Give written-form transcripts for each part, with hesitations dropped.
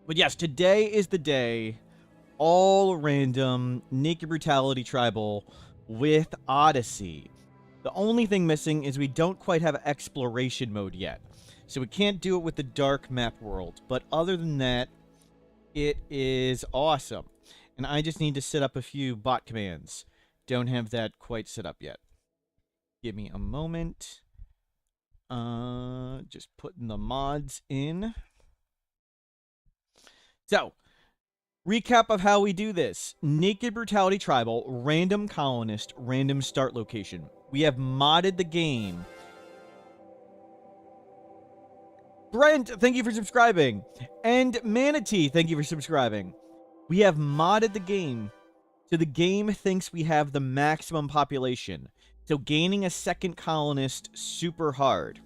But yes, today is the day. All random Naked Brutality Tribal with Odyssey. The only thing missing is we don't quite have exploration mode yet. So we can't do it with the dark map world. But other than that, it is awesome. And I just need to set up a few bot commands. Don't have that quite set up yet. Give me a moment. Just putting the mods in. So, recap of how we do this. Naked Brutality Tribal, random colonist, random start location. We have modded the game. Brent, thank you for subscribing. And Manatee, thank you for subscribing. We have modded the game so the game thinks we have the maximum population. So gaining a second colonist, super hard.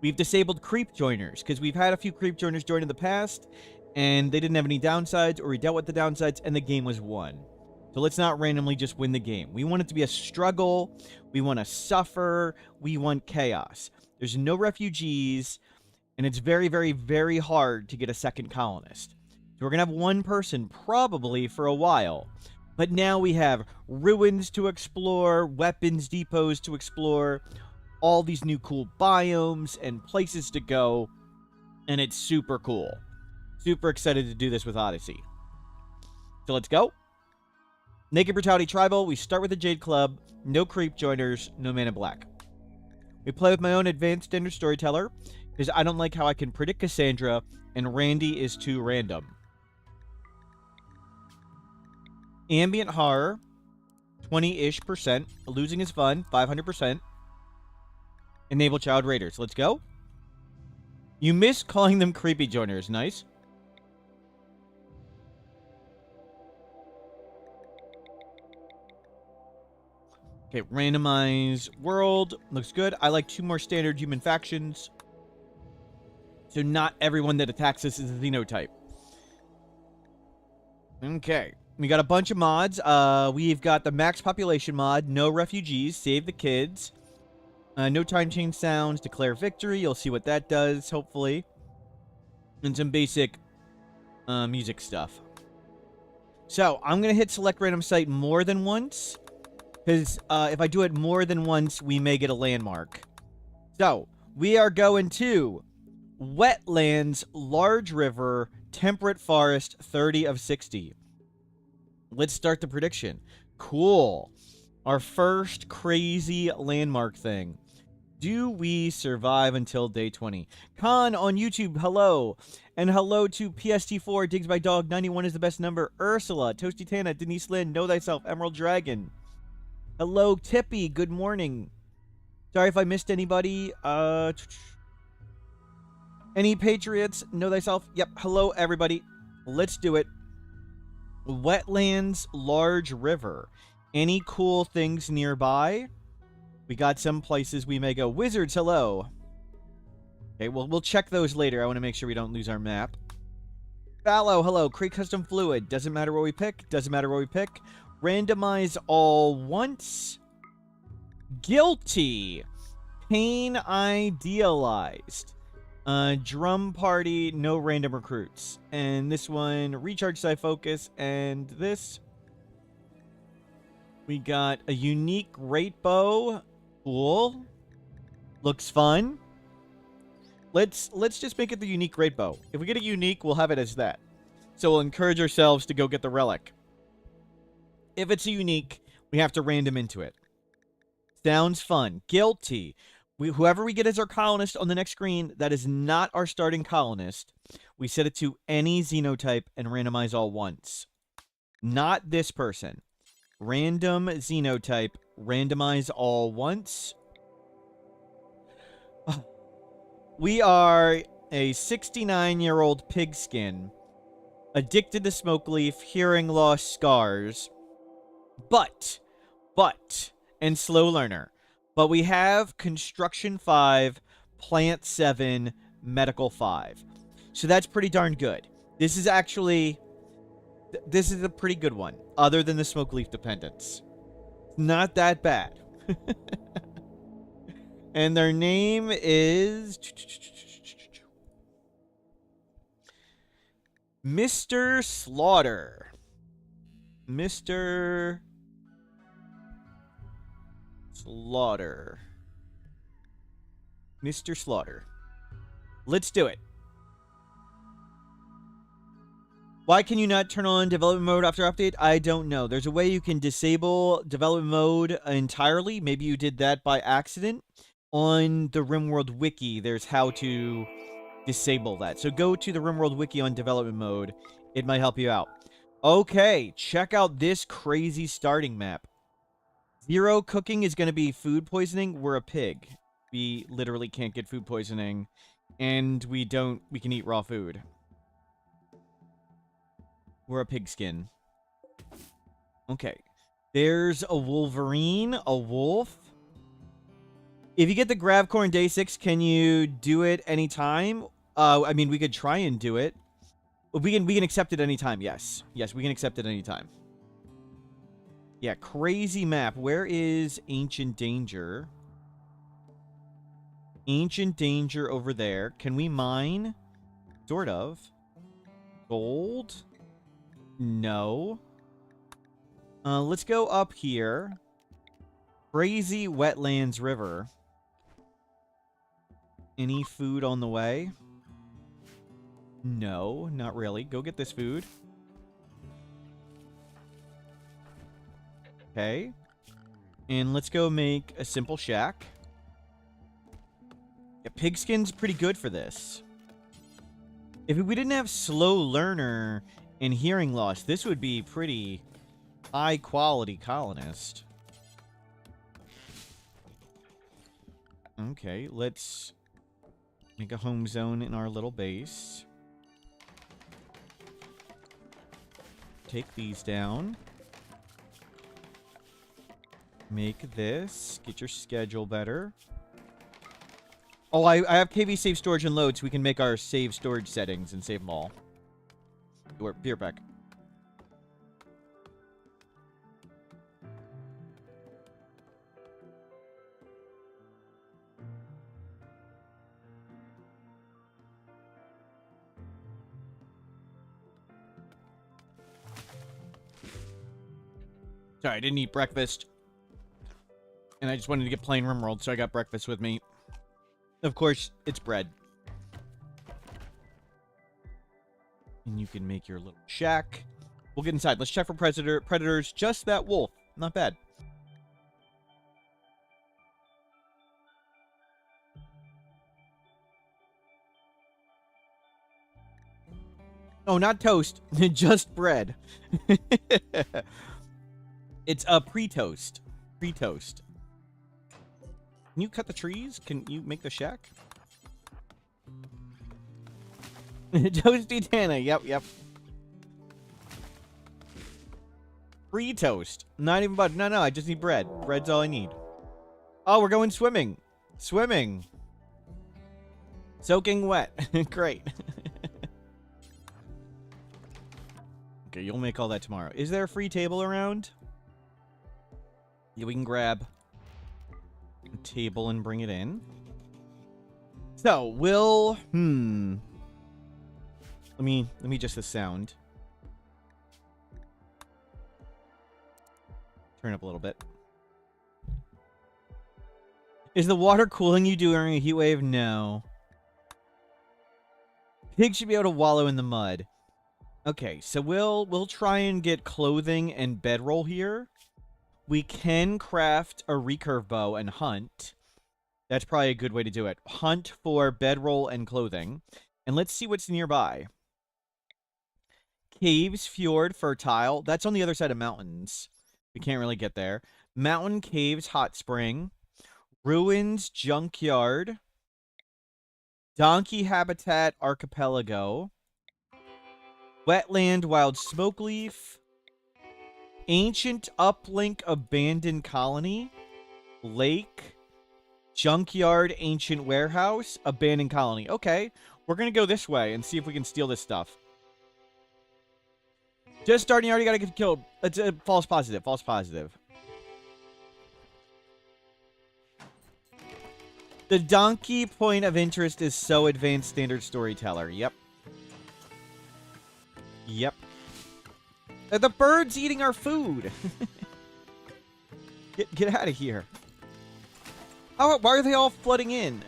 We've disabled creep joiners because we've had a few creep joiners join in the past and they didn't have any downsides, or we dealt with the downsides and the game was won. So let's not randomly just win the game. We want it to be a struggle. We want to suffer. We want chaos. There's no refugees, and it's very, very, very hard to get a second colonist. So we're going to have one person probably for a while. But now we have ruins to explore, weapons depots to explore, all these new cool biomes and places to go, and it's super cool. Super excited to do this with Odyssey. So let's go. Naked Brutality Tribal, we start with the Jade Club, no creep joiners, no man in black. We play with my own advanced standard storyteller, because I don't like how I can predict Cassandra, and Randy is too random. Ambient horror, 20-ish%. Losing is fun, 500%. Enable child raiders. Let's go. You miss calling them creepy joiners. Nice. Okay, randomize world. Looks good. I like 2 more standard human factions. So not everyone that attacks us is a xenotype. Okay. We got a bunch of mods. We've got the max population mod. No refugees. Save the kids. No time change sounds. Declare victory. You'll see what that does, hopefully. And some basic music stuff. So, I'm going to hit select random site more than once. Because if I do it more than once, we may get a landmark. So, we are going to Wetlands, Large River, Temperate Forest, 30 of 60. Let's start the prediction. Cool. Our first crazy landmark thing. Do we survive until day 20? Khan on YouTube, hello. And hello to PST4, Digs by Dog, 91 is the best number. Ursula, Toasty Tana, Denise Lynn, Know Thyself, Emerald Dragon. Hello, Tippy, good morning. Sorry if I missed anybody. Any Patriots? Know Thyself? Yep, hello, everybody. Let's do it. Wetlands, Large River. Any cool things nearby? We got some places we may go. Wizards, hello. Okay, well, we'll check those later. I want to make sure we don't lose our map. Fallow, hello. Create custom fluid. Doesn't matter what we pick. Doesn't matter what we pick. Randomize all once. Guilty. Pain idealized. Drum party, no random recruits. And this one, recharge side focus. And this, we got a unique rate bow. Cool. Looks fun. Let's just make it the unique rate bow. If we get a unique, we'll have it as that. So we'll encourage ourselves to go get the relic. If it's a unique, we have to random into it. Sounds fun. Guilty. Whoever we get as our colonist on the next screen, that is not our starting colonist. We set it to any xenotype and randomize all once. Not this person. Random xenotype, randomize all once. We are a 69-year-old pigskin, addicted to smoke leaf, hearing loss, scars, but, and slow learner. But we have Construction 5, Plant 7, Medical 5. So that's pretty darn good. This is actually... This is a pretty good one, other than the smoke leaf dependence. Not that bad. And their name is... Mr. Slaughter. Mr. Slaughter. Mr. Slaughter. Let's do it. Why can you not turn on development mode after update? I don't know. There's a way you can disable development mode entirely. Maybe you did that by accident. On the RimWorld wiki, there's how to disable that. So go to the RimWorld wiki on development mode. It might help you out. Okay, check out this crazy starting map. 0 cooking is going to be food poisoning. We're a pig. We literally can't get food poisoning. And we can eat raw food. We're a pigskin. Okay. There's a wolverine, a wolf. If you get the grab core in day 6, can you do it anytime? I mean, we could try and do it. We can accept it anytime, yes. Yes, we can accept it anytime. Yeah, crazy map. Where is Ancient Danger? Ancient Danger over there. Can we mine? Sort of. Gold? No. Let's go up here. Crazy Wetlands River. Any food on the way? No, not really. Go get this food. Okay. And let's go make a simple shack. Yeah, pigskin's pretty good for this. If we didn't have slow learner and hearing loss, this would be pretty high quality colonist. Okay, let's make a home zone in our little base. Take these down. Make this. Get your schedule better. Oh, I have KV save storage and load, so we can make our save storage settings and save them all. We're beer back. Sorry, I didn't eat breakfast. And I just wanted to get plain RimWorld, so I got breakfast with me. Of course, it's bread. And you can make your little shack. We'll get inside. Let's check for predators. Just that wolf. Not bad. Oh, not toast. Just bread. It's a pre-toast. Pre-toast. Can you cut the trees? Can you make the shack? Toasty Tana. Yep, yep. Free toast. Not even butter. No, I just need bread. Bread's all I need. Oh, we're going swimming. Swimming. Soaking wet. Great. Okay, you'll make all that tomorrow. Is there a free table around? Yeah, we can grab a table and bring it in. So, we'll... Let me adjust the sound. Turn up a little bit. Is the water cooling you during a heat wave? No. Pigs should be able to wallow in the mud. Okay, so we'll try and get clothing and bedroll here. We can craft a recurve bow and hunt. That's probably a good way to do it. Hunt for bedroll and clothing. And let's see what's nearby. Caves, fjord, fertile. That's on the other side of mountains. We can't really get there. Mountain, caves, hot spring. Ruins, junkyard. Donkey habitat, archipelago. Wetland, wild smoke leaf. Ancient uplink, abandoned colony. Lake. Junkyard, ancient warehouse. Abandoned colony. Okay, we're going to go this way and see if we can steal this stuff. Just starting, you already got to get killed. It's a false positive. False positive. The donkey point of interest is so advanced standard storyteller. Yep. Yep. The bird's eating our food. Get out of here. Oh, why are they all flooding in?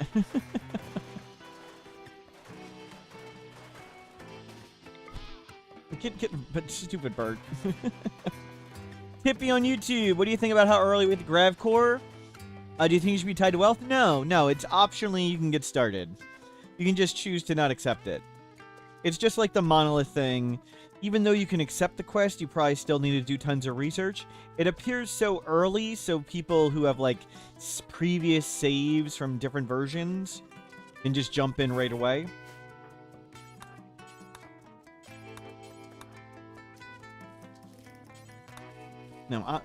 But stupid bird. Tippy on YouTube. What do you think about how early with the Grav Core? Do you think you should be tied to wealth? No. It's optionally you can get started. You can just choose to not accept it. It's just like the monolith thing. Even though you can accept the quest, you probably still need to do tons of research. It appears so early, so people who have, like, previous saves from different versions can just jump in right away. No,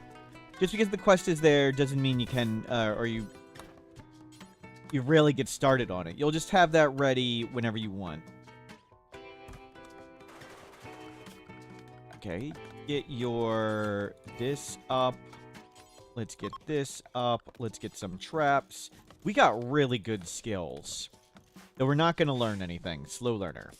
just because the quest is there doesn't mean you can, or you really get started on it. You'll just have that ready whenever you want. Okay, get this up. Let's get this up. Let's get some traps. We got really good skills. Though we're not going to learn anything. Slow learner.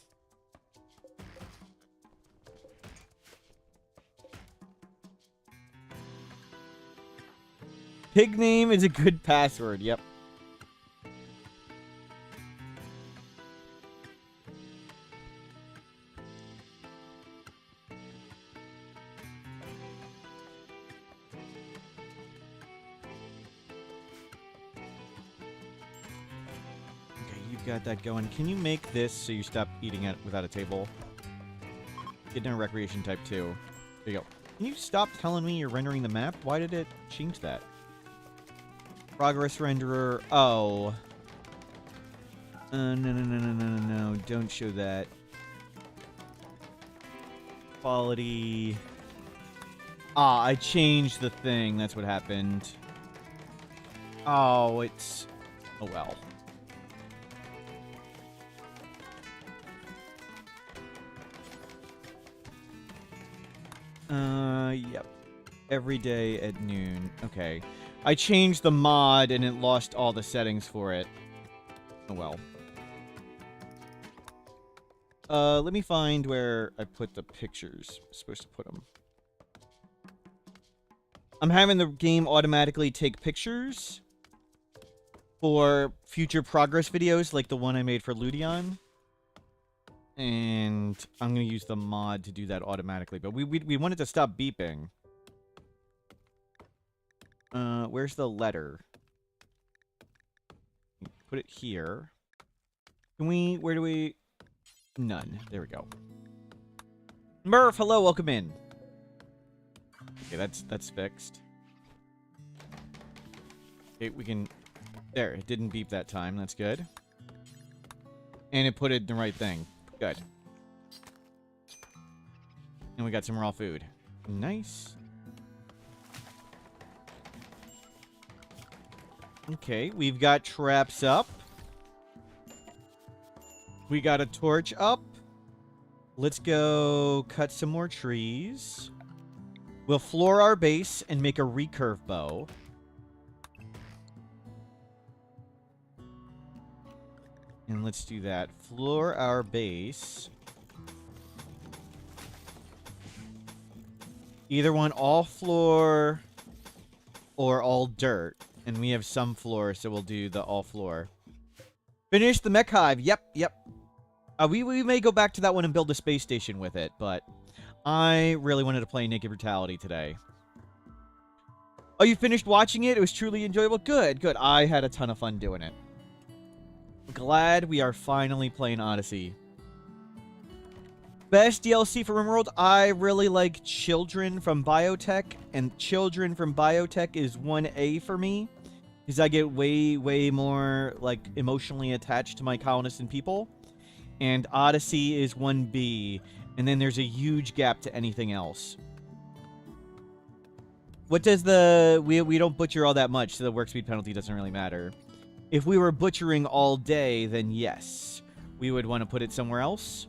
Pig name is a good password. Yep. Got that going. Can you make this so you stop eating it without a table? Get in a recreation type 2. There you go. Can you stop telling me you're rendering the map? Why did it change that? Progress renderer. Oh. No. Don't show that. Quality. Ah, I changed the thing. That's what happened. Oh, it's... Oh, well. Yep. Every day at noon. Okay. I changed the mod and it lost all the settings for it. Oh well. Let me find where I put the pictures. I'm supposed to put them. I'm having the game automatically take pictures for future progress videos like the one I made for Ludion. And I'm going to use the mod to do that automatically. But we wanted to stop beeping. Where's the letter? Put it here. Can we... Where do we... None. There we go. Murph, hello, welcome in. Okay, that's fixed. Okay, we can... There, it didn't beep that time. That's good. And it put it in the right thing. Good. And we got some raw food. Nice. Okay, we've got traps up. We got a torch up. Let's go cut some more trees. We'll floor our base and make a recurve bow. And let's do that. Floor our base. Either one, all floor or all dirt. And we have some floor, so we'll do the all floor. Finish the mech hive. Yep. We may go back to that one and build a space station with it, but I really wanted to play Naked Brutality today. Oh, you finished watching it? It was truly enjoyable? Good. I had a ton of fun doing it. Glad we are finally playing Odyssey. Best DLC for RimWorld? I really like Children from Biotech, and Children from Biotech is 1A for me, because I get way more, like, emotionally attached to my colonists and people. And Odyssey is 1B, and then there's a huge gap to anything else. What does the... We don't butcher all that much, so the work speed penalty doesn't really matter. If we were butchering all day, then yes, we would want to put it somewhere else.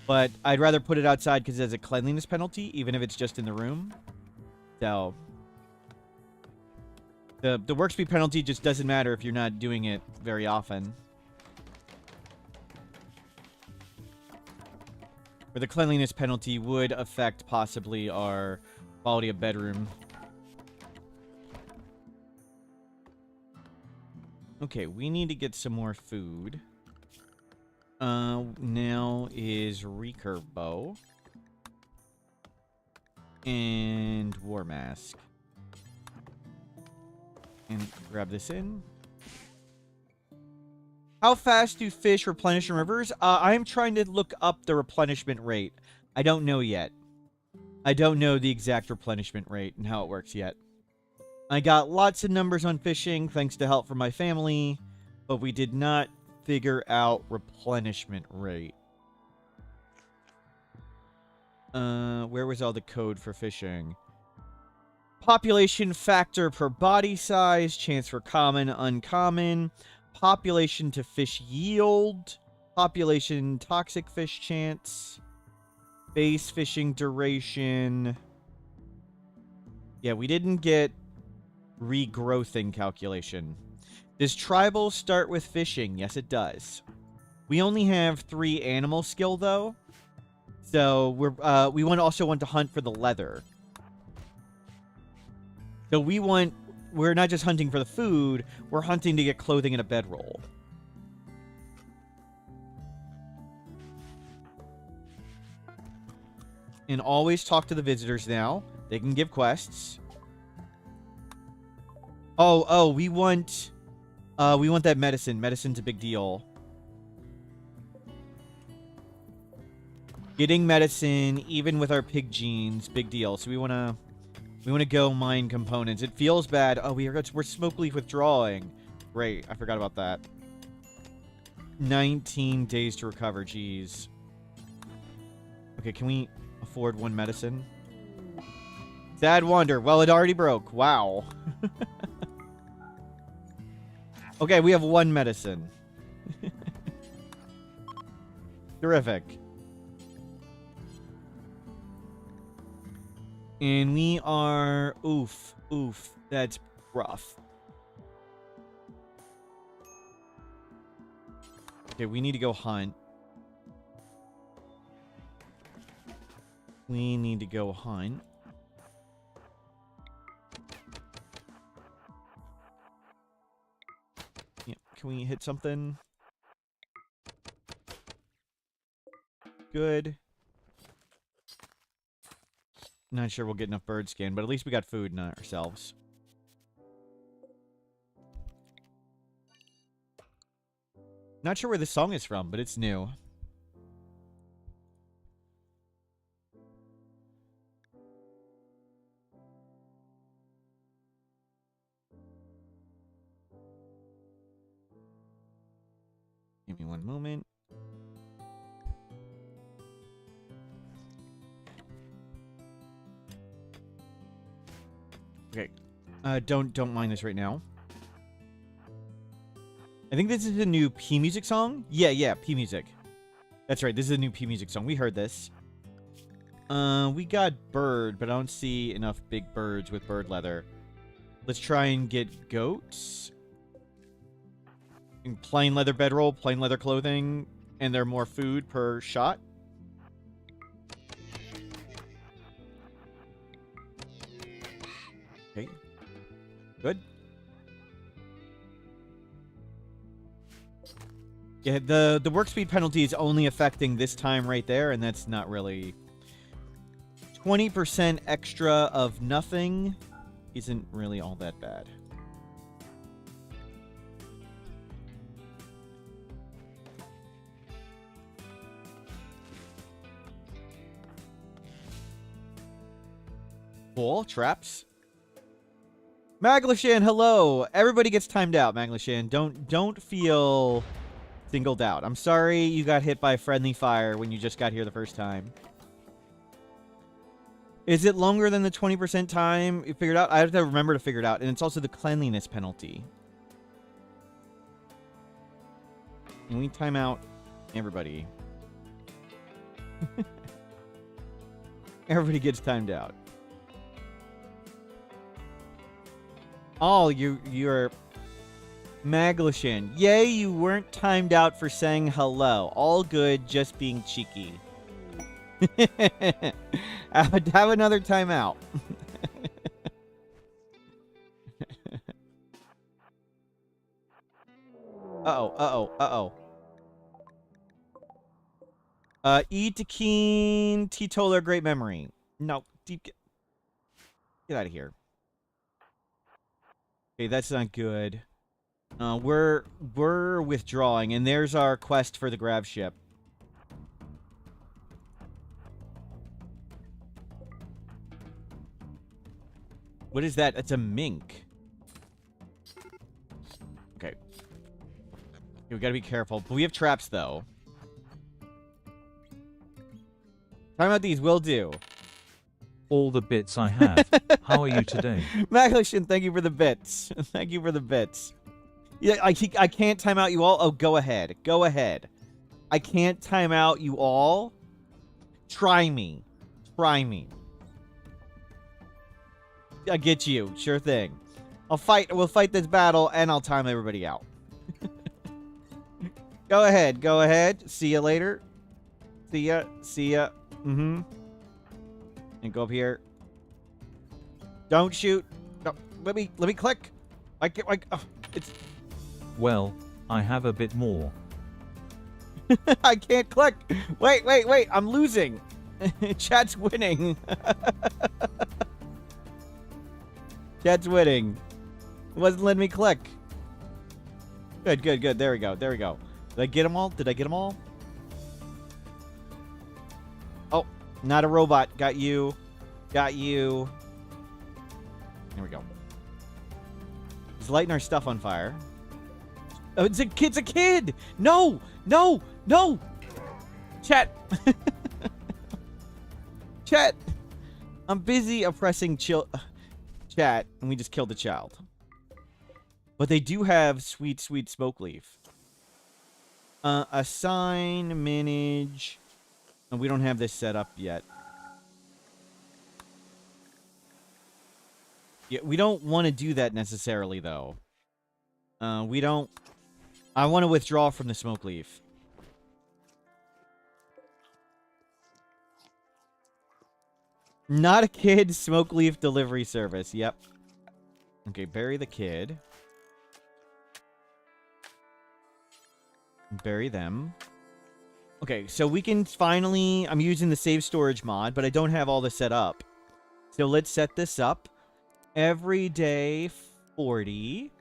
But I'd rather put it outside because it has a cleanliness penalty, even if it's just in the room. So the work speed penalty just doesn't matter if you're not doing it very often. Where the cleanliness penalty would affect possibly our quality of bedroom. Okay, we need to get some more food. Now is recurve bow. And war mask. And grab this in. How fast do fish replenish in rivers? I'm trying to look up the replenishment rate. I don't know yet. I don't know the exact replenishment rate and how it works yet. I got lots of numbers on fishing thanks to help from my family, but we did not figure out replenishment rate. Where was all the code for fishing? Population factor per body size, chance for common, uncommon, population to fish yield, population toxic fish chance, base fishing duration. Yeah, we didn't get regrowthing calculation. Does tribal start with fishing? Yes, it does. We only have 3 animal skill, though. So we also want to hunt for the leather. So we're not just hunting for the food, we're hunting to get clothing and a bedroll. And always talk to the visitors now. They can give quests. Oh, we want that medicine. Medicine's a big deal. Getting medicine, even with our pig genes, big deal. So we wanna go mine components. It feels bad. Oh, we're smoke leaf withdrawing. Great, I forgot about that. 19 days to recover. Jeez. Okay, can we afford 1 medicine? Sad wonder. Well, it already broke. Wow. Okay, we have 1 medicine. Terrific. And we are... Oof. That's rough. Okay, we need to go hunt. Yeah, can we hit something? Good. Not sure we'll get enough bird skin, but at least we got food in ourselves. Not sure where this song is from, but it's new. Give me 1 moment. Okay. Don't mind this right now. I think this is a new P Music song. Yeah, P Music. That's right. This is a new P Music song. We heard this. We got bird, but I don't see enough big birds with bird leather. Let's try and get goats. And plain leather bedroll, plain leather clothing, and they're more food per shot. Okay. Good. Yeah, the work speed penalty is only affecting this time right there, and that's not really... 20% extra of nothing isn't really all that bad. Cool. Traps. Maglashan, hello. Everybody gets timed out, Maglashan. Don't feel singled out. I'm sorry you got hit by friendly fire when you just got here the first time. Is it longer than the 20% time you figured out? I have to remember to figure it out. And it's also the cleanliness penalty. Can we time out everybody? Everybody gets timed out. Oh, you're Maglashan. Yay, you weren't timed out for saying hello. All good, just being cheeky. Have another timeout. Eat to keen, teetotaler, great memory. No, get out of here. Okay, that's not good. We're withdrawing, and there's our quest for the grav ship. What is that? It's a mink. Okay. We gotta be careful. But we have traps, though. Time out these will do. All the bits I have. How are you today? Maclishan, thank you for the bits. Thank you for the bits. Yeah, I can't time out you all. Oh, go ahead. Go ahead. I can't time out you all. Try me. Try me. I get you. Sure thing. We'll fight this battle, and I'll time everybody out. Go ahead. Go ahead. See you later. See ya. See ya. Mm-hmm. And go up here. Don't shoot. No, let me click. It's... Well, I have a bit more. I can't click. Wait. I'm losing. Chat's winning. Chat's winning. It wasn't letting me click. Good. There we go. Did I get them all? Oh, not a robot. Got you. There we go. He's lighting our stuff on fire. Oh, it's a kid! No! Chat! Chat! I'm busy oppressing chat, and we just killed the child. But they do have sweet smoke leaf. Assign, manage. And we don't have this set up yet. Yeah, we don't want to do that necessarily, though. We don't... I want to withdraw from the smoke leaf. Not a kid smoke leaf delivery service. Yep. Okay, bury the kid. Bury them. Okay, so we can finally... I'm using the Savestorage mod, but I don't have all this set up. So let's set this up. Every day, 40.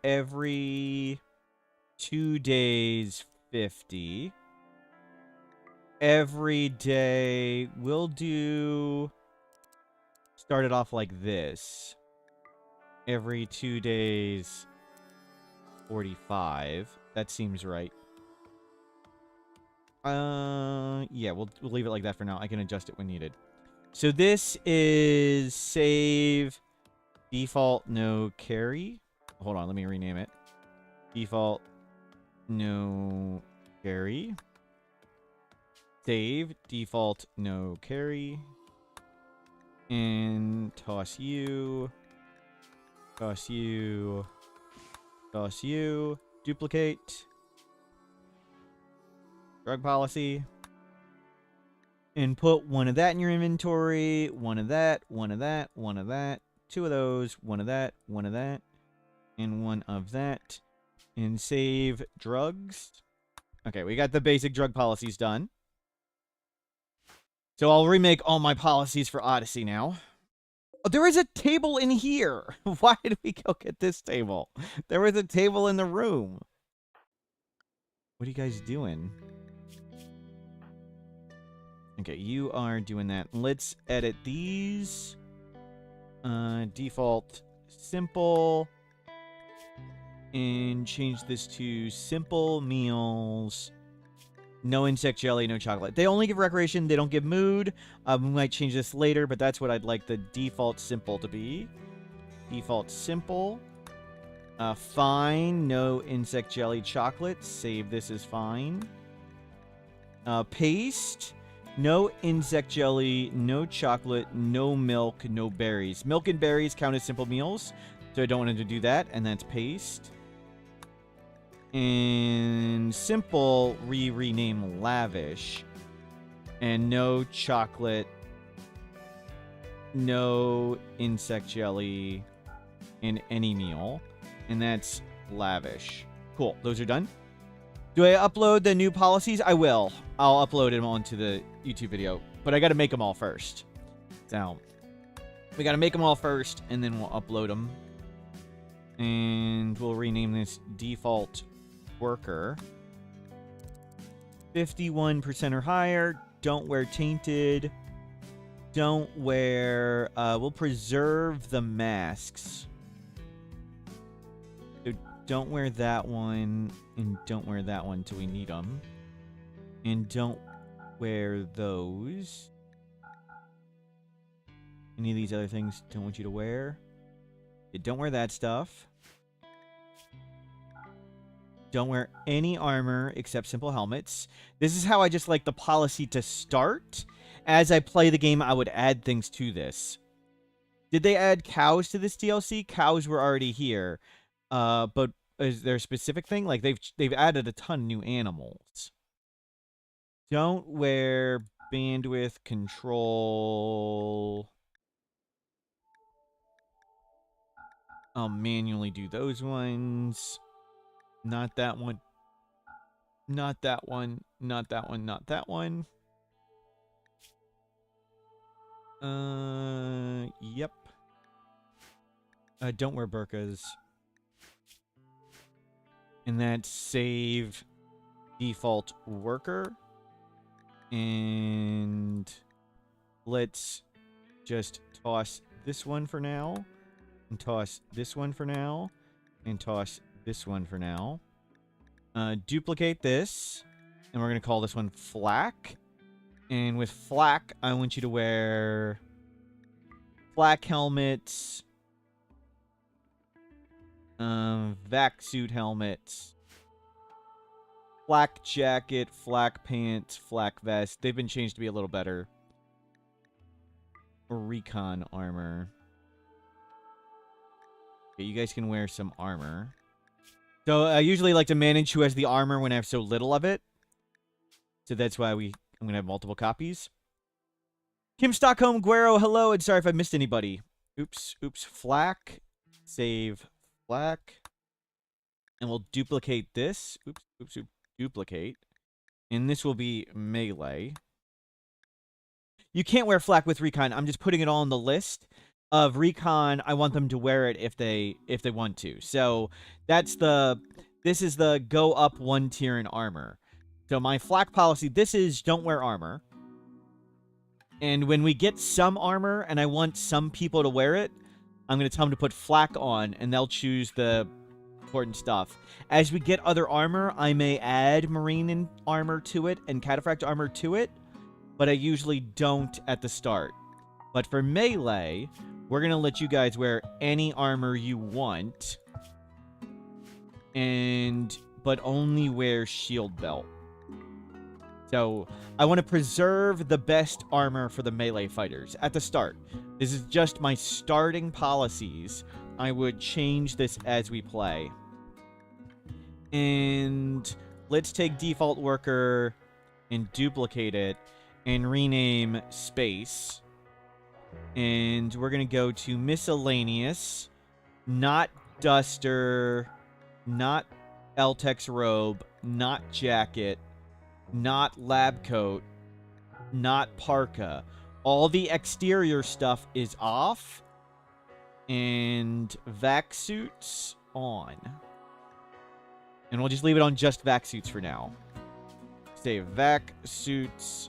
Every 2 days, 50. Every day, we'll do... Start it off like this. Every 2 days, 45. That seems right. Yeah, we'll leave it like that for now. I can adjust it when needed. So this is save default no carry. Hold on, let me rename it. Default no carry. Save default no carry. And toss you. Toss you. Toss you. Duplicate. Drug policy. And put one of that in your inventory. One of that. One of that. One of that. 2 of those. One of that. One of that. And 1 of that. And save drugs. Okay, we got the basic drug policies done. So I'll remake all my policies for Odyssey now. Oh, there is a table in here. Why did we go get this table? There was a table in the room. What are you guys doing? Okay, you are doing that. Let's edit these. Default simple. And change this to simple meals. No insect jelly, no chocolate. They only give recreation. They don't give mood. We might change this later, but that's what I'd like the default simple to be. Default simple. Fine. No insect jelly, chocolate. Save this as fine. Paste. No insect jelly, no chocolate, no milk, no berries. Milk and berries count as simple meals, so I don't want it to do that, and that's paste. And simple, rename lavish. And no chocolate. No insect jelly in any meal. And that's lavish. Cool. Those are done. Do I upload the new policies? I will. I'll upload them onto the YouTube video. But I got to make them all first. So, we got to make them all first, and then we'll upload them. And we'll rename this default worker. 51% or higher. Don't wear tainted. Don't wear... we'll preserve the masks. So don't wear that one, and don't wear that one till we need them. And don't wear those. Any of these other things don't want you to wear. Yeah, don't wear that stuff. Don't wear any armor except simple helmets. This is how I just like the policy to start. As I play the game, I would add things to this. Did they add cows to this DLC? Cows were already here. But is there a specific thing? Like they've added a ton of new animals. Don't wear bandwidth control. I'll manually do those ones. Not that one. Not that one. Not that one. Not that one. Yep. Don't wear burkas. And that's save default worker. And let's just toss this one for now. And toss this one for now. And toss this one for now. Duplicate this. And we're going to call this one flak. And with flak, I want you to wear flak helmets. Vac suit helmets. Flak jacket, flak pants, flak vest. They've been changed to be a little better. Recon armor. Okay, you guys can wear some armor. So I usually like to manage who has the armor when I have so little of it. So that's why I'm going to have multiple copies. Kim Stockholm Guero, hello, and sorry if I missed anybody. Oops, flak. Save flak. And we'll duplicate this. Oops, duplicate. And this will be melee. You can't wear flak with recon. I'm just putting it all on the list of recon. I want them to wear it if they want to. So this is the go up one tier in armor. So my flak policy, this is don't wear armor. And when we get some armor and I want some people to wear it, I'm going to tell them to put flak on and they'll choose the important stuff. As we get other armor, I may add marine armor to it and cataphract armor to it, but I usually don't at the start. But for melee, we're going to let you guys wear any armor you want, but only wear shield belt. So I want to preserve the best armor for the melee fighters at the start. This is just my starting policies. I would change this as we play. And let's take default worker and duplicate it and rename space. And we're going to go to miscellaneous, not duster, not Eltex robe, not jacket, not lab coat, not parka. All the exterior stuff is off. And vac suits on. And we'll just leave it on just vac suits for now. Say vac suits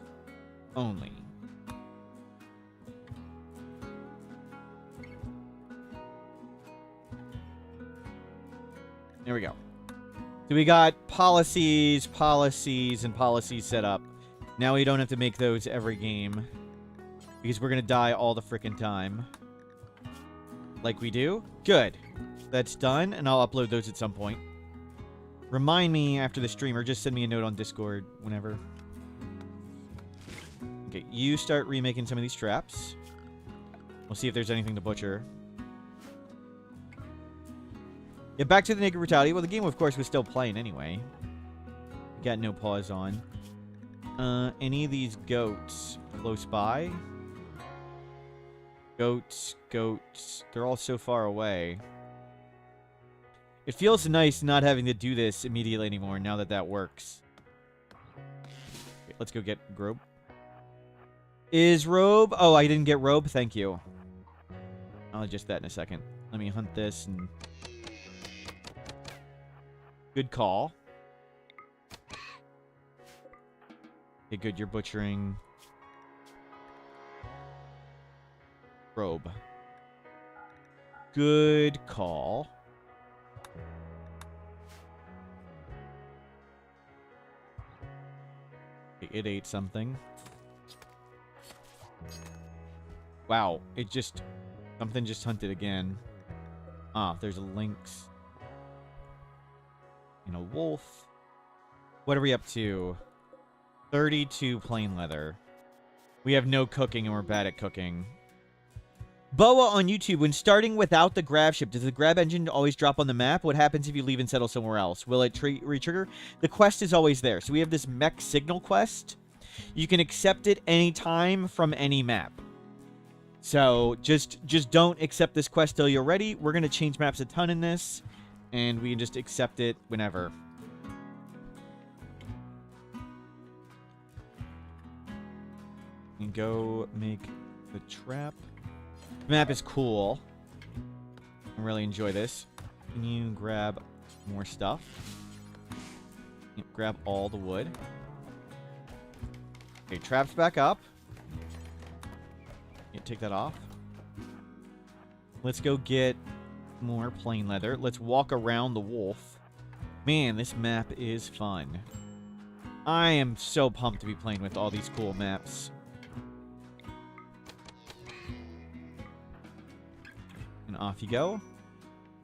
only. There we go. So we got policies, and policies set up. Now we don't have to make those every game. Because we're going to die all the frickin' time. Like we do. Good. That's done, and I'll upload those at some point. Remind me after the stream, or just send me a note on Discord whenever. Okay, you start remaking some of these traps. We'll see if there's anything to butcher. Yeah, back to the Naked Brutality. Well, the game, of course, was still playing anyway. We got no pause on. any of these goats close by? Goats. They're all so far away. It feels nice not having to do this immediately anymore now that that works. Okay, let's go get Robe. Is Robe... Oh, I didn't get Robe. Thank you. I'll adjust that in a second. Let me hunt this and... Good call. Okay, good. You're butchering... Robe. Good call. Okay, it ate something. Wow, it just... Something just hunted again. Ah, there's a lynx. And a wolf. What are we up to? 32 plain leather. We have no cooking and we're bad at cooking. Boa on YouTube, when starting without the grab ship, does the grab engine always drop on the map? What happens if you leave and settle somewhere else? Will it re-trigger? The quest is always there. So we have this mech signal quest. You can accept it anytime from any map. So just don't accept this quest till you're ready. We're going to change maps a ton in this. And we can just accept it whenever. And go make the trap. The map is cool. I really enjoy this. Can you grab more stuff? Yep, grab all the wood. Okay, trap's back up. Yeah, take that off. Let's go get more plain leather. Let's walk around the wolf. Man, this map is fun. I am so pumped to be playing with all these cool maps. And off you go.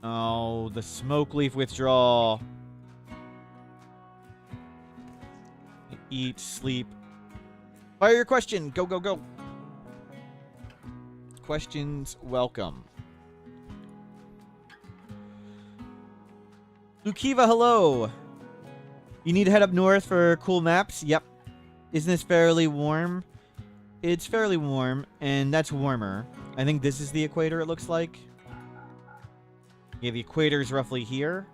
Oh, the smoke leaf withdrawal. Eat, sleep. Fire your question. Go, go, go. Questions welcome. Lukiva, hello. You need to head up north for cool maps? Yep. Isn't this fairly warm? It's fairly warm, and that's warmer. I think this is the equator, it looks like. Yeah, the equator is roughly here.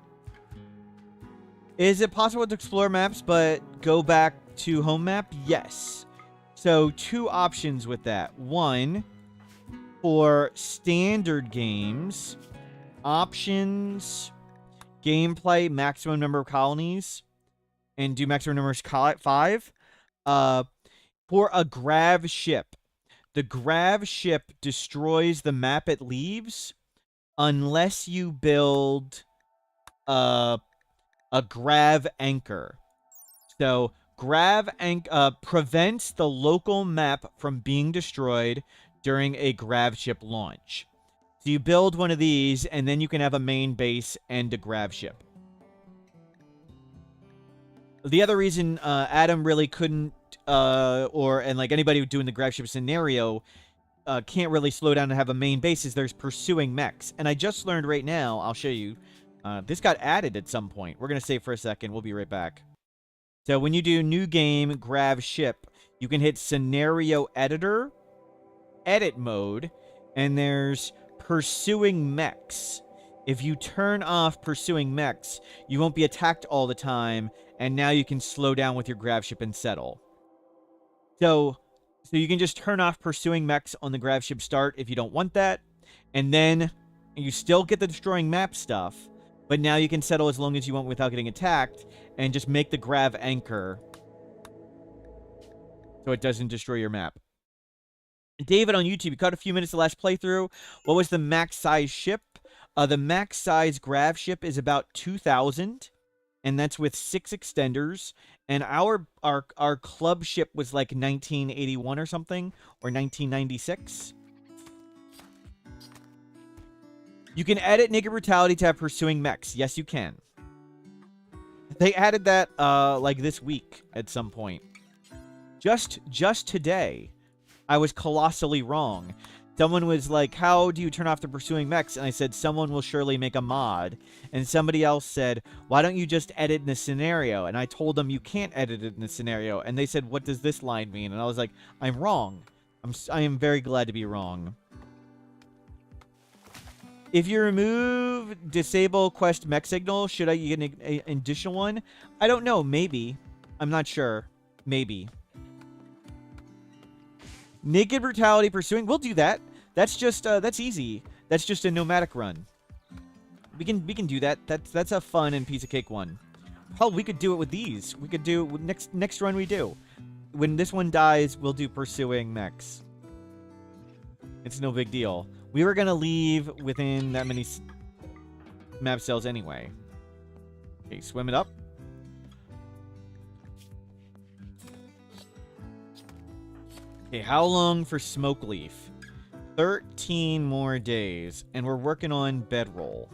Is it possible to explore maps but go back to home map? Yes. So, two options with that. One, for standard games, options, gameplay, maximum number of colonies, and do maximum number of 5. For a grav ship, the grav ship destroys the map it leaves unless you build a grav anchor. So grav prevents the local map from being destroyed during a grav ship launch. So you build one of these, and then you can have a main base and a grav ship. The other reason Adam really couldn't, and like anybody doing the grav ship scenario, can't really slow down and have a main base is there's pursuing mechs. And I just learned right now, I'll show you, this got added at some point. We're going to save for a second. We'll be right back. So when you do new game, grav ship, you can hit scenario editor, edit mode, and there's pursuing mechs. If you turn off pursuing mechs, you won't be attacked all the time, and now you can slow down with your grav ship and settle. So you can just turn off pursuing mechs on the grav ship start if you don't want that, and then you still get the destroying map stuff, but now you can settle as long as you want without getting attacked, and just make the grav anchor so it doesn't destroy your map. David on YouTube, you caught a few minutes the last playthrough. What was the max size ship? The max size grav ship is about 2,000, and that's with 6 extenders. And our club ship was like 1981 or something, or 1996. You can edit Naked Brutality to have pursuing mechs. Yes, you can. They added that like this week at some point. Just today. I was colossally wrong. Someone was like, how do you turn off the pursuing mechs? And I said, someone will surely make a mod. And somebody else said, why don't you just edit in the scenario? And I told them you can't edit it in the scenario. And they said, what does this line mean? And I was like, I'm wrong. I am very glad to be wrong. If you remove disable quest mech signal, should I get an additional one? I don't know. Maybe. I'm not sure. Maybe. Naked Brutality pursuing. We'll do that. That's just that's easy. That's just a nomadic run. We can do that. That's a fun and piece of cake one. Hell, we could do it with these. We could do next run we do. When this one dies, we'll do pursuing mechs. It's no big deal. We were gonna leave within that many map cells anyway. Okay, swim it up. Okay, how long for Smoke Leaf? 13 more days. And we're working on bedroll.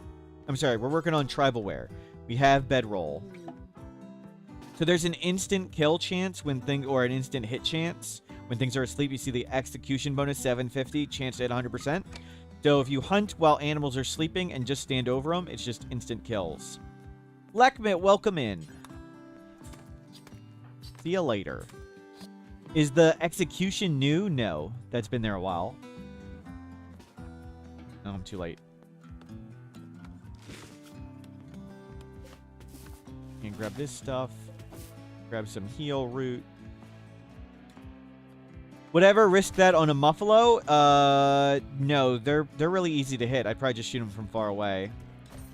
I'm sorry, we're working on tribalware. We have bedroll. So there's an instant kill chance when or an instant hit chance. When things are asleep, you see the execution bonus 750, chance at 100%. So if you hunt while animals are sleeping and just stand over them, it's just instant kills. Lekmit, welcome in. See you later. Is the execution new? No. That's been there a while. Oh, I'm too late. And grab this stuff. Grab some heal root. Whatever, risk that on a Muffalo? No, they're really easy to hit. I'd probably just shoot them from far away.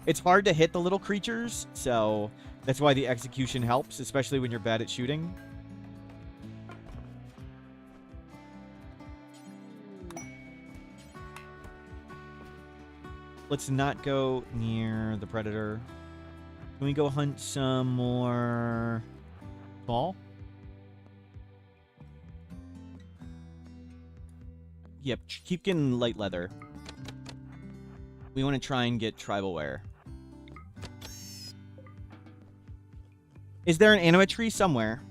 It's hard to hit the little creatures, so that's why the execution helps, especially when you're bad at shooting. Let's not go near the predator. Can we go hunt some more small? Yep, keep getting light leather. We want to try and get tribalware. Is there an anima tree somewhere?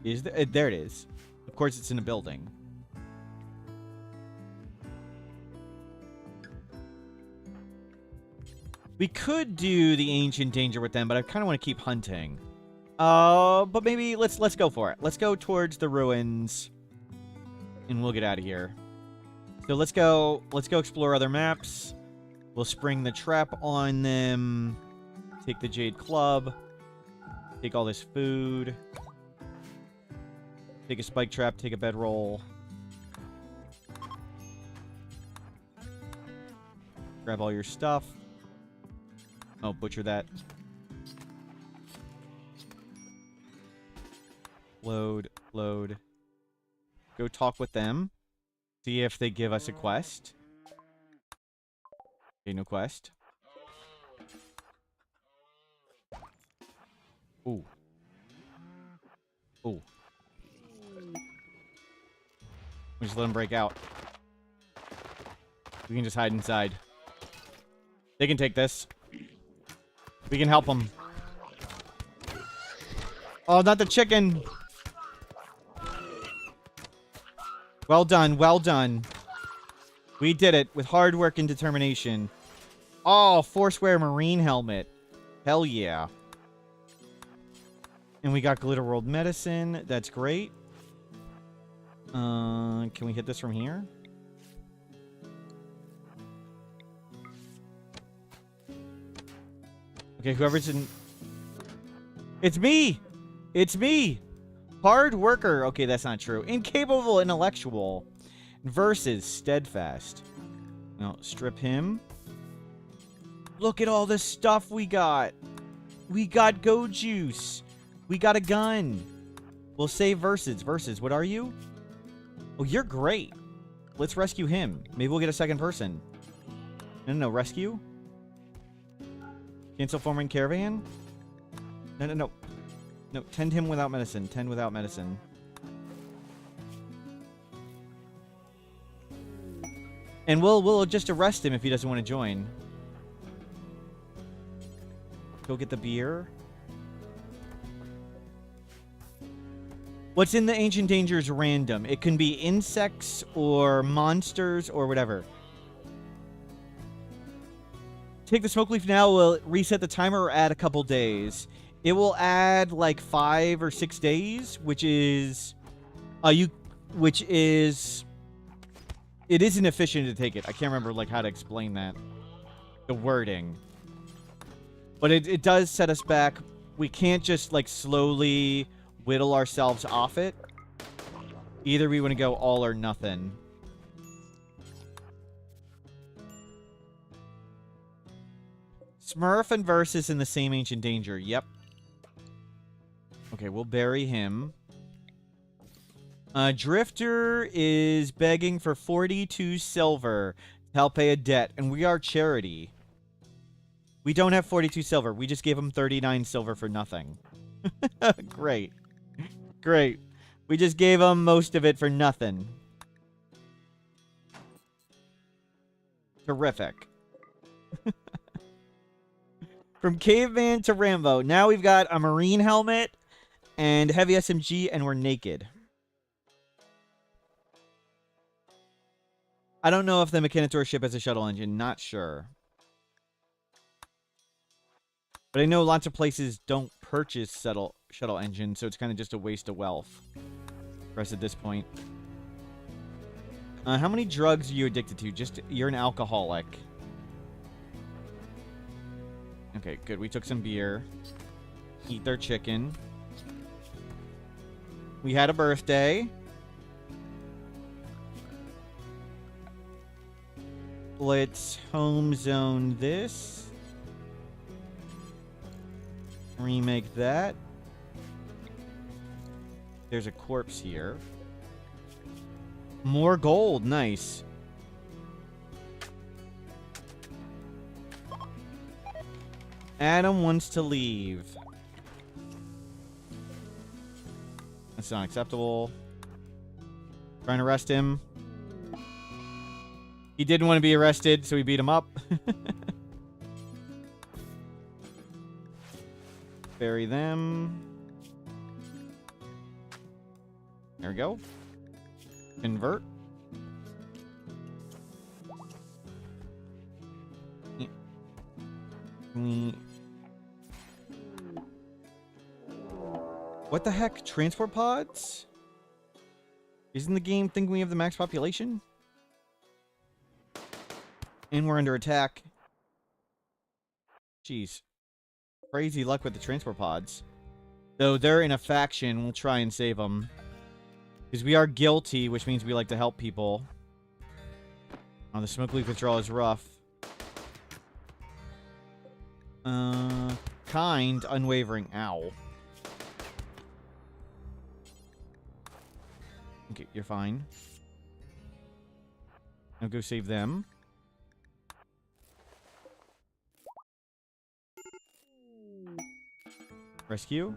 Is there? There it is. Of course, it's in a building. We could do the ancient danger with them, but I kind of want to keep hunting. But maybe let's go for it. Let's go towards the ruins, and we'll get out of here. So let's go explore other maps. We'll spring the trap on them. Take the Jade Club. Take all this food. Take a spike trap. Take a bedroll. Grab all your stuff. Oh, butcher that. Load. Go talk with them. See if they give us a quest. Okay, no quest. Ooh. Ooh. We just let them break out. We can just hide inside. They can take this. We can help them. Oh, not the chicken. Well done, well done. We did it with hard work and determination. Oh, Foursquare Marine helmet. Hell yeah. And we got Glitter World Medicine. That's great. Can we hit this from here? Okay, whoever's in... It's me! It's me! Hard worker. Okay, that's not true. Incapable intellectual. Versus steadfast. Now, strip him. Look at all this stuff we got. We got go juice. We got a gun. We'll say versus. Versus, what are you? Oh, you're great. Let's rescue him. Maybe we'll get a second person. No, rescue? Cancel forming caravan? No. No, tend him without medicine. Tend without medicine. And we'll just arrest him if he doesn't want to join. Go get the beer. What's in the Ancient Danger is random. It can be insects or monsters or whatever. Take the smoke leaf now. Will it reset the timer or add a couple days? It will add like 5 or 6 days, which is... it isn't efficient to take it. I can't remember like how to explain that. The wording. But it does set us back. We can't just like slowly whittle ourselves off it. Either we want to go all or nothing. Smurf and Versus in the same Ancient Danger. Yep. Okay, we'll bury him. Drifter is begging for 42 silver to help pay a debt, and we are charity. We don't have 42 silver. We just gave him 39 silver for nothing. Great. Great. We just gave him most of it for nothing. Terrific. From Caveman to Rambo. Now we've got a Marine helmet and heavy SMG, and we're naked. I don't know if the Mechanitor ship has a shuttle engine. Not sure. But I know lots of places don't purchase shuttle engines, so it's kind of just a waste of wealth for us at this point. How many drugs are you addicted to? You're an alcoholic. Okay, good. We took some beer. Eat their chicken. We had a birthday. Let's home zone this. Remake that. There's a corpse here. More gold. Nice. Adam wants to leave. That's not acceptable. Trying to arrest him. He didn't want to be arrested, so we beat him up. Bury them. There we go. Convert. What the heck? Transport pods? Isn't the game thinking we have the max population? And we're under attack. Jeez. Crazy luck with the transport pods. Though they're in a faction, we'll try and save them. Because we are guilty, which means we like to help people. Oh, the smoke leaf withdrawal is rough. Kind, unwavering. Ow. Okay, you're fine. Now go save them. Rescue.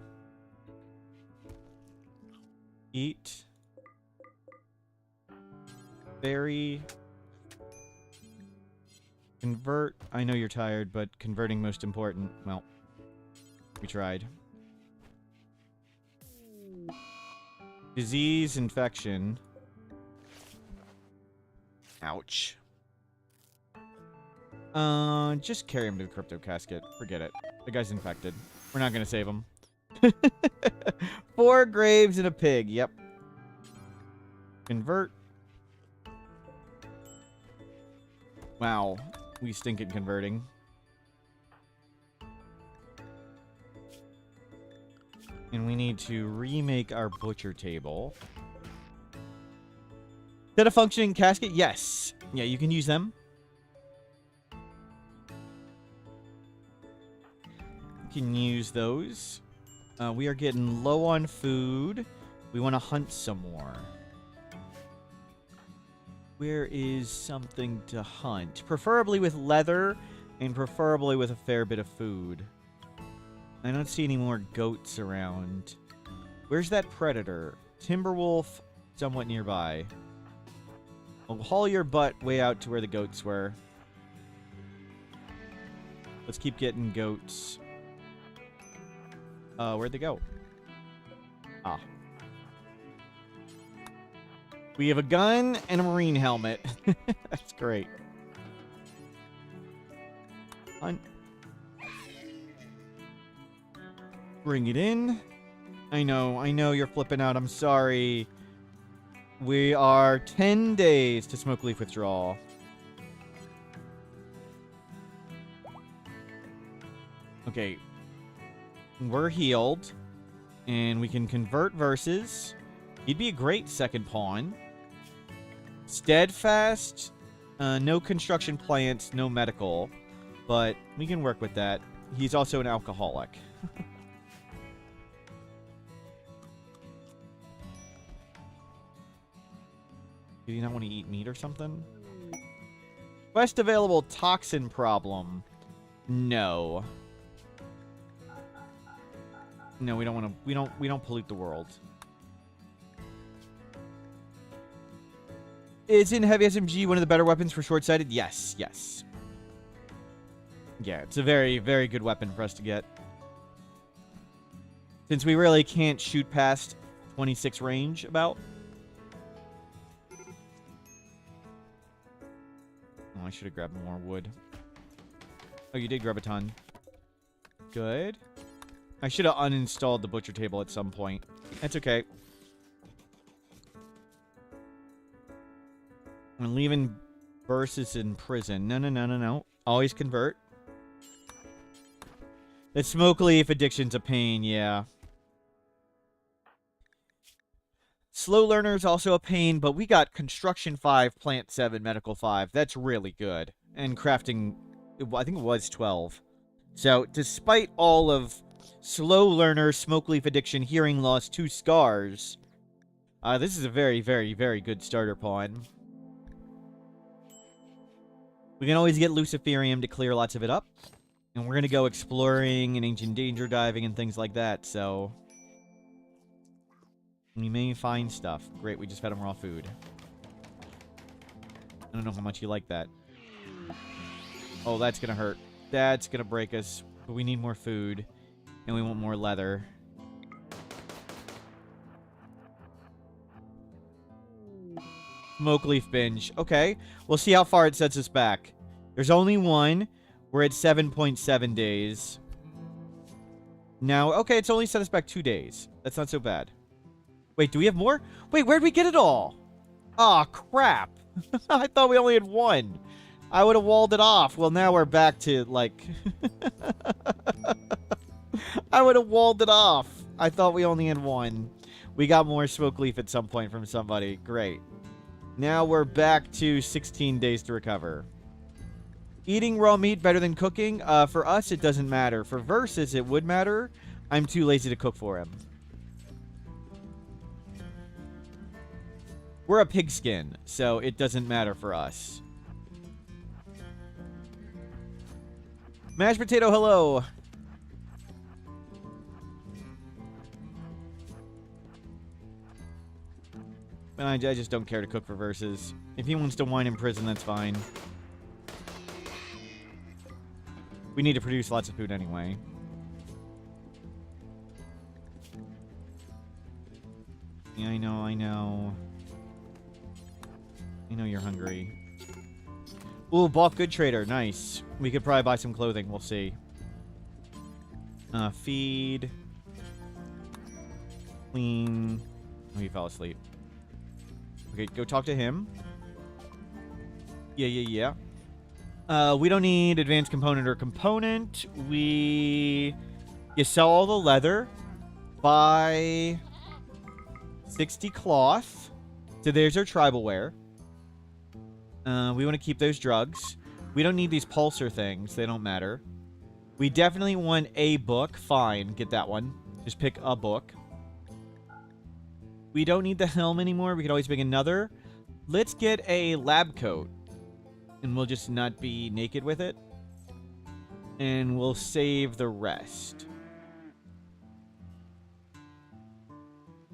Eat. Bury. Convert. I know you're tired, but converting most important. Well, we tried. Disease, infection. Ouch. Just carry him to the crypto casket. Forget it. The guy's infected. We're not gonna save him. 4 graves and a pig. Yep. Convert. Wow. We stink at converting. And we need to remake our butcher table. Is that a functioning casket? Yes. Yeah, you can use them. You can use those. We are getting low on food. We want to hunt some more. Where is something to hunt? Preferably with leather, and preferably with a fair bit of food. I don't see any more goats around. Where's that predator? Timberwolf, somewhat nearby. Well, haul your butt way out to where the goats were. Let's keep getting goats. Where'd they go? Ah. We have a gun and a marine helmet. That's great. Bring it in. I know you're flipping out. I'm sorry. We are 10 days to smoke leaf withdrawal. Okay. We're healed. And we can convert verses. He'd be a great second pawn. Steadfast. No construction plants, no medical. But we can work with that. He's also an alcoholic. Did he not want to eat meat or something? Quest available toxin problem. No. No, we don't want to. We don't pollute the world. Isn't heavy SMG one of the better weapons for short-sighted? Yes, yes. Yeah, it's a very, very good weapon for us to get. Since we really can't shoot past 26 range, about. Oh, I should have grabbed more wood. Oh, you did grab a ton. Good. I should have uninstalled the butcher table at some point. That's okay. I'm leaving Versus in prison. No. Always convert. The smoke leaf addiction's a pain, yeah. Slow learner's also a pain, but we got construction 5, plant 7, medical 5. That's really good. And crafting, I think it was 12. So, despite all of slow learner, smoke leaf addiction, hearing loss, 2 scars, this is a very, very, very good starter pawn. We can always get Luciferium to clear lots of it up. And we're going to go exploring and ancient danger diving and things like that, so we may find stuff. Great, we just fed him raw food. I don't know how much you like that. Oh, that's going to hurt. That's going to break us. But we need more food. And we want more leather. Smoke leaf binge. Okay, we'll see how far it sets us back. There's only one. We're at 7.7 days. Now, okay, it's only set us back 2 days. That's not so bad. Wait, do we have more? Wait, where'd we get it all? Aw, crap. I thought we only had 1. I would have walled it off. Well, now we're back to, like... I would have walled it off. I thought we only had 1. We got more smoke leaf at some point from somebody. Great. Now we're back to 16 days to recover. Eating raw meat better than cooking? For us, it doesn't matter. For Versus, it would matter. I'm too lazy to cook for him. We're a pigskin, so it doesn't matter for us. Mashed potato, hello. And I just don't care to cook for Versus. If he wants to whine in prison, that's fine. We need to produce lots of food anyway. Yeah, I know. I know you're hungry. Ooh, bulk good trader. Nice. We could probably buy some clothing. We'll see. Feed. Clean. Oh, he fell asleep. Okay, go talk to him. Yeah. We don't need advanced component or component. You sell all the leather. Buy 60 cloth. So there's our tribal wear. We want to keep those drugs. We don't need these pulsar things. They don't matter. We definitely want a book. Fine, get that one. Just pick a book. We don't need the helm anymore. We could always pick another. Let's get a lab coat. And we'll just not be naked with it. And we'll save the rest.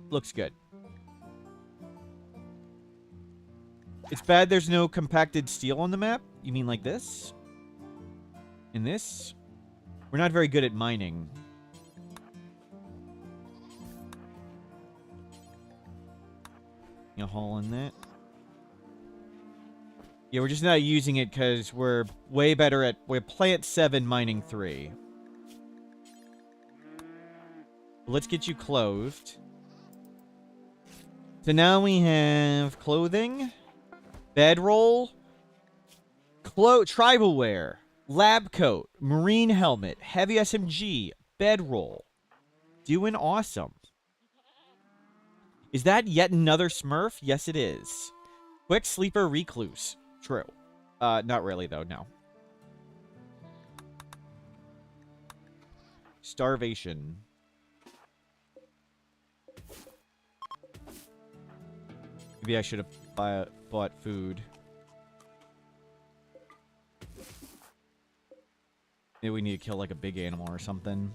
Looks good. It's bad there's no compacted steel on the map. You mean like this? And this? We're not very good at mining. You haul in that. Yeah, we're just not using it because we're way better at... We're plant 7, mining 3. Let's get you clothed. So now we have clothing, bedroll, tribal wear, lab coat, marine helmet, heavy SMG, bedroll. Doing awesome. Is that yet another Smurf? Yes, it is. Quick sleeper recluse. True. Not really, though, no. Starvation. Maybe I should have bought food. Maybe we need to kill, like, a big animal or something.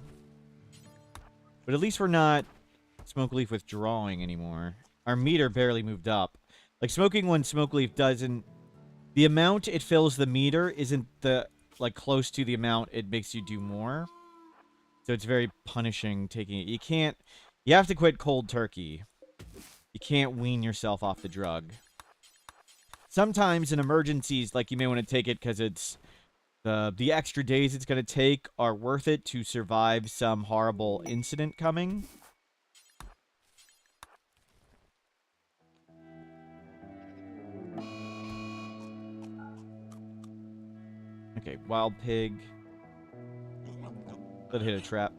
But at least we're not smoke leaf withdrawing anymore. Our meter barely moved up. Like, smoking one smoke leaf doesn't... The amount it fills the meter isn't the, like, close to the amount it makes you do more. So it's very punishing taking it. You can't... You have to quit cold turkey. You can't wean yourself off the drug. Sometimes in emergencies, like, you may want to take it because it's... The extra days it's going to take are worth it to survive some horrible incident coming. Okay, wild pig. Let it hit a trap.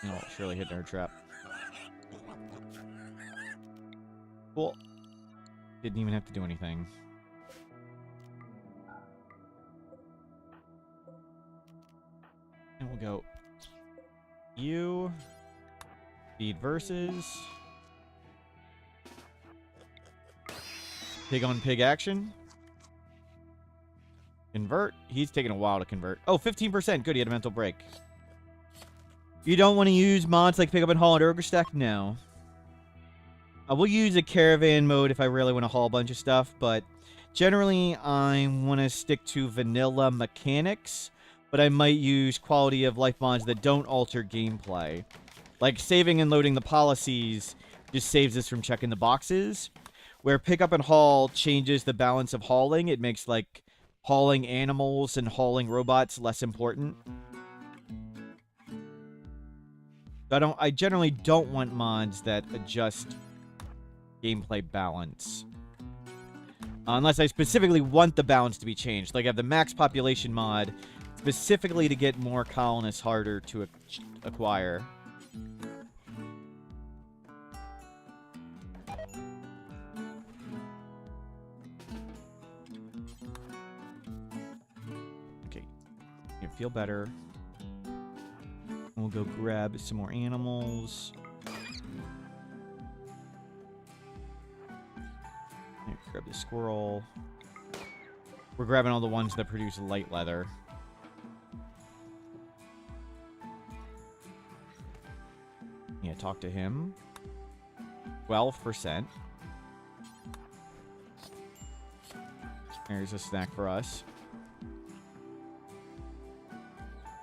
No, surely hitting our trap. Cool. Didn't even have to do anything. And we'll go. You. Feed versus. Pig on pig action. Convert. He's taking a while to convert. Oh, 15%. Good, he had a mental break. You don't want to use mods like pick up and haul and Ogre Stack? No. I will use a caravan mode if I really want to haul a bunch of stuff, but generally I want to stick to vanilla mechanics, but I might use quality of life mods that don't alter gameplay. Like saving and loading the policies just saves us from checking the boxes. Where pick up and haul changes the balance of hauling. It makes, like, hauling animals and hauling robots less important. I generally don't want mods that adjust gameplay balance. Unless I specifically want the balance to be changed. Like I have the max population mod specifically to get more colonists harder to acquire. Okay. You feel better. We'll go grab some more animals. Grab the squirrel. We're grabbing all the ones that produce light leather. Yeah, talk to him. 12%. There's a snack for us.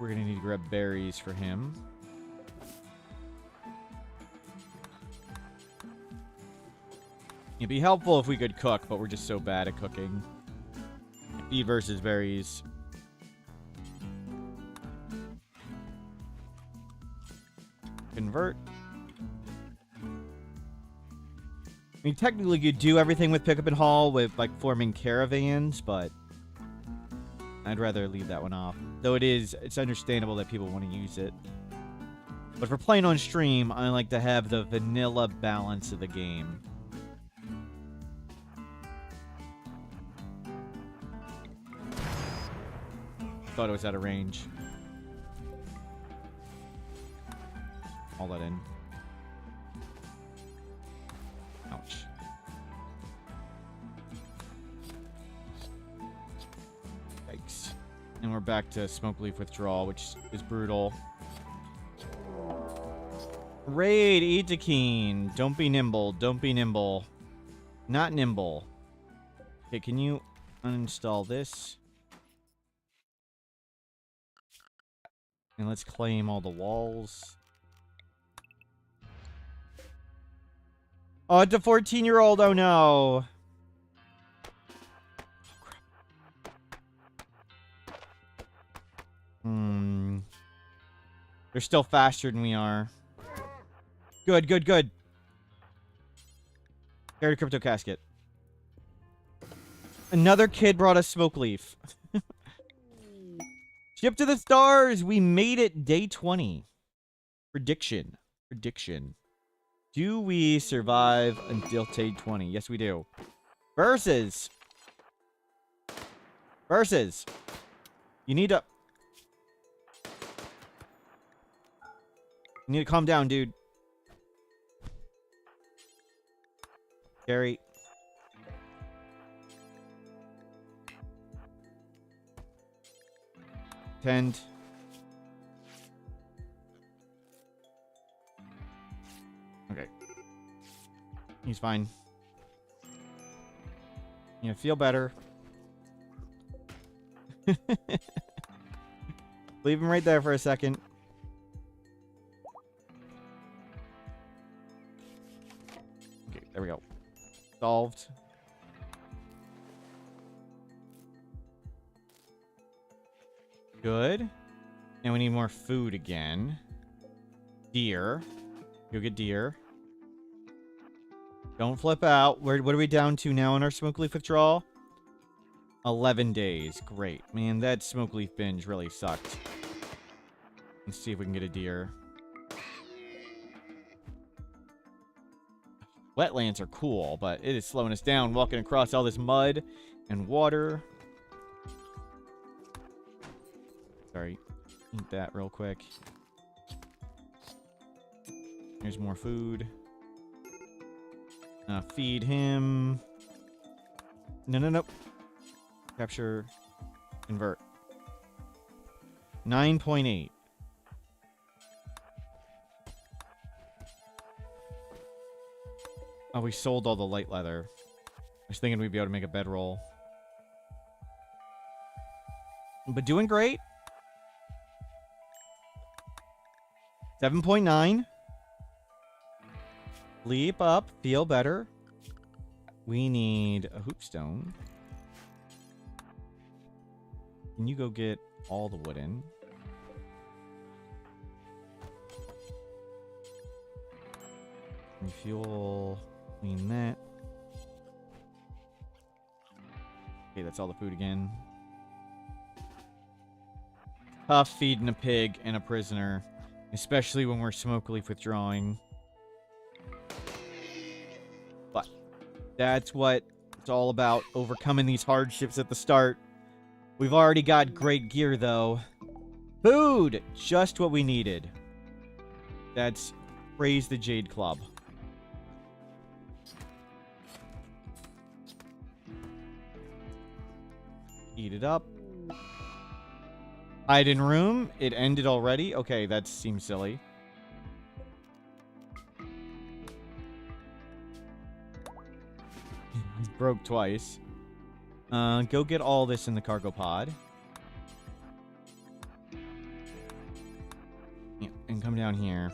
We're gonna need to grab berries for him. It'd be helpful if we could cook, but we're just so bad at cooking. Feed versus berries. Convert. I mean, technically you do everything with pick up and haul with, like, forming caravans, but I'd rather leave that one off. Though it's understandable that people want to use it. But for playing on stream, I like to have the vanilla balance of the game. Thought it was out of range. All that in. Ouch. Yikes. And we're back to smoke leaf withdrawal, which is brutal. Raid Itakeen. Don't be nimble. Don't be nimble. Not nimble. Okay, can you uninstall this? And let's claim all the walls. Oh, it's a 14-year-old. Oh, no. They're still faster than we are. Good, good, good. Carry a crypto casket. Another kid brought us smoke leaf. Ship to the stars. We made it day 20. Prediction. Prediction. Do we survive until day 20? Yes, we do. Versus. Versus. You need to... You need to calm down, dude. Gary. Tend. Okay. He's fine. You feel better. Leave him right there for a second. Okay, there we go. Solved. Good. And we need more food again. Deer. Go get deer. Don't flip out. What are we down to now in our smoke leaf withdrawal? 11 days. Great. Man, that smoke leaf binge really sucked. Let's see if we can get a deer. Wetlands are cool, but it is slowing us down walking across all this mud and water. Sorry. Eat that real quick. Here's more food. Feed him. No. Capture. Convert. 9.8. Oh, we sold all the light leather. I was thinking we'd be able to make a bedroll. But doing great. 7.9. Leap up. Feel better. We need a hoopstone. Can you go get all the wood in? Refuel. Clean that. Okay, that's all the food again. Tough feeding a pig and a prisoner. Especially when we're smoke leaf withdrawing. But that's what it's all about. Overcoming these hardships at the start. We've already got great gear, though. Food! Just what we needed. That's praise the Jade Club. Eat it up. Hide in room. It ended already. Okay, that seems silly. Broke twice. Go get all this in the cargo pod. Yeah, and come down here.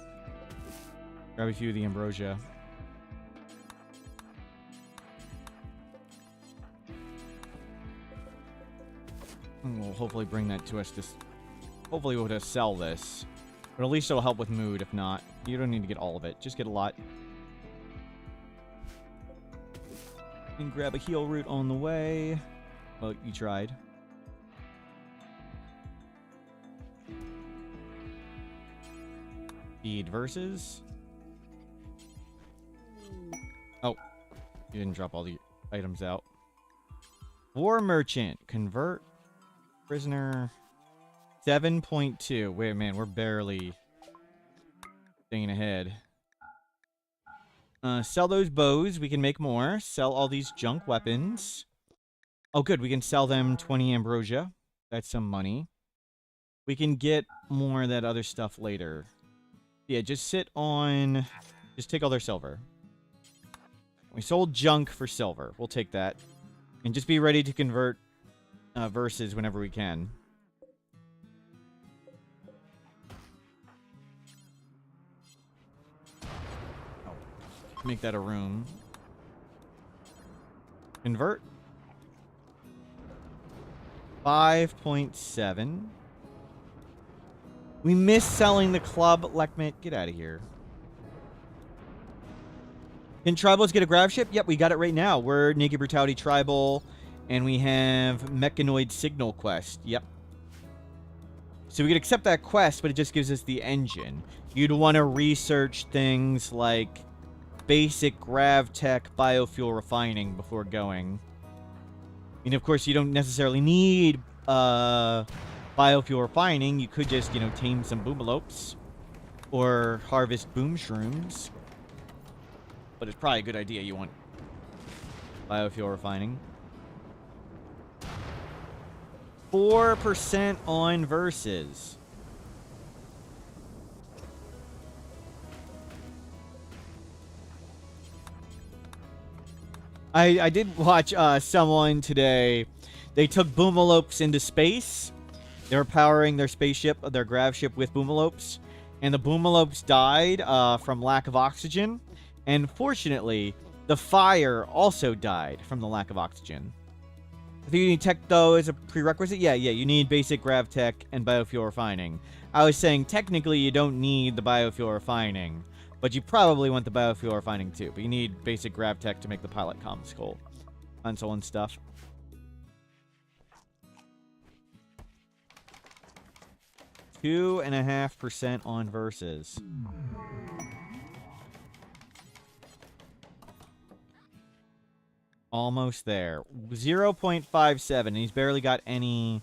Grab a few of the ambrosia. And we'll hopefully bring that to us. Hopefully we'll just sell this. But at least it'll help with mood. If not, you don't need to get all of it. Just get a lot. And grab a heal root on the way. Well, you tried. Feed versus. Oh, you didn't drop all the items out. War merchant. Convert. Prisoner. 7.2. Wait, man, we're barely staying ahead. Sell those bows. We can make more. Sell all these junk weapons. Oh, good. We can sell them 20 ambrosia. That's some money. We can get more of that other stuff later. Yeah, just sit on... Just take all their silver. We sold junk for silver. We'll take that. And just be ready to convert verses whenever we can. Make that a room. Convert. 5.7. We missed selling the club. Lekmit, get out of here. Can tribals get a grab ship? Yep, we got it right now. We're Naked Brutality Tribal, and we have Mechanoid Signal Quest. Yep. So we could accept that quest, but it just gives us the engine. You'd want to research things like basic grav tech biofuel refining before going. And of course, you don't necessarily need biofuel refining. You could just, tame some boomalopes or harvest boom shrooms. But it's probably a good idea. You want biofuel refining. 4% on versus. I did watch someone today. They took boomalopes into space. They were powering their spaceship, their grav ship, with boomalopes. And the boomalopes died from lack of oxygen. And fortunately, the fire also died from the lack of oxygen. I think you need tech, though, as a prerequisite. Yeah, you need basic grav tech and biofuel refining. I was saying, technically, you don't need the biofuel refining. But you probably want the biofuel refining, too. But you need basic grav tech to make the pilot console and stuff. .5% on versus. Almost there. 0.57. And he's barely got any...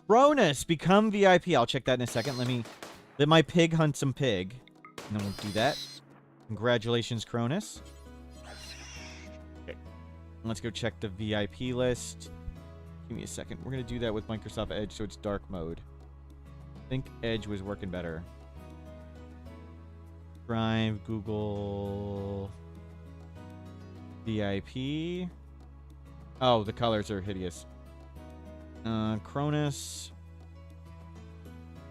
Cronus, become VIP. I'll check that in a second. Let my pig hunt some pig. And then we'll do that. Congratulations, Cronus. Okay. Let's go check the VIP list. Give me a second. We're going to do that with Microsoft Edge so it's dark mode. I think Edge was working better. Drive, Google... VIP. Oh, the colors are hideous. Cronus.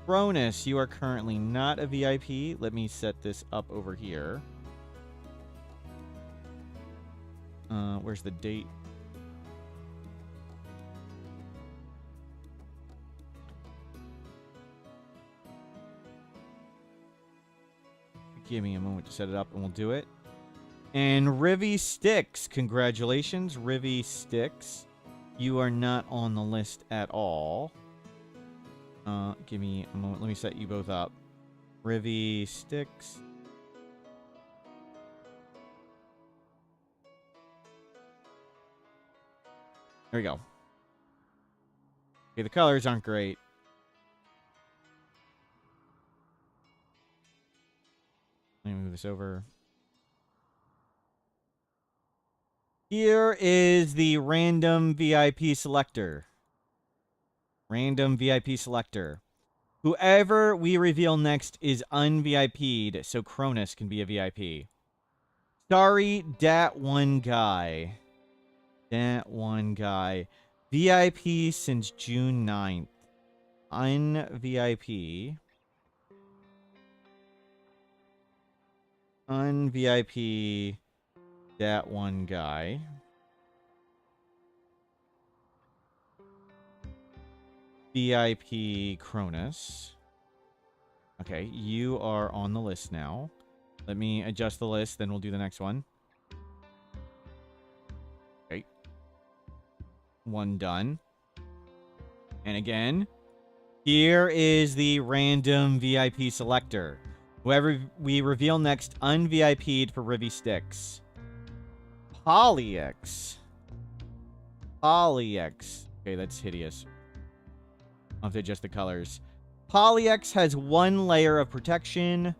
Cronus, you are currently not a VIP. Let me set this up over here. Where's the date? Give me a moment to set it up and we'll do it. And Rivy Sticks, congratulations, Rivy Sticks. You are not on the list at all. Give me a moment. Let me set you both up. Rivy Sticks. There we go. Okay, the colors aren't great. Let me move this over. Here is the random VIP selector. Random VIP selector. Whoever we reveal next is un-VIP'd, so Cronus can be a VIP. Sorry, that one guy. That one guy. VIP since June 9th. Un-VIP. Un-VIP. That one guy. VIP Cronus. Okay, you are on the list now. Let me adjust the list, then we'll do the next one. Okay. One done. And again, here is the random VIP selector. Whoever we reveal next, un-VIP'd for Rivy Sticks. Polyx. Polyx. Okay, that's hideous. I'll have to adjust the colors. Polyx has 1 layer of protection.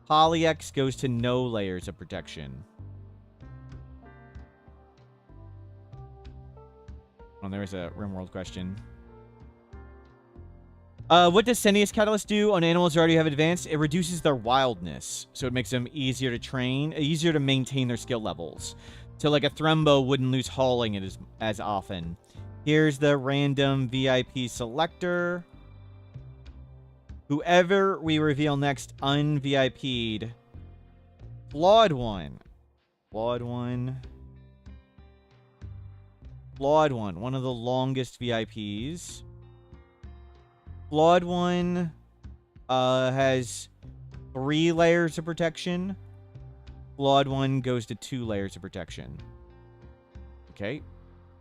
Polyx goes to no layers of protection. Oh, there's a RimWorld question. What does Senius Catalyst do on animals who already have advanced? It reduces their wildness, so it makes them easier to train, easier to maintain their skill levels. So like a Thrumbo wouldn't lose hauling it as often. Here's the random VIP selector. Whoever we reveal next un-VIP'd. Flawed one. Flawed one. Flawed one. One of the longest VIPs. Flawed one has 3 layers of protection. Flawed one goes to 2 layers of protection. Okay.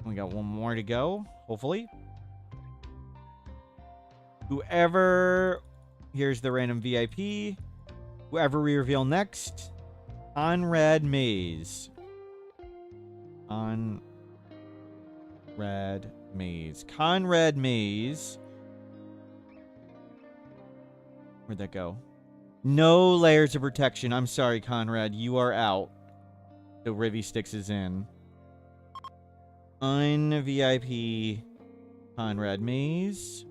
We got one more to go, hopefully. Whoever... Here's the random VIP. Whoever we reveal next. Conrad Maze. Conrad Maze. Conrad Maze. Where'd that go? No layers of protection. I'm sorry, Conrad. You are out. The Rivy Sticks is in. Un-VIP Conrad Maze.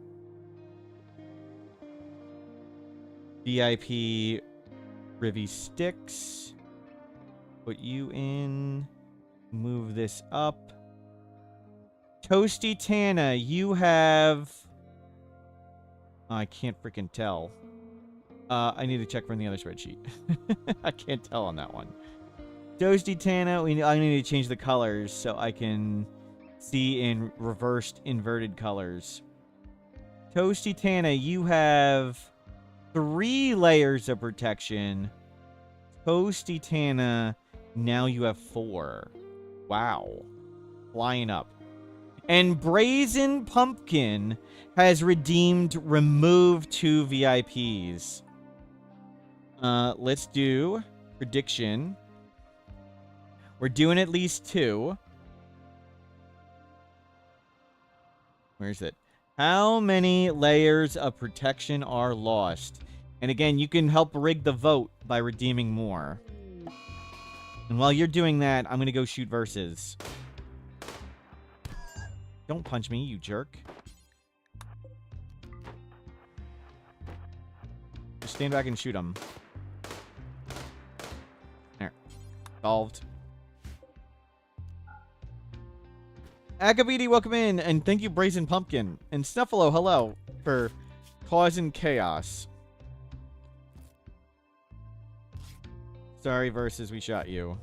VIP Rivy Sticks. Put you in. Move this up. Toasty Tana, you have... Oh, I can't freaking tell. I need to check from the other spreadsheet. I can't tell on that one. Toasty Tana, I need to change the colors so I can see in reversed inverted colors. Toasty Tana, you have 3 layers of protection. Toasty Tana, now you have 4. Wow. Flying up. And Brazen Pumpkin has redeemed remove 2 VIPs. Let's do prediction. We're doing at least 2. Where's it? How many layers of protection are lost? And again, you can help rig the vote by redeeming more. And while you're doing that, I'm going to go shoot versus. Don't punch me, you jerk. Just stand back and shoot him. There. Solved. Akabidi, welcome in, and thank you, Brazen Pumpkin. And Snuffalo, hello, for causing chaos. Sorry, versus, we shot you.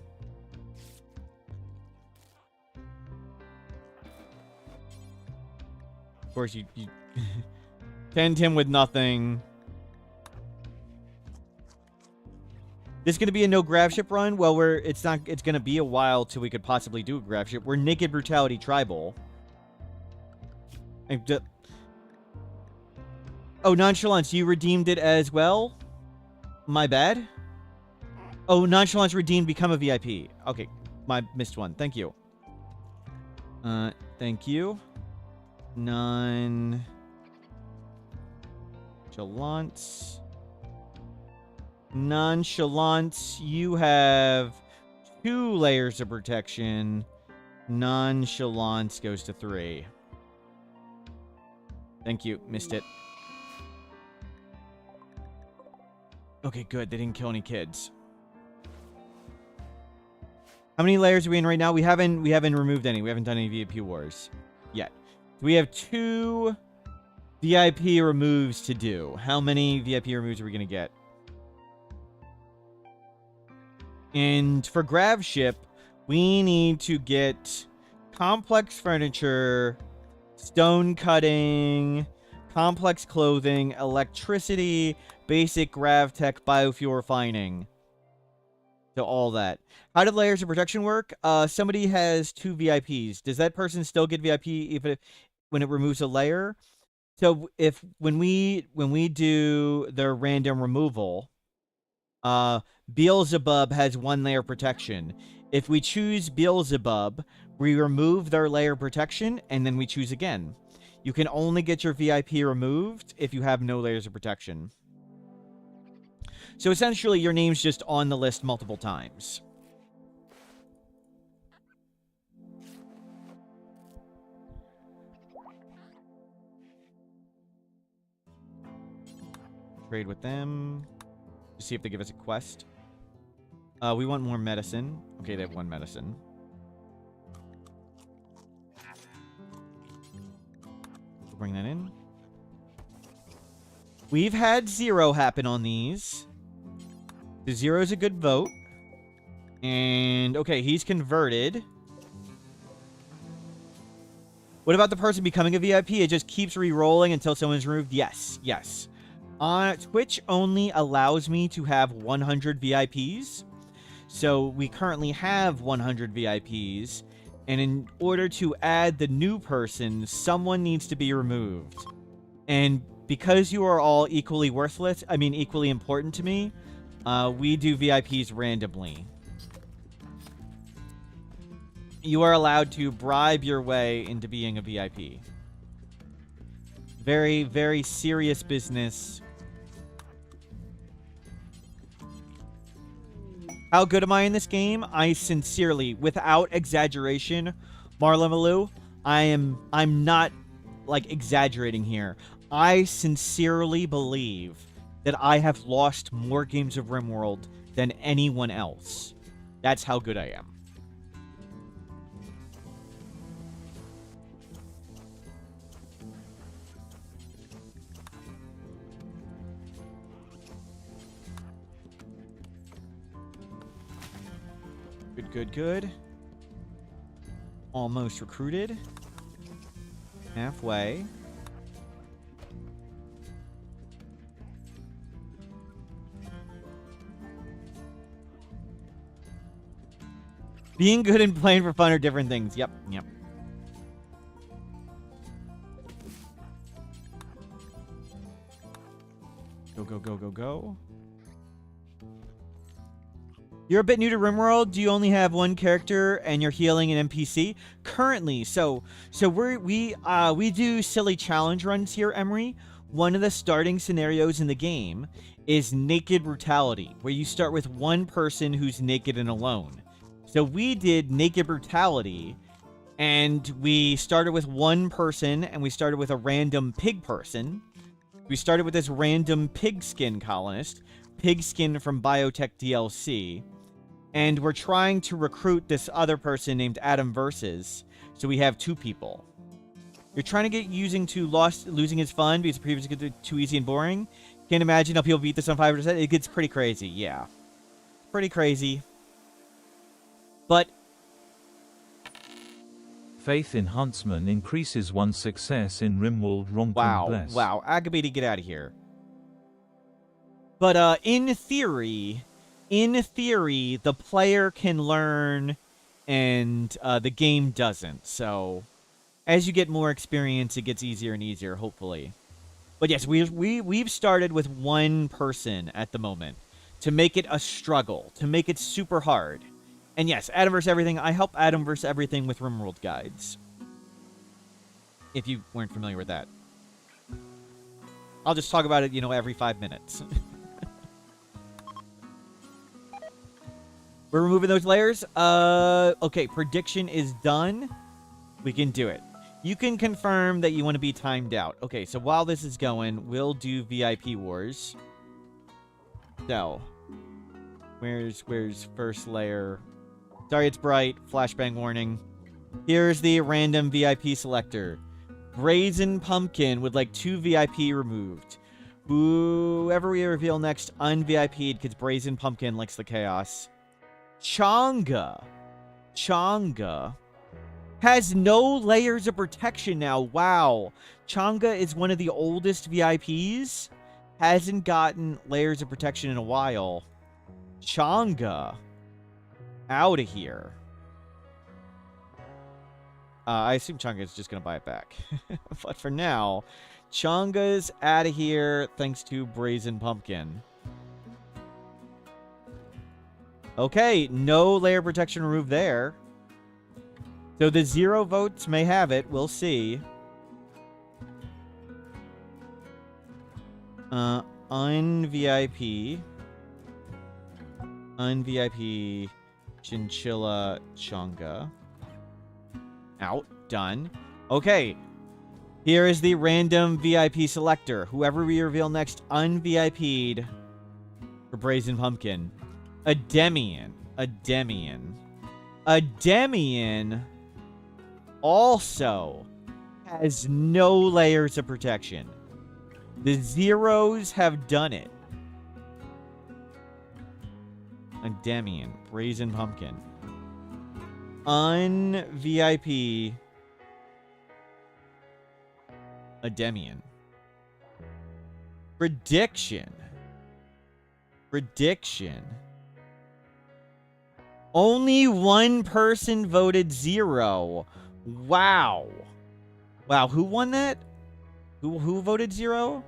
Of course, you tend him with nothing. This going to be a no grab ship run? Well, it's going to be a while till we could possibly do a grab ship. We're Naked Brutality Tribal. Oh, Nonchalance, you redeemed it as well? My bad. Oh, Nonchalance redeemed become a VIP. Okay, missed one. Thank you. Thank you. Nonchalance. Nonchalance, you have 2 layers of protection. Nonchalance goes to 3. Thank you. Missed it. Okay, good. They didn't kill any kids. How many layers are we in right now? We haven't removed any. We haven't done any VIP wars yet. We have 2 VIP removes to do. How many VIP removes are we going to get? And for grab ship, we need to get complex furniture, stone cutting, complex clothing, electricity, basic grav tech, biofuel refining. So all that. How did layers of protection work? Somebody has 2 VIPs. Does that person still get VIP even when it removes a layer? So when we do the random removal, Beelzebub has 1 layer protection. If we choose Beelzebub, we remove their layer protection, and then we choose again. You can only get your VIP removed if you have no layers of protection. So essentially, your name's just on the list multiple times. Trade with them. To see if they give us a quest. We want more medicine. Okay, they have 1 medicine. bring that in. We've had 0 happen on these. The 0 is a good vote. And, okay, he's converted. What about the person becoming a VIP? It just keeps re-rolling until someone's removed? Yes, yes. Twitch only allows me to have 100 VIPs. So we currently have 100 VIPs. And in order to add the new person, someone needs to be removed. And because you are all equally worthless, I mean equally important to me, we do VIPs randomly. You are allowed to bribe your way into being a VIP. Very, very serious business. How good am I in this game? I sincerely, without exaggeration, Marla Malou, I'm not, like, exaggerating here. I sincerely believe that I have lost more games of RimWorld than anyone else. That's how good I am. Good, good, good. Almost recruited. Halfway. Being good and playing for fun are different things. Yep, yep. Go, go, go, go, go. You're a bit new to RimWorld. Do you only have one character and you're healing an NPC? Currently, so we do silly challenge runs here, Emery. One of the starting scenarios in the game is Naked Brutality, where you start with one person who's naked and alone. So we did Naked Brutality, and we started with one person, and we started with a random pig person. We started with this random pigskin colonist, Pigskin from Biotech DLC. And we're trying to recruit this other person named Adam Versus. So we have 2 people. You're trying to get losing is fun because previously it was too easy and boring. Can't imagine how people beat this on 5%. It gets pretty crazy, yeah. Pretty crazy. But Faith in Huntsman increases one's success in RimWorld. Wrong. Bless. Wow. Agabity, get out of here. But in theory, the player can learn and the game doesn't. So as you get more experience, it gets easier and easier, hopefully. But yes, we've started with one person at the moment to make it a struggle, to make it super hard. And yes, Adam vs. Everything. I help Adam vs. Everything with RimWorld guides. If you weren't familiar with that. I'll just talk about it, every 5 minutes. We're removing those layers. Okay, prediction is done. We can do it. You can confirm that you want to be timed out. Okay, so while this is going, we'll do VIP Wars. So, where's first layer? Sorry, it's bright. Flashbang warning. Here's the random VIP selector. Brazen Pumpkin with like 2 VIP removed. Whoever we reveal next un-VIP'd because Brazen Pumpkin likes the chaos. Changa has no layers of protection now. Wow. Changa is one of the oldest VIPs. Hasn't gotten layers of protection in a while. Changa. Out of here. I assume Changa is just going to buy it back. But for now, Changa's out of here thanks to Brazen Pumpkin. Okay, no layer protection removed there. So the 0 votes may have it. We'll see. Un-VIP. Un-VIP. Chinchilla Changa. Out. Done. Okay. Here is the random VIP selector. Whoever we reveal next un-VIP'd for Brazen Pumpkin. A Demian also has no layers of protection. The zeros have done it. Endymion, Brazen Pumpkin. Un-VIP. Endymion. Prediction. Prediction. Only one person voted 0. Wow. Wow, who won that? Who voted 0?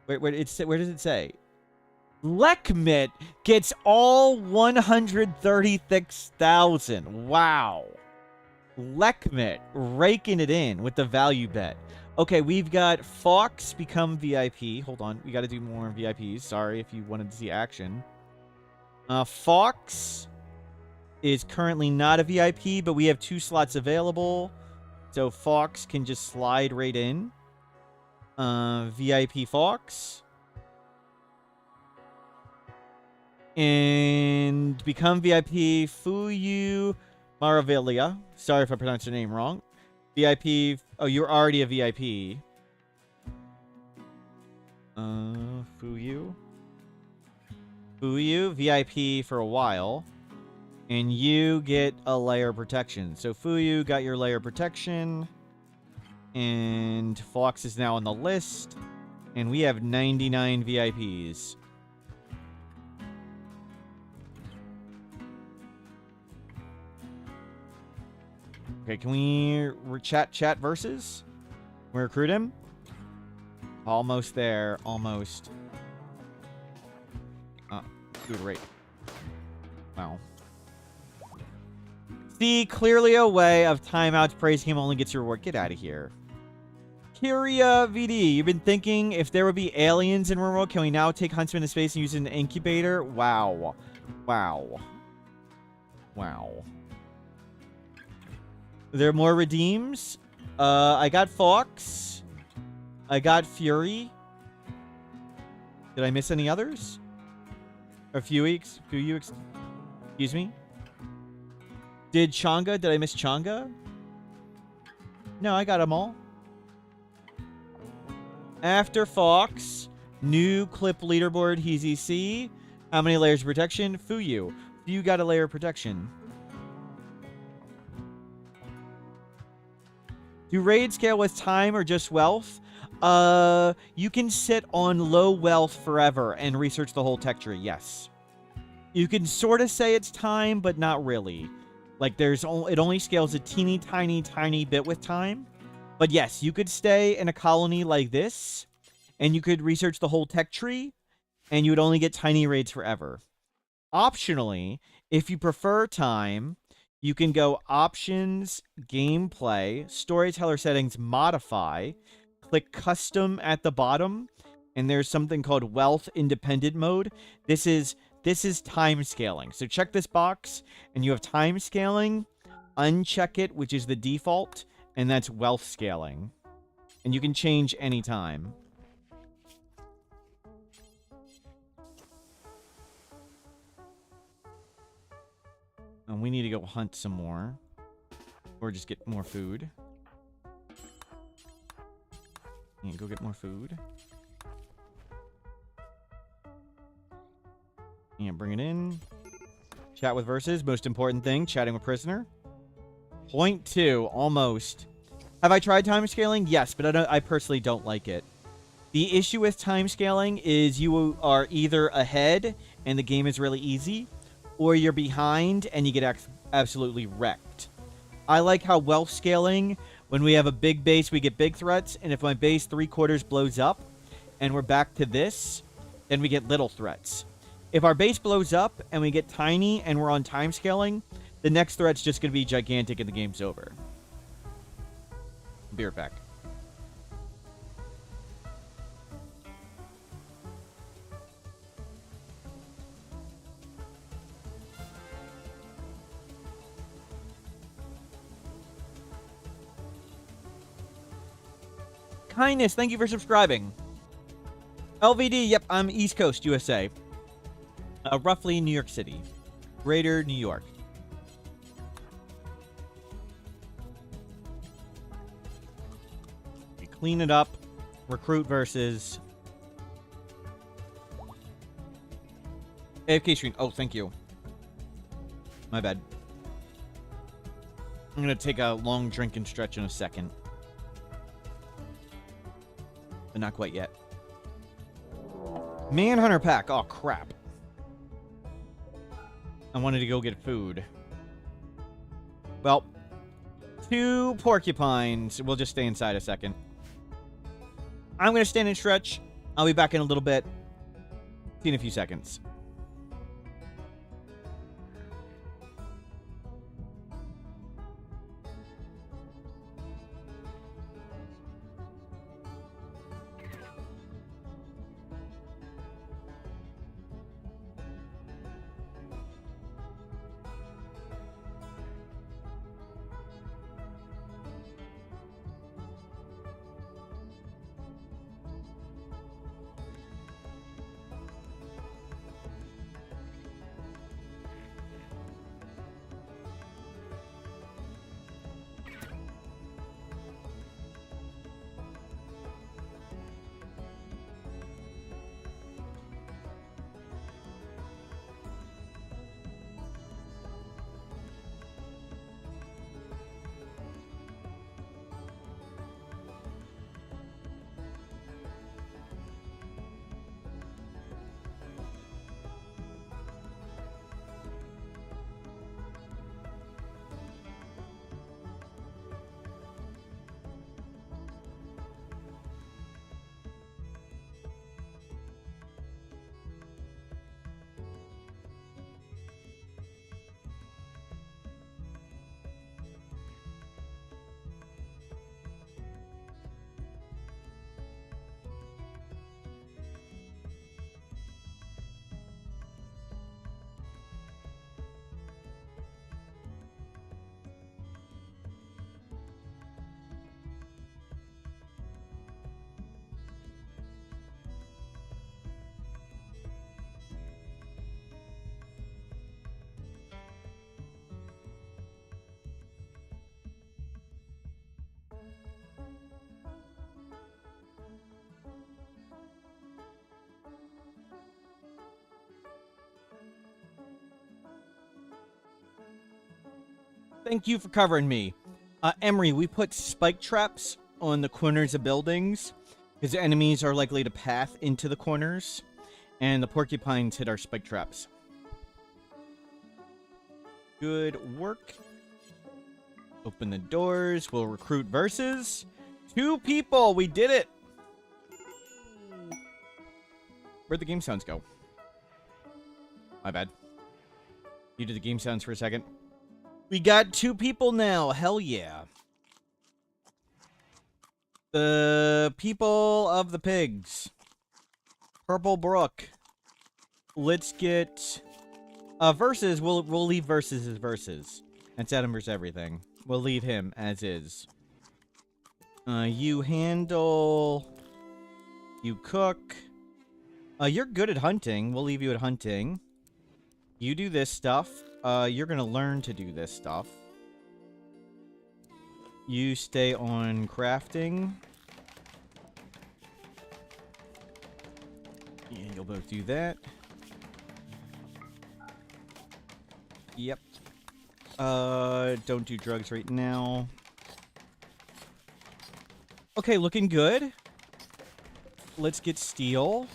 Where does it say? Lekmit gets all 136,000. Wow. Lekmit raking it in with the value bet. Okay, we've got Fox become VIP. Hold on, we got to do more VIPs. Sorry if you wanted to see action. Fox is currently not a VIP, but we have 2 slots available. So Fox can just slide right in. VIP Fox. And become VIP Fuyu Maravilia. Sorry if I pronounced your name wrong. VIP. Oh, you're already a VIP. Fuyu. Fuyu, VIP for a while. And you get a layer of protection. So Fuyu got your layer of protection. And Fox is now on the list. And we have 99 VIPs. Okay, can we chat versus? Can we recruit him? Almost there. Almost. Dude, right. Wow. See, clearly a way of timeouts. Praise game only gets your reward. Get out of here. Kyria VD, you've been thinking if there would be aliens in RimWorld, can we now take Huntsman to space and use an incubator? Wow. Wow. Wow. Are there more redeems? I got Fox. I got Fury. Did I miss any others? A few weeks? Excuse me? Did Changa? Did I miss Changa? No, I got them all. After Fox, new clip leaderboard, he's EC. How many layers of protection? Fuyu. Fuyu got a layer of protection. Do raids scale with time or just wealth? You can sit on low wealth forever and research the whole tech tree, yes. You can sort of say it's time, but not really. Like, it only scales a teeny tiny bit with time. But yes, you could stay in a colony like this, and you could research the whole tech tree, and you would only get tiny raids forever. Optionally, if you prefer time, you can go Options, Gameplay, Storyteller Settings, Modify, click Custom at the bottom, and there's something called Wealth Independent Mode. This is time scaling. So check this box, and you have time scaling. Uncheck it, which is the default, and that's wealth scaling. And you can change anytime. And we need to go hunt some more. Or just get more food. Yeah, go get more food. And bring it in. Chat with versus. Most important thing, chatting with prisoner. Point 2, almost. Have I tried time scaling? Yes, but I personally don't like it. The issue with time scaling is you are either ahead and the game is really easy, or you're behind and you get absolutely wrecked. I like how wealth scaling, when we have a big base, we get big threats, and if my base 3/4 blows up and we're back to this, then we get little threats. If our base blows up and we get tiny and we're on time scaling, the next threat's just going to be gigantic and the game's over. Be right back. Kindness, thank you for subscribing. LVD, yep, I'm East Coast, USA. Roughly New York City. Greater New York. clean it up. Recruit versus AFK screen. Oh, thank you. My bad. I'm gonna take a long drink and stretch in a second. But not quite yet. Manhunter pack. Oh, crap. I wanted to go get food. Well, 2 porcupines. We'll just stay inside a second. I'm going to stand and stretch. I'll be back in a little bit. See you in a few seconds. Thank you for covering me. Emery, we put spike traps on the corners of buildings because enemies are likely to path into the corners, and the porcupines hit our spike traps. Good work. Open the doors. We'll recruit versus 2 people. We did it. Where'd the game sounds go? My bad. You did the game sounds for a second. We got 2 people now. Hell yeah. The people of the pigs. Purple Brook. Let's get versus. We'll leave versus as versus. That's Adam versus everything. We'll leave him as is. You handle. You cook. You're good at hunting. We'll leave you at hunting. You do this stuff. You're gonna learn to do this stuff. You stay on crafting. Yeah, you'll both do that. Yep. Don't do drugs right now. Okay, looking good. Let's get steel.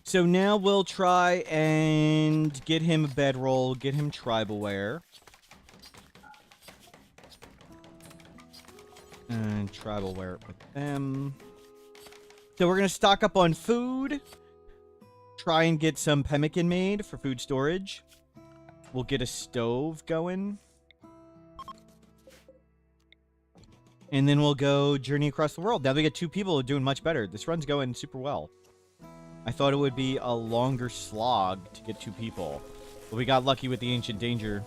So now we'll try and get him a bedroll, get him tribal wear. And tribal wear with them. So we're going to stock up on food. Try and get some pemmican made for food storage. We'll get a stove going. And then we'll go journey across the world. Now we got 2 people doing much better. This run's going super well. I thought it would be a longer slog to get 2 people. But we got lucky with the Ancient Danger.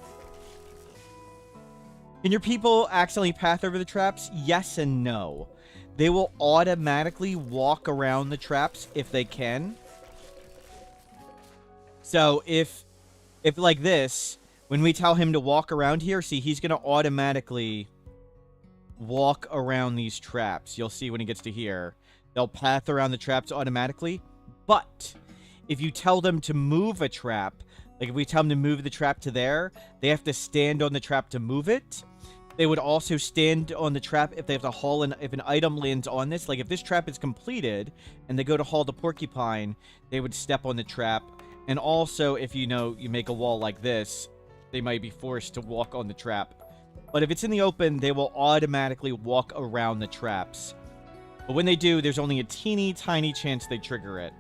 Can your people accidentally path over the traps? Yes and no. They will automatically walk around the traps if they can. So if like this, when we tell him to walk around here, see, he's going to automatically walk around these traps. You'll see when he gets to here. They'll path around the traps automatically. But if you tell them to move a trap, like if we tell them to move the trap to there, they have to stand on the trap to move it. They would also stand on the trap if they have to haul if an item lands on this. Like if this trap is completed and they go to haul the porcupine, they would step on the trap. And also if you make a wall like this, they might be forced to walk on the trap. But if it's in the open, they will automatically walk around the traps. But when they do, there's only a teeny tiny chance they trigger it.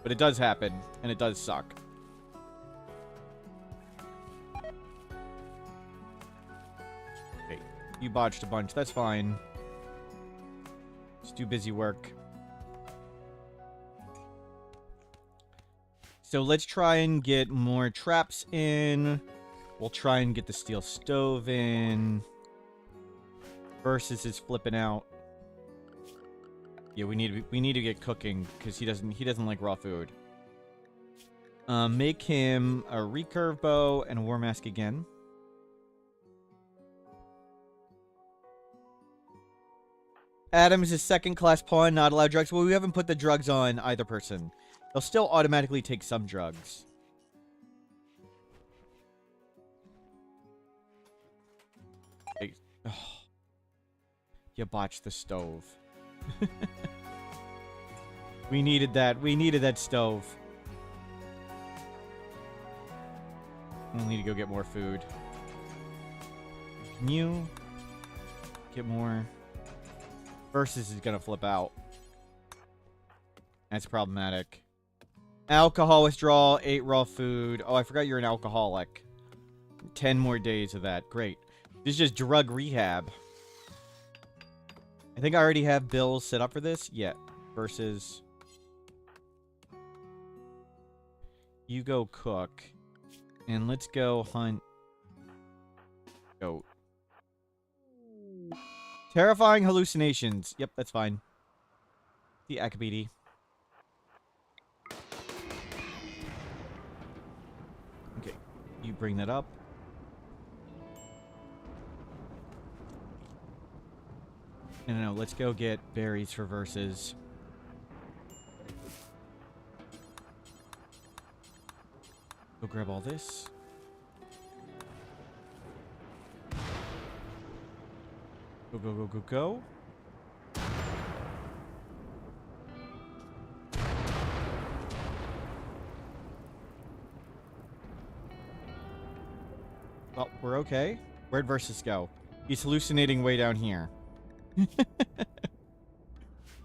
But it does happen, and it does suck. You botched a bunch. That's fine. Just do busy work. So let's try and get more traps in. We'll try and get the steel stove in. Versus is flipping out. Yeah, we need to get cooking because he doesn't like raw food. Make him a recurve bow and a war mask again. Adam is a second-class pawn, not allowed drugs. Well, we haven't put the drugs on either person. They'll still automatically take some drugs. Hey. Oh. You botched the stove. We needed that. We needed that stove. We'll need to go get more food. Can you get more? Versus is gonna flip out. That's problematic. Alcohol withdrawal, 8 raw food. Oh, I forgot you're an alcoholic. 10 more days of that. Great. This is just drug rehab. I think I already have bills set up for this. Yeah. Versus. You go cook. And let's go hunt goat. Terrifying hallucinations. Yep, that's fine. The Akabidi. Okay, you bring that up. No, let's go get berries for verses. Go grab all this. Go, go, go, go, go. Oh, we're okay. Where'd Versus go? He's hallucinating way down here.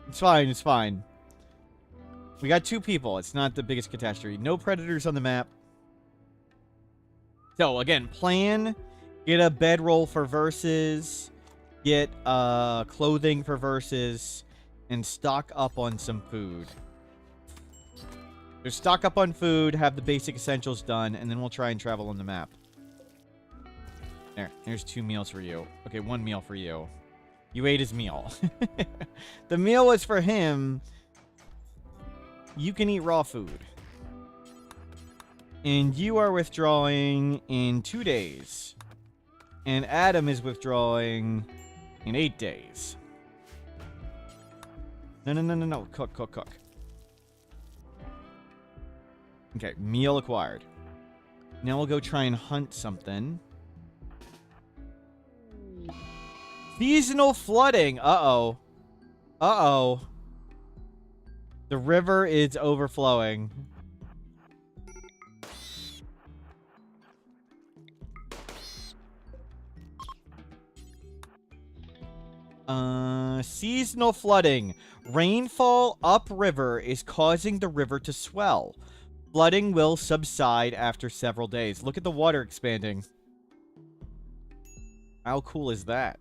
It's fine, it's fine. We got 2 people. It's not the biggest catastrophe. No predators on the map. So, again, plan. Get a bedroll for Versus. Get clothing for Versus. And stock up on some food. So stock up on food. Have the basic essentials done. And then we'll try and travel on the map. There's 2 meals for you. Okay, 1 meal for you. You ate his meal. The meal was for him. You can eat raw food. And you are withdrawing in 2 days. And Adam is withdrawing in 8 days. No. Cook, cook, cook. Okay, meal acquired. Now we'll go try and hunt something. Seasonal flooding. Uh-oh. Uh-oh. The river is overflowing. Seasonal flooding. Rainfall upriver is causing the river to swell. Flooding will subside after several days. Look at the water expanding. How cool is that?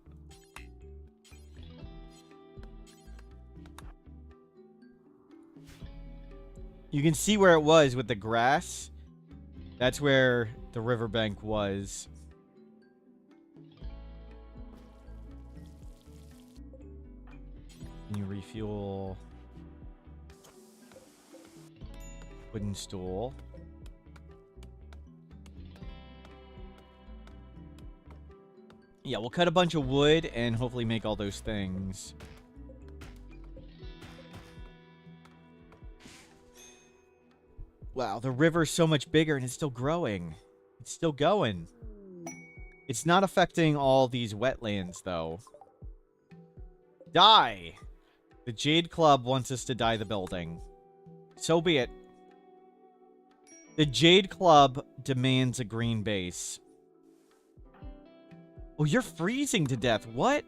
You can see where it was with the grass. That's where the riverbank was. Can you refuel? Wooden stool. Yeah, we'll cut a bunch of wood and hopefully make all those things. Wow, the river's so much bigger and it's still growing. It's still going. It's not affecting all these wetlands, though. Die! The Jade Club wants us to dye the building. So be it. The Jade Club demands a green base. Oh, you're freezing to death. What?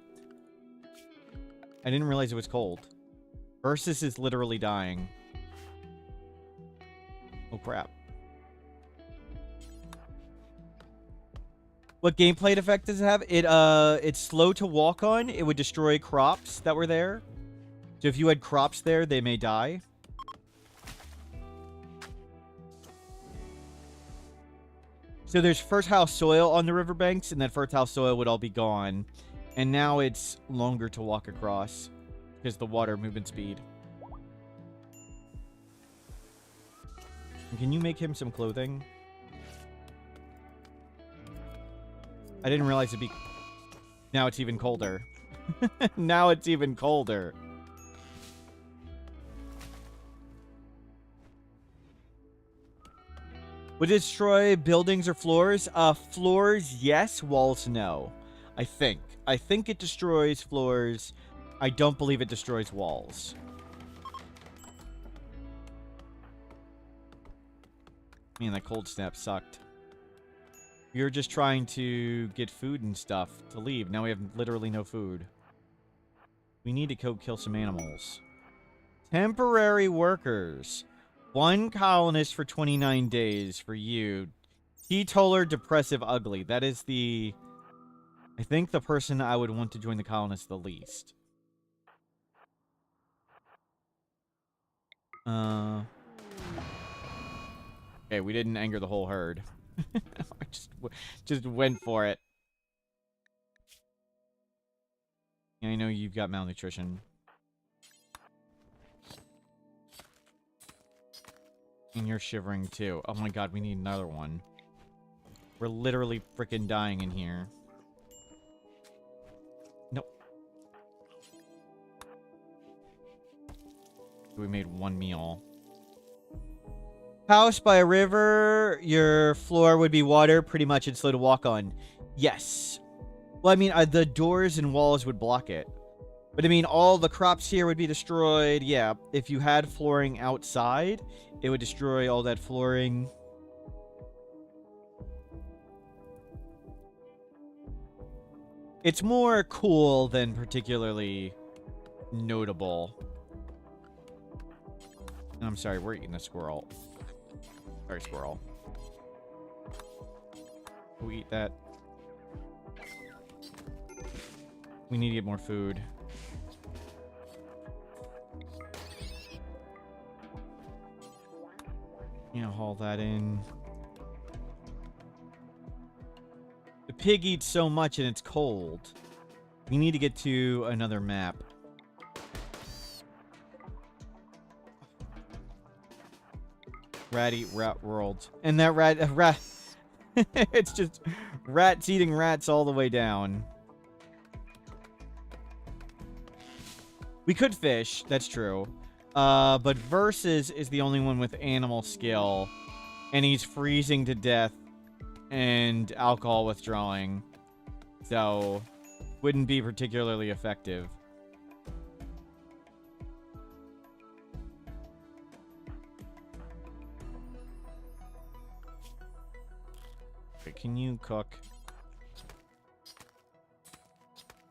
I didn't realize it was cold. Versus is literally dying. Oh, crap. What gameplay effect does it have? It's slow to walk on. It would destroy crops that were there. So if you had crops there, they may die. So there's fertile soil on the riverbanks, and that fertile soil would all be gone. And now it's longer to walk across because the water movement speed. Can you make him some clothing? I didn't realize it'd be... Now it's even colder. Now it's even colder. Would it destroy buildings or floors? Floors, yes. Walls, no. I think. I think it destroys floors. I don't believe it destroys walls. Man, that cold snap sucked. We were just trying to get food and stuff to leave. Now we have literally no food. We need to go kill some animals. Temporary workers. 1 colonist for 29 days for you. Teetotaler, depressive, ugly. That is the... I think the person I would want to join the colonists the least. Okay, we didn't anger the whole herd. I just went for it. Yeah, I know you've got malnutrition. And you're shivering too. Oh my god, we need another one. We're literally freaking dying in here. Nope. We made 1 meal. House by a river, your floor would be water. Pretty much it's slow to walk on. Yes. Well, I mean, the doors and walls would block it. But I mean, all the crops here would be destroyed. Yeah, if you had flooring outside, it would destroy all that flooring. It's more cool than particularly notable. I'm sorry, we're eating the squirrel. Sorry, squirrel. Can we eat that? We need to get more food. You know, haul that in. The pig eats so much and it's cold. We need to get to another map. Rat eat rat world. And that rat it's just rats eating rats all the way down. We could fish, that's true. But Versus is the only one with animal skill. And he's freezing to death and alcohol withdrawing. So, wouldn't be particularly effective. Okay, can you cook?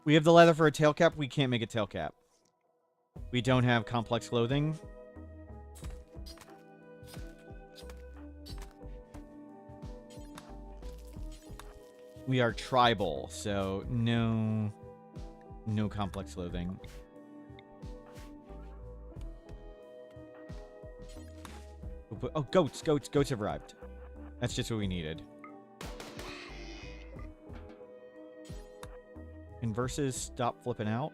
We have the leather for a tail cap. We can't make a tail cap. We don't have complex clothing. We are tribal, so no complex clothing. Oh, goats have arrived. That's just what we needed. Can Versus stop flipping out?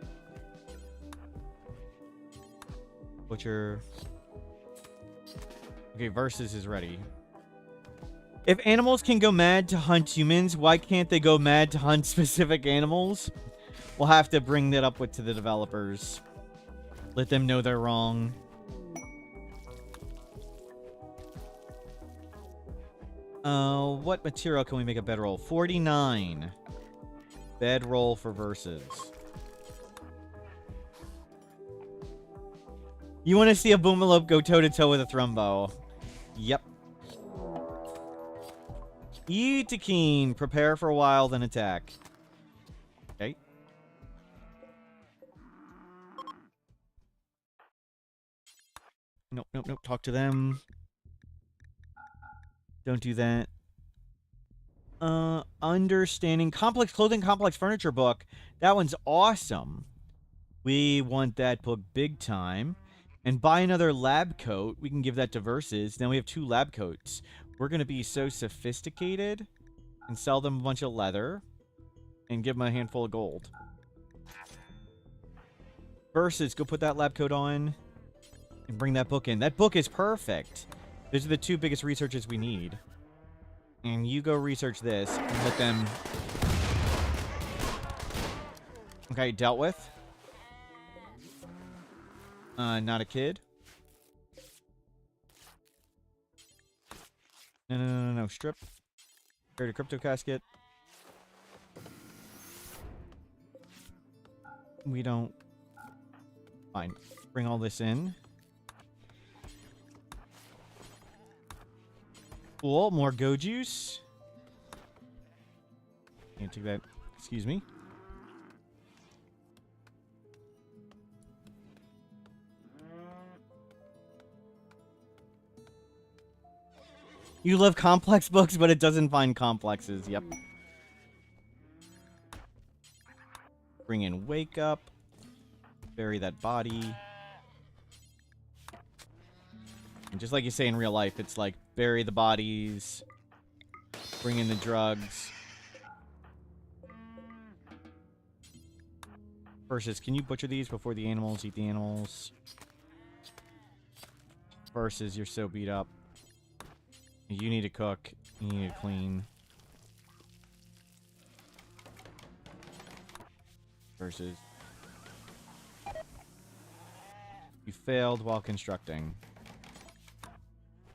Butcher. Okay, Versus is ready. If animals can go mad to hunt humans, why can't they go mad to hunt specific animals? We'll have to bring that up to the developers. Let them know they're wrong. What material can we make a bedroll? 49. Bedroll for verses. You want to see a Boomalope go toe-to-toe with a Thrumbo? Yep. Eat a keen. Prepare for a while, then attack. Okay. Nope, nope, nope. Talk to them. Don't do that. Understanding. Complex clothing, complex furniture book. That one's awesome. We want that book big time. And buy another lab coat. We can give that to Versus. Now we have 2 lab coats. We're going to be so sophisticated and sell them a bunch of leather and give them a handful of gold. Versus, go put that lab coat on and bring that book in. That book is perfect. Those are the 2 biggest researches we need. And you go research this and let them... Okay, dealt with. Not a kid. No. Strip. Create a crypto casket. We don't... Fine. Bring all this in. Cool. More go juice. Can't take that. Excuse me. You love complex books, but it doesn't find complexes. Yep. Bring in wake up. Bury that body. And just like you say in real life, it's like bury the bodies. Bring in the drugs. Versus, can you butcher these before the animals eat the animals? Versus, you're so beat up. You need to cook. You need to clean. Versus. You failed while constructing.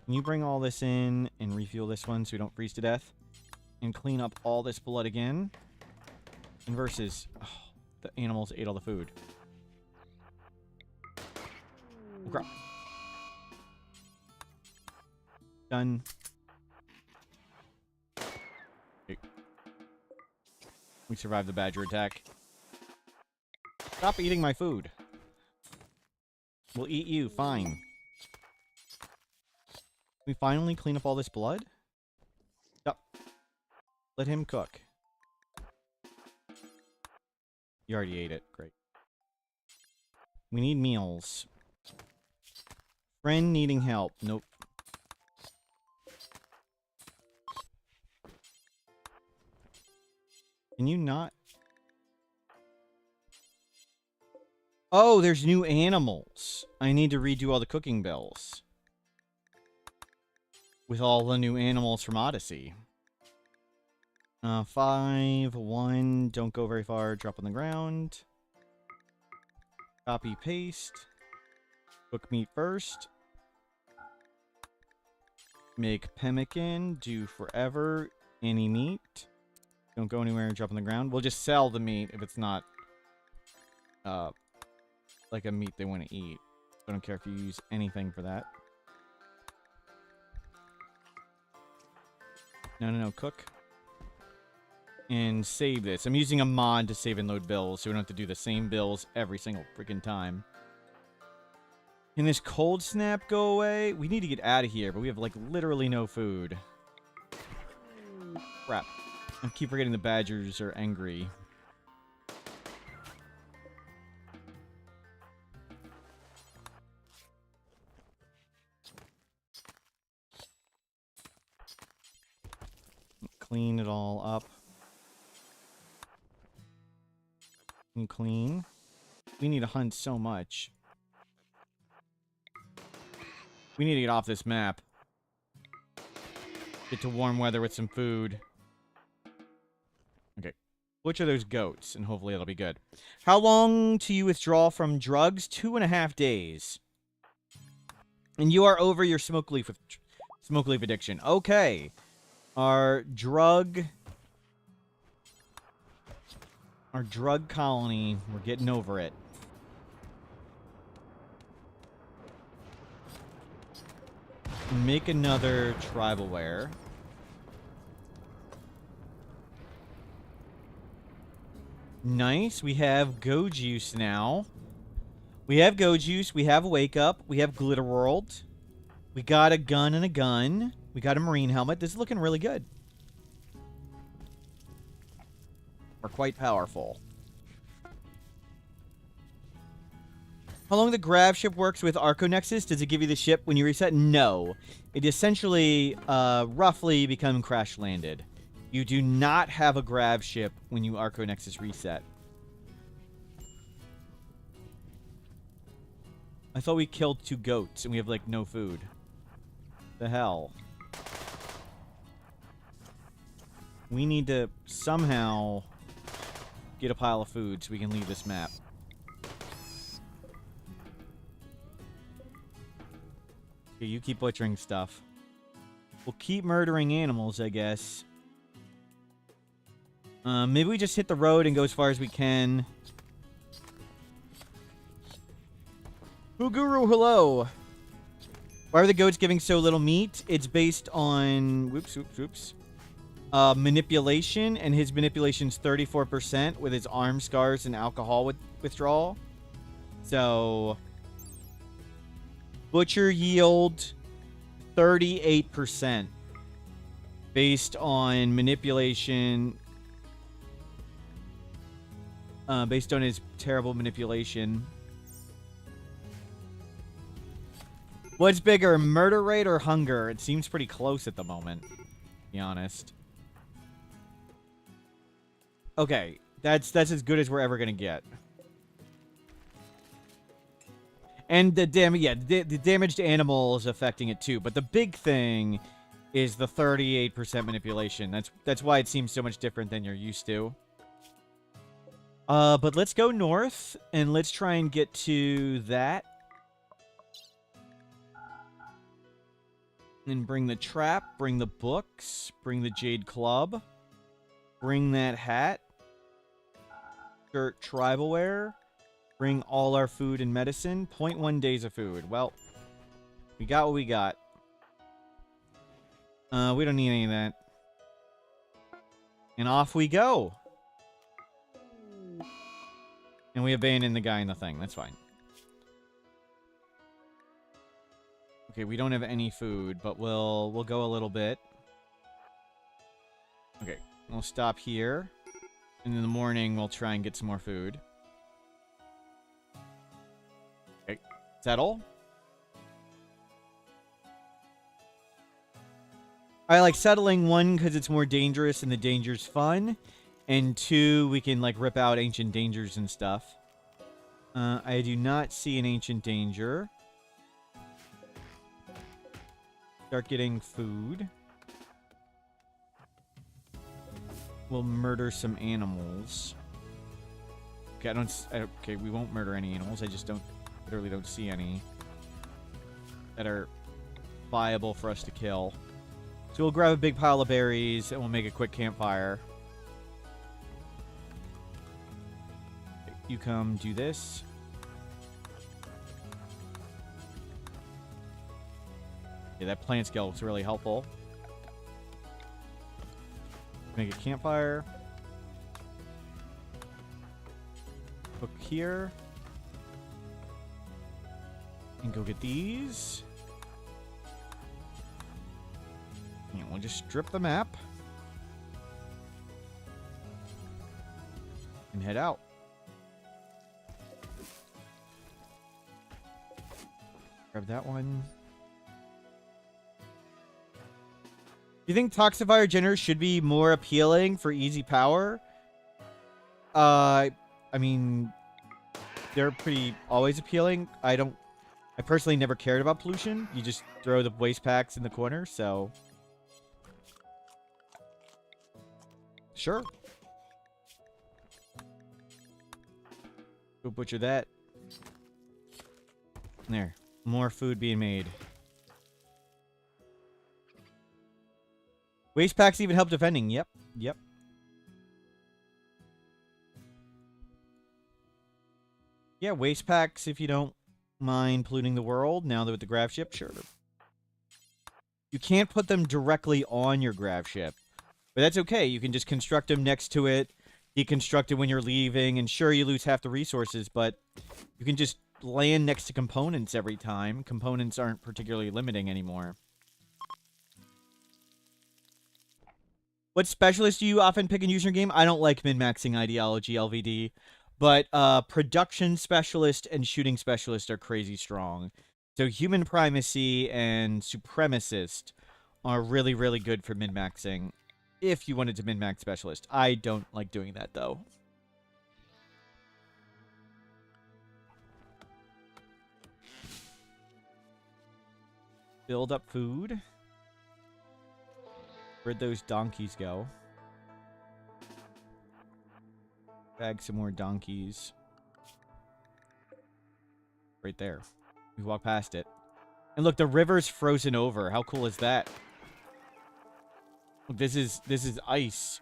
Can you bring all this in and refuel this one so we don't freeze to death? And clean up all this blood again? And versus... Oh, the animals ate all the food. Oh, crap. Done. We survived the badger attack. Stop eating my food. We'll eat you, fine. We finally clean up all this blood? Stop. Let him cook. You already ate it. Great. We need meals. Friend needing help. Nope. Can you not? Oh, there's new animals. I need to redo all the cooking bills. With all the new animals from Odyssey. 5, 1, don't go very far, drop on the ground. Copy, paste. Cook meat first. Make pemmican, do forever, any meat. Don't go anywhere and drop on the ground. We'll just sell the meat if it's not, like a meat they want to eat. I don't care if you use anything for that. No, cook. And save this. I'm using a mod to save and load bills, so we don't have to do the same bills every single freaking time. Can this cold snap go away? We need to get out of here, but we have, like, literally no food. Crap. I keep forgetting the badgers are angry. Clean it all up. And clean. We need to hunt so much. We need to get off this map. Get to warm weather with some food. Okay. Butcher those goats, and hopefully it'll be good. How long do you withdraw from drugs? 2.5 days. And you are over your smoke leaf addiction. Okay. Our drug colony, we're getting over it. Make another tribal wear. Nice. We have Go Juice now. We have Go Juice. We have Wake Up. We have Glitter World. We got a gun and a gun. We got a marine helmet. This is looking really good. We're quite powerful. How long the grab ship works with Arconexus? Does it give you the ship when you reset? No. It essentially, roughly become crash landed. You do not have a grab ship when you Arconexus reset. I thought we killed 2 goats and we have, like, no food. The hell? We need to somehow get a pile of food so we can leave this map. Okay, you keep butchering stuff. We'll keep murdering animals, I guess. Maybe we just hit the road and go as far as we can. Guru, hello! Why are the goats giving so little meat? It's based on... Whoops. Manipulation, and his manipulation's 34% with his arm scars and alcohol withdrawal. So... Butcher yield 38% based on manipulation. Based on his terrible manipulation. What's bigger, murder rate or hunger? It seems pretty close at the moment, to be honest. Okay, that's as good as we're ever gonna get. And the damaged animal is affecting it too. But the big thing is the 38% manipulation. That's why it seems so much different than you're used to. But let's go north and let's try and get to that. And bring the trap, bring the books, bring the jade club, bring that hat, shirt, tribal wear. Bring all our food and medicine. 0.1 days of food. Well, we got what we got. We don't need any of that. And off we go. And we abandon the guy in the thing. That's fine. Okay, we don't have any food, but we'll go a little bit. Okay, we'll stop here. And in the morning, we'll try and get some more food. Settle. I like settling, 1, because it's more dangerous and the danger's fun. And 2, we can, like, rip out ancient dangers and stuff. I do not see an ancient danger. Start getting food. We'll murder some animals. Okay, okay, we won't murder any animals. I just literally don't see any that are viable for us to kill. So we'll grab a big pile of berries and we'll make a quick campfire. Okay, you come do this. Yeah, that plant scale looks really helpful. Make a campfire. Cook here. And go get these. And we'll just strip the map. And head out. Grab that one. Do you think Toxifier Generators should be more appealing for easy power? I mean, they're pretty always appealing. I personally never cared about pollution. You just throw the waste packs in the corner, so Sure. Go butcher that. There. More food being made. Waste packs even help defending. Yep. Yep. Yeah, waste packs if you don't mind polluting the world. Now that with the grav ship, sure. You can't put them directly on your grav ship. But that's okay. You can just construct them next to it, deconstruct it when you're leaving, and sure, you lose half the resources, but you can just land next to components every time. Components aren't particularly limiting anymore. What specialist do you often pick and use in your game? I don't like min-maxing ideology, LVD, but production specialist and shooting specialist are crazy strong. So human primacy and supremacist are really, really good for min-maxing. If you wanted to min-max specialist. I don't like doing that, though. Build up food. Where'd those donkeys go? Bag some more donkeys. Right there. We walk past it. And look, the river's frozen over. How cool is that? Look, this is ice.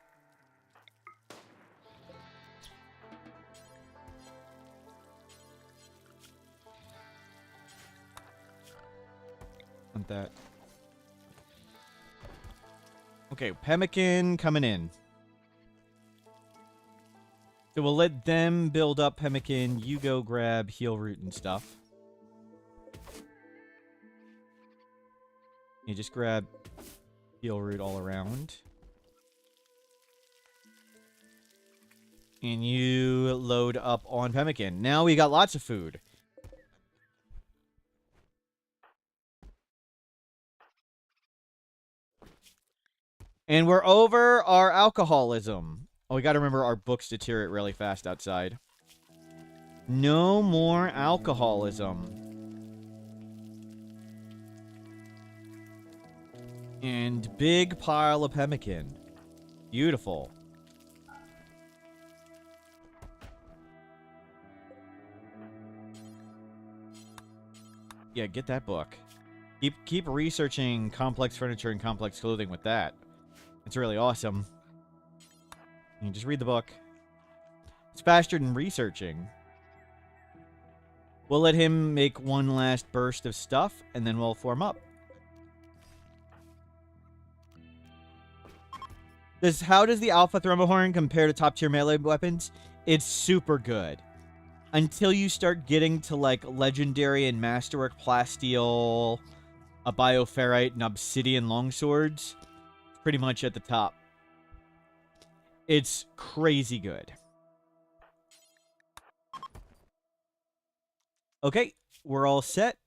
Want that. Okay, pemmican coming in. So we'll let them build up pemmican. You go grab heal root and stuff. You just grab heal root all around. And you load up on pemmican. Now we got lots of food. And we're over our alcoholism. Oh, we gotta remember our books deteriorate really fast outside. No more alcoholism. And big pile of pemmican. Beautiful. Yeah, get that book. Keep researching complex furniture and complex clothing with that. It's really awesome. You just read the book. It's faster than researching. We'll let him make one last burst of stuff, and then we'll form up. How does the Alpha Thermohorn compare to top-tier melee weapons? It's super good. Until you start getting to, like, Legendary and Masterwork Plasteel, a Bioferrite, and Obsidian Longswords. It's pretty much at the top. It's crazy good. Okay, we're all set.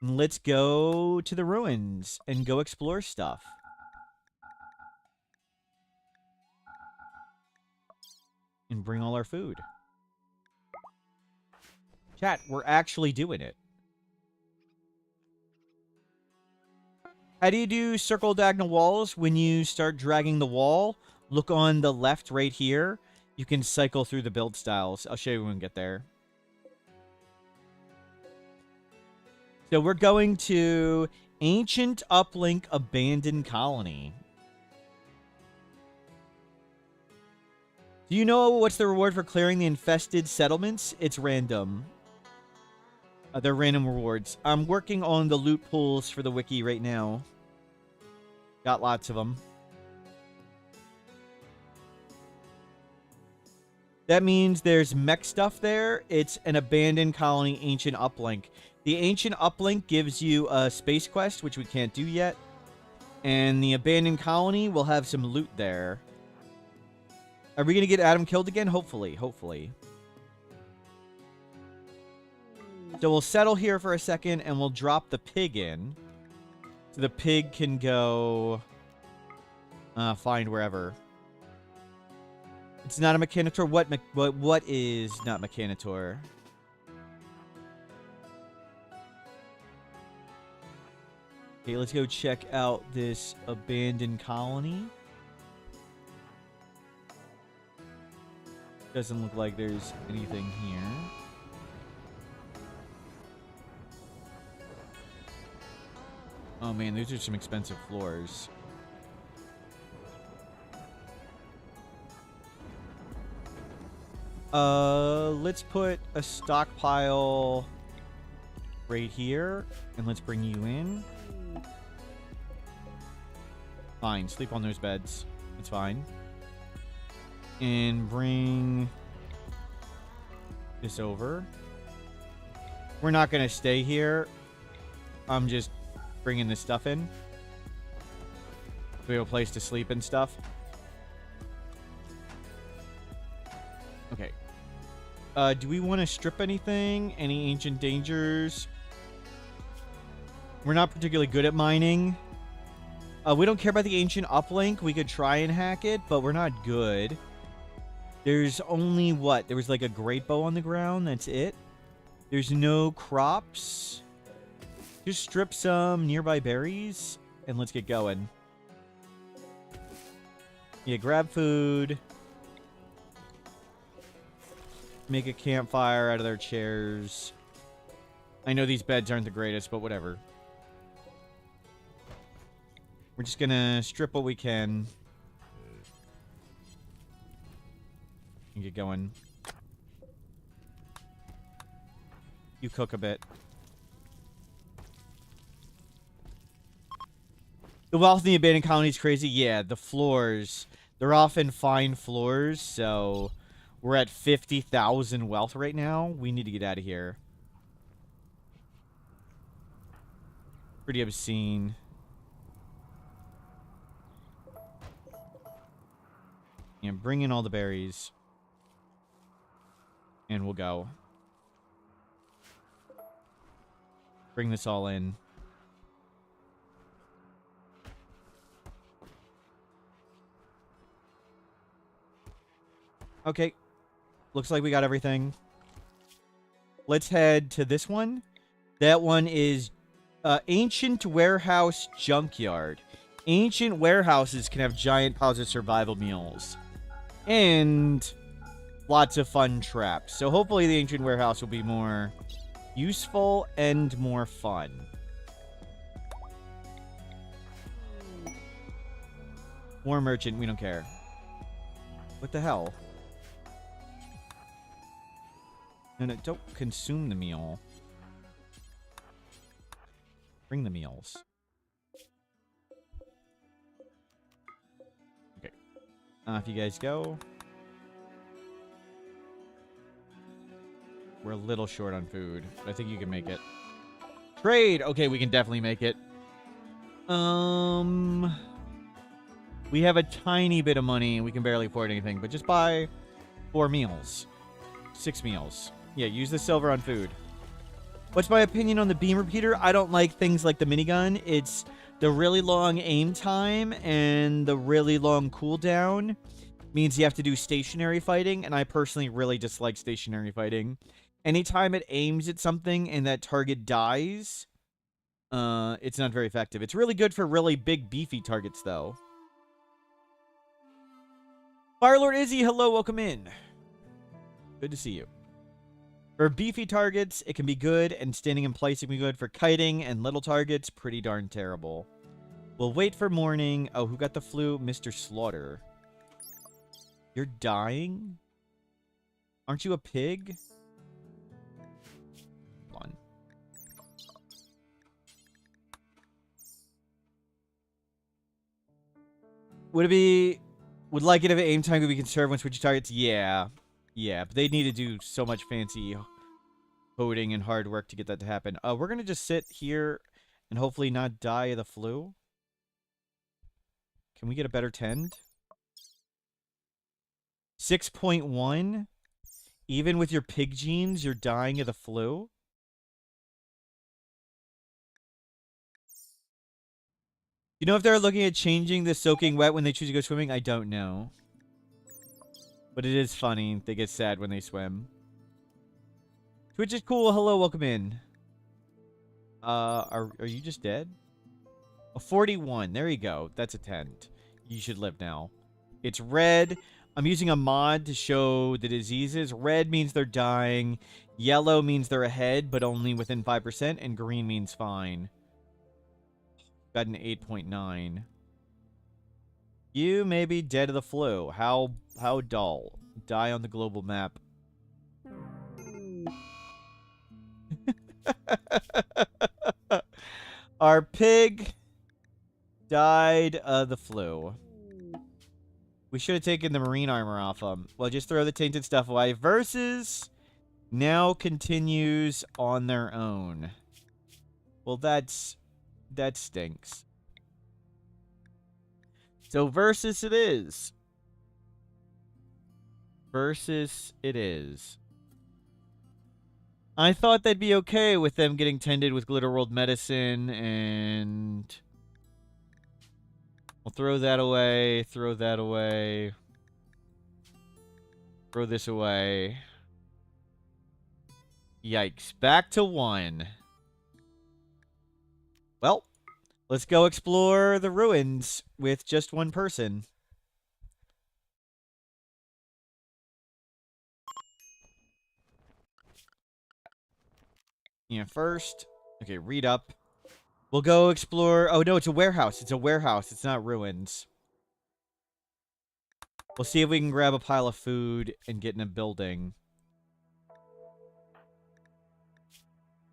Let's go to the ruins and go explore stuff. And bring all our food. Chat, we're actually doing it. How do you do circle diagonal walls? When you start dragging the wall, look on the left right here. You can cycle through the build styles. I'll show you when we get there. So we're going to Ancient Uplink Abandoned Colony. Do you know what's the reward for clearing the infested settlements? It's random. They're random rewards. I'm working on the loot pools for the wiki right now. Got lots of them. That means there's mech stuff there. It's an abandoned colony ancient uplink. The ancient uplink gives you a space quest, which we can't do yet. And the abandoned colony will have some loot there. Are we going to get Adam killed again? Hopefully. Hopefully. So we'll settle here for a second, and we'll drop the pig in. So the pig can go find wherever. It's not a Mechanitor. What is not Mechanitor? Okay, let's go check out this abandoned colony. Doesn't look like there's anything here. Oh man, those are some expensive floors. Let's put a stockpile right here, and let's bring you in. Fine, sleep on those beds. It's fine. And bring this over. We're not gonna stay here. I'm just bringing this stuff in. We have a place to sleep and stuff. Okay. Do we want to strip anything? Any ancient dangers? We're not particularly good at mining. We don't care about the ancient uplink. We could try and hack it, but we're not good. There's only what? There was like a great bow on the ground. That's it. There's no crops. Just strip some nearby berries and let's get going. Yeah, grab food. Make a campfire out of their chairs. I know these beds aren't the greatest, but whatever. We're just gonna strip what we can. And get going. You cook a bit. The wealth in the abandoned colony is crazy. Yeah, the floors. They're often fine floors, so we're at 50,000 wealth right now. We need to get out of here. Pretty obscene. Yeah, bring in all the berries. And we'll go. Bring this all in. Okay. Looks like we got everything. Let's head to this one. That one is Ancient Warehouse Junkyard. Ancient warehouses can have giant piles of survival meals. And lots of fun traps. So hopefully the Ancient Warehouse will be more useful and more fun. War merchant, we don't care. What the hell? No, don't consume the meal. Bring the meals. Okay. Off you guys go. We're a little short on food, but I think you can make it. Trade! Okay, we can definitely make it. We have a tiny bit of money, and we can barely afford anything, but just buy 4 meals. 6 meals. Yeah, use the silver on food. What's my opinion on the beam repeater? I don't like things like the minigun. It's the really long aim time and the really long cooldown means you have to do stationary fighting, and I personally really dislike stationary fighting. Anytime it aims at something and that target dies, it's not very effective. It's really good for really big, beefy targets, though. Firelord Izzy, hello, welcome in. Good to see you. For beefy targets, it can be good, and standing in place can be good. For kiting and little targets, pretty darn terrible. We'll wait for morning. Oh, who got the flu? Mr. Slaughter. You're dying? Aren't you a pig? Hold on. Would like it if aim time could be conserved when switching targets? Yeah. Yeah, but they need to do so much fancy coding and hard work to get that to happen. We're going to just sit here and hopefully not die of the flu. Can we get a better tend? 6.1? Even with your pig genes, you're dying of the flu? You know if they're looking at changing the soaking wet when they choose to go swimming? I don't know. But it is funny. They get sad when they swim. Twitch is cool. Hello, welcome in. Are you just dead? A 41. There you go. That's a tent. You should live now. It's red. I'm using a mod to show the diseases. Red means they're dying. Yellow means they're ahead, but only within 5%. And green means fine. Got an 8.9. You may be dead of the flu. How dull. Die on the global map. Our pig died of the flu. We should have taken the marine armor off him. Well, just throw the tainted stuff away. Versus now continues on their own. Well, that stinks. So versus it is. Versus it is. I thought they'd be okay with them getting tended with Glitter World medicine, and we'll throw that away, throw that away, throw this away. Yikes. Back to 1. Well, let's go explore the ruins with just one person. Yeah, first. Okay, read up. We'll go explore. Oh, no, it's a warehouse. It's a warehouse. It's not ruins. We'll see if we can grab a pile of food and get in a building.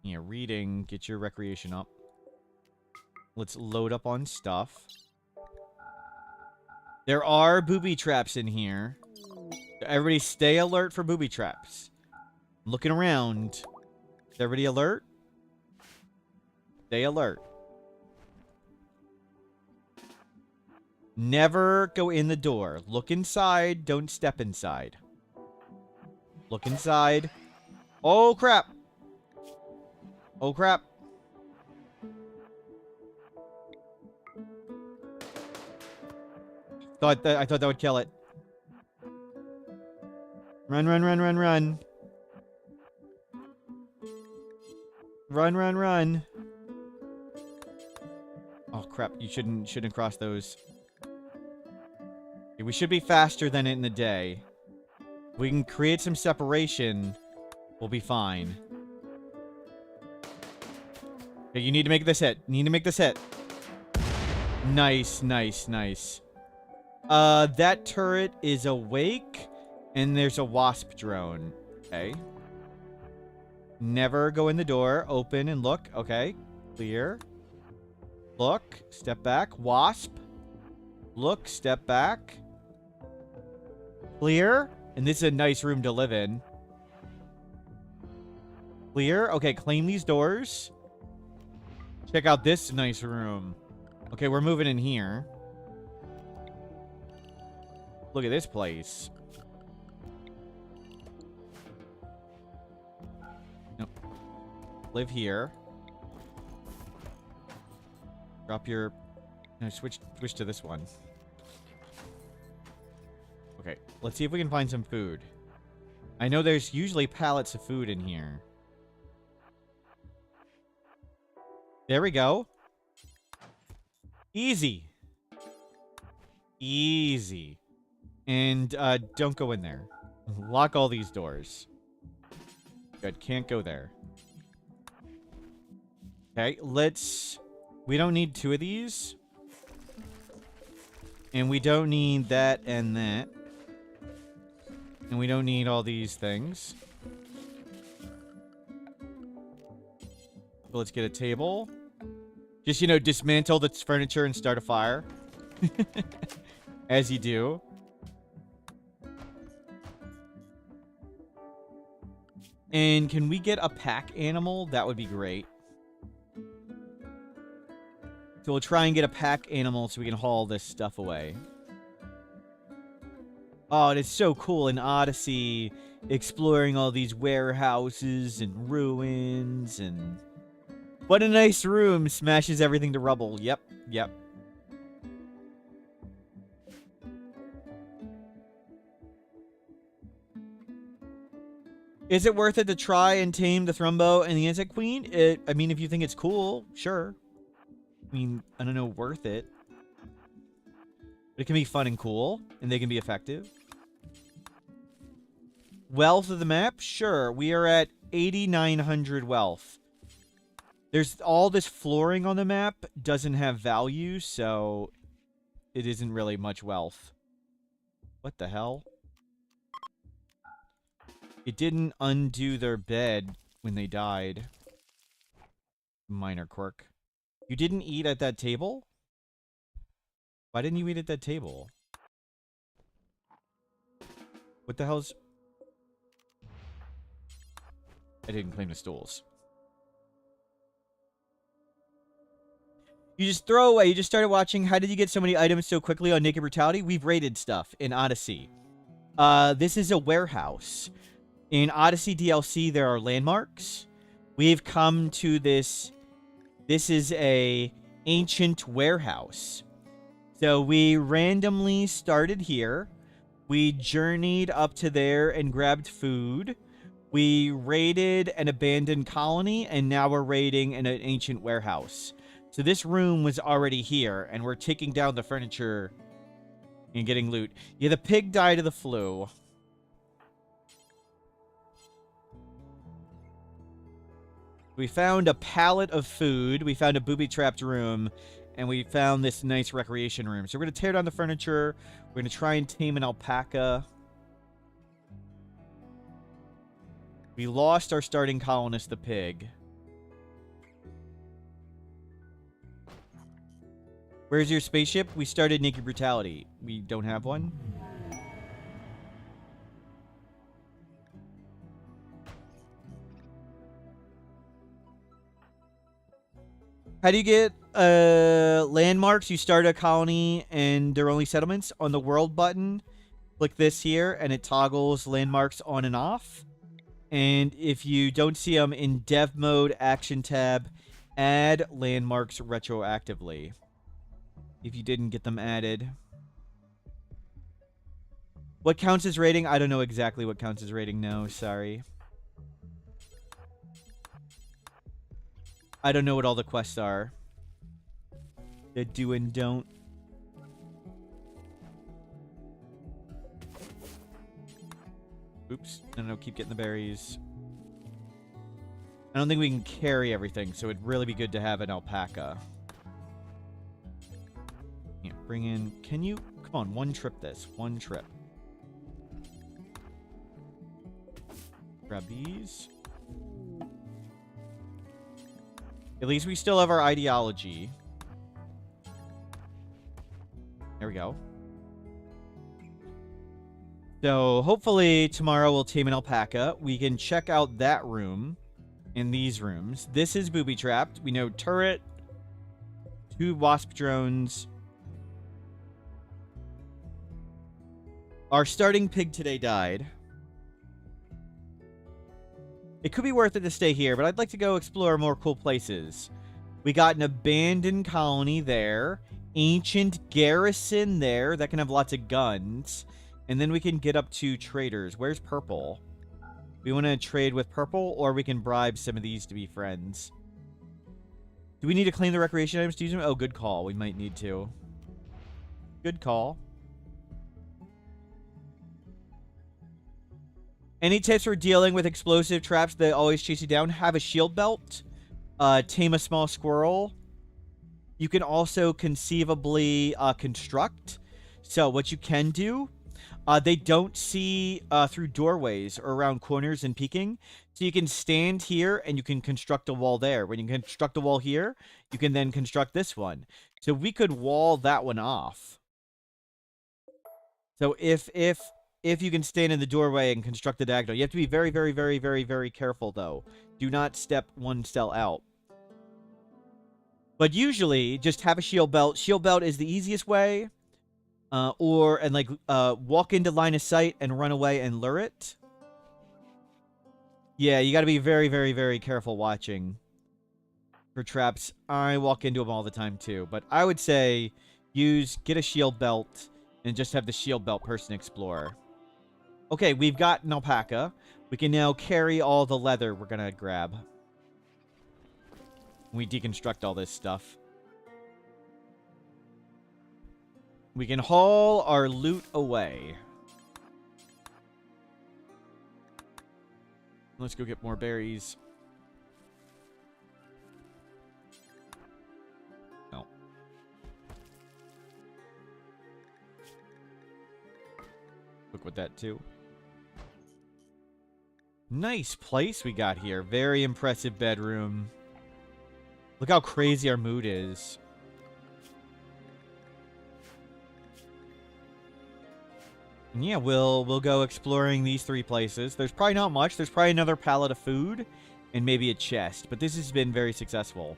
Yeah, reading. Get your recreation up. Let's load up on stuff. There are booby traps in here. Everybody stay alert for booby traps. I'm looking around. Is everybody alert? Stay alert. Never go in the door. Look inside. Don't step inside. Look inside. Oh, crap. Oh, crap. I thought that would kill it. Run, run, run, run, run. Run, run, run. Oh, crap. You shouldn't cross those. Okay, we should be faster than it in the day. If we can create some separation, we'll be fine. Okay, you need to make this hit. You need to make this hit. Nice, nice, nice. That turret is awake, and there's a wasp drone. Okay. Never go in the door. Open and look. Okay. Clear. Look. Step back. Wasp. Look. Step back. Clear. And this is a nice room to live in. Clear. Okay, claim these doors. Check out this nice room. Okay, we're moving in here. Look at this place. Nope. Live here. Drop your... No, switch to this one. Okay, let's see if we can find some food. I know there's usually pallets of food in here. There we go. Easy. Easy. And, don't go in there. Lock all these doors. Good, can't go there. Okay, let's... We don't need 2 of these. And we don't need that and that. And we don't need all these things. So let's get a table. Just, you know, dismantle the furniture and start a fire. As you do. And can we get a pack animal? That would be great. So we'll try and get a pack animal so we can haul this stuff away. Oh, it's so cool in Odyssey, exploring all these warehouses and ruins and... What a nice room! Smashes everything to rubble. Yep, yep. Is it worth it to try and tame the Thrumbo and the Insect Queen? I mean, if you think it's cool, sure. I mean, I don't know, worth it. But it can be fun and cool, and they can be effective. Wealth of the map? Sure. We are at 8,900 wealth. There's all this flooring on the map doesn't have value, so it isn't really much wealth. What the hell? It didn't undo their bed when they died. Minor quirk. You didn't eat at that table? Why didn't you eat at that table? What the hell's... I didn't clean the stools. You just throw away. You just started watching. How did you get so many items so quickly on Naked Brutality? We've raided stuff in Odyssey. This is a warehouse. In Odyssey DLC, there are landmarks. We've come to this. This is a ancient warehouse. So we randomly started here. We journeyed up to there and grabbed food. We raided an abandoned colony, and now we're raiding an ancient warehouse. So this room was already here, and we're taking down the furniture and getting loot. Yeah, the pig died of the flu. We found a pallet of food. We found a booby-trapped room. And we found this nice recreation room. So we're going to tear down the furniture. We're going to try and tame an alpaca. We lost our starting colonist, the pig. Where's your spaceship? We started Naked Brutality. We don't have one. How do you get landmarks? You start a colony and they're only settlements. On the world button, click this here and it toggles landmarks on and off. And if you don't see them in dev mode, action tab, add landmarks retroactively. If you didn't get them added. What counts as rating? I don't know exactly what counts as rating. No, sorry. I don't know what all the quests are. The do and don't. Oops. No, keep getting the berries. I don't think we can carry everything, so it'd really be good to have an alpaca. Yeah, bring in... Can you... Come on, one trip this. One trip. Grab these. At least we still have our ideology. There we go. So, hopefully, tomorrow we'll tame an alpaca. We can check out that room in these rooms. This is booby-trapped. We know turret, 2 wasp drones. Our starting pig today died. It could be worth it to stay here, but I'd like to go explore more cool places. We got an abandoned colony there. Ancient garrison there. That can have lots of guns. And then we can get up to traders. Where's purple? We want to trade with purple, or we can bribe some of these to be friends. Do we need to claim the recreation items to use them? Oh, good call. We might need to. Good call. Any tips for dealing with explosive traps that always chase you down? Have a shield belt. Tame a small squirrel. You can also conceivably construct. So what you can do, they don't see through doorways or around corners and peeking. So you can stand here and you can construct a wall there. When you construct a wall here, you can then construct this one. So we could wall that one off. So if you can stand in the doorway and construct the diagonal. You have to be very, very, very, very, very careful, though. Do not step one cell out. But usually, just have a shield belt. Shield belt is the easiest way. Walk into line of sight and run away and lure it. Yeah, you got to be very, very, very careful watching for traps. I walk into them all the time, too. But I would say get a shield belt and just have the shield belt person explore. Okay, we've got an alpaca. We can now carry all the leather we're going to grab. We deconstruct all this stuff. We can haul our loot away. Let's go get more berries. No. Look with that too. Nice place we got here. Very impressive bedroom. Look how crazy our mood is. And yeah, we'll go exploring these 3 places. There's probably not much. There's probably another pallet of food and maybe a chest. But this has been very successful.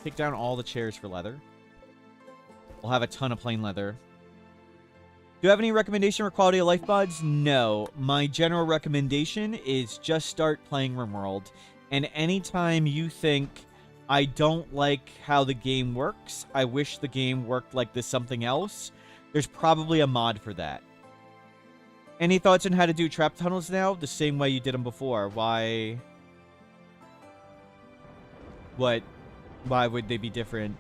Take down all the chairs for leather. We'll have a ton of plain leather. Do you have any recommendation for quality of life mods? No. My general recommendation is just start playing RimWorld. And anytime you think, I don't like how the game works, I wish the game worked like this something else, there's probably a mod for that. Any thoughts on how to do trap tunnels now? The same way you did them before. Why? What? Why would they be different?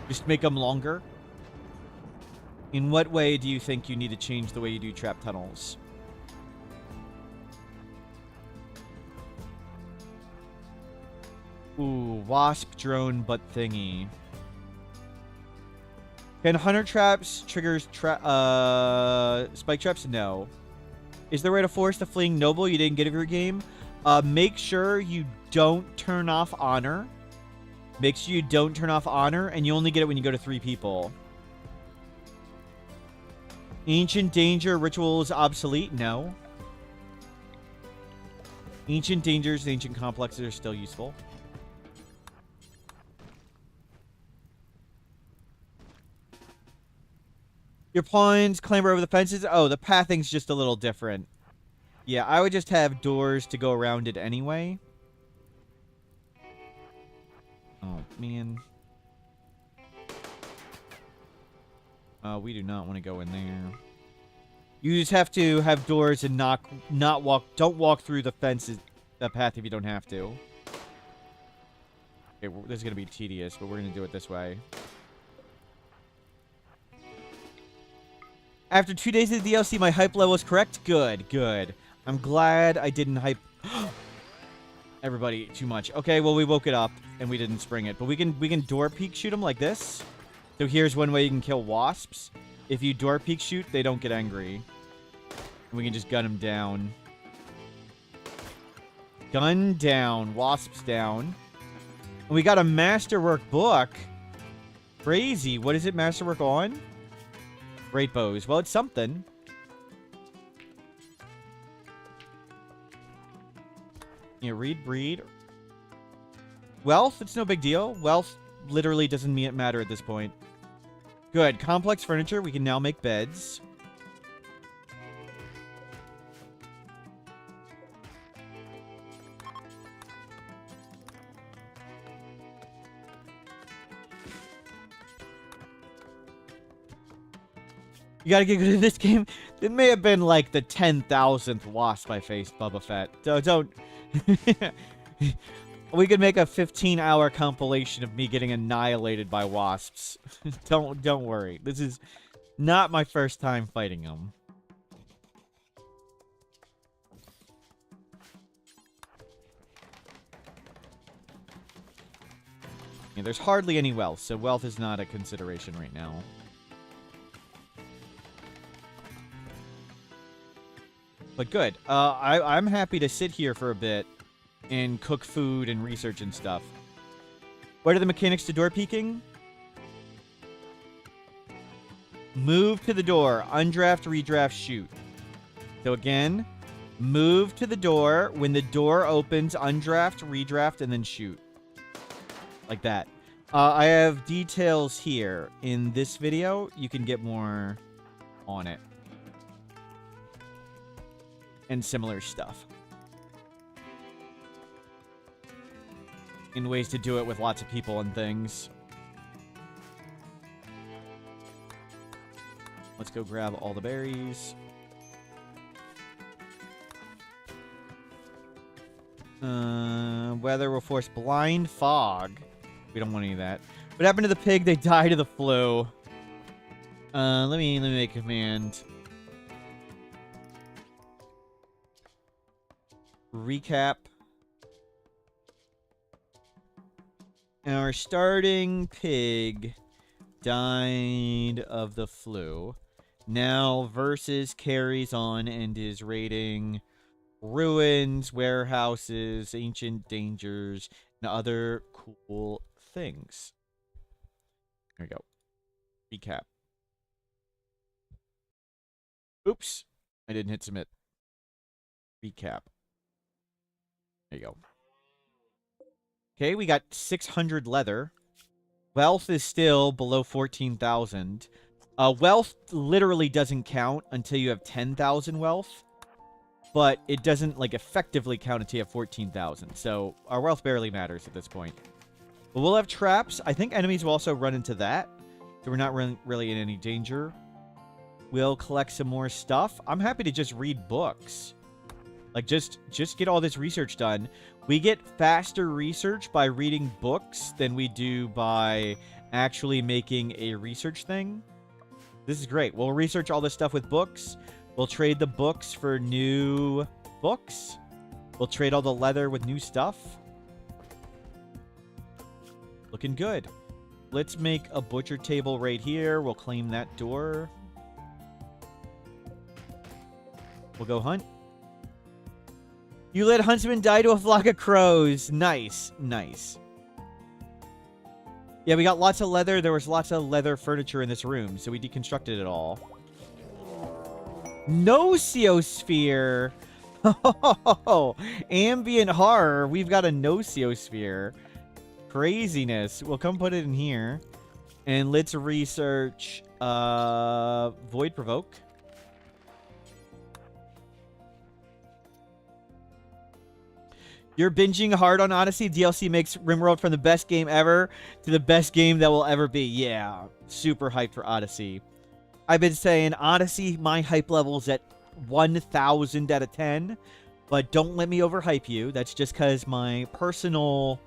Just make them longer? In what way do you think you need to change the way you do trap tunnels? Ooh, wasp drone butt thingy. Can hunter traps triggers spike traps? No. Is there a way to force the fleeing noble you didn't get of your game? Make sure you don't turn off honor. Make sure you don't turn off honor, and you only get it when you go to 3 people. Ancient danger rituals obsolete? No. Ancient dangers and ancient complexes are still useful. Your pawns clamber over the fences? Oh, the pathing's just a little different. Yeah, I would just have doors to go around it anyway. Oh, man. We do not want to go in there. You just have to have doors and don't walk through the fences, the path if you don't have to. Okay, this is going to be tedious, but we're going to do it this way. After 2 days of the DLC, my hype level is correct? Good, good. I'm glad I didn't hype everybody too much. Okay, well, we woke it up, and we didn't spring it. But we can door peek shoot them like this. So here's one way you can kill wasps. If you door peek shoot, they don't get angry. We can just gun them down. Gun down. Wasps down. And we got a masterwork book. Crazy. What is it masterwork on? Great bows. Well, it's something. Yeah, read, breed. Wealth? It's no big deal. Wealth literally doesn't matter at this point. Good. Complex furniture. We can now make beds. You gotta get good at this game. It may have been like the 10,000th wasp I faced, Bubba Fett. Don't. We could make a 15-hour compilation of me getting annihilated by wasps. Don't worry. This is not my first time fighting them. Yeah, there's hardly any wealth, so wealth is not a consideration right now. But good. I'm happy to sit here for a bit and cook food and research and stuff. What are the mechanics to door peeking? Move to the door. Undraft, redraft, shoot. So again, move to the door. When the door opens, undraft, redraft, and then shoot. Like that. I have details here. In this video, you can get more on it. And similar stuff. In ways to do it with lots of people and things. Let's go grab all the berries. Weather will force blind fog. We don't want any of that. What happened to the pig? They died of the flu. Let me make a command. Recap. Our starting pig died of the flu. Now Versus carries on and is raiding ruins, warehouses, ancient dangers, and other cool things. There we go. Recap. Oops. I didn't hit submit. Recap. There you go. Okay, we got 600 leather. Wealth is still below 14,000. Wealth literally doesn't count until you have 10,000 wealth. But it doesn't, like, effectively count until you have 14,000. So our wealth barely matters at this point. But we'll have traps. I think enemies will also run into that. So we're not really in any danger. We'll collect some more stuff. I'm happy to just read books. Like, just get all this research done. We get faster research by reading books than we do by actually making a research thing. This is great. We'll research all this stuff with books. We'll trade the books for new books. We'll trade all the leather with new stuff. Looking good. Let's make a butcher table right here. We'll claim that door. We'll go hunt. You let huntsman die to a flock of crows. Nice. Nice. Yeah, we got lots of leather. There was lots of leather furniture in this room, so we deconstructed it all. Noceosphere. Oh, ambient horror. We've got a noceosphere. Craziness. We'll come put it in here. And let's research Void Provoke. You're binging hard on Odyssey. DLC makes RimWorld from the best game ever to the best game that will ever be. Yeah, super hyped for Odyssey. I've been saying Odyssey, my hype level's at 1,000 out of 10. But don't let me overhype you. That's just because my personal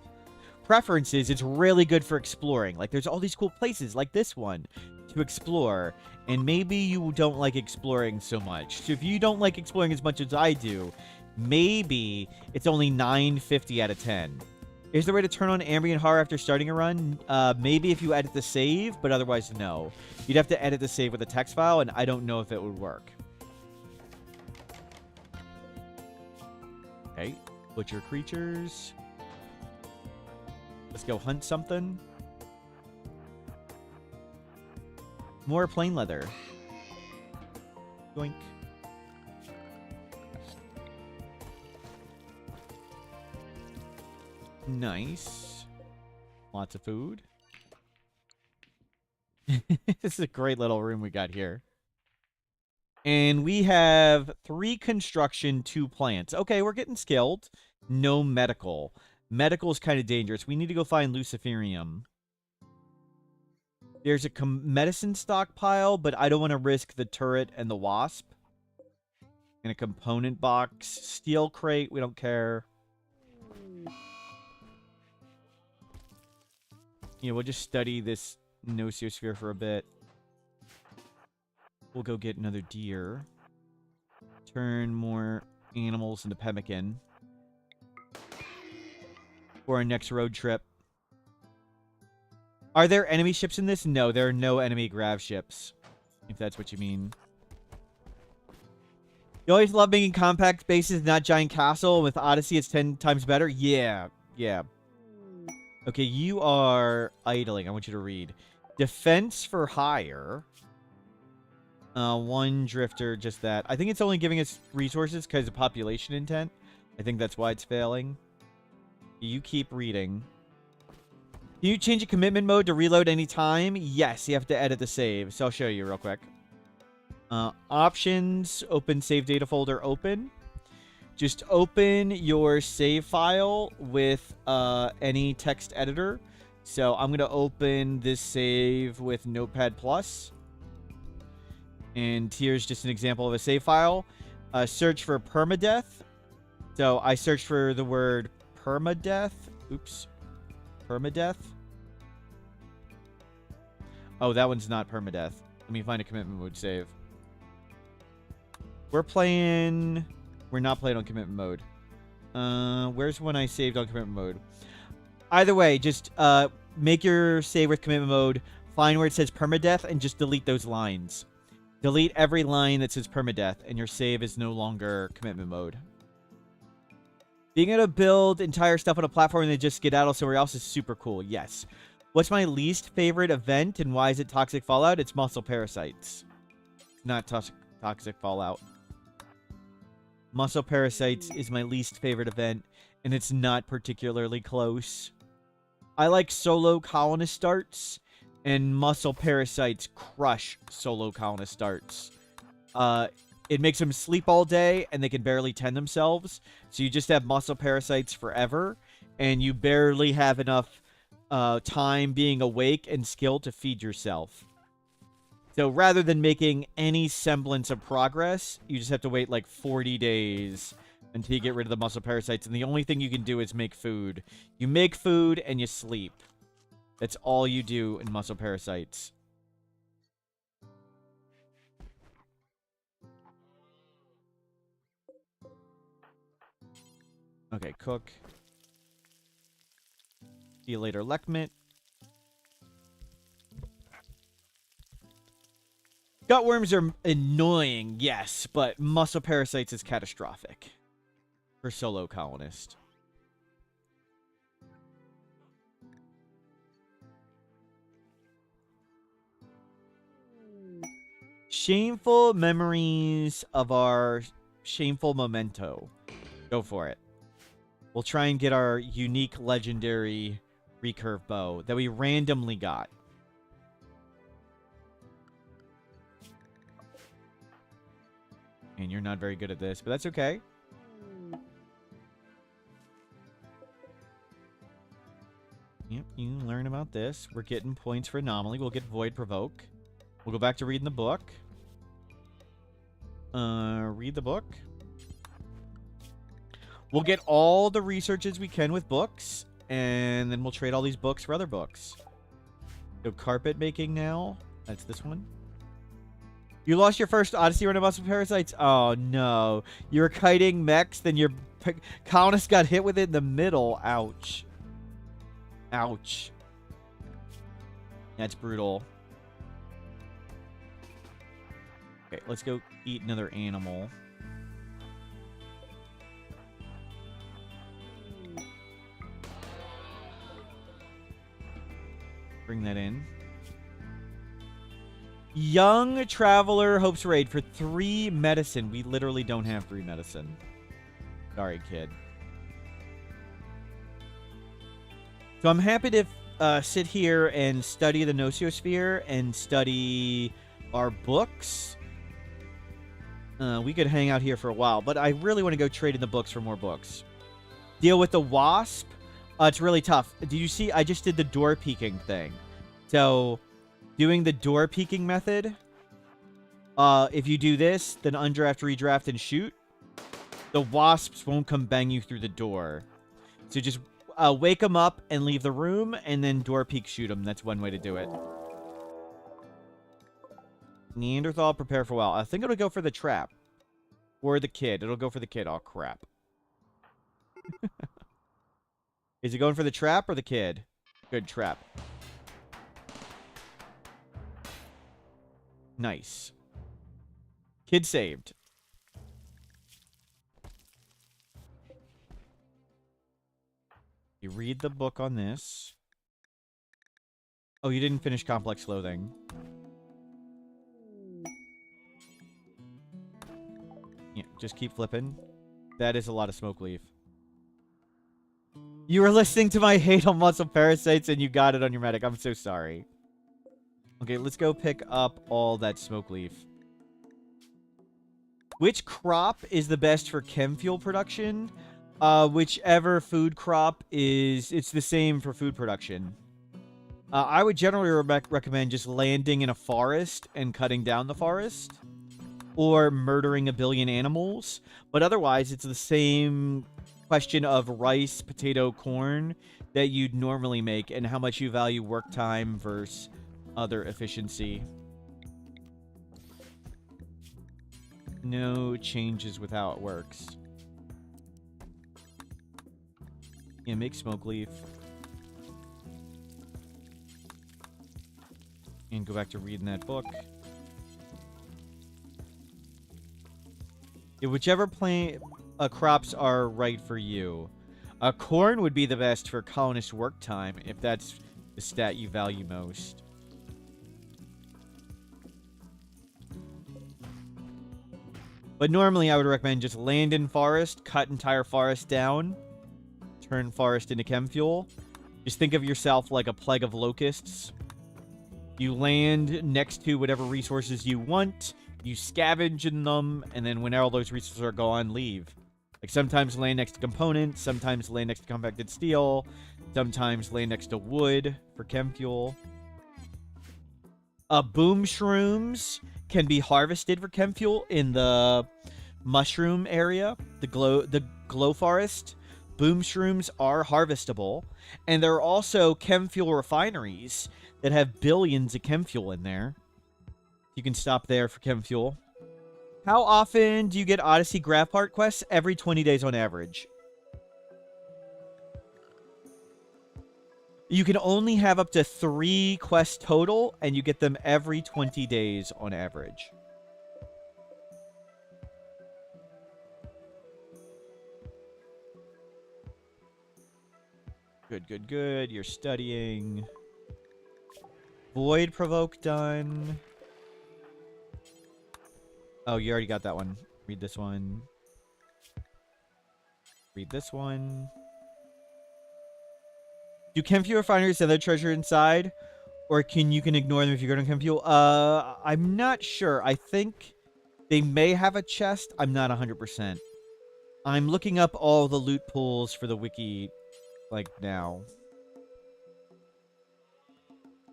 preferences, it's really good for exploring. Like, there's all these cool places like this one to explore. And maybe you don't like exploring so much. So if you don't like exploring as much as I do, maybe it's only 950 out of 10. Is there a way to turn on ambient horror after starting a run? Maybe if you edit the save, but otherwise no. You'd have to edit the save with a text file, and I don't know if it would work. Okay, butcher creatures. Let's go hunt something. More plain leather. Yoink. Nice. Lots of food. This is a great little room we got here. And we have 3 construction, 2 plants. Okay, we're getting skilled. No medical. Medical is kind of dangerous. We need to go find Luciferium. There's a medicine stockpile, but I don't want to risk the turret and the wasp. And a component box. Steel crate, we don't care. Yeah, we'll just study this noceosphere for a bit. We'll go get another deer. Turn more animals into pemmican. For our next road trip. Are there enemy ships in this? No, there are no enemy grav ships. If that's what you mean. You always love making compact bases, not giant castle. With Odyssey, it's 10 times better. Yeah, yeah. Okay, you are idling. I want you to read. Defense for hire. 1 drifter, just that. I think it's only giving us resources because of population intent. I think that's why it's failing. You keep reading. Can you change a commitment mode to reload anytime? Yes, you have to edit the save. So I'll show you real quick. Options, open save data folder, open. Just open your save file with any text editor. So I'm going to open this save with Notepad+. And here's just an example of a save file. Search for permadeath. So I searched for the word permadeath. Oops. Permadeath. Oh, that one's not permadeath. Let me find a commitment mode save. We're not playing on commitment mode. Where's when I saved on commitment mode? Either way, just make your save with commitment mode. Find where it says permadeath and just delete those lines. Delete every line that says permadeath, and your save is no longer commitment mode. Being able to build entire stuff on a platform and then just skedaddle somewhere else is super cool. Yes. What's my least favorite event, and why is it Toxic Fallout? It's muscle parasites. Not toxic Fallout. Muscle parasites is my least favorite event, and it's not particularly close. I like solo colonist starts, and muscle parasites crush solo colonist starts. It makes them sleep all day, and they can barely tend themselves. So you just have muscle parasites forever, and you barely have enough time being awake and skill to feed yourself. So rather than making any semblance of progress, you just have to wait like 40 days until you get rid of the muscle parasites. And the only thing you can do is make food. You make food and you sleep. That's all you do in muscle parasites. Okay, cook. See you later, Lekmit. Gutworms are annoying, yes, but muscle parasites is catastrophic for solo colonist. Shameful memories of our shameful memento. Go for it. We'll try and get our unique legendary recurve bow that we randomly got. And you're not very good at this, but that's okay. Yep, you learn about this. We're getting points for anomaly. We'll get void provoke. We'll go back to reading the book. Read the book. We'll get all the researches we can with books, and then we'll trade all these books for other books. So carpet making now. That's this one. You lost your first Odyssey run of muscle parasites? Oh, no. You were kiting mechs, then your colonist got hit with it in the middle. Ouch. Ouch. That's brutal. Okay, let's go eat another animal. Bring that in. Young Traveler hopes raid for 3 medicine. We literally don't have 3 medicine. Sorry, kid. So I'm happy to sit here and study the Nocosphere and study our books. We could hang out here for a while, but I really want to go trade in the books for more books. Deal with the wasp. It's really tough. Did you see? I just did the door peeking thing. So, doing the door peeking method. If you do this, then undraft, redraft, and shoot, the wasps won't come bang you through the door. So just wake them up and leave the room, and then door peek shoot them. That's one way to do it. Neanderthal, prepare for a while. I think it'll go for the trap. Or the kid. It'll go for the kid. Oh, crap. Is it going for the trap or the kid? Good, trap. Nice. Kid saved. You read the book on this. Oh, you didn't finish Complex Clothing. Yeah, just keep flipping. That is a lot of smoke leaf. You were listening to my hate on muscle parasites and you got it on your medic. I'm so sorry. Okay, let's go pick up all that smoke leaf. Which crop is the best for chem fuel production? Whichever food crop is... It's the same for food production. I would generally recommend just landing in a forest and cutting down the forest. Or murdering a billion animals. But otherwise, it's the same question of rice, potato, corn that you'd normally make. And how much you value work time versus other efficiency. No changes with how it works. Yeah, make smoke leaf. And go back to reading that book. Yeah, whichever crops are right for you. Corn would be the best for colonist work time, if that's the stat you value most. But normally I would recommend just land in forest, cut entire forest down, turn forest into chem fuel. Just think of yourself like a plague of locusts. You land next to whatever resources you want, you scavenge in them, and then when all those resources are gone, leave. Like sometimes land next to components, sometimes land next to compacted steel, sometimes land next to wood for chem fuel. Boom shrooms can be harvested for chem fuel in the mushroom area, the glow forest. Boom shrooms are harvestable, and there are also chem fuel refineries that have billions of chem fuel in there. You can stop there for chem fuel. How often do you get Odyssey graph part quests? Every 20 days on average. You can only have up to 3 quests total, and you get them every 20 days on average. Good, good, good. You're studying. Void provoke done. Oh, you already got that one. Read this one. Read this one. Do chem fuel refineries have their treasure inside? Or you can ignore them if you go to chem fuel? I'm not sure. I think they may have a chest. I'm not 100%. I'm looking up all the loot pools for the wiki, like, now.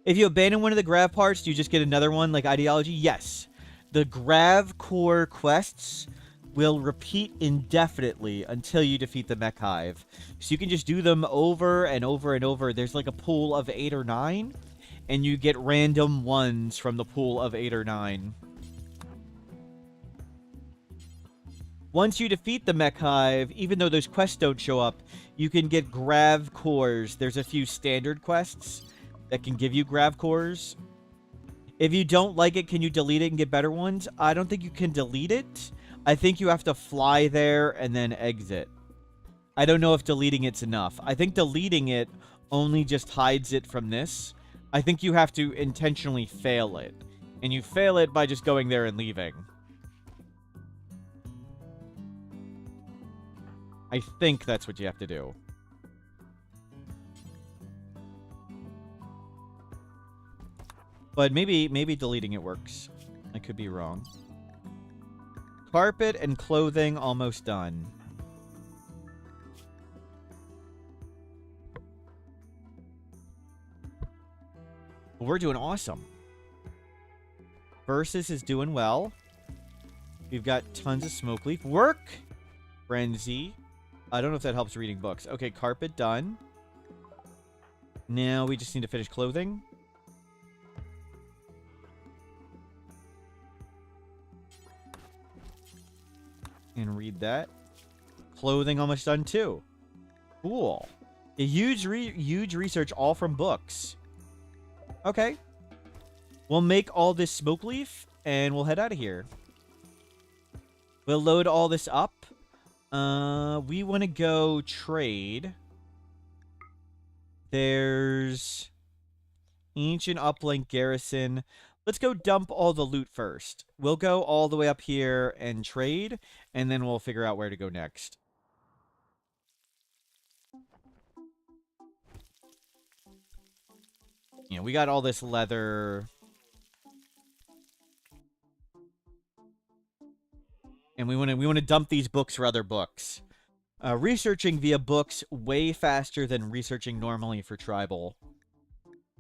If you abandon one of the grav parts, do you just get another one, like ideology? Yes. The grav core quests will repeat indefinitely until you defeat the mech hive. So you can just do them over and over and over. There's like a pool of 8 or 9, and you get random ones from the pool of 8 or 9. Once you defeat the mech hive, even though those quests don't show up, you can get grav cores. There's a few standard quests that can give you grav cores. If you don't like it, can you delete it and get better ones? I don't think you can delete it. I think you have to fly there and then exit. I don't know if deleting it's enough. I think deleting it only just hides it from this. I think you have to intentionally fail it. And you fail it by just going there and leaving. I think that's what you have to do. But maybe deleting it works. I could be wrong. Carpet and clothing almost done. We're doing awesome. Versus is doing well. We've got tons of smoke leaf. Work! Frenzy. I don't know if that helps reading books. Okay, carpet done. Now we just need to finish clothing. And read that. Clothing almost done too. Cool. A huge research all from books. Okay. We'll make all this smoke leaf and we'll head out of here. We'll load all this up. We want to go trade. There's ancient uplink garrison. Let's go dump all the loot first. We'll go all the way up here and trade, and then we'll figure out where to go next. Yeah, we got all this leather. And we want to dump these books for other books. Researching via books way faster than researching normally for tribal.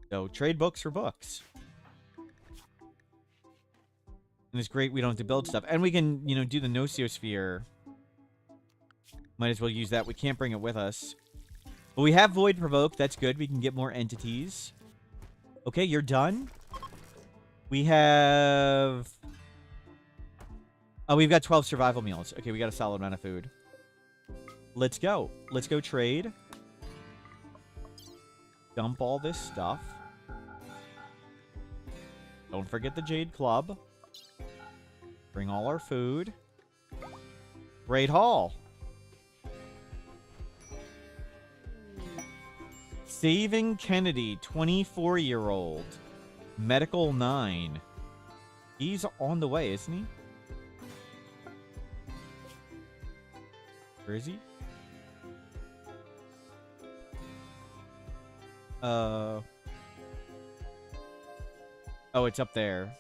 So trade books for books. And it's great we don't have to build stuff. And we can, do the Nociosphere. Might as well use that. We can't bring it with us. But we have Void Provoke. That's good. We can get more entities. Okay, you're done. We have... Oh, we've got 12 survival meals. Okay, we got a solid amount of food. Let's go. Let's go trade. Dump all this stuff. Don't forget the Jade Club. Bring all our food. Great haul. Saving Kennedy, 24-year-old. Medical 9. He's on the way, isn't he? Where is he? Oh, it's up there.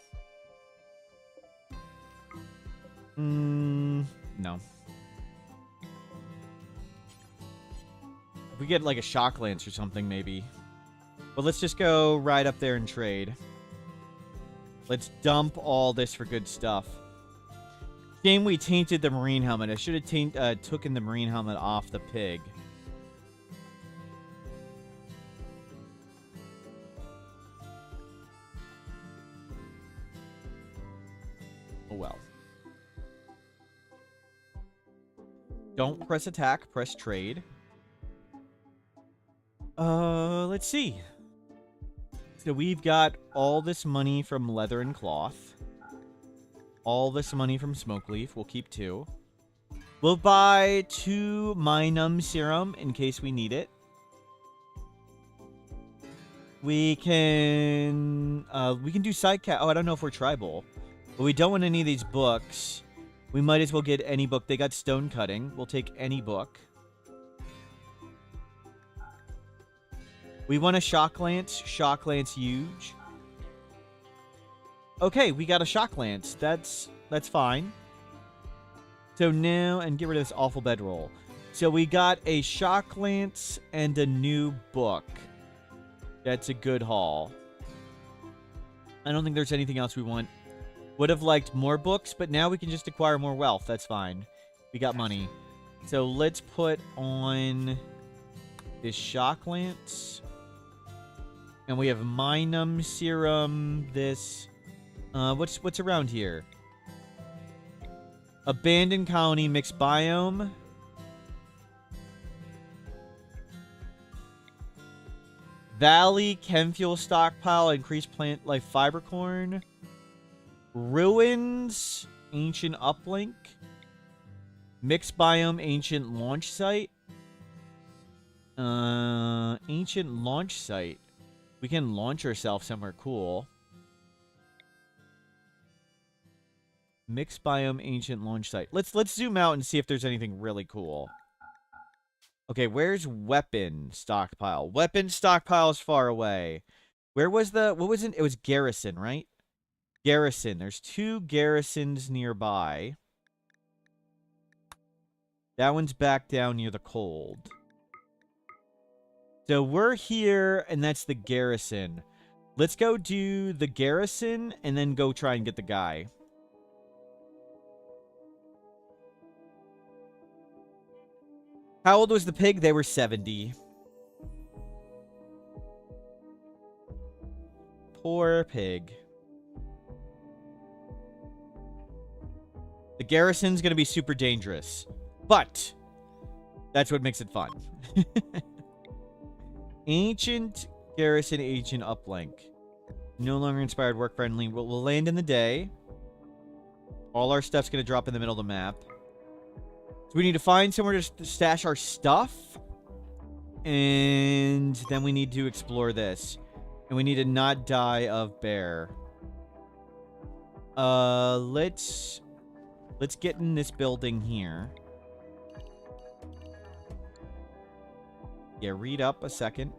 No. If we get like a shock lance or something, maybe. But let's just go right up there and trade. Let's dump all this for good stuff. Shame we tainted the marine helmet. I should have taken the marine helmet off the pig. Oh well. Don't press attack, press trade. Let's see. So we've got all this money from leather and cloth. All this money from smoke leaf. We'll keep 2. We'll buy 2 minum serum in case we need it. We can do sidecat. Oh, I don't know if we're tribal. But we don't want any of these books. We might as well get any book. They got stone cutting. We'll take any book. We want a shock lance. Shock lance huge. Okay, we got a shock lance. That's fine. So now, and get rid of this awful bedroll. So we got a shock lance and a new book. That's a good haul. I don't think there's anything else we want. Would have liked more books, but now we can just acquire more wealth. That's fine. We got money. So let's put on this shock lance. And we have minum serum, this. What's around here? Abandoned colony, mixed biome. Valley, chem fuel stockpile, increased plant life fiber corn. Ruins, ancient uplink. Mixed biome, ancient launch site. Ancient launch site. We can launch ourselves somewhere cool. Mixed biome, ancient launch site. Let's zoom out and see if there's anything really cool. Okay, where's weapon stockpile? Weapon stockpile is far away. Where was the... What was it? It was Garrison, right? Garrison. There's 2 garrisons nearby. That one's back down near the cold. So we're here, and that's the Garrison. Let's go do the Garrison, and then go try and get the guy. How old was the pig? They were 70. Poor pig. The Garrison's going to be super dangerous. But that's what makes it fun. Ancient Garrison, ancient uplink. No longer inspired, work friendly. We'll land in the day. All our stuff's going to drop in the middle of the map. So we need to find somewhere to stash our stuff. And then we need to explore this. And we need to not die of bear. Let's get in this building here. Yeah, read up a second.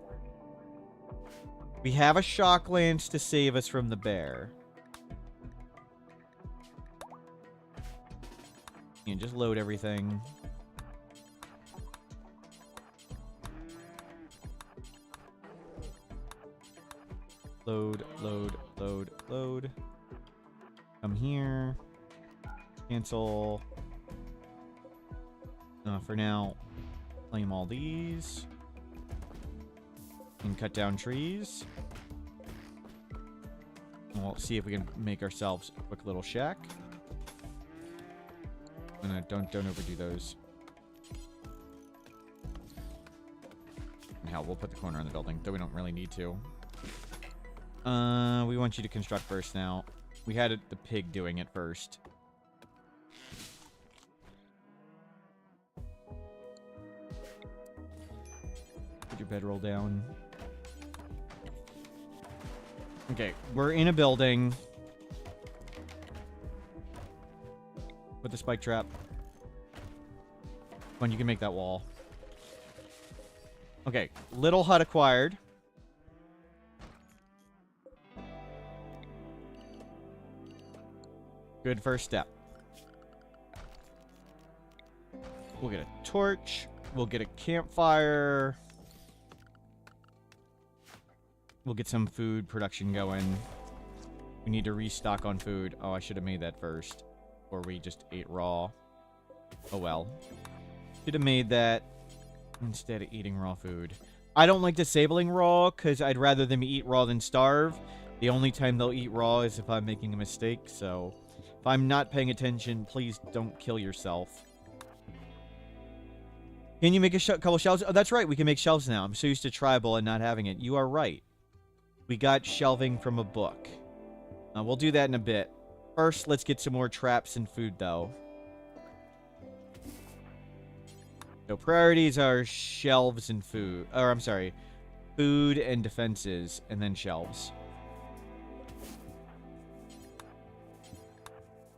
We have a shock lance to save us from the bear. And just load everything. Load, load, load, load. Come here. Cancel. For now, claim all these. And cut down trees. And we'll see if we can make ourselves a quick little shack. And don't overdo those. Hell, we'll put the corner on the building, though we don't really need to. We want you to construct first now. We had the pig doing it first. Put your bedroll down. Okay, we're in a building. Put the spike trap. Come on, you can make that wall. Okay, little hut acquired. Good first step. We'll get a torch. We'll get a campfire. We'll get some food production going. We need to restock on food. Oh, I should have made that first. Or we just ate raw. Oh well. Should have made that instead of eating raw food. I don't like disabling raw because I'd rather them eat raw than starve. The only time they'll eat raw is if I'm making a mistake, so if I'm not paying attention, please don't kill yourself. Can you make a couple shelves? Oh, that's right. We can make shelves now. I'm so used to tribal and not having it. You are right. We got shelving from a book. We'll do that in a bit. First, let's get some more traps and food, though. So priorities are shelves and food. Or, I'm sorry. Food and defenses, and then shelves.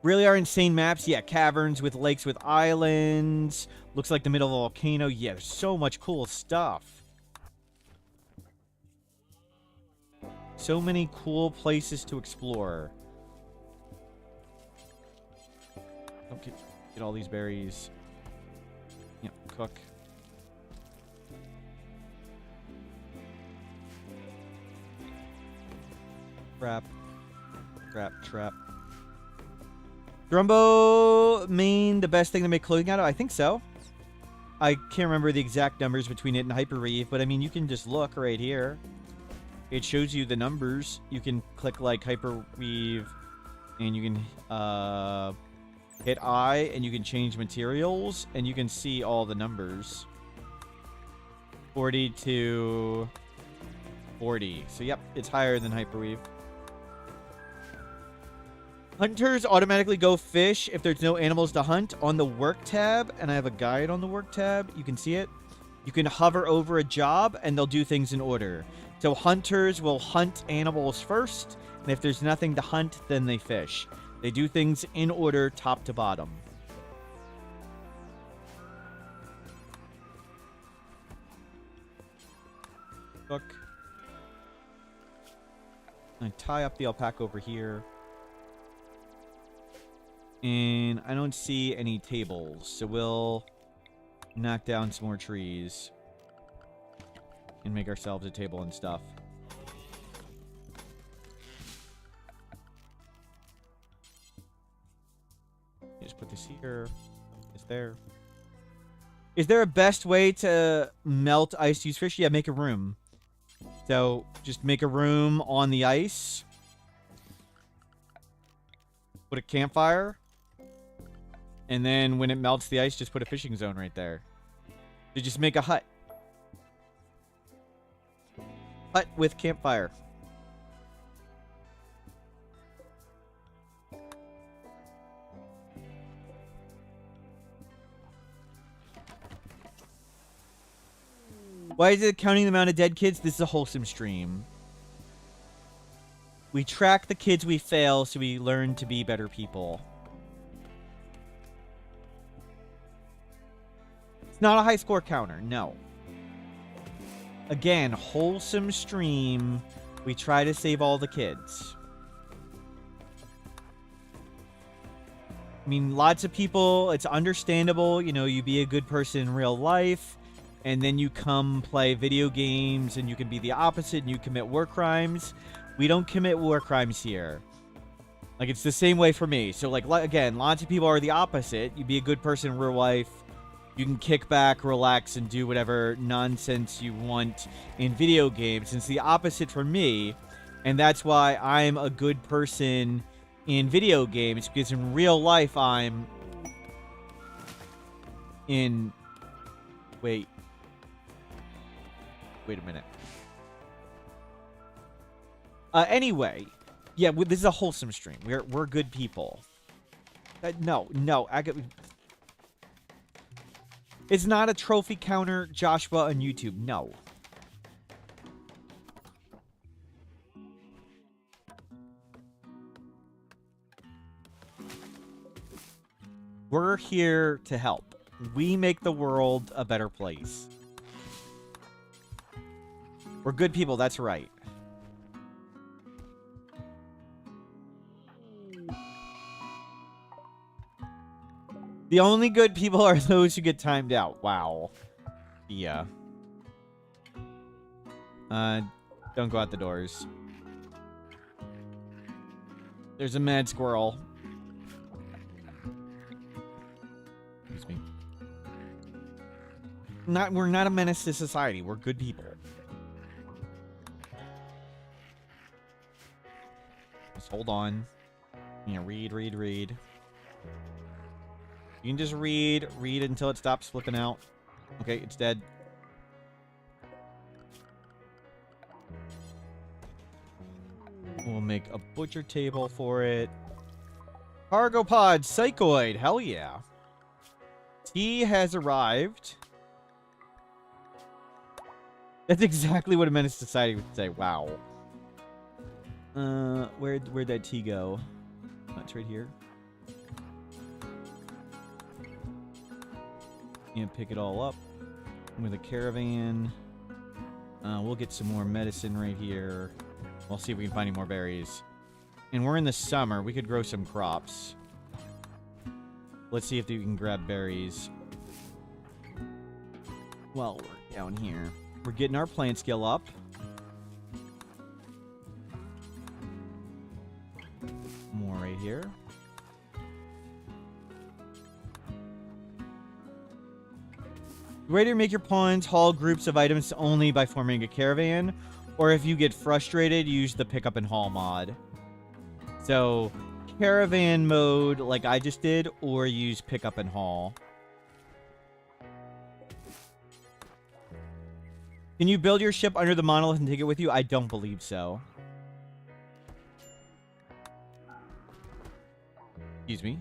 Really are insane maps. Yeah, caverns with lakes with islands. Looks like the middle of a volcano. Yeah, there's so much cool stuff. So many cool places to explore. Don't get all these berries. Yep, cook. Trap. Trap, trap. Drumbo mean the best thing to make clothing out of? I think so. I can't remember the exact numbers between it and Hyperweave, but I mean, you can just look right here. It shows you the numbers. You can click like Hyperweave, and you can hit I, and you can change materials, and you can see all the numbers. 40 to 40. So yep, it's higher than Hyperweave. Hunters automatically go fish if there's no animals to hunt on the work tab, and I have a guide on the work tab. You can see it. You can hover over a job, and they'll do things in order. So hunters will hunt animals first, and if there's nothing to hunt, then they fish. They do things in order, top to bottom. Look. I tie up the alpaca over here. And I don't see any tables, so we'll knock down some more trees and make ourselves a table and stuff. Just put this here. This there. Is there a best way to melt ice to use fish? Yeah, make a room. So just make a room on the ice. Put a campfire. And then when it melts the ice, just put a fishing zone right there. So just make a hut. Hut with campfire. Why is it counting the amount of dead kids? This is a wholesome stream. We track the kids we fail so we learn to be better people. It's not a high score counter, no. Again, wholesome stream. We try to save all the kids. I mean, lots of people, it's understandable, you know, you be a good person in real life, and then you come play video games, and you can be the opposite, and you commit war crimes. We don't commit war crimes here. Like, it's the same way for me. So, like, again, lots of people are the opposite. You be a good person in real life. You can kick back, relax, and do whatever nonsense you want in video games. It's the opposite for me, and that's why I'm a good person in video games, because in real life I'm in... Wait. Wait a minute. Anyway, yeah, this is a wholesome stream. We're good people. No, it's not a trophy counter, Joshua, on YouTube. No. We're here to help. We make the world a better place. We're good people, that's right. The only good people are those who get timed out. Wow. Yeah. Don't go out the doors. There's a mad squirrel. Excuse me. We're not a menace to society. We're good people. Just hold on. You know, read. You can just read until it stops flipping out. Okay, it's dead. We'll make a butcher table for it. Cargo pod, psychoid, hell yeah. Tea has arrived. That's exactly what a menace society would say. Wow. Where'd that tea go? Oh, it's right here. And pick it all up with a caravan. We'll get some more medicine right here. We'll see if we can find any more berries. And we're in the summer. We could grow some crops. Let's see if we can grab berries. Well, we're down here. We're getting our plant skill up. More right here. Ready to make your pawns haul groups of items only by forming a caravan, or if you get frustrated, use the pick up and haul mod. So, caravan mode like I just did, or use pick up and haul. Can you build your ship under the monolith and take it with you? I don't believe so. Excuse me.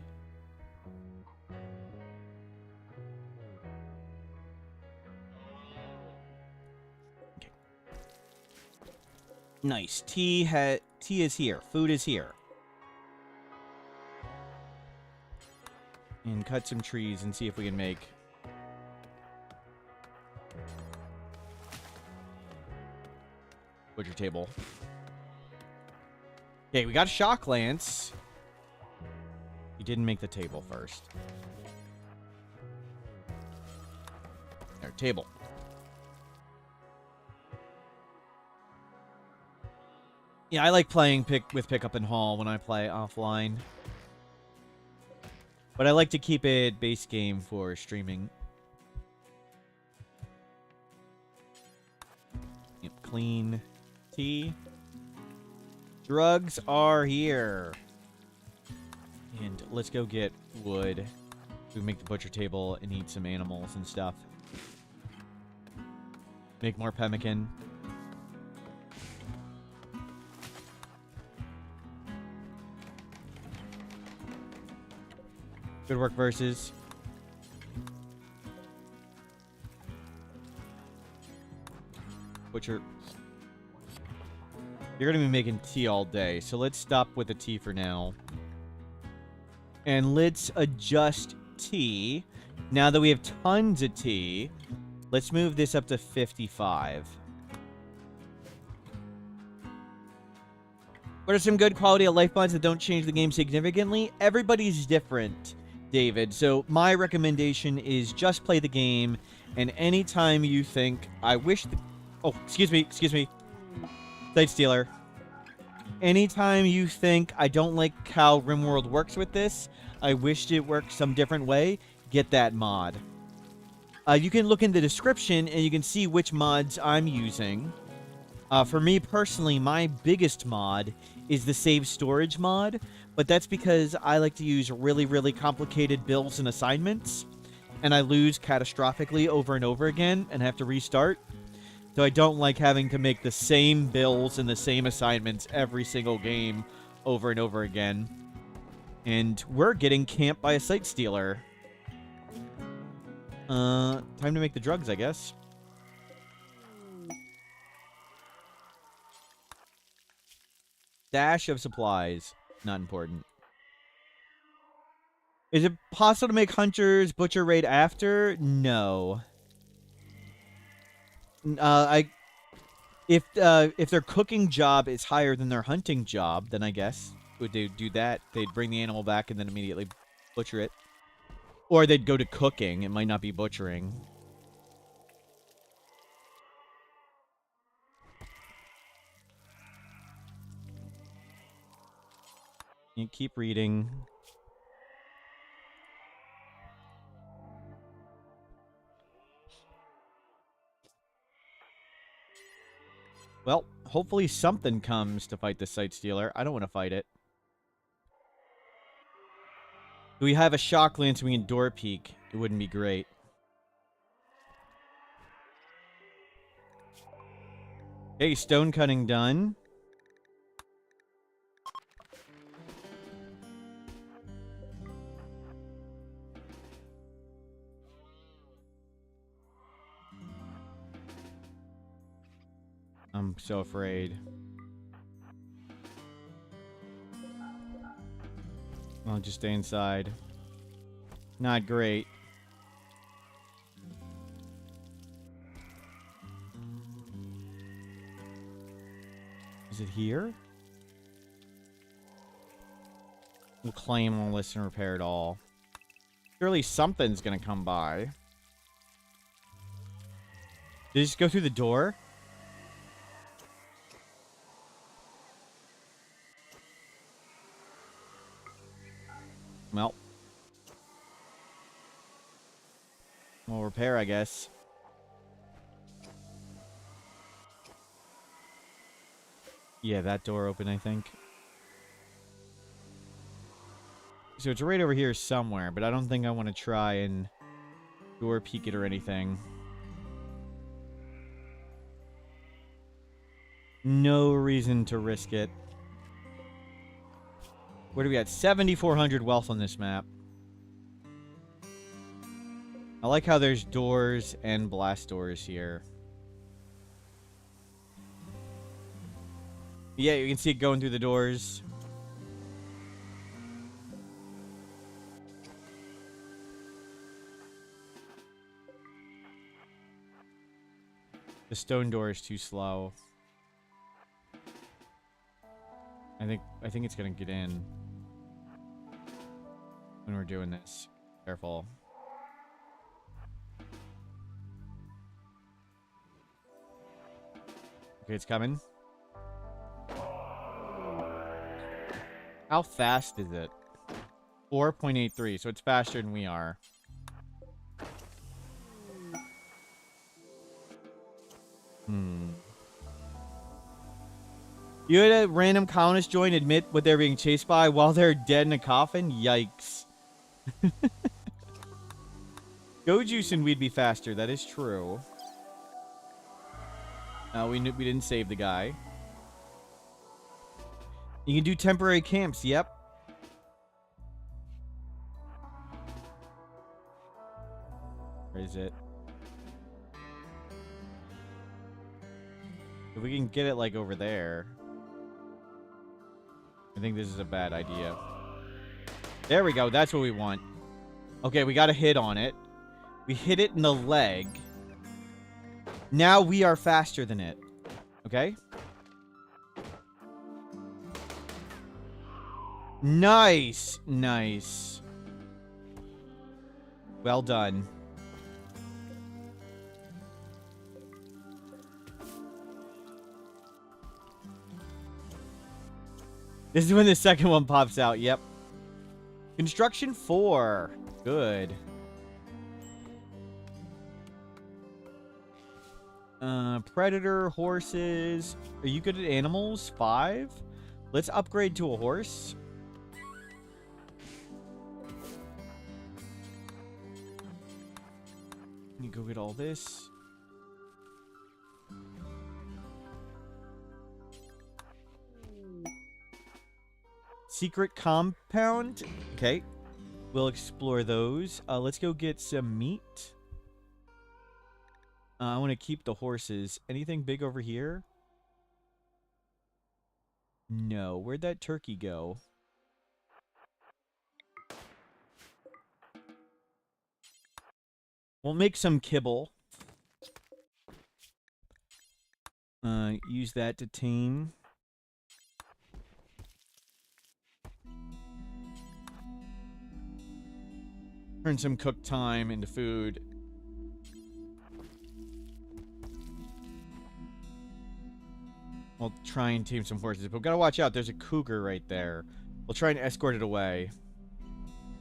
Okay. Nice. Tea is here. Food is here. And cut some trees and see if we can make... butcher table. Okay, we got a shock lance. You didn't make the table first. There, table. Yeah, I like playing with pick up and haul when I play offline. But I like to keep it base game for streaming. Yep, clean. Tea. Drugs are here. And let's go get wood. We make the butcher table and eat some animals and stuff. Make more pemmican. Good work, Versus. Butcher. You're going to be making tea all day, so let's stop with the tea for now. And let's adjust tea. Now that we have tons of tea, let's move this up to 55. What are some good quality of life mods that don't change the game significantly? Everybody's different, David. So my recommendation is just play the game, and anytime you think, I wish... Oh, excuse me. Site Stealer. Anytime you think, I don't like how RimWorld works with this, I wished it worked some different way, get that mod. You can look in the description and you can see which mods I'm using. For me personally, my biggest mod is the Savestorage mod, but that's because I like to use really, really complicated builds and assignments, and I lose catastrophically over and over again and have to restart. So I don't like having to make the same bills and the same assignments every single game over and over again. And we're getting camped by a site stealer. Time to make the drugs, I guess. Dash of supplies. Not important. Is it possible to make Hunter's Butcher raid after? No. If their cooking job is higher than their hunting job, then I guess would they do that? They'd bring the animal back and then immediately butcher it. Or they'd go to cooking. It might not be butchering. You keep reading. Well, hopefully something comes to fight the site stealer. I don't want to fight it. Do we have a shock lance we can door peek? It wouldn't be great. Okay, stone cutting done. I'm so afraid. I'll just stay inside. Not great. Is it here? We'll claim all this and repair it all. Surely something's gonna come by. Did it just go through the door? Well. We'll repair, I guess. Yeah, that door open, I think. So it's right over here somewhere, but I don't think I want to try and door peek it or anything. No reason to risk it. Where do we got? 7,400 wealth on this map. I like how there's doors and blast doors here. Yeah, you can see it going through the doors. The stone door is too slow. I think it's gonna get in when we're doing this. Careful. Okay, it's coming. How fast is it? 4.83, so it's faster than we are. You had a random colonist join admit what they're being chased by while they're dead in a coffin? Yikes. Go juice and we'd be faster. That is true. We didn't save the guy. You can do temporary camps. Yep. Where is it? If we can get it like over there. I think this is a bad idea. There we go. That's what we want. Okay, we got a hit on it. We hit it in the leg. Now we are faster than it. Okay? Nice. Nice. Well done. This is when the second one pops out. Yep. Construction 4. Good. Predator, horses. Are you good at animals? 5. Let's upgrade to a horse. You go get all this. Secret compound. Okay. We'll explore those. Let's go get some meat. I want to keep the horses. Anything big over here? No. Where'd that turkey go? We'll make some kibble. Use that to tame. Turn some cooked time into food. We'll try and tame some horses, but we gotta watch out. There's a cougar right there. We'll try and escort it away.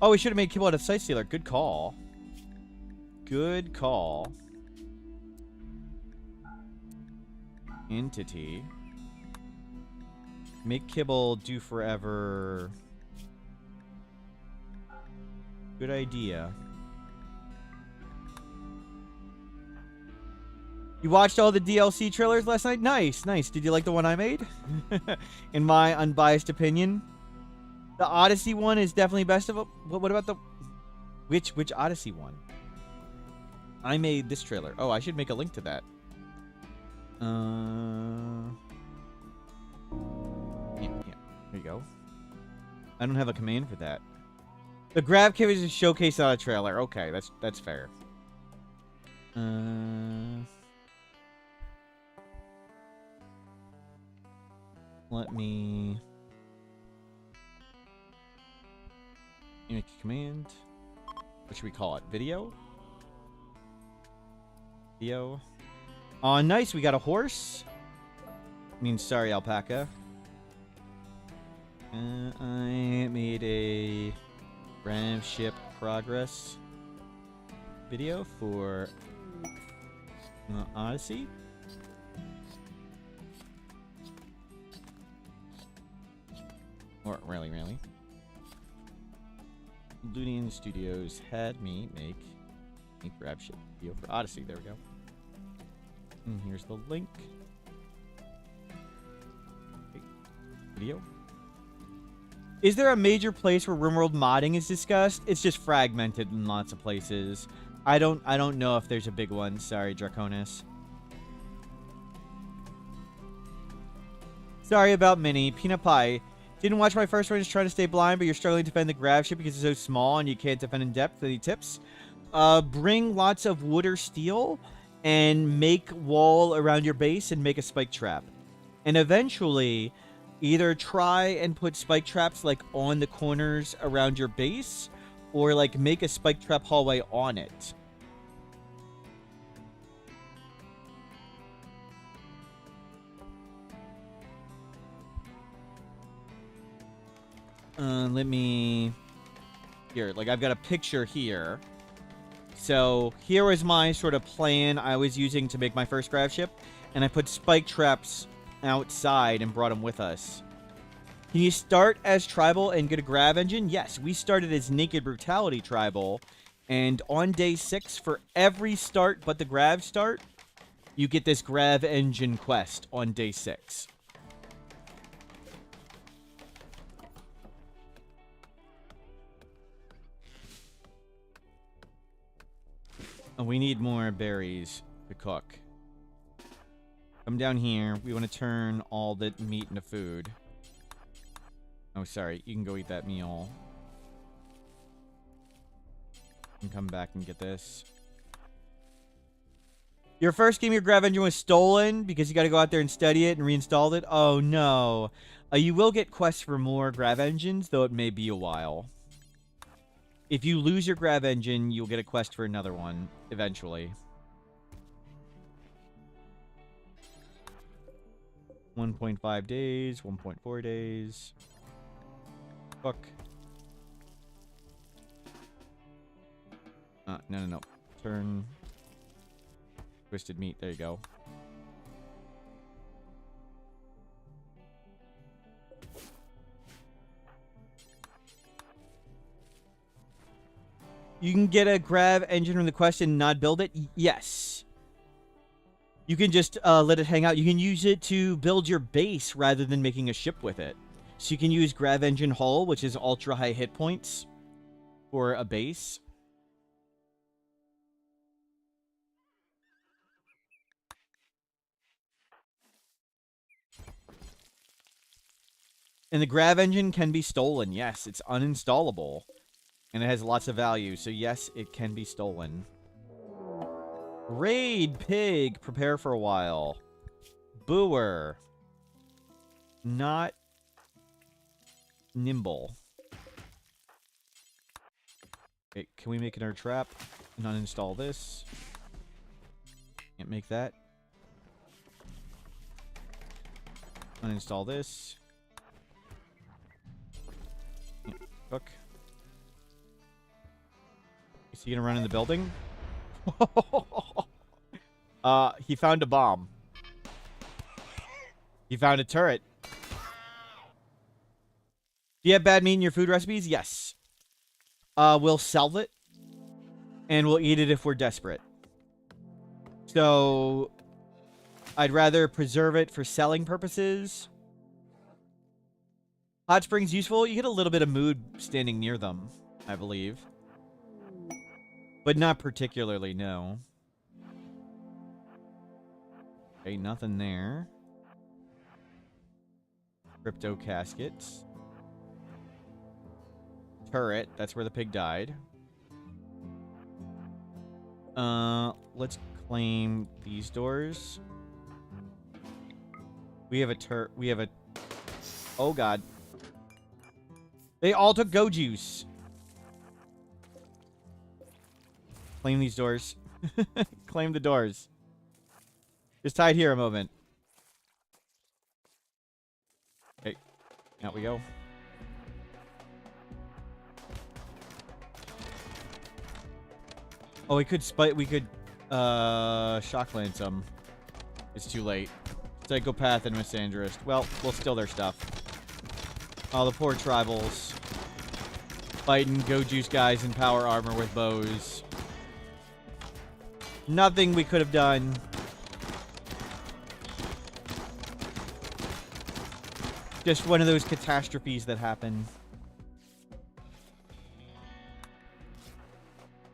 Oh, we should have made kibble out of sight stealer. Good call. Good call. Entity. Make kibble do forever. Good idea. You watched all the DLC trailers last night? Nice, nice. Did you like the one I made? In my unbiased opinion. The Odyssey one is definitely best of it. What about the... Which Odyssey one? I made this trailer. Oh, I should make a link to that. Yeah. There you go. I don't have a command for that. The grab kit is a showcase, not a trailer. Okay, that's fair. Let me make a command. What should we call it? Video? Video. Oh, nice. We got a horse. I mean, sorry, alpaca. I made a ram ship progress video for Odyssey. Or really. Ludian Studios had me make a grab ship video for Odyssey. There we go. And here's the link. Okay. Video. Is there a major place where RimWorld modding is discussed? It's just fragmented in lots of places. I don't know if there's a big one. Sorry, Draconis. Sorry about Mini. Peanut Pie. Didn't watch my first one, just trying to stay blind, but you're struggling to defend the grab ship because it's so small and you can't defend in depth. Any tips? Bring lots of wood or steel and make wall around your base and make a spike trap. And eventually, either try and put spike traps like on the corners around your base or like make a spike trap hallway on it. Let me... Here, like, I've got a picture here. So, here was my sort of plan I was using to make my first grab ship. And I put spike traps outside and brought them with us. Can you start as Tribal and get a grab engine? Yes, we started as Naked Brutality Tribal. And on day 6, for every start but the grab start, you get this grab engine quest on day 6. And we need more berries to cook. Come down here. We want to turn all the meat into food. Oh, sorry. You can go eat that meal. And come back and get this. Your first game, your grab engine was stolen because you got to go out there and study it and reinstalled it. Oh, no. You will get quests for more grab engines, though it may be a while. If you lose your grab engine, you'll get a quest for another one eventually. 1.5 days, 1.4 days. Fuck. No. Turn. Twisted meat. There you go. You can get a grab engine from the quest and not build it? Yes. You can just let it hang out. You can use it to build your base rather than making a ship with it. So you can use Grav Engine Hull, which is ultra high hit points for a base. And the Grav Engine can be stolen. Yes, it's uninstallable. And it has lots of value. So yes, it can be stolen. Raid Pig. Prepare for a while. Booer. Not nimble. Okay, can we make another trap and uninstall this? Can't make that. Uninstall this. Cook. Is he gonna run in the building? He found a bomb. He found a turret. Do you have bad meat in your food recipes? Yes. We'll sell it. And we'll eat it if we're desperate. So, I'd rather preserve it for selling purposes. Hot springs useful. You get a little bit of mood standing near them, I believe. But not particularly, no. Okay, nothing there. Crypto caskets. Turret. That's where the pig died. Let's claim these doors. We have a oh god. They all took go juice. Claim these doors. Claim the doors. Just hide here a moment. Okay. Out we go. Oh, we could shock lance them. It's too late. Psychopath and misandrist. Well, we'll steal their stuff. Oh, the poor tribals. Fighting go juice guys in power armor with bows. Nothing we could have done. Just one of those catastrophes that happen.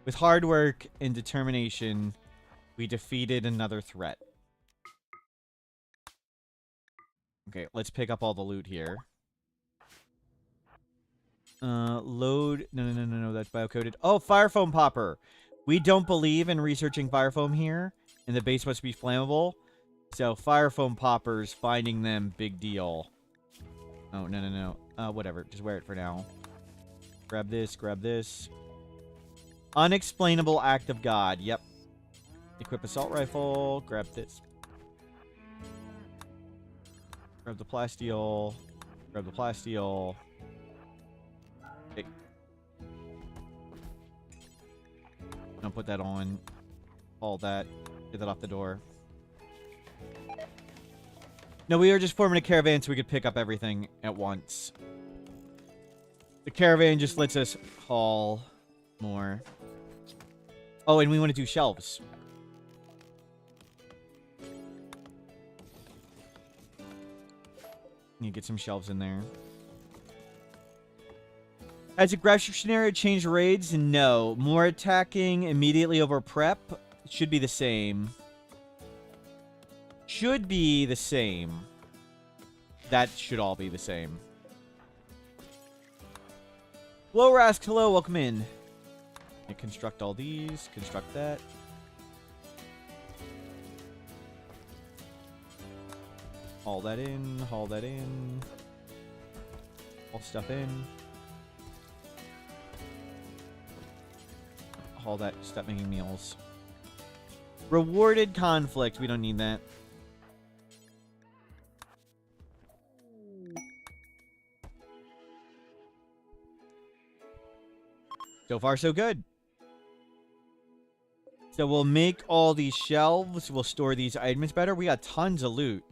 With hard work and determination, we defeated another threat. Okay, let's pick up all the loot here. Load. No. That's biocoded. Oh, fire foam popper. We don't believe in researching fire foam here, and the base must be flammable. So fire foam poppers, finding them, big deal. Oh, no. Whatever. Just wear it for now. Grab this. Grab this. Unexplainable act of God. Yep. Equip assault rifle. Grab this. Grab the plasteel. Grab the plasteel. Okay. I'll put that on. All that. Get that off the door. No, we were just forming a caravan so we could pick up everything at once. The caravan just lets us haul more. Oh, and we want to do shelves. Need to get some shelves in there. Has aggressive scenario changed raids? No. More attacking immediately over prep. Should be the same. Should be the same. That should all be the same. Hello, Rask. Hello, welcome in. Okay, construct all these. Construct that. Haul that in. Haul that in. Haul stuff in. Haul that. Stop making meals. Rewarded conflict. We don't need that. So far, so good. So we'll make all these shelves. We'll store these items better. We got tons of loot.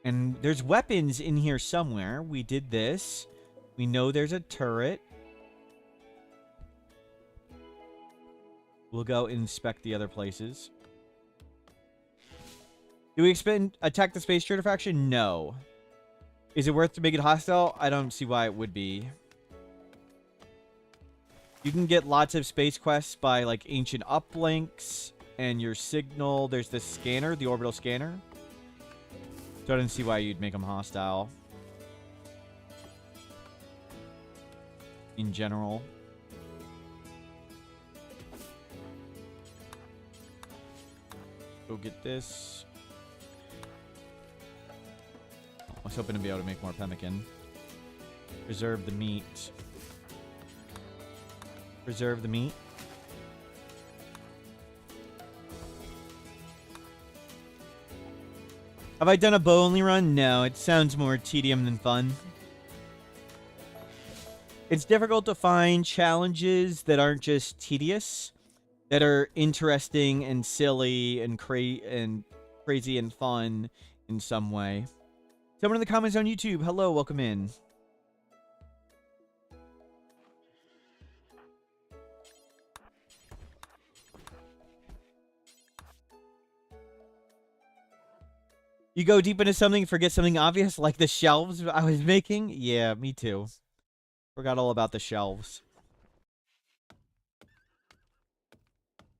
And there's weapons in here somewhere. We did this. We know there's a turret. We'll go inspect the other places. Do we attack the space trader faction? No. Is it worth to make it hostile? I don't see why it would be. You can get lots of space quests by, like, ancient uplinks and your signal. There's the scanner, the orbital scanner. So I don't see why you'd make them hostile. In general. Go get this. I was hoping to be able to make more pemmican. Preserve the meat. Preserve the meat. Have I done a bow only run? No, it sounds more tedium than fun. It's difficult to find challenges that aren't just tedious, that are interesting and silly and crazy and fun in some way. Someone in the comments on YouTube, hello, welcome in. You go deep into something, forget something obvious, like the shelves I was making? Yeah, me too. Forgot all about the shelves.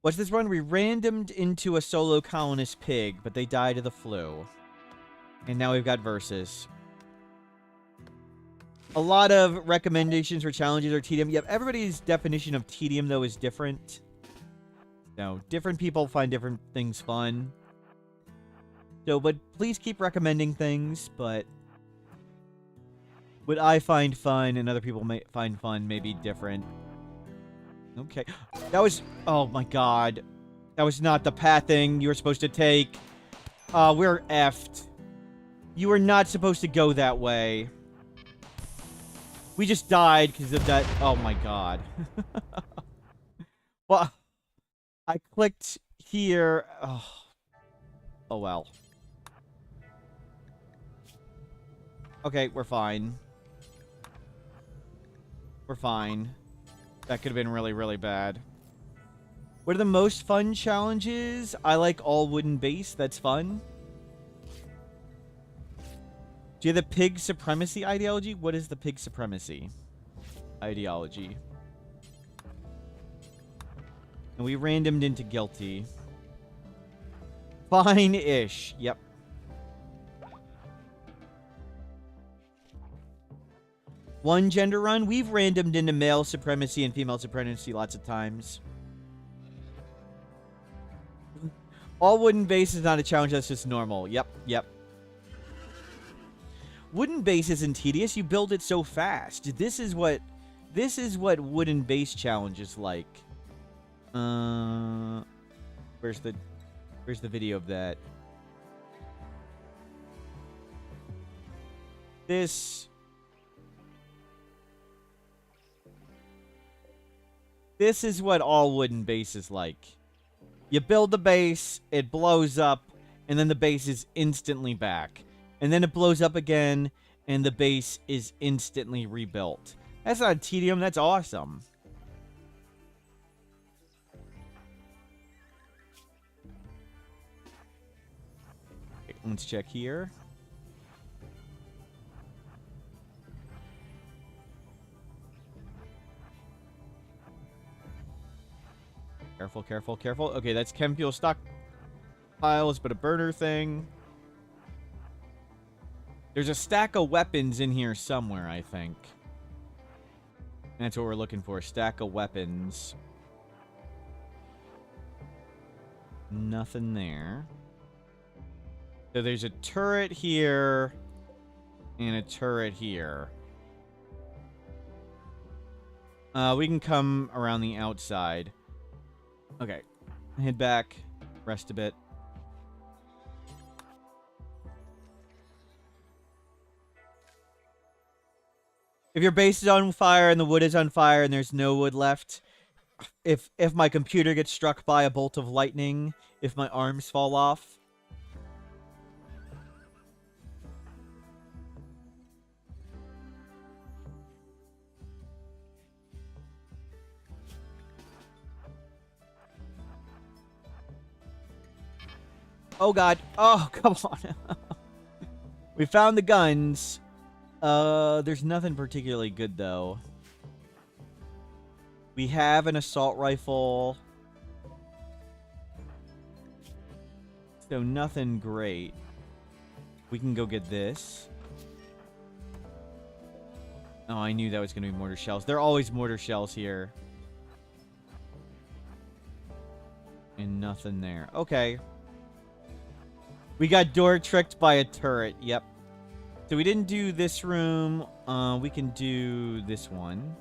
What's this one? We randomed into a solo colonist pig, but they died of the flu. And now we've got versus. A lot of recommendations for challenges are tedium. Yep, everybody's definition of tedium, though, is different. No, different people find different things fun. So, but please keep recommending things, but what I find fun and other people may find fun may be different. Okay. That was... Oh, my God. That was not the pathing you were supposed to take. We're effed. You were not supposed to go that way. We just died because of that... Oh, my God. Well, I clicked here. Oh, well. Okay, we're fine. We're fine. That could have been really, really bad. What are the most fun challenges? I like all wooden base. That's fun. Do you have the pig supremacy ideology? What is the pig supremacy ideology? And we randomed into guilty. Fine-ish. Yep. One gender run. We've randomed into male supremacy and female supremacy lots of times. All wooden base is not a challenge. That's just normal. Yep. Yep. Wooden base isn't tedious. You build it so fast. This is what wooden base challenge is like. Where's the video of that? This is what all wooden base is like. You build the base, it blows up, and then the base is instantly back. And then it blows up again, and the base is instantly rebuilt. That's not tedium, that's awesome. Okay, let's check here. Careful, careful, careful. Okay, that's chem fuel stockpiles, but a burner thing. There's a stack of weapons in here somewhere, I think. That's what we're looking for. A stack of weapons. Nothing there. So there's a turret here. And a turret here. We can come around the outside. Okay. Head back. Rest a bit. If your base is on fire and the wood is on fire and there's no wood left, if my computer gets struck by a bolt of lightning, if my arms fall off. Oh, God. Oh, come on. We found the guns. There's nothing particularly good, though. We have an assault rifle. So nothing great. We can go get this. Oh, I knew that was going to be mortar shells. There are always mortar shells here. And nothing there. Okay. We got door tricked by a turret. Yep. So we didn't do this room. We can do this one.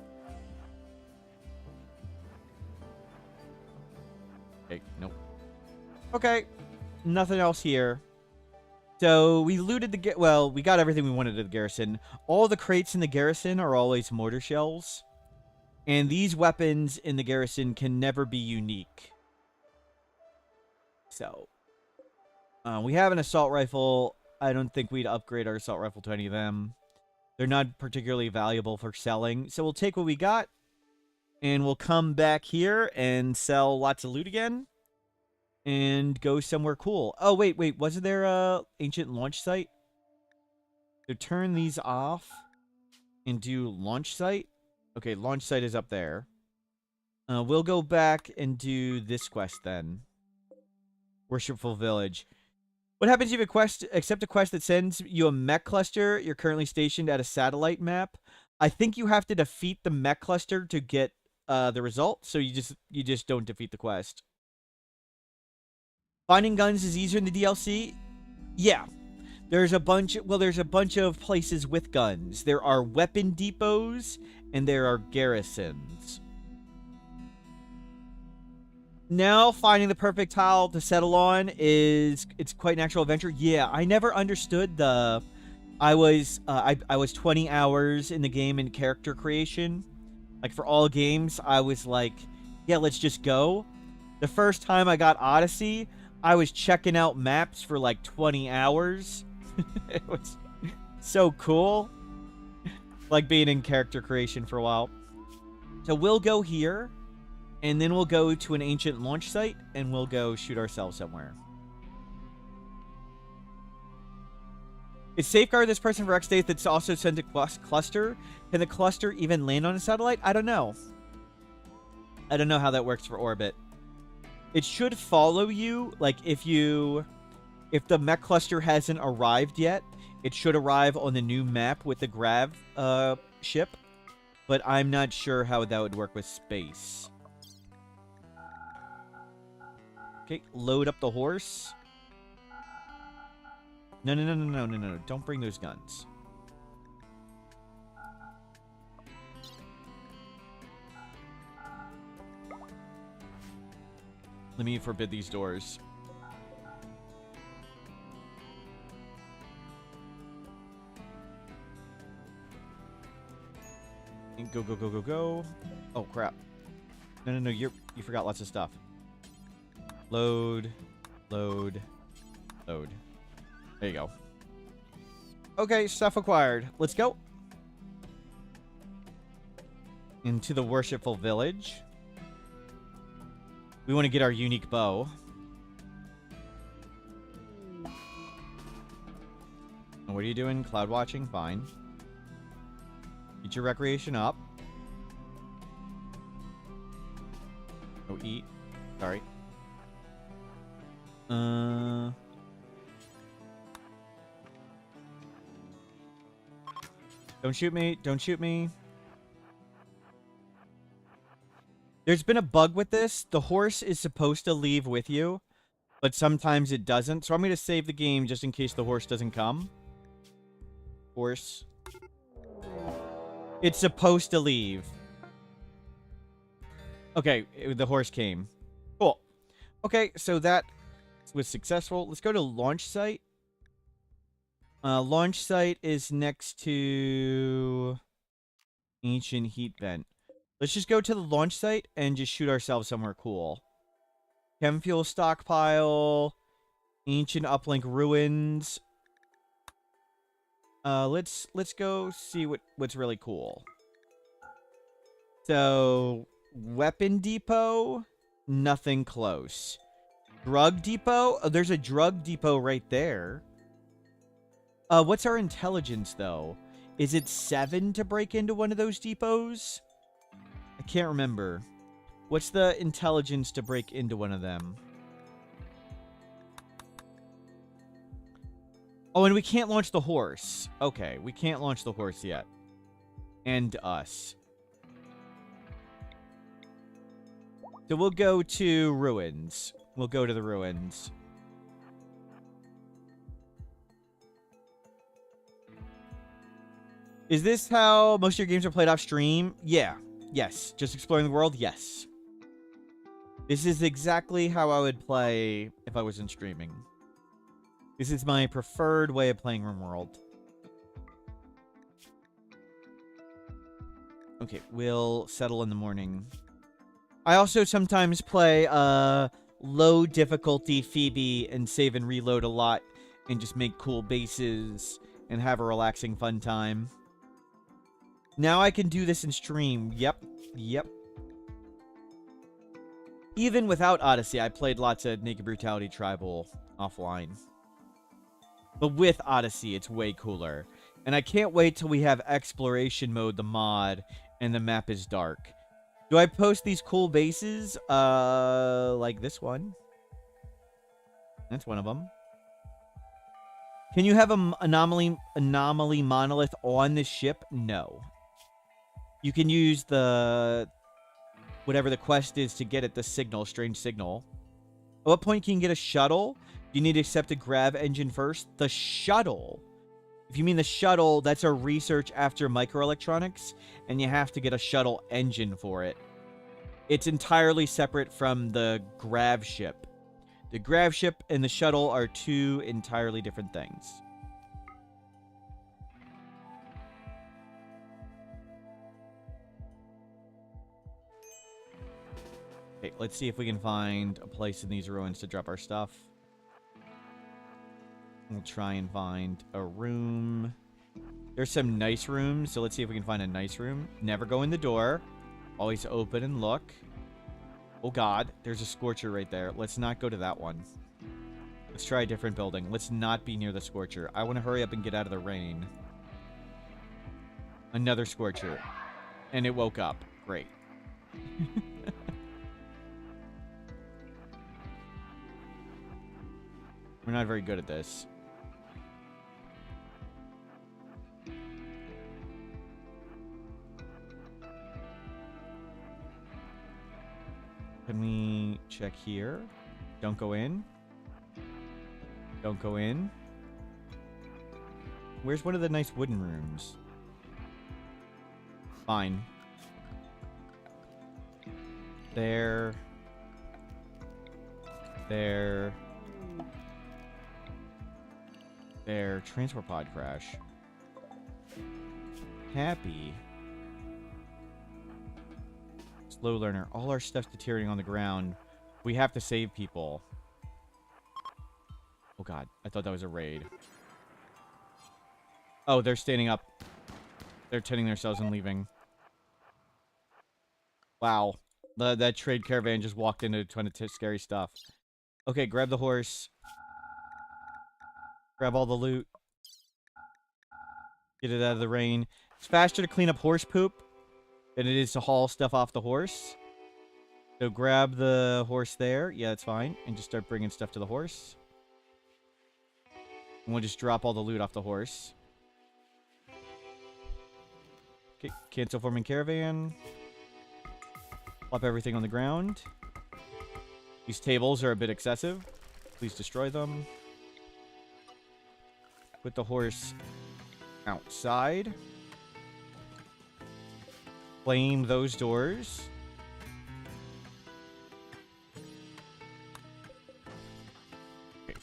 Okay, nope. Okay. Nothing else here. So we looted the... Well, we got everything we wanted at the Garrison. All the crates in the Garrison are always mortar shells. And these weapons in the Garrison can never be unique. So... we have an assault rifle. I don't think we'd upgrade our assault rifle to any of them. They're not particularly valuable for selling. So we'll take what we got. And we'll come back here and sell lots of loot again. And go somewhere cool. Oh, wait. Wasn't there a ancient launch site? So turn these off. And do launch site. Okay, launch site is up there. We'll go back and do this quest then. Worshipful Village. What happens if you accept a quest that sends you a mech cluster? You're currently stationed at a satellite map. I think you have to defeat the mech cluster to get the result. So you just don't defeat the quest. Finding guns is easier in the DLC. Yeah, there's a bunch. Well, there's a bunch of places with guns. There are weapon depots and there are garrisons. Now finding the perfect tile to settle on it's quite an actual adventure. Yeah, I never understood the... I was 20 hours in the game in character creation. Like for all games, I was like, yeah, let's just go. The first time I got Odyssey, I was checking out maps for like 20 hours. It was so cool. Like being in character creation for a while. So we'll go here. And then we'll go to an ancient launch site, and we'll go shoot ourselves somewhere. Is Safeguard this person for X days that's also sent a cluster? Can the cluster even land on a satellite? I don't know. I don't know how that works for Orbit. It should follow you. Like, if the mech cluster hasn't arrived yet, it should arrive on the new map with the grav ship. But I'm not sure how that would work with space. Okay, load up the horse. No. Don't bring those guns. Let me forbid these doors. And go. Oh, crap. No. You forgot lots of stuff. Load. There you go. Okay, stuff acquired. Let's go. Into the Worshipful Village. We want to get our unique bow. And what are you doing? Cloud watching? Fine. Get your recreation up. Go eat. Sorry. Don't shoot me. Don't shoot me. There's been a bug with this. The horse is supposed to leave with you, but sometimes it doesn't. So I'm going to save the game just in case the horse doesn't come. Horse. It's supposed to leave. Okay, the horse came. Cool. Okay, so that was successful. Let's go to launch site. Launch site is next to ancient heat vent. Let's just go to the launch site and just shoot ourselves somewhere cool. Chem fuel stockpile. Ancient uplink ruins. Let's go see what's really cool. So, weapon depot, nothing close. Drug depot? Oh, there's a drug depot right there. What's our intelligence, though? Is it 7 to break into one of those depots? I can't remember. What's the intelligence to break into one of them? Oh, and we can't launch the horse. Okay, we can't launch the horse yet. And us. So we'll go to ruins. We'll go to the ruins. Is this how most of your games are played off stream? Yeah. Yes. Just exploring the world? Yes. This is exactly how I would play if I wasn't streaming. This is my preferred way of playing RimWorld. Okay, we'll settle in the morning. I also sometimes play low difficulty Phoebe and save and reload a lot and just make cool bases and have a relaxing fun time. Now I can do this in stream. Yep. Yep. Even without Odyssey, I played lots of Naked Brutality Tribal offline. But with Odyssey, it's way cooler. And I can't wait till we have Exploration Mode, the mod, and the map is dark. Do I post these cool bases? Like this one. That's one of them. Can you have an anomaly monolith on the ship? No. You can use the... whatever the quest is to get it, the signal, strange signal. At what point can you get a shuttle? You need to accept a grav engine first. The shuttle. If you mean the shuttle, that's a research after microelectronics, and you have to get a shuttle engine for it. It's entirely separate from the grav ship. The grav ship and the shuttle are two entirely different things. Okay, let's see if we can find a place in these ruins to drop our stuff. We'll try and find a room. There's some nice rooms, so let's see if we can find a nice room. Never go in the door. Always open and look. Oh god, there's a Scorcher right there. Let's not go to that one. Let's try a different building. Let's not be near the Scorcher. I want to hurry up and get out of the rain. Another Scorcher. And it woke up. Great. We're not very good at this. Can we check here? Don't go in. Don't go in. Where's one of the nice wooden rooms? Fine. There. There. There. Transport pod crash. Happy. Slow learner. All our stuff's deteriorating on the ground. We have to save people. Oh god. I thought that was a raid. Oh, they're standing up. They're tending themselves and leaving. Wow. That trade caravan just walked into a ton of scary stuff. Okay, grab the horse. Grab all the loot. Get it out of the rain. It's faster to clean up horse poop than it is to haul stuff off the horse. So grab the horse there. Yeah, that's fine. And just start bringing stuff to the horse. And we'll just drop all the loot off the horse. Okay, cancel forming caravan. Plop everything on the ground. These tables are a bit excessive. Please destroy them. Put the horse outside. Flame those doors. Okay.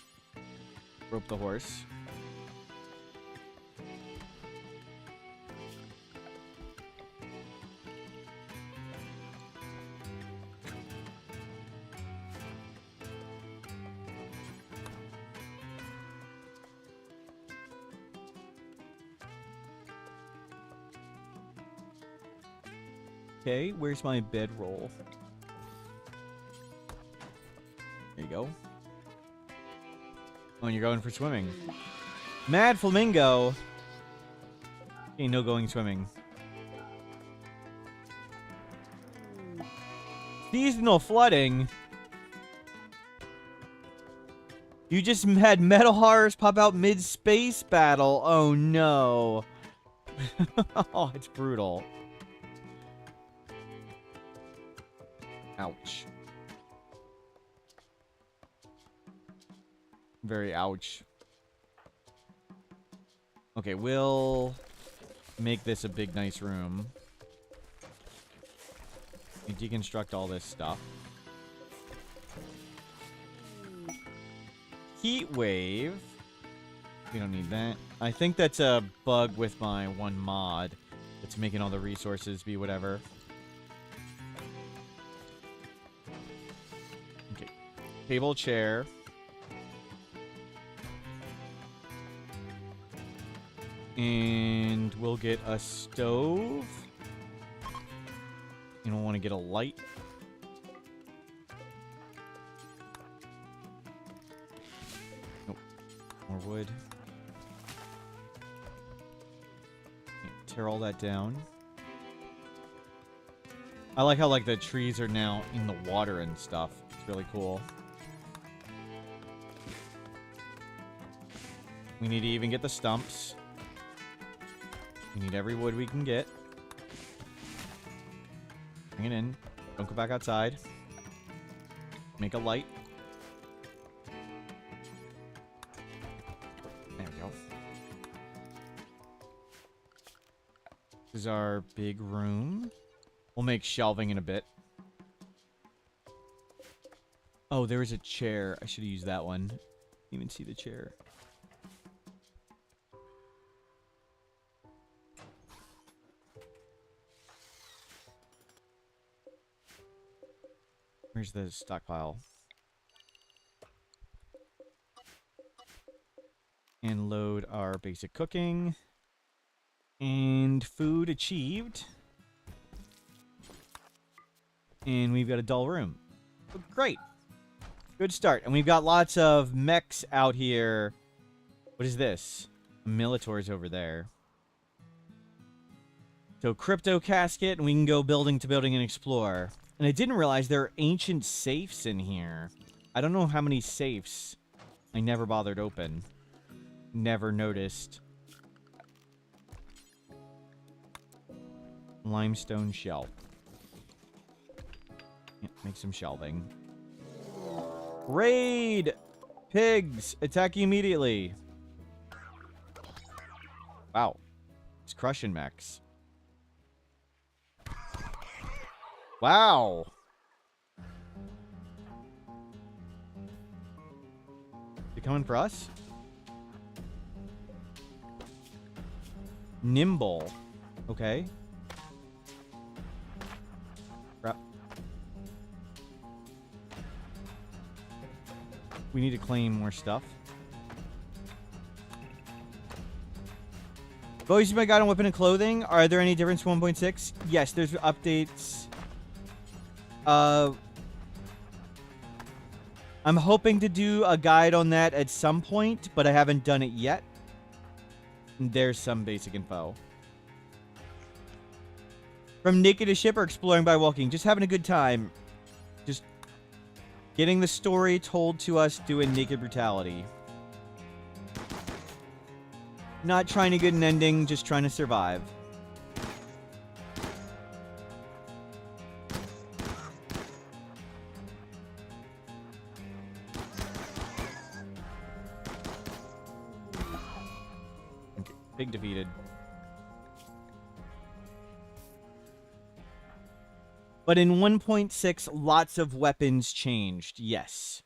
Rope the horse. Okay, where's my bedroll? There you go. Oh, and you're going for swimming. Mad Flamingo! Okay, no going swimming. Seasonal flooding? You just had metal horrors pop out mid-space battle. Oh, no. Oh, it's brutal. Ouch. Very ouch. Okay, we'll make this a big, nice room. And deconstruct all this stuff. Heat wave. We don't need that. I think that's a bug with my one mod. It's making all the resources be whatever. Okay. Table, chair. And we'll get a stove. And we'll want to get a light. Nope. More wood. Tear all that down. I like how, like, the trees are now in the water and stuff. It's really cool. We need to even get the stumps. We need every wood we can get. Bring it in. Don't go back outside. Make a light. There we go. This is our big room. We'll make shelving in a bit. Oh, there was a chair. I should have used that one. Didn't even see the chair. Where's the stockpile? And load our basic cooking. And food achieved. And we've got a dull room. Oh, great. Good start. And we've got lots of mechs out here. What is this? Military's over there. So crypto casket, and we can go building to building and explore. And I didn't realize there are ancient safes in here. I don't know how many safes I never bothered open. Never noticed. Limestone shelf. Yeah, make some shelving. Raid! Pigs! Attack you immediately. Wow. It's crushing mechs. Wow. You coming for us? Nimble. Okay. Crap. We need to claim more stuff. Oh, you see my guide on weapon and clothing? Are there any difference from 1.6? Yes, there's updates. I'm hoping to do a guide on that at some point, but I haven't done it yet. There's some basic info. From naked to ship or exploring by walking? Just having a good time. Just getting the story told to us doing Naked Brutality. Not trying to get an ending, just trying to survive. Okay, big defeated. But in 1.6, lots of weapons changed, yes.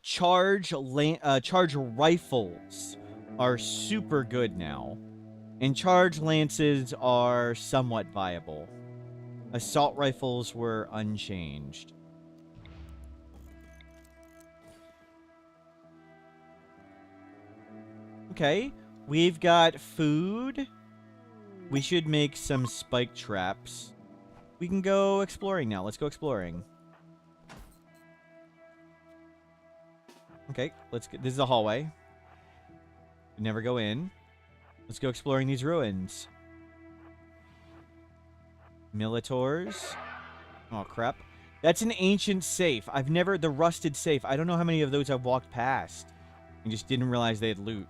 Charge rifles are super good now. And charge lances are somewhat viable. Assault rifles were unchanged. Okay, we've got food. We should make some spike traps. We can go exploring now. Let's go exploring. Okay, let's get... This is a hallway. We never go in. Let's go exploring these ruins. Militors. Oh, crap. That's an ancient safe. I've never... The rusted safe. I don't know how many of those I've walked past. And just didn't realize they had loot.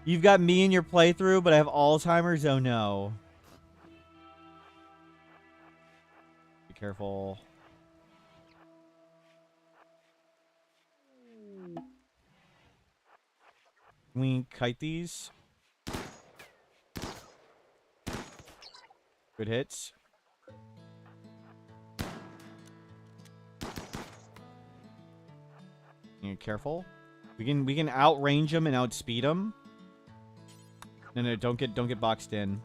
You've got me in your playthrough, but I have Alzheimer's? Oh, no. Be careful. Can we kite these? Good hits. Be careful. We can outrange them and outspeed them. No, don't get boxed in.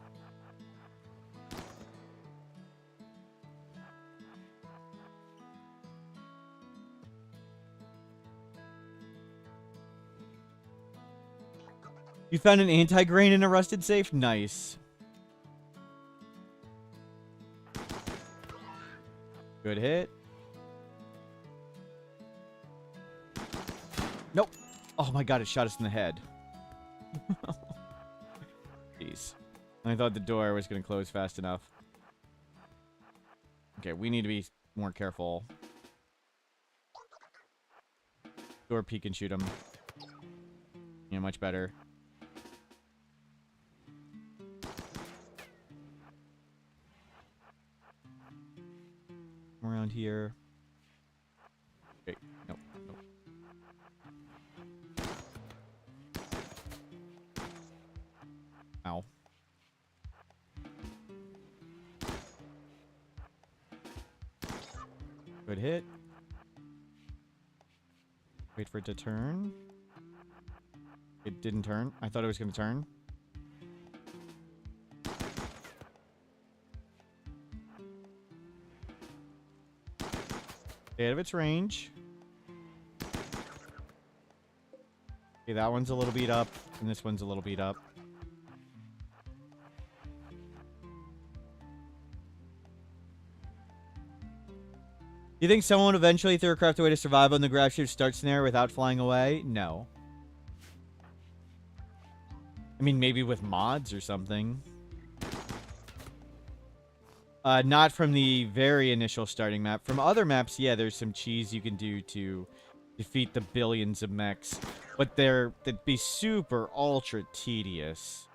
You found an anti-grain in a rusted safe? Nice. Good hit. Nope. Oh my god, it shot us in the head. Jeez. I thought the door was going to close fast enough. Okay, we need to be more careful. Door peek and shoot him. Yeah, much better. Around here. Okay, nope, nope. Ow. Good hit. Wait for it to turn. It didn't turn. I thought it was going to turn. Stay out of its range. Okay, that one's a little beat up, and this one's a little beat up. Do you think someone eventually threw a craft away to survive on the graph shift start snare without flying away? No. I mean, maybe with mods or something. Not from the very initial starting map. From other maps, yeah, there's some cheese you can do to defeat the billions of mechs. But they'd be super ultra tedious.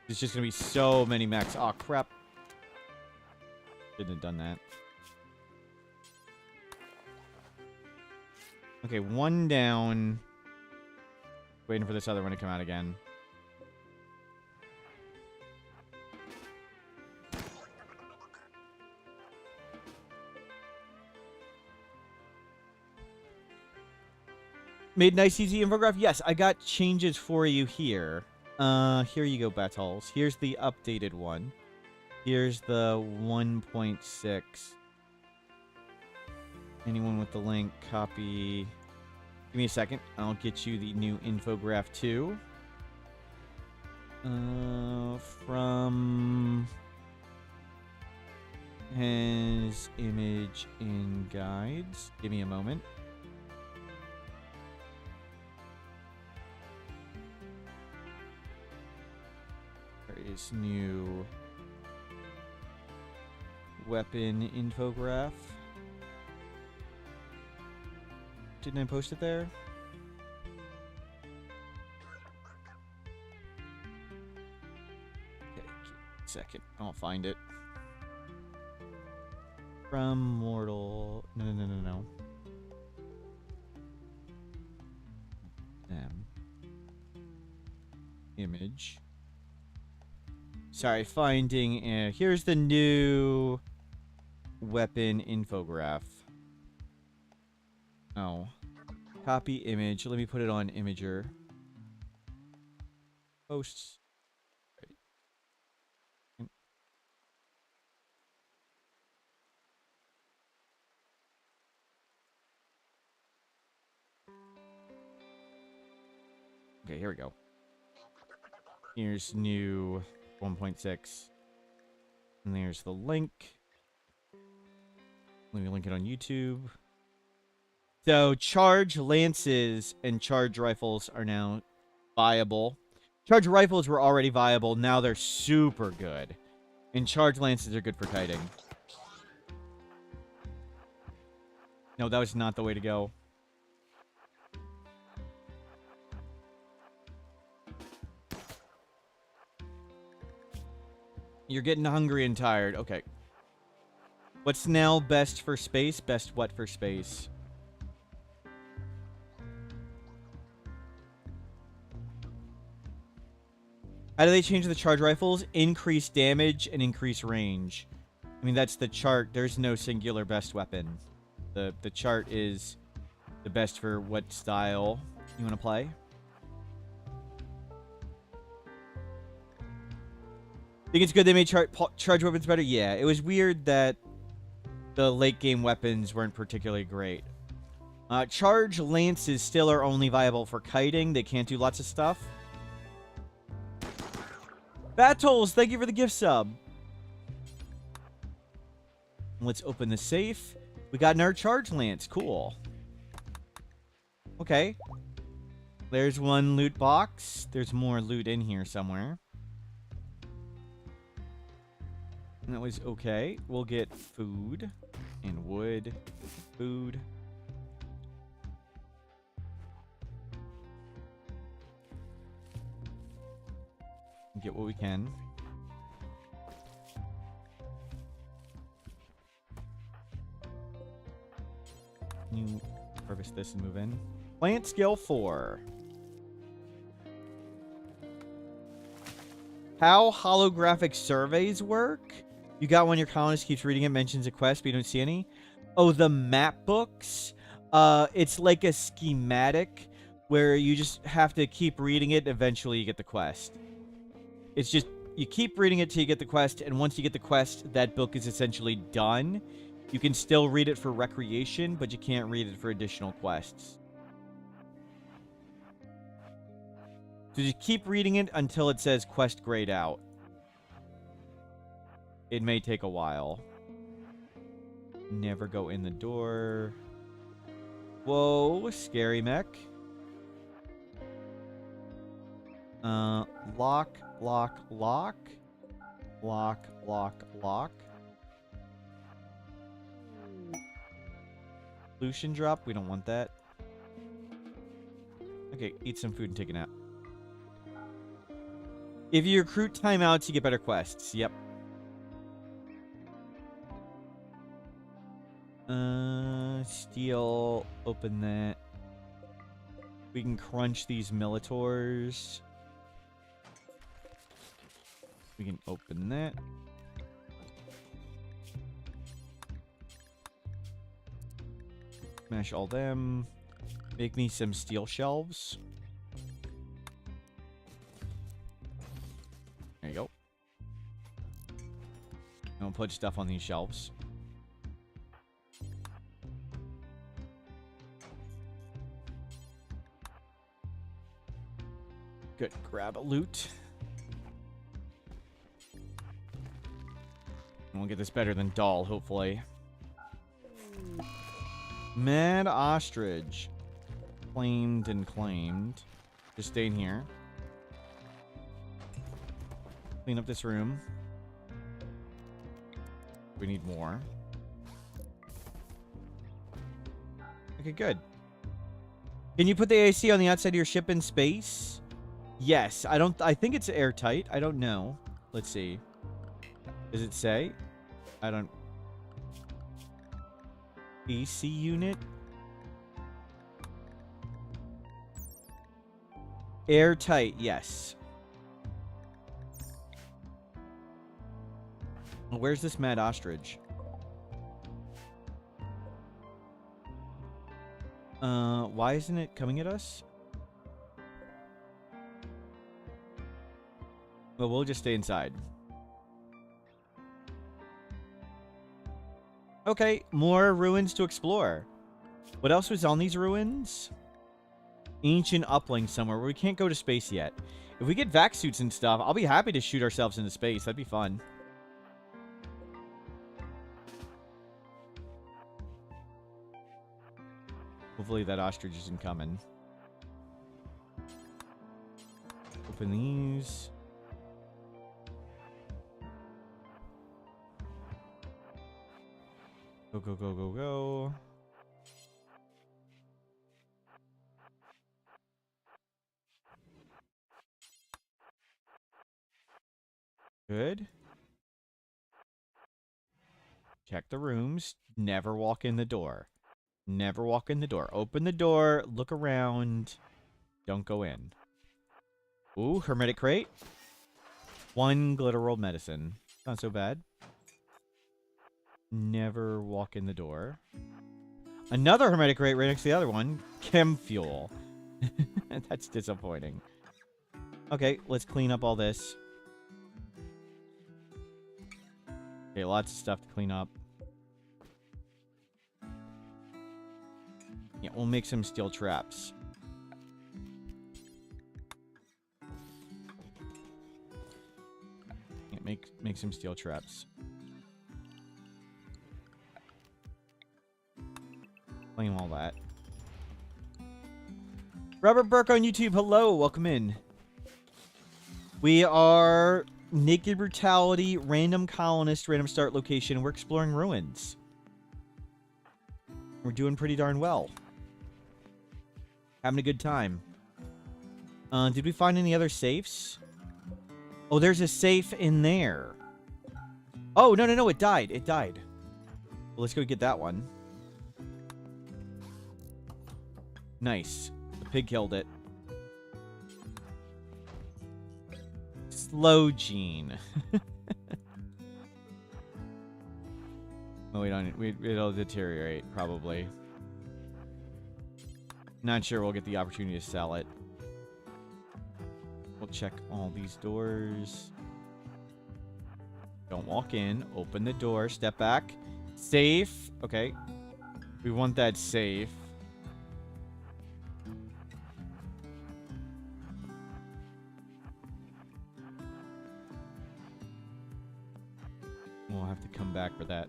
There's just gonna be so many mechs. Oh crap. Shouldn't have done that. Okay, one down. Waiting for this other one to come out again. Made nice easy infograph? Yes, I got changes for you here. Here you go, Battles. Here's the updated one. Here's the 1.6. Anyone with the link, copy. Give me a second. I'll get you the new infograph too. From his image in guides. Give me a moment. There is new weapon infograph. Didn't I post it there? Okay, second. I'll find it. From Mortal. No. Image. Sorry, finding. Here's the new weapon infograph. Oh. Copy image. Let me put it on Imager. Posts. Okay, here we go. Here's new 1.6. And there's the link. Let me link it on YouTube. So charge lances and charge rifles are now viable. Charge rifles were already viable. Now they're super good. And charge lances are good for kiting. No, that was not the way to go. You're getting hungry and tired. Okay. What's now best for space? Best what for space? How do they change the charge rifles? Increase damage and increase range. I mean, that's the chart. There's no singular best weapon. The chart is the best for what style you want to play. Think it's good they made charge weapons better? Yeah, it was weird that the late game weapons weren't particularly great. Charge lances still are only viable for kiting. They can't do lots of stuff. Battles, thank you for the gift sub. Let's open the safe. We got another charge lance. Cool. Okay. There's one loot box. There's more loot in here somewhere. That was okay. We'll get food and wood. Food. Get what we can. You harvest this and move in. Plant skill 4. How holographic surveys work? You got one, your colonist keeps reading it, mentions a quest, but you don't see any. Oh, the map books? It's like a schematic where you just have to keep reading it, eventually you get the quest. It's just, you keep reading it till you get the quest, and once you get the quest, that book is essentially done. You can still read it for recreation, but you can't read it for additional quests. So just keep reading it until it says quest grayed out. It may take a while. Never go in the door. Whoa, scary mech. Lock, lock, lock. Lock, lock, lock. Pollution drop, we don't want that. Okay, eat some food and take a nap. If you recruit timeouts, you get better quests. Yep. Steel. Open that. We can crunch these Militors. We can open that. Smash all them. Make me some steel shelves. There you go. And we'll put stuff on these shelves. Good. Grab a loot. And we'll get this better than Doll, hopefully. Mad Ostrich. Claimed and claimed. Just stay in here. Clean up this room. We need more. Okay, good. Can you put the AC on the outside of your ship in space? Yes. I think it's airtight. I don't know. Let's see. Does it say? I don't... AC unit? Airtight, yes. Where's this Mad Ostrich? Why isn't it coming at us? Well, we'll just stay inside. Okay, more ruins to explore. What else was on these ruins? Ancient uplink somewhere where we can't go to space yet. If we get vac suits and stuff, I'll be happy to shoot ourselves into space. That'd be fun. Hopefully that ostrich isn't coming. Open these. Go, go, go, go, go. Good. Check the rooms. Never walk in the door. Never walk in the door. Open the door. Look around. Don't go in. Ooh, hermetic crate. 1 glitter rolled medicine. Not so bad. Never walk in the door. Another hermetic crate right next to the other one. Chem fuel. That's disappointing. Okay, let's clean up all this. Okay, lots of stuff to clean up. Yeah, we'll make some steel traps. Yeah, make some steel traps. Claim all that. Robert Burke on YouTube, hello, welcome in. We are Naked Brutality, random colonist, random start location. We're exploring ruins. We're doing pretty darn well. Having a good time. Did we find any other safes? Oh, there's a safe in there. Oh, no, no, no, it died. It died. Well, let's go get that one. Nice. The pig killed it. Slow gene. Oh, we don't. It'll deteriorate probably. Not sure we'll get the opportunity to sell it. We'll check all these doors. Don't walk in. Open the door. Step back. Safe. Okay. We want that safe. We'll have to come back for that.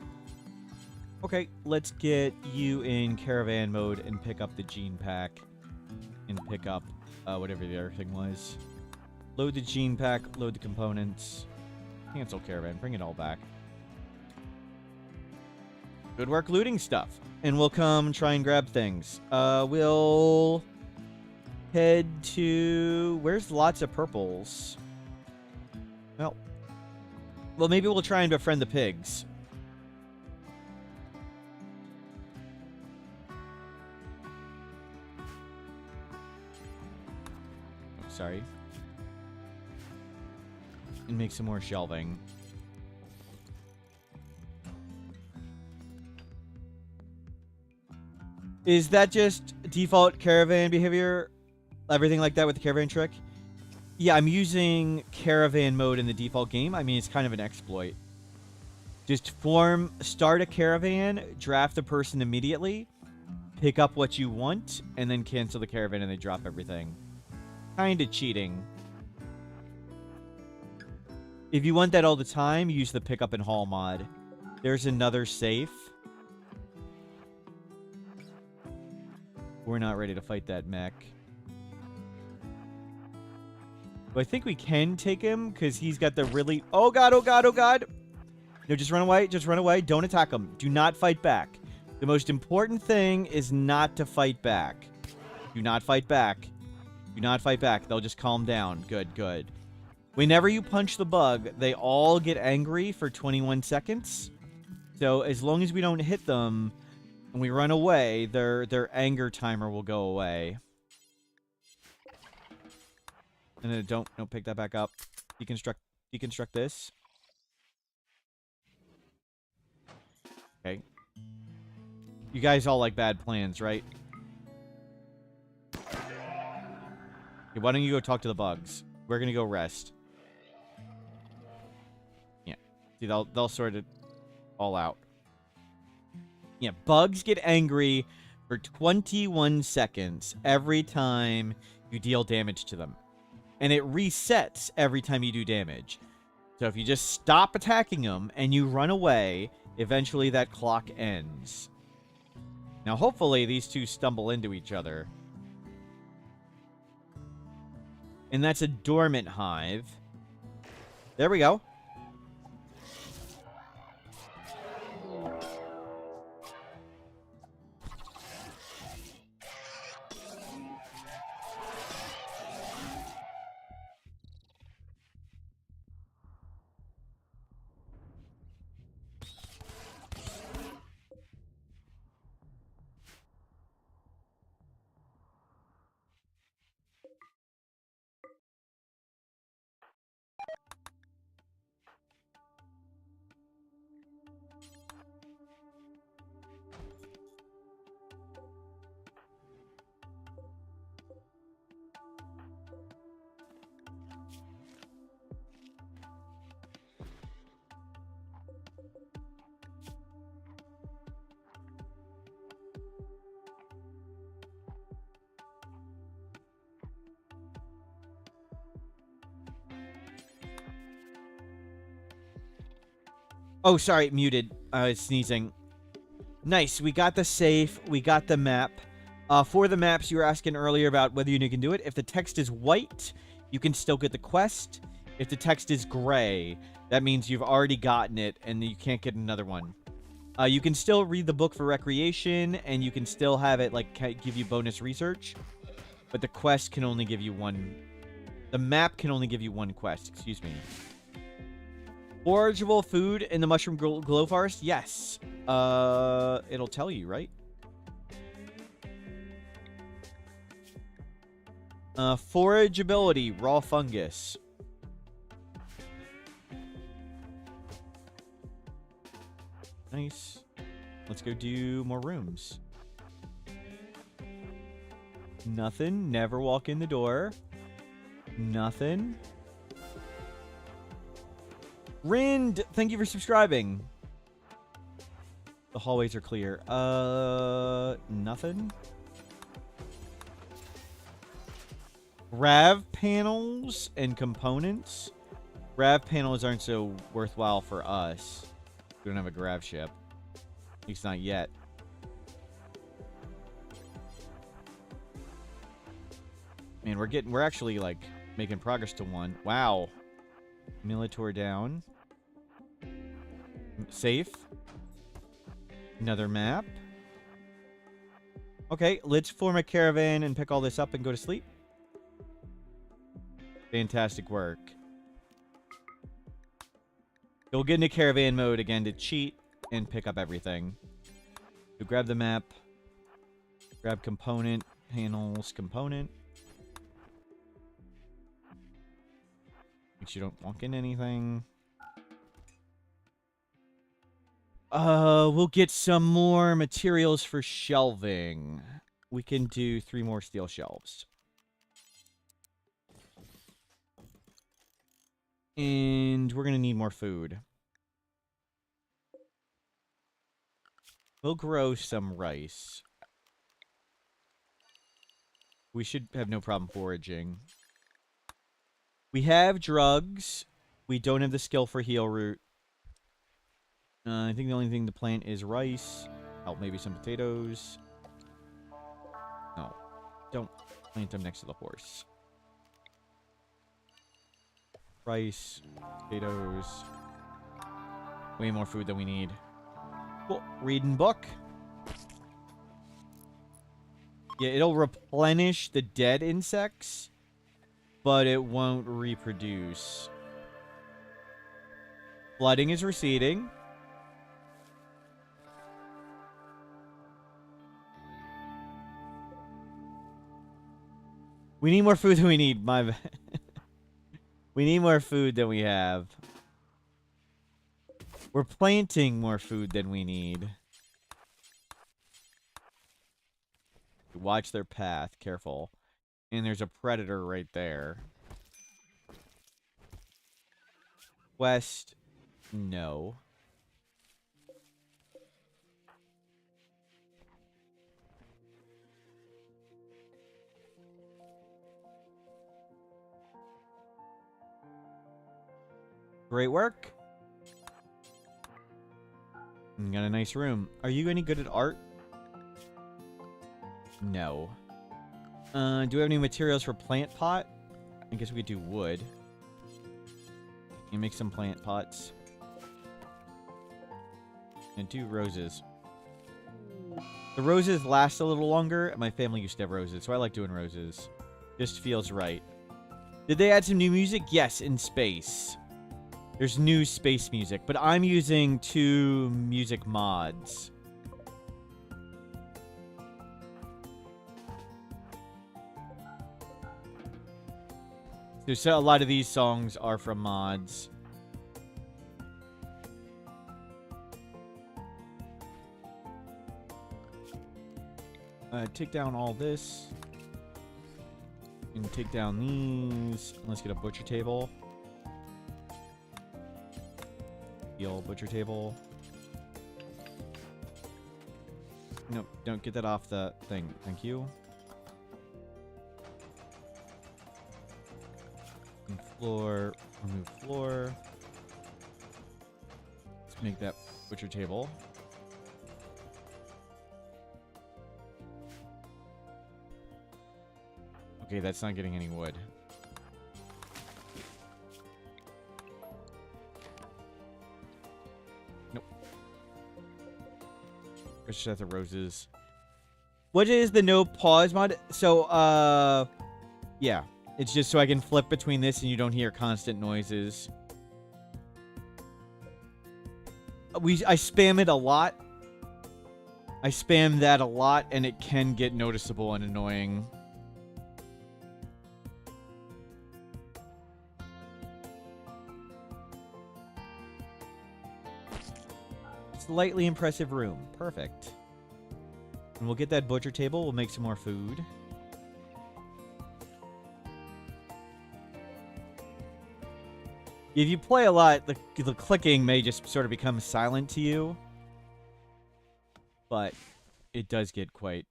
Okay, let's get you in caravan mode and pick up the gene pack. And pick up whatever the other thing was. Load the gene pack, load the components. Cancel caravan, bring it all back. Good work looting stuff. And we'll come try and grab things. We'll head to... Where's lots of purples? Well, maybe we'll try and befriend the pigs. Oh, sorry. And make some more shelving. Is that just default caravan behavior? Everything like that with the caravan trick? Yeah, I'm using caravan mode in the default game. I mean, it's kind of an exploit. Just start a caravan, draft a person immediately, pick up what you want, and then cancel the caravan and they drop everything. Kind of cheating. If you want that all the time, use the pick up and haul mod. There's another safe. We're not ready to fight that mech. But I think we can take him because he's got the really... Oh, God, oh, God, oh, God. No, just run away. Just run away. Don't attack him. Do not fight back. The most important thing is not to fight back. Do not fight back. Do not fight back. They'll just calm down. Good, good. Whenever you punch the bug, they all get angry for 21 seconds. So as long as we don't hit them and we run away, their anger timer will go away. And then don't pick that back up. Deconstruct this. Okay. You guys all like bad plans, right? Okay, why don't you go talk to the bugs? We're gonna go rest. Yeah. See, they'll sort it all out. Yeah, bugs get angry for 21 seconds every time you deal damage to them. And it resets every time you do damage. So if you just stop attacking them and you run away, eventually that clock ends. Now, hopefully, these two stumble into each other. And that's a dormant hive. There we go. Oh, sorry, muted. I was sneezing. Nice. We got the safe. We got the map. For the maps, you were asking earlier about whether you can do it. If the text is white, you can still get the quest. If the text is gray, that means you've already gotten it and you can't get another one. You can still read the book for recreation, and you can still have it like give you bonus research. But the quest can only give you one. The map can only give you one quest. Excuse me. Forageable food in the mushroom glow forest? Yes. It'll tell you, right? Forageability, raw fungus. Nice. Let's go do more rooms. Nothing. Never walk in the door. Nothing. Rind, thank you for subscribing. The hallways are clear. Nothing. Grav panels and components. Grav panels aren't so worthwhile for us. We don't have a grav ship. At least not yet. Man, we're actually like making progress to one. Wow. Militor down. Safe. Another map. Okay, let's form a caravan and pick all this up and go to sleep. Fantastic work. We'll get into caravan mode again to cheat and pick up everything. So grab the map. Grab component. Panels. Component. Make sure you don't walk in anything. We'll get some more materials for shelving. We can do 3 more steel shelves. And we're going to need more food. We'll grow some rice. We should have no problem foraging. We have drugs. We don't have the skill for heal root. I think the only thing to plant is rice. Oh, maybe some potatoes. No. Don't plant them next to the horse. Rice. Potatoes. Way more food than we need. Cool. Reading book. Yeah, it'll replenish the dead insects, but it won't reproduce. Flooding is receding. We need more food than we need. We need more food than we have. We're planting more food than we need. Watch their path. Careful. And there's a predator right there. West. No. Great work. You got a nice room. Are you any good at art? No. Do we have any materials for plant pot? I guess we could do wood. You make some plant pots. And 2 roses. The roses last a little longer. My family used to have roses, so I like doing roses. Just feels right. Did they add some new music? Yes, in space. There's new space music, but I'm using 2 music mods. So a lot of these songs are from mods. Take down all this. And take down these. Let's get a butcher table. Heal butcher table. Nope, don't get that off the thing. Thank you. And floor. Remove floor. Let's make that butcher table. Okay, that's not getting any wood. Nope. Let's just have the roses. What is the no pause mod? So, yeah. It's just so I can flip between this and you don't hear constant noises. I spam it a lot. I spam that a lot, and it can get noticeable and annoying. Slightly impressive room. Perfect. And we'll get that butcher table. We'll make some more food. If you play a lot, the clicking may just sort of become silent to you. But it does get quite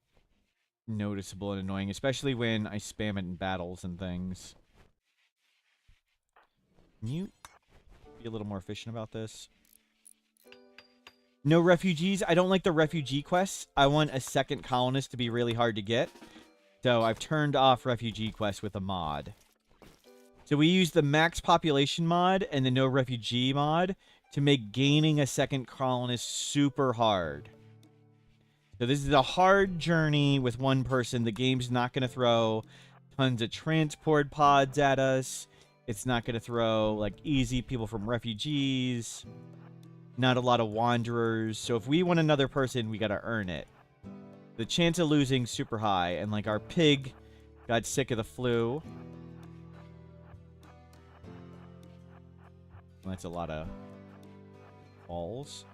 noticeable and annoying, especially when I spam it in battles and things. Can you be a little more efficient about this? No refugees. I don't like the refugee quests. I want a second colonist to be really hard to get. So I've turned off refugee quests with a mod. So we use the max population mod and the no refugee mod to make gaining a second colonist super hard. So this is a hard journey with one person. The game's not going to throw tons of transport pods at us. It's not going to throw like easy people from refugees. Not a lot of wanderers. So if we want another person, we got to earn it. The chance of losing super high. And like our pig got sick of the flu. Well, that's a lot of walls.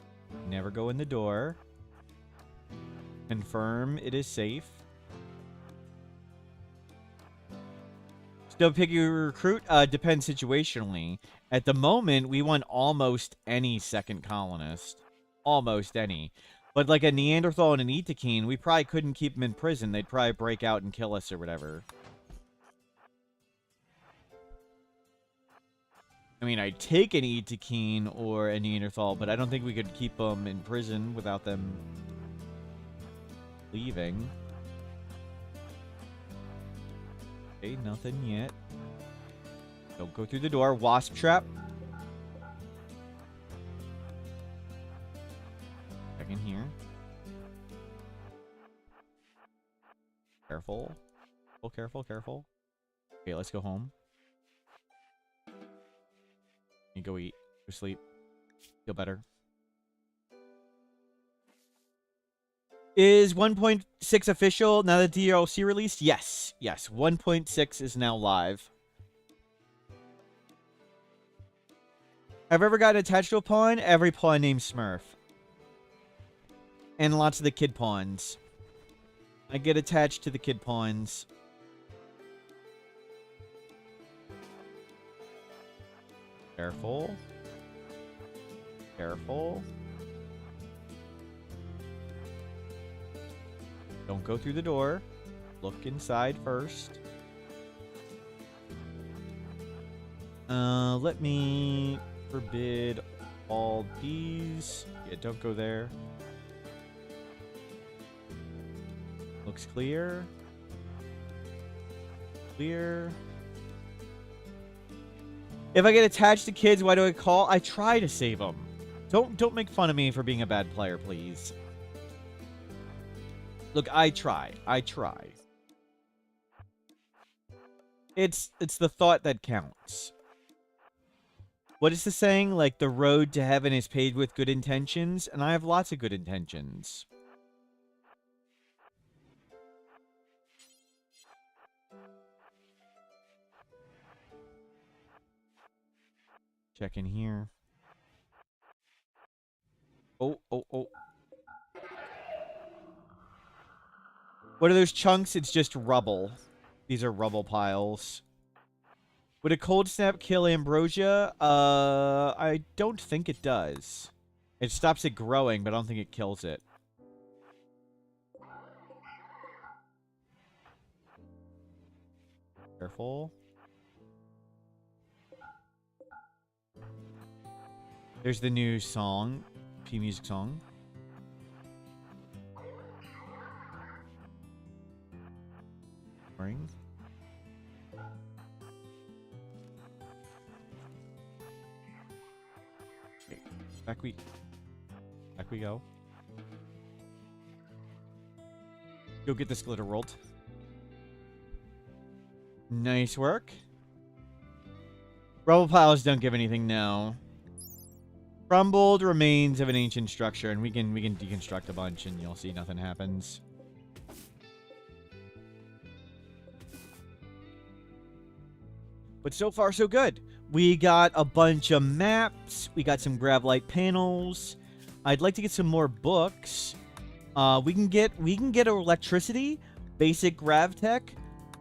Never go in the door. Confirm it is safe. Still pick your recruit? Depends situationally. At the moment, we want almost any second colonist. Almost any. But like a Neanderthal and an Itakeen, we probably couldn't keep them in prison. They'd probably break out and kill us or whatever. I mean, I'd take an Itakeen or a Neanderthal, but I don't think we could keep them in prison without them leaving. Okay, nothing yet. Don't go through the door. Wasp trap. Back in here. Careful. Oh, careful, careful. Okay, let's go home. You go eat. Go sleep. Feel better. Is 1.6 official now that DLC released? Yes. Yes. 1.6 is now live. Have I ever gotten attached to a pawn? Every pawn named Smurf. And lots of the kid pawns. I get attached to the kid pawns. Careful. Careful. Don't go through the door. Look inside first. Let me forbid all these. Yeah, don't go there. Looks clear. Clear. If I get attached to kids, why do I call? I try to save them. Don't make fun of me for being a bad player, please. Look, I try. I try. It's the thought that counts. What is the saying? Like, the road to heaven is paved with good intentions, and I have lots of good intentions. Check in here. Oh. What are those chunks? It's just rubble. These are rubble piles. Would a cold snap kill ambrosia? I don't think it does. It stops it growing, but I don't think it kills it. Careful. There's the new song. P-music song. Ring. Okay. Back we go. Go get this glitter rolled. Nice work. Rubble piles don't give anything now. Crumbled remains of an ancient structure, and we can deconstruct a bunch, and you'll see nothing happens. But so far, so good. We got a bunch of maps. We got some gravlight panels. I'd like to get some more books. We can get electricity, basic grav tech,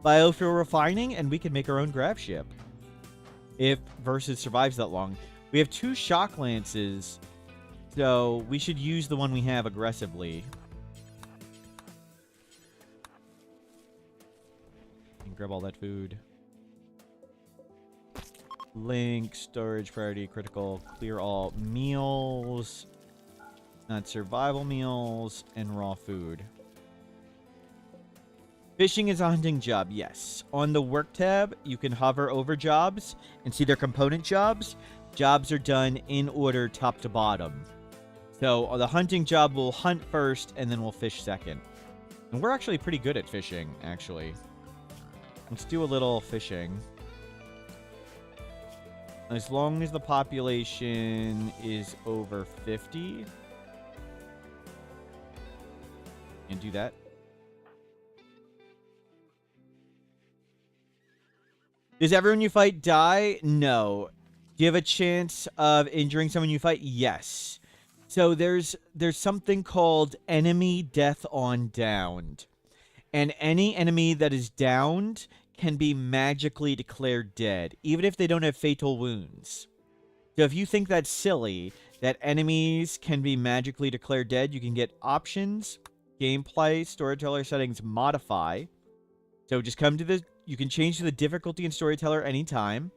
biofuel refining, and we can make our own grav ship. If Versus survives that long. We have 2 shock lances, so we should use the one we have aggressively. And grab all that food. Link, storage, priority, critical, clear all meals, not survival meals, and raw food. Fishing is a hunting job, yes. On the work tab, you can hover over jobs and see their component jobs. Jobs are done in order top to bottom. So the hunting job will hunt first, and then we'll fish second. And we're actually pretty good at fishing, actually. Let's do a little fishing. As long as the population is over 50. And do that. Does everyone you fight die? No. Do you have a chance of injuring someone you fight? Yes. So there's something called enemy death on downed. And any enemy that is downed can be magically declared dead, even if they don't have fatal wounds. So if you think that's silly, that enemies can be magically declared dead, you can get options, gameplay, storyteller settings, modify. So just come to the, you can change the difficulty in storyteller anytime.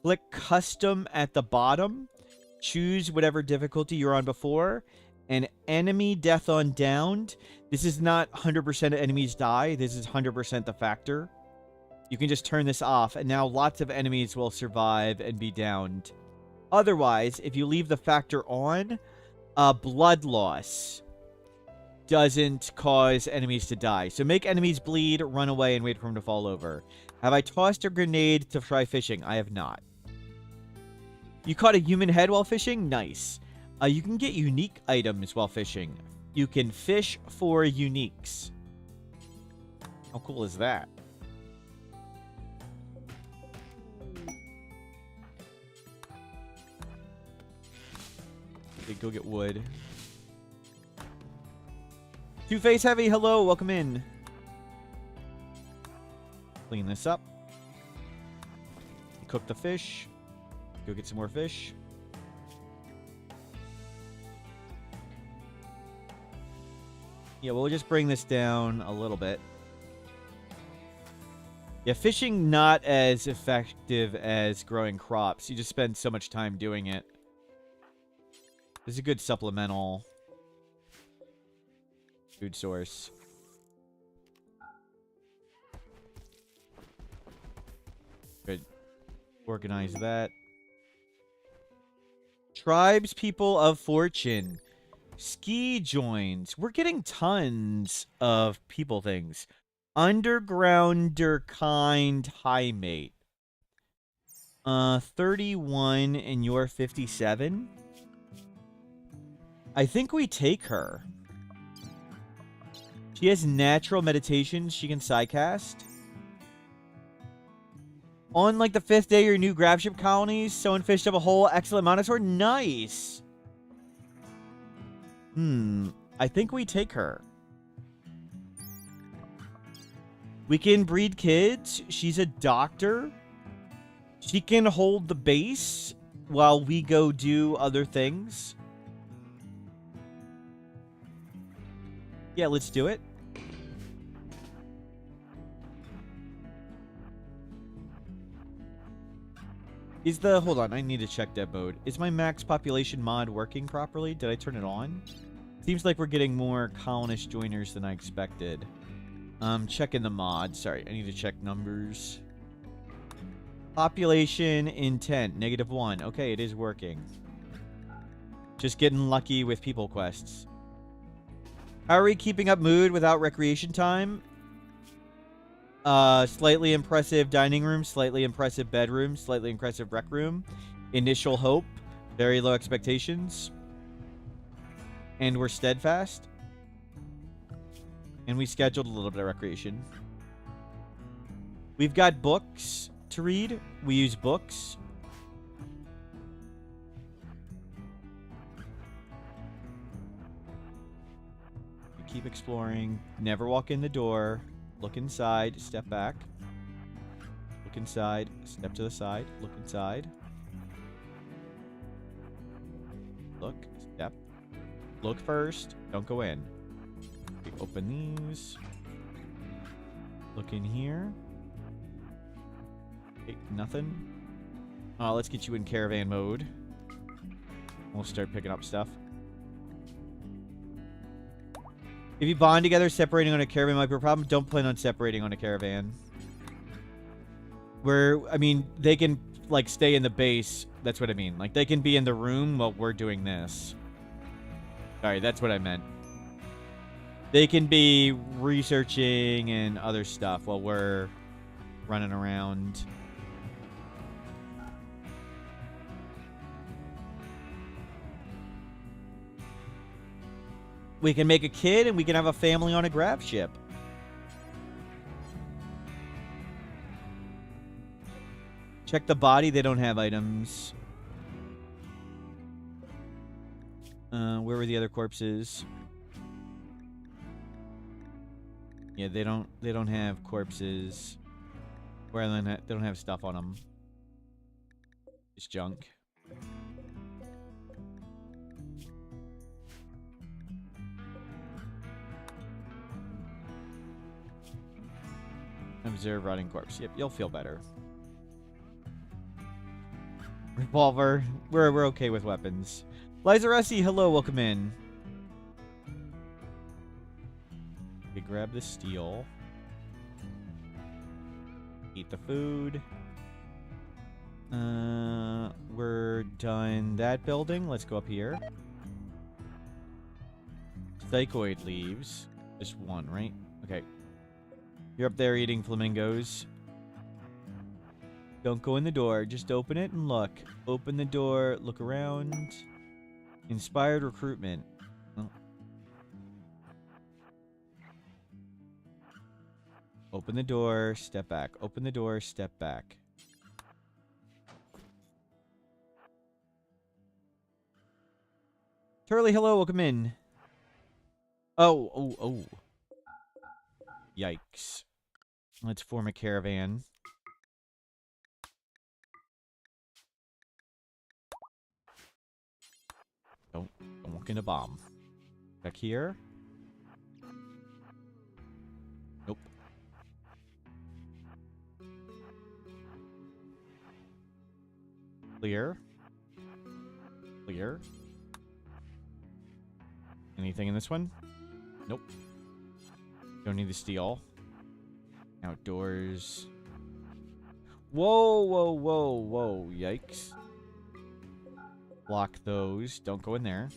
Click custom at the bottom. Choose whatever difficulty you're on before. And enemy death on downed. This is not 100% enemies die. This is 100% the factor. You can just turn this off. And now lots of enemies will survive and be downed. Otherwise, if you leave the factor on, blood loss doesn't cause enemies to die. So make enemies bleed, run away, and wait for them to fall over. Have I tossed a grenade to try fishing? I have not. You caught a human head while fishing? Nice. You can get unique items while fishing. You can fish for uniques. How cool is that? Okay, go get wood. Two-Face Heavy, hello, welcome in. Clean this up. Cook the fish. Go get some more fish. Yeah, we'll just bring this down a little bit. Yeah, fishing not as effective as growing crops. You just spend so much time doing it. This is a good supplemental food source. Good. Organize that. Tribes People of Fortune. Ski joins. We're getting tons of people things. Undergrounder kind high mate. 31 and you're 57. I think we take her. She has natural meditation. She can psycast. On like the 5th day, your new grabship colonies. Someone fished up a whole excellent monosaur. Nice. I think we take her. We can breed kids. She's a doctor. She can hold the base while we go do other things. Yeah, let's do it. Is the... Hold on, I need to check dev mode. Is my max population mod working properly? Did I turn it on? Seems like we're getting more colonist joiners than I expected. Checking the mod. Sorry, I need to check numbers. Population intent, -1. Okay, it is working. Just getting lucky with people quests. How are we keeping up mood without recreation time? Slightly impressive dining room, slightly impressive bedroom, slightly impressive rec room. Initial hope, very low expectations. And we're steadfast. And we scheduled a little bit of recreation. We've got books to read. We use books. We keep exploring. Never walk in the door. Look inside. Step back. Look inside. Step to the side. Look inside. Look. Step. Look first. Don't go in. We open these. Look in here. Okay, nothing. Let's get you in caravan mode. We'll start picking up stuff. If you bond together, separating on a caravan might be a problem. Don't plan on separating on a caravan. I mean, they can, like, stay in the base. That's what I mean. Like, they can be in the room while we're doing this. Sorry, that's what I meant. They can be researching and other stuff while we're running around. We can make a kid and we can have a family on a grab ship. Check the body. They don't have items. Where were the other corpses? Yeah, they don't have corpses. Where they don't have stuff on them. It's junk. Observe rotting corpse. Yep, you'll feel better. Revolver. We're okay with weapons. Liza Rusty, hello, welcome in. Okay, grab the steel. Eat the food. We're done that building. Let's go up here. Psychoid leaves. Just one, right? Okay. You're up there eating flamingos. Don't go in the door. Just open it and look. Open the door. Look around. Inspired recruitment. Oh. Open the door. Step back. Open the door. Step back. Turley, hello. Welcome in. Oh. Yikes. Let's form a caravan. Don't walk in a bomb. Back here. Nope. Clear. Clear. Anything in this one? Nope. Don't need the steel. Outdoors. Whoa, whoa, whoa, whoa. Yikes. Block those. Don't go in there.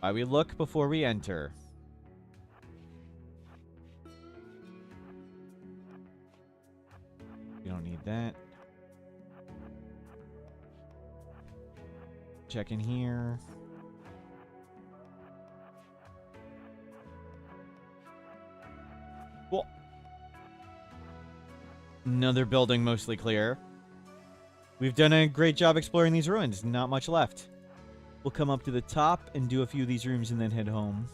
Why we look before we enter. You don't need that. Check in here. Cool. Another building mostly clear. We've done a great job exploring these ruins. Not much left. We'll come up to the top and do a few of these rooms and then head home.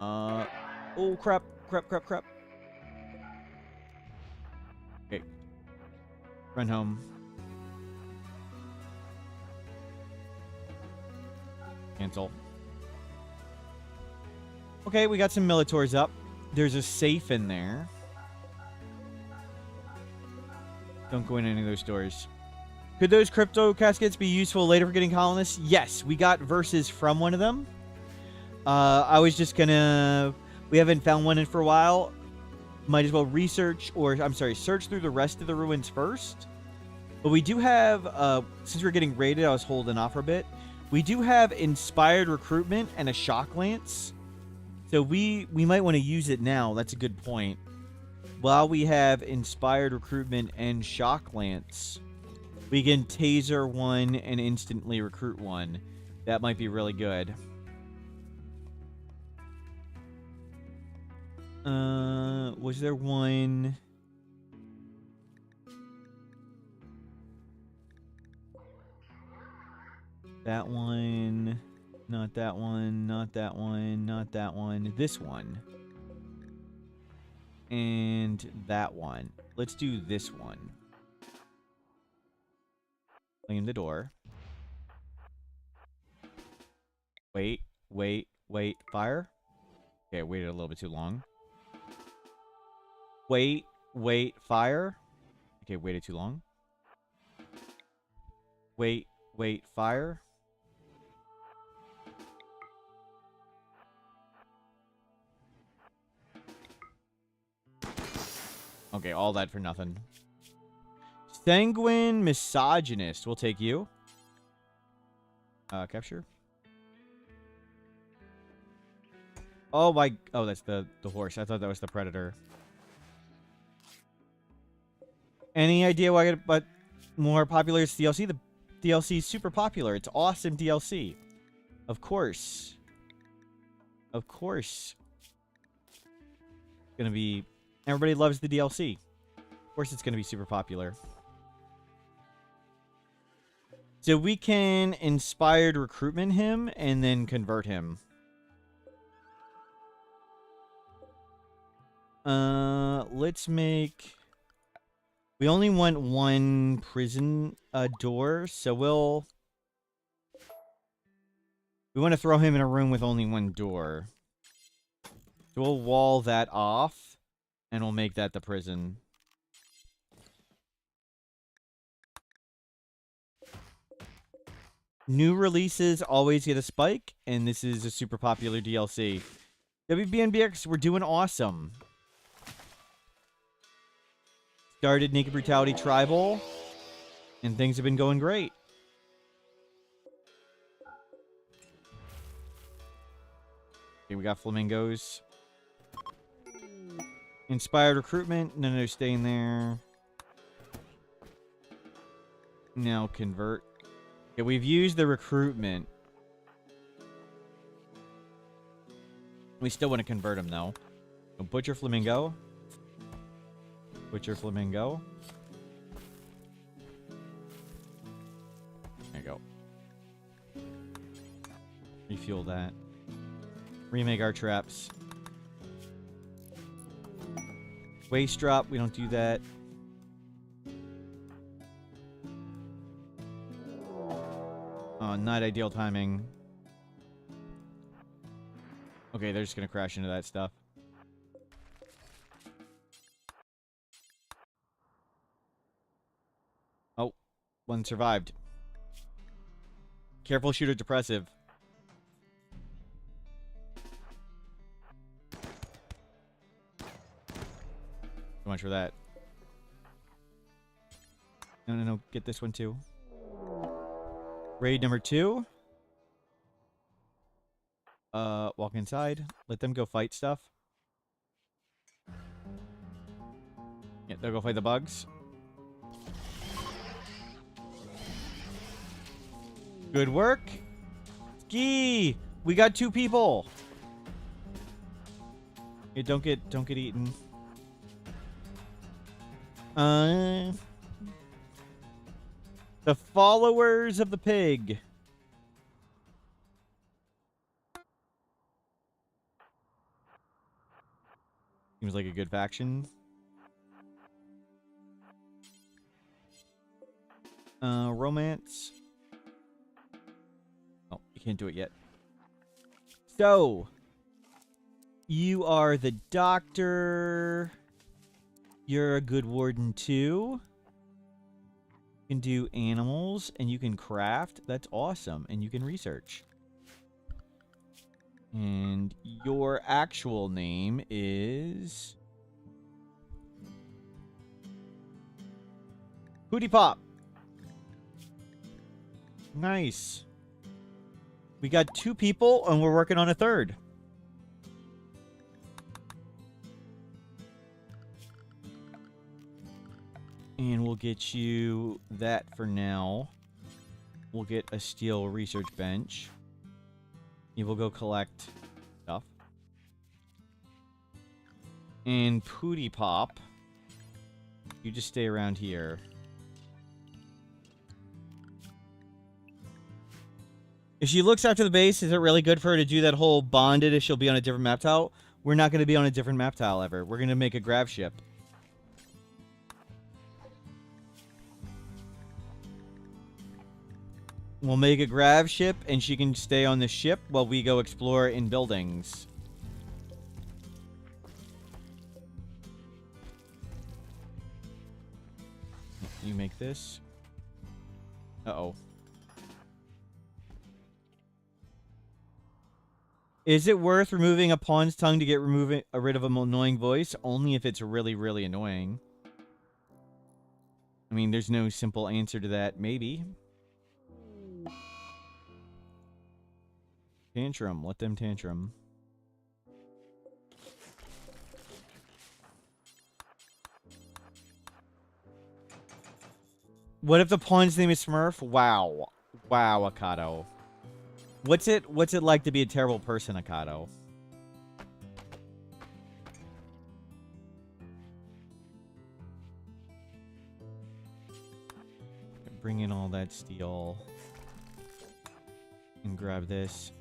Oh, crap. Crap, crap, crap. Okay. Run home. Cancel. Okay, we got some Militors up. There's a safe in there. Don't go in any of those doors. Could those crypto caskets be useful later for getting colonists? Yes, we got verses from one of them. I was just gonna... We haven't found one in for a while. Might as well research, or I'm sorry, search through the rest of the ruins first. But we do have, since we're getting raided, I was holding off for a bit. We do have inspired recruitment and a shock lance. So we might want to use it now. That's a good point. While we have inspired recruitment and shock lance, we can taser one and instantly recruit one. That might be really good. Was there one? That one. Not that one. Not that one. Not that one. This one. And that one. Let's do this one. Claim the door. Wait, wait, wait. Fire? Okay, I waited a little bit too long. Wait, wait, fire? Okay, waited too long. Wait, wait, fire? Okay, all that for nothing. Sanguine misogynist. We'll take you. Capture. Oh my... Oh, that's the horse. I thought that was the predator. Any idea why it... But more popular is DLC? The DLC is super popular. It's awesome DLC. Of course. Of course. It's gonna be... Everybody loves the DLC. Of course it's gonna be super popular. So we can inspired recruitment him and then convert him. Let's make... We only want one prison door, so we'll... We want to throw him in a room with only one door. So we'll wall that off, and we'll make that the prison. New releases always get a spike, and this is a super popular DLC. WBNBX, we're doing awesome. Started Naked Brutality Tribal, and things have been going great. Okay, we got flamingos. Inspired recruitment. No, stay in there. Now convert. Okay, we've used the recruitment. We still want to convert him, though. So butcher flamingo. Butcher flamingo. There you go. Refuel that. Remake our traps. Waste drop. We don't do that. Oh, not ideal timing. Okay, they're just gonna crash into that stuff. Oh, one survived. Careful shooter depressive. So much for that. No, no, no. Get this one too. Raid number 2. Walk inside. Let them go fight stuff. Yeah, they'll go fight the bugs. Good work. Ski! We got 2 people. Yeah, don't get eaten. The followers of the pig. Seems like a good faction. Romance. Oh, you can't do it yet. So, you are the doctor. You're a good warden too. You can do animals and you can craft. That's awesome. And you can research. And your actual name is Hootie Pop. Nice. We got 2 people and we're working on a 3rd. And we'll get you that for now. We'll get a steel research bench. You will go collect stuff. And Pootie Pop, you just stay around here. If she looks after the base, is it really good for her to do that whole bonded if she'll be on a different map tile? We're not going to be on a different map tile ever. We're going to make a grab ship. We'll make a grab ship, and she can stay on the ship while we go explore in buildings. You make this. Uh-oh. Is it worth removing a pawn's tongue to get rid of an annoying voice? Only if it's really, really annoying. I mean, there's no simple answer to that. Maybe. Tantrum. Let them tantrum. What if the pawn's name is Smurf? Wow. Wow, Akato. What's it like to be a terrible person, Akato? Bring in all that steel. And grab this.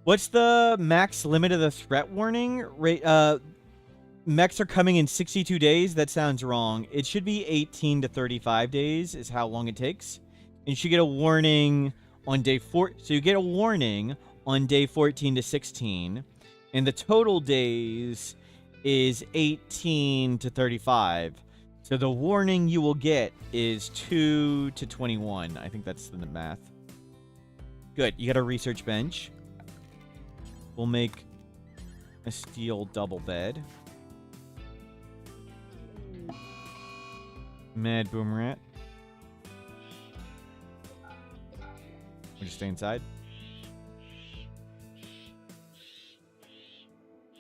What's the max limit of the threat warning? Mechs are coming in 62 days? That sounds wrong. It should be 18 to 35 days is how long it takes. And you should get a warning on day 4. So you get a warning on day 14 to 16. And the total days is 18 to 35. So the warning you will get is 2 to 21. I think that's the math. Good. You got a research bench. We'll make a steel double bed. Mad Boom Rat. We'll just stay inside.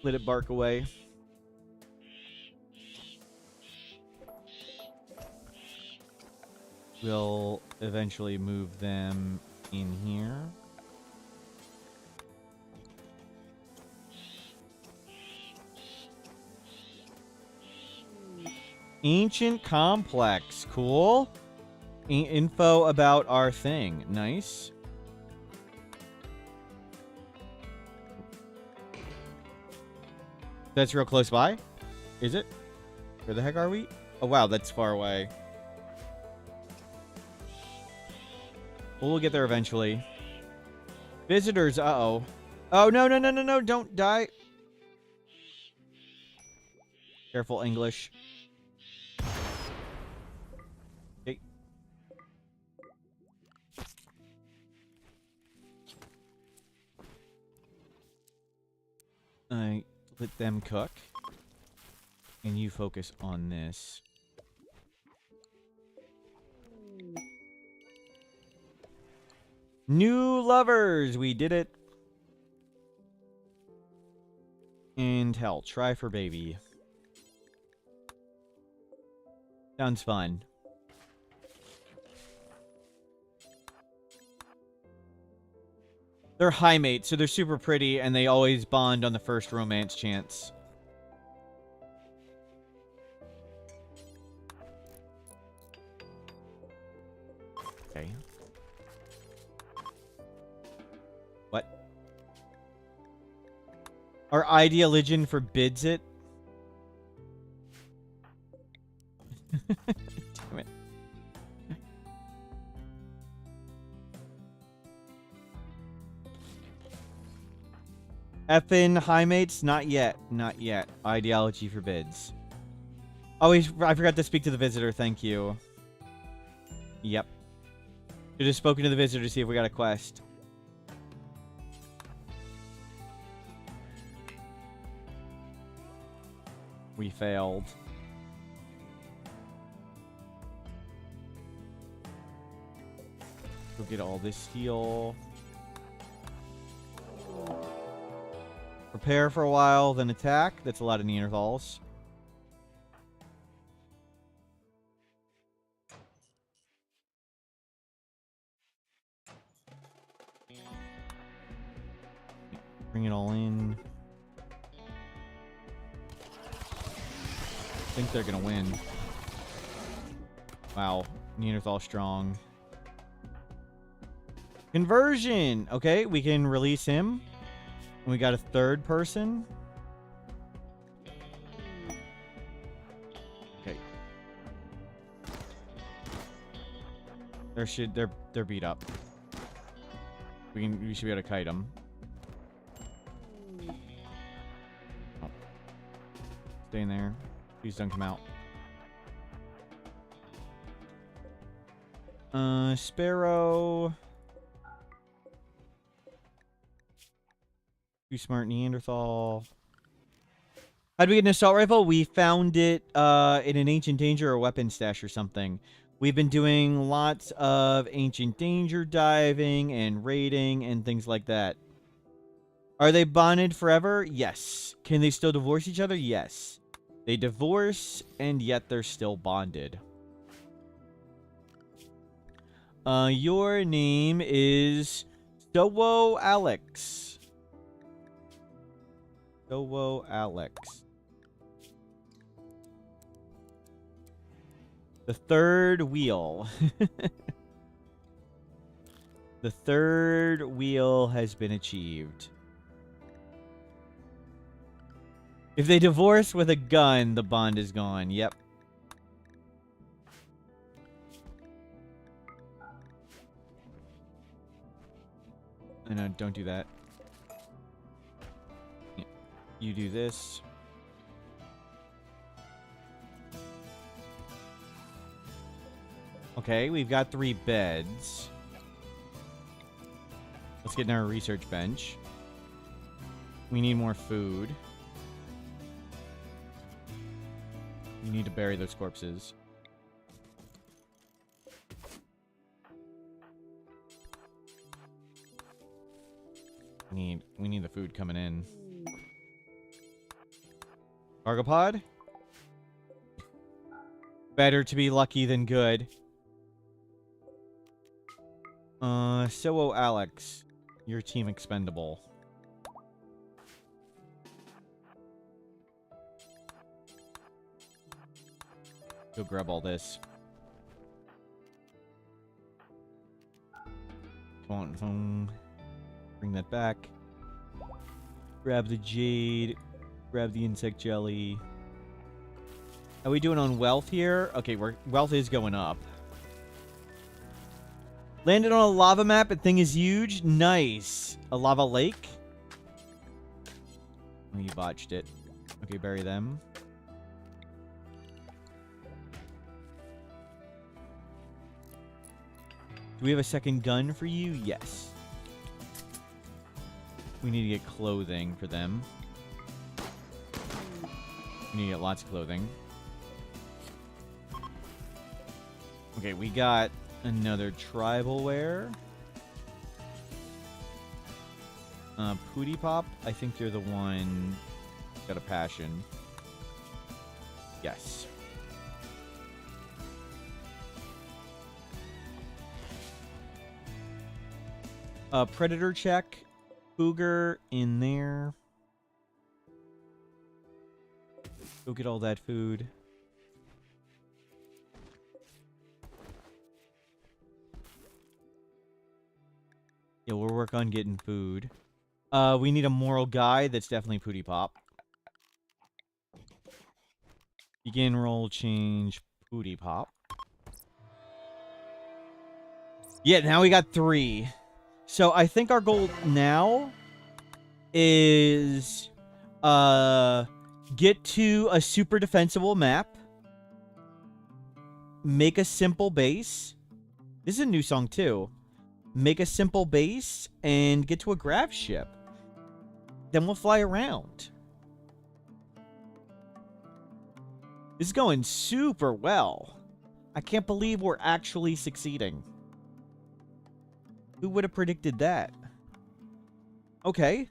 Let it bark away. We'll eventually move them in here. Ancient Complex. Cool. Info about our thing. Nice. That's real close by? Is it? Where the heck are we? Oh, wow. That's far away. Well, we'll get there eventually. Visitors. Uh-oh. Oh, no, no, no, no, no. Don't die. Careful, English. Okay. Alright. Let them cook. And you focus on this. New lovers! We did it. And hell, try for baby. Sounds fun. They're high mates, so they're super pretty, and they always bond on the first romance chance. Okay. What? Our ideologian forbids it? Damn it. Effin' high mates? Not yet. Not yet. Ideology forbids. Oh, I forgot to speak to the visitor. Thank you. Yep. Should have spoken to the visitor to see if we got a quest. We failed. Go get all this steel. Prepare for a while, then attack. That's a lot of Neanderthals. Bring it all in. I think they're gonna win. Wow, Neanderthal strong. Conversion! Okay, we can release him. And we got a third person. Okay. They're beat up. We should be able to kite them. Oh. Stay in there. Please don't come out. Sparrow. Too smart Neanderthal. How'd we get an assault rifle? We found it in an ancient danger or weapon stash or something. We've been doing lots of ancient danger diving and raiding and things like that. Are they bonded forever? Yes. Can they still divorce each other? Yes. They divorce and yet they're still bonded. Your name is Stowo Alex. Stowo Alex. The third wheel. The third wheel has been achieved. If they divorce with a gun, the bond is gone. Yep. No, don't do that. You do this. Okay, we've got 3 beds. Let's get in our research bench. We need more food. We need to bury those corpses. We need the food coming in. Cargo pod? Better to be lucky than good. So Alex, your team expendable. Go grab all this. Come on, bring that back. Grab the jade. Grab the insect jelly. How are we doing on wealth here? Okay, wealth is going up. Landed on a lava map. The thing is huge. Nice. A lava lake. Oh, you botched it. Okay, bury them. Do we have a second gun for you? Yes. We need to get clothing for them. We need to get lots of clothing. Okay, we got another tribal wear. Pootie Pop, I think you're the one got a passion. Yes. Predator check. Cougar in there. Go get all that food. Yeah, we'll work on getting food. We need a moral guide. That's definitely Pootie Pop. Begin roll change Pootie Pop. Yeah, now we got 3. So I think our goal now is get to a super defensible map. Make a simple base. This is a new song too. Make a simple base and get to a grav ship. Then we'll fly around. This is going super well. I can't believe we're actually succeeding. Who would have predicted that? Okay.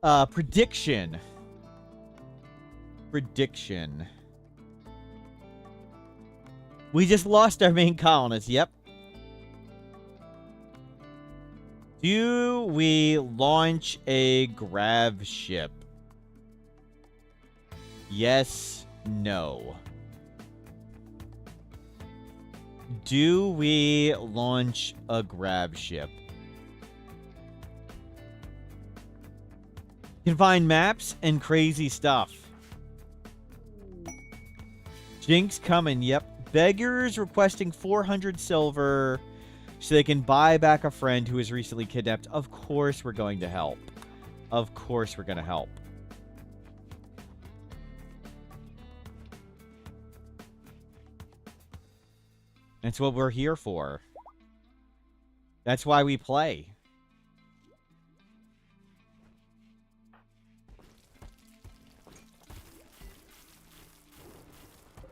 Prediction. Prediction. We just lost our main colonist. Yep. Do we launch a grav ship? Yes, no. Do we launch a grav ship? Can find maps and crazy stuff. Jinx coming, yep. Beggars requesting 400 silver so they can buy back a friend who was recently kidnapped. Of course we're going to help. Of course we're going to help. That's what we're here for. That's why we play.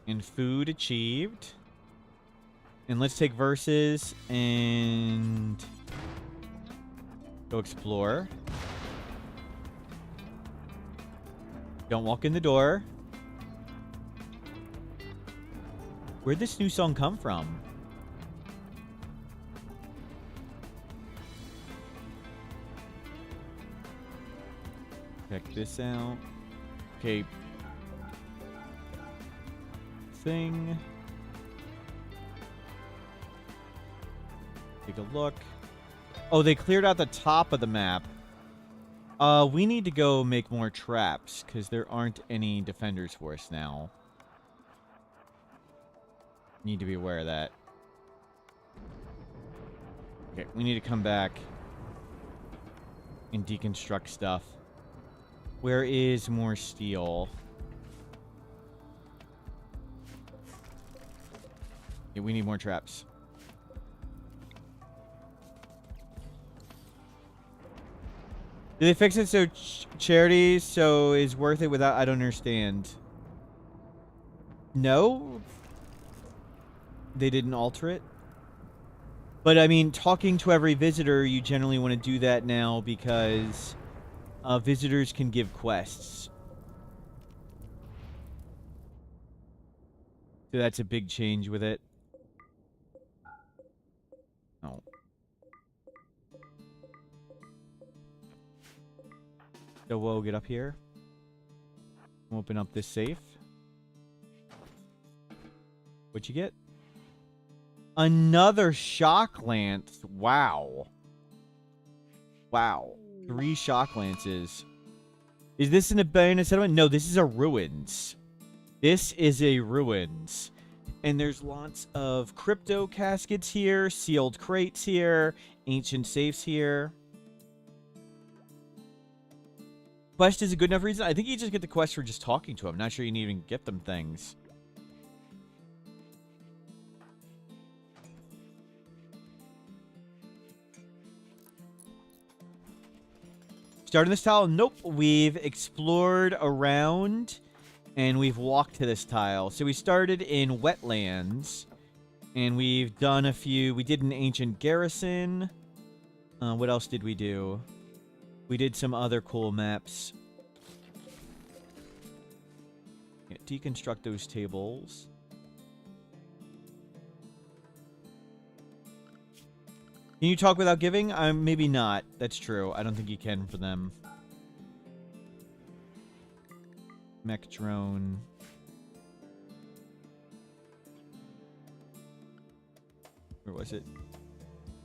And food achieved. And let's take verses and go explore. Don't walk in the door. Where'd this new song come from? Check this out. Okay. Thing. Take a look. Oh, they cleared out the top of the map. We need to go make more traps because there aren't any defenders for us now. Need to be aware of that. Okay, we need to come back and deconstruct stuff. Where is more steel? Yeah, we need more traps. Did they fix it so charity so is worth it without... I don't understand. No? They didn't alter it? But, I mean, talking to every visitor, you generally want to do that now because visitors can give quests. So that's a big change with it. Oh. So we'll get up here. Open up this safe. What'd you get? Another shock lance. Wow. Wow. 3 shock lances. Is this an abandoned settlement? No, this is a ruins. This is a ruins. And there's lots of crypto caskets here, sealed crates here, ancient safes here. Quest is a good enough reason. I think you just get the quest for just talking to them. Not sure you need to even get them things. Starting this tile? Nope. We've explored around and we've walked to this tile. So we started in wetlands, and we've done a few. We did an ancient garrison. What else did we do? We did some other cool maps. Yeah, deconstruct those tables. Can you talk without giving? Maybe not. That's true. I don't think you can for them. Mech drone. Where was it?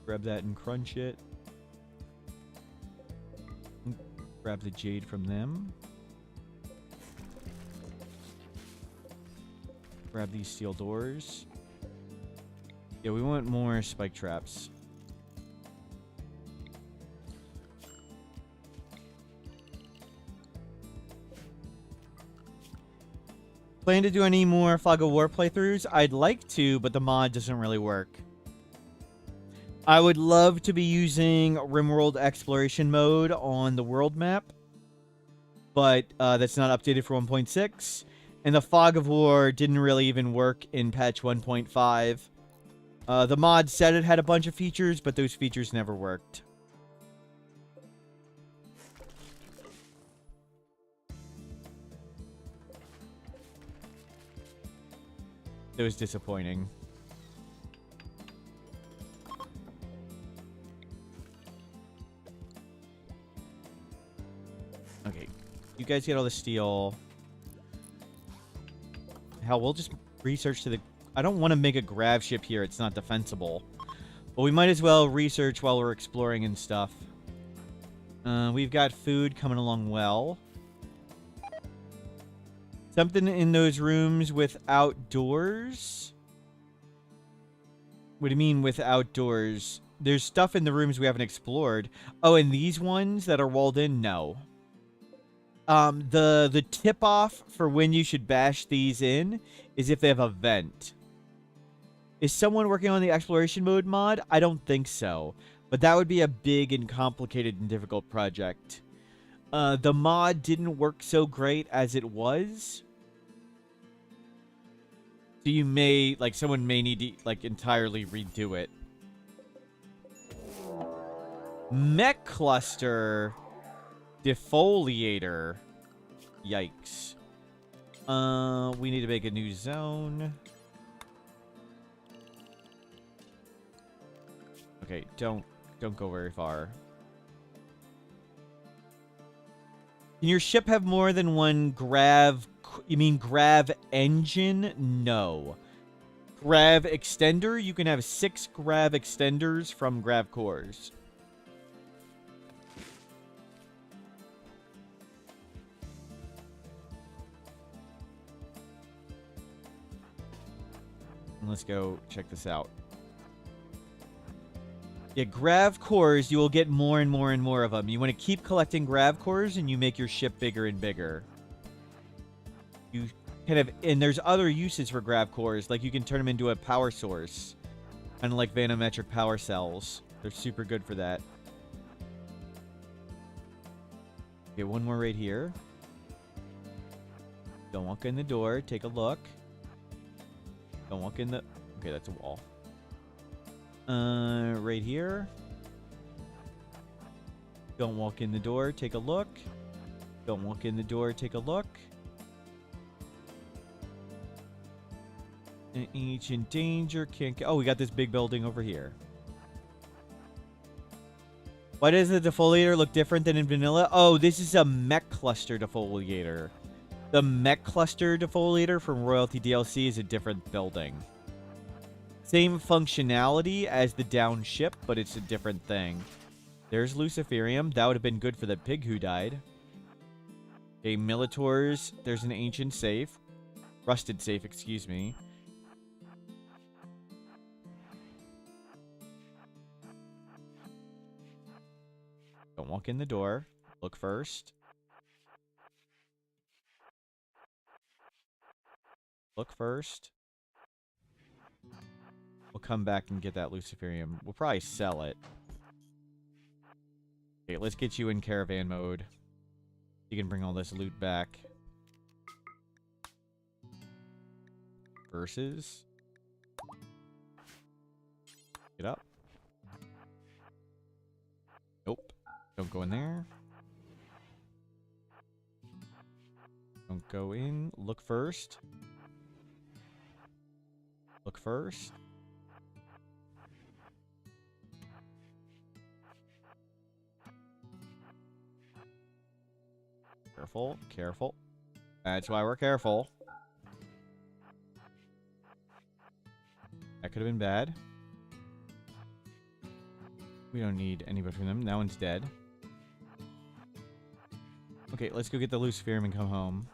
Grab that and crunch it. Grab the jade from them. Grab these steel doors. Yeah, we want more spike traps. Plan to do any more Fog of War playthroughs? I'd like to, but the mod doesn't really work. I would love to be using RimWorld Exploration mode on the world map, but that's not updated for 1.6. And the Fog of War didn't really even work in patch 1.5. The mod said it had a bunch of features, but those features never worked. It was disappointing. Okay. You guys get all the steel. Hell, we'll just research to the... I don't want to make a grav ship here. It's not defensible. But we might as well research while we're exploring and stuff. We've got food coming along well. Something in those rooms with outdoors? What do you mean with outdoors? There's stuff in the rooms we haven't explored. Oh, and these ones that are walled in? No. The tip-off for when you should bash these in is if they have a vent. Is someone working on the exploration mode mod? I don't think so. But that would be a big and complicated and difficult project. The mod didn't work so great as it was. So you may, like, someone may need to, like, entirely redo it. Mech cluster defoliator. Yikes. We need to make a new zone. Okay, don't go very far. Can your ship have more than one grav? You mean grav engine? No. Grav extender? You can have 6 grav extenders from grav cores. Let's go check this out. Yeah, grav cores, you will get more and more and more of them. You want to keep collecting grav cores, and you make your ship bigger and bigger. You kind of, and there's other uses for grav cores, like you can turn them into a power source, kind of like vanometric power cells. They're super good for that. Okay, one more right here. Don't walk in the door. Take a look. Don't walk in the... Okay, that's a wall. Right here. Don't walk in the door. Take a look. Don't walk in the door. Take a look. An ancient danger. Can't... Oh, we got this big building over here. Why does the defoliator look different than in vanilla? Oh, this is a mech cluster defoliator. The mech cluster defoliator from Royalty DLC is a different building. Same functionality as the down ship, but it's a different thing. There's Luciferium. That would have been good for the pig who died. Okay, Militors. There's an ancient safe. Rusted safe, excuse me. Don't walk in the door. Look first. Look first. We'll come back and get that Luciferium. We'll probably sell it. Okay, let's get you in caravan mode. You can bring all this loot back. Versus. Get up. Nope. Don't go in there. Don't go in. Look first. Look first. Careful. Careful. That's why we're careful. That could have been bad. We don't need anybody from them. That one's dead. Okay, let's go get the Luciferium and come home.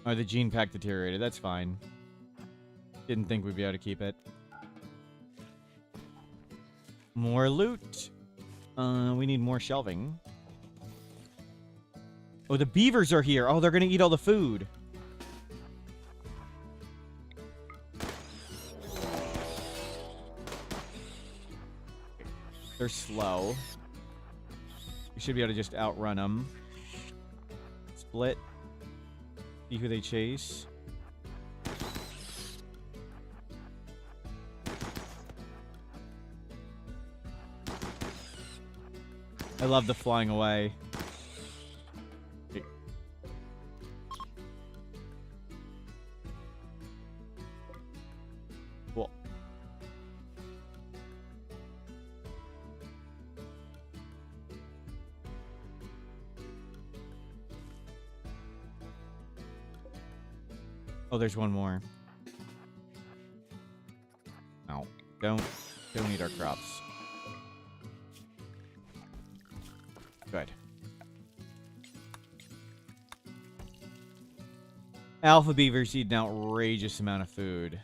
Oh, the gene pack deteriorated. That's fine. Didn't think we'd be able to keep it. More loot. We need more shelving. Oh, the beavers are here. Oh, they're going to eat all the food. They're slow. We should be able to just outrun them. Split. See who they chase. I love the flying away. Okay. Cool. Oh, there's one more. No, don't eat our crops. Good. Alpha beavers eat an outrageous amount of food.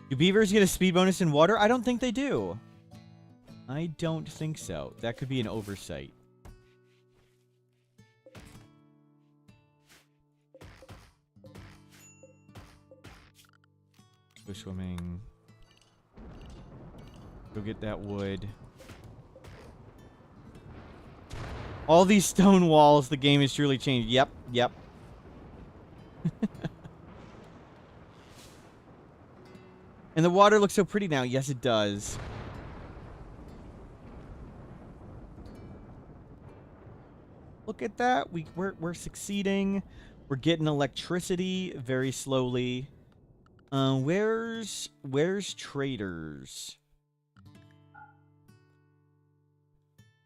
Do beavers get a speed bonus in water? I don't think they do. I don't think so. That could be an oversight. Go swimming. Go get that wood. All these stone walls, the game has truly changed. Yep, yep. And the water looks so pretty now. Yes, it does. Look at that. We're succeeding. We're getting electricity very slowly. Where's traders?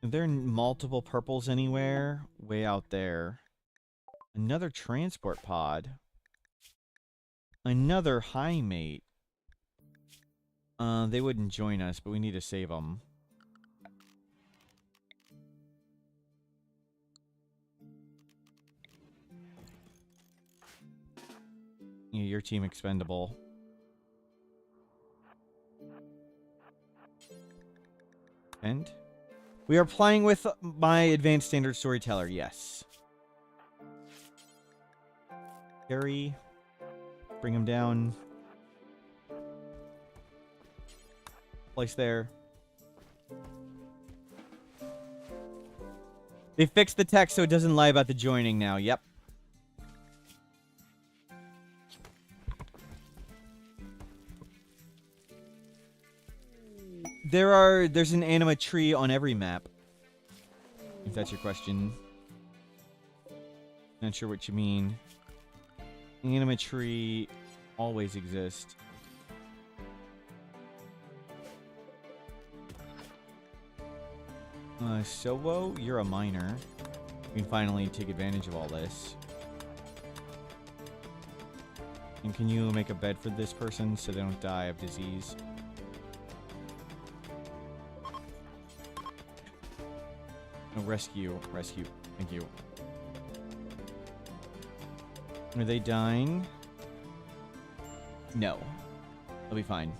Are there multiple purples anywhere? Way out there. Another transport pod. Another high mate. They wouldn't join us, but we need to save them. Yeah, your team expendable. And we are playing with my advanced standard storyteller. Yes. Gary, bring him down. Place there. They fixed the text so it doesn't lie about the joining now. Yep. There's an anima tree on every map. If that's your question. Not sure what you mean. Anima tree always exists. Sowo, you're a miner. We can finally take advantage of all this. And can you make a bed for this person so they don't die of disease? No, rescue. Rescue. Thank you. Are they dying? No. They'll be fine.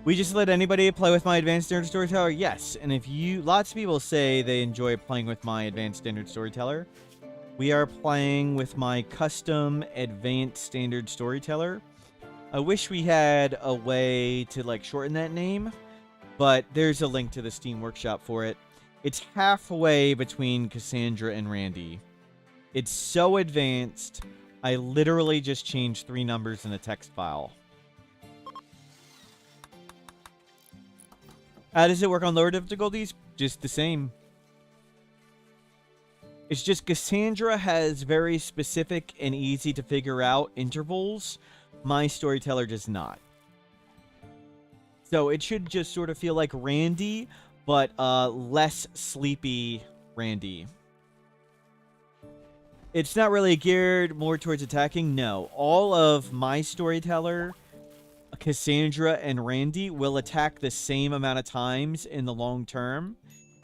We just let anybody play with my advanced standard storyteller? Yes. And if you... Lots of people say they enjoy playing with my advanced standard storyteller. We are playing with my custom advanced standard storyteller. I wish we had a way to, like, shorten that name. But there's a link to the Steam Workshop for it. It's halfway between Cassandra and Randy. It's so advanced. I literally just changed 3 numbers in a text file. How does it work on lower difficulties? Just the same. It's just Cassandra has very specific and easy to figure out intervals. My Storyteller does not. So it should just sort of feel like Randy, but less sleepy Randy. It's not really geared more towards attacking. No. All of my Storyteller, Cassandra, and Randy will attack the same amount of times in the long term.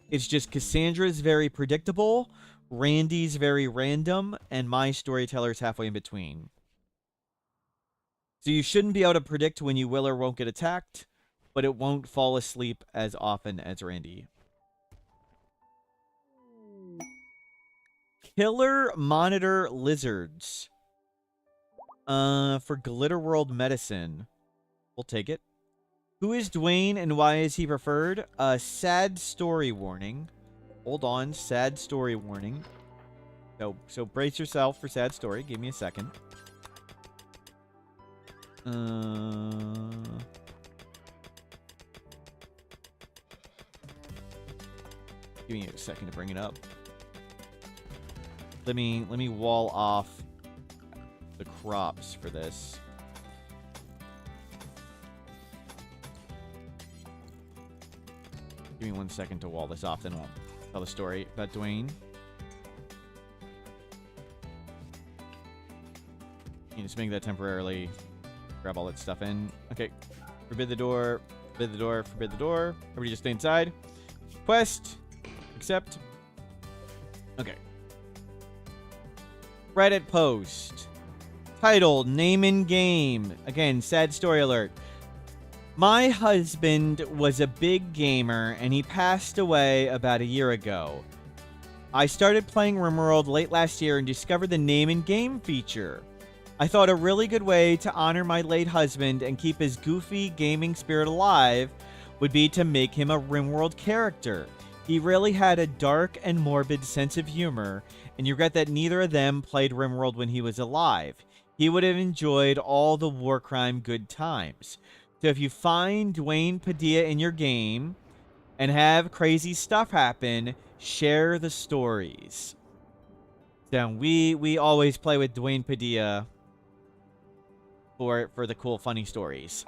It's just Cassandra's very predictable, Randy's very random, and my Storyteller's halfway in between. So you shouldn't be able to predict when you will or won't get attacked, but it won't fall asleep as often as Randy. Killer Monitor Lizards. For Glitter World Medicine. We'll take it. Who is Dwayne and why is he preferred? Sad story warning. Hold on, sad story warning. So brace yourself for sad story. Give me a second. Give me a second to bring it up. Let me wall off the crops for this. Give me 1 second to wall this off, then I'll tell the story about Dwayne. You just make that temporarily. Grab all that stuff in. Okay. Forbid the door. Forbid the door. Forbid the door. Everybody just stay inside. Quest. Accept. Okay. Reddit post. Title, name in game. Again, sad story alert. My husband was a big gamer and he passed away about a year ago. I started playing RimWorld late last year and discovered the name in game feature. I thought a really good way to honor my late husband and keep his goofy gaming spirit alive would be to make him a RimWorld character. He really had a dark and morbid sense of humor, and you regret that neither of them played RimWorld when he was alive. He would have enjoyed all the war crime good times. So if you find Dwayne Padilla in your game and have crazy stuff happen, share the stories. So we always play with Dwayne Padilla for the cool, funny stories.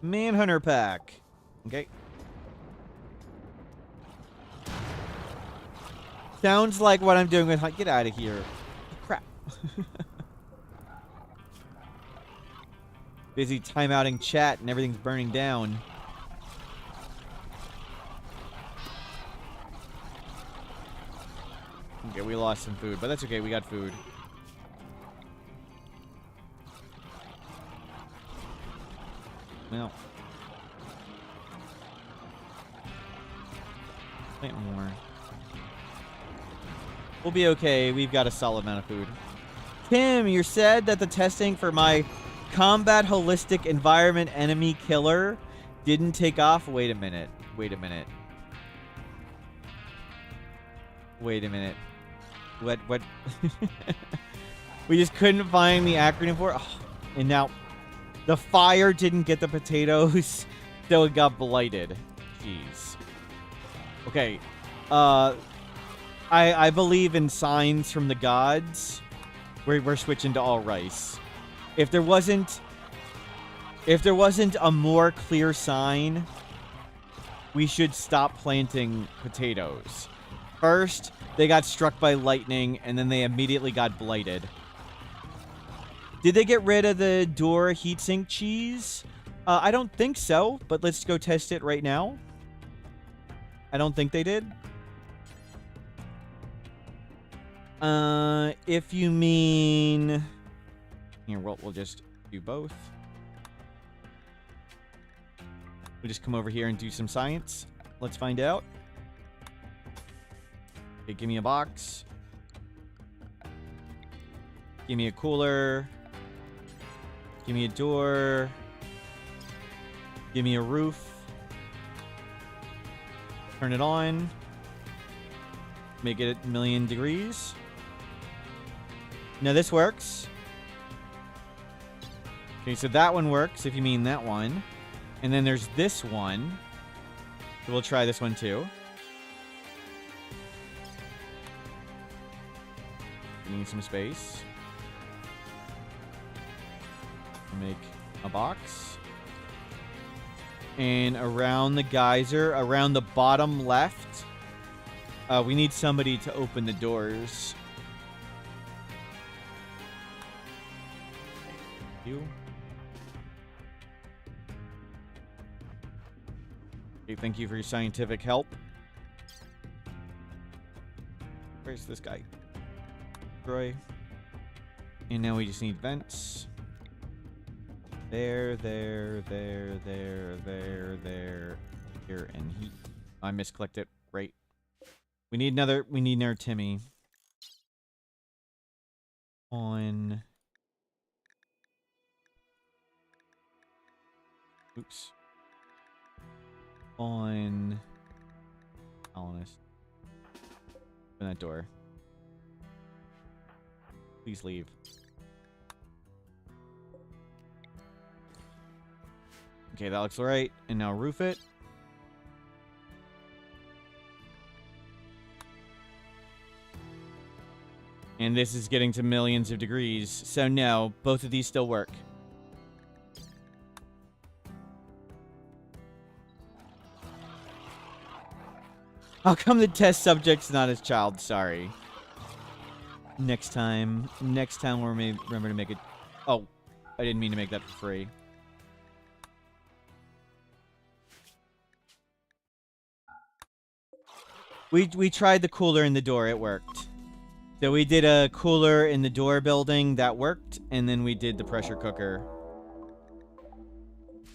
Manhunter pack. Okay. Sounds like what I'm doing with... Get out of here. Crap. Busy timeouting chat and everything's burning down. Okay, we lost some food, but that's okay. We got food. Well. Plant more. We'll be okay. We've got a solid amount of food. Tim, you're sad that the testing for my combat holistic environment enemy killer didn't take off. Wait a minute. Wait a minute. Wait a minute. What? We just couldn't find the acronym for it. Oh, and now the fire didn't get the potatoes, so it got blighted. Jeez. Okay. I believe in signs from the gods. We're switching to all rice. If there wasn't a more clear sign, we should stop planting potatoes. First, they got struck by lightning, and then they immediately got blighted. Did they get rid of the door heatsink cheese? I don't think so, but let's go test it right now. I don't think they did. If you mean... Here, we'll just do both. We'll just come over here and do some science. Let's find out. Okay, give me a box. Give me a cooler. Give me a door. Give me a roof. Turn it on. Make it 1,000,000 degrees. Now this works. Okay, so that one works if you mean that one. And then there's this one. So we'll try this one too. We need some space. Make a box. And around the geyser, around the bottom left, we need somebody to open the doors. You. Okay, thank you for your scientific help. Where's this guy? Troy. And now we just need vents. There, there, there, there, there, there, here, and heat. I misclicked it. Great. We need another Timmy. On. Oops. On. Colonist. Open that door. Please leave. Okay, that looks alright. And now roof it. And this is getting to millions of degrees. So no, both of these still work. How come the test subject's not his child? Sorry. Next time we'll remember to make it... Oh, I didn't mean to make that for free. We tried the cooler in the door. It worked. So we did a cooler in the door building. That worked. And then we did the pressure cooker.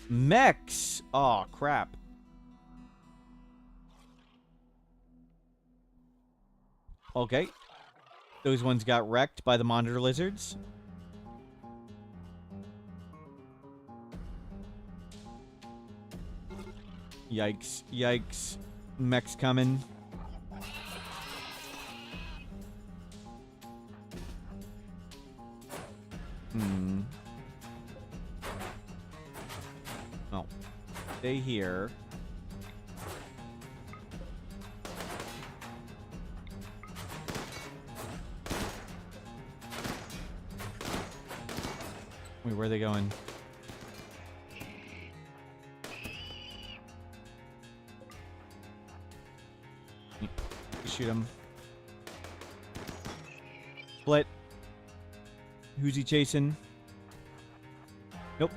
Mechs! Oh, crap. Okay. Those ones got wrecked by the monitor lizards. Yikes. Yikes. Mechs coming. Oh. Stay here. Wait, where are they going? Shoot him. Split. Who's he chasing? Nope.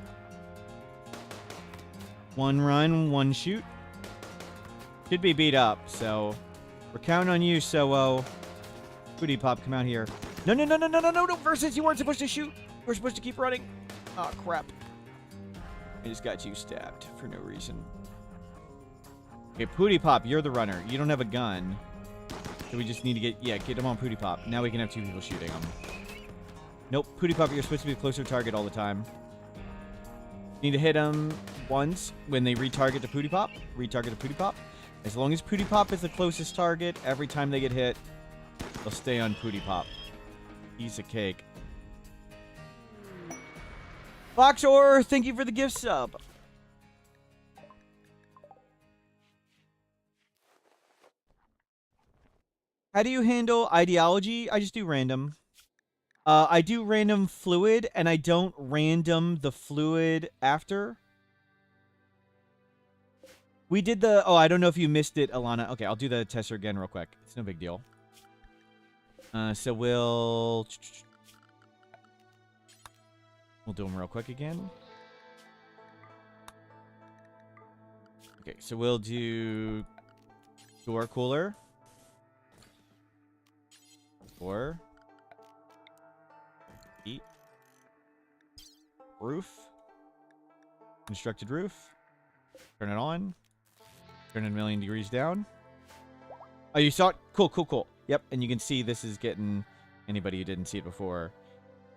One run, one shoot. Should be beat up, so we're counting on you, So-O. Booty Pop, come out here. No, no, no, no, no, no, no, no, Versus, you weren't supposed to shoot. We're supposed to keep running. Oh, crap. I just got you stabbed for no reason. Okay, Pooty Pop, you're the runner. You don't have a gun. So we just need to get him on Pooty Pop. Now we can have two people shooting him. Nope, Pooty Pop, you're supposed to be a closer target all the time. You need to hit him once when they retarget to Pooty Pop. Retarget to Pooty Pop. As long as Pooty Pop is the closest target, every time they get hit, they'll stay on Pooty Pop. Piece of cake. Foxor, thank you for the gift sub. How do you handle ideology? I just do random. I do random fluid, and I don't random the fluid after. We did the... Oh, I don't know if you missed it, Alana. Okay, I'll do the tester again real quick. It's no big deal. So we'll do them real quick again. Okay, so we'll do door cooler. Or heat. Roof. Constructed roof. Turn it on. Turn it 1,000,000 degrees down. Oh, you saw it? Cool, cool, cool. Yep, and you can see this is getting... Anybody who didn't see it before.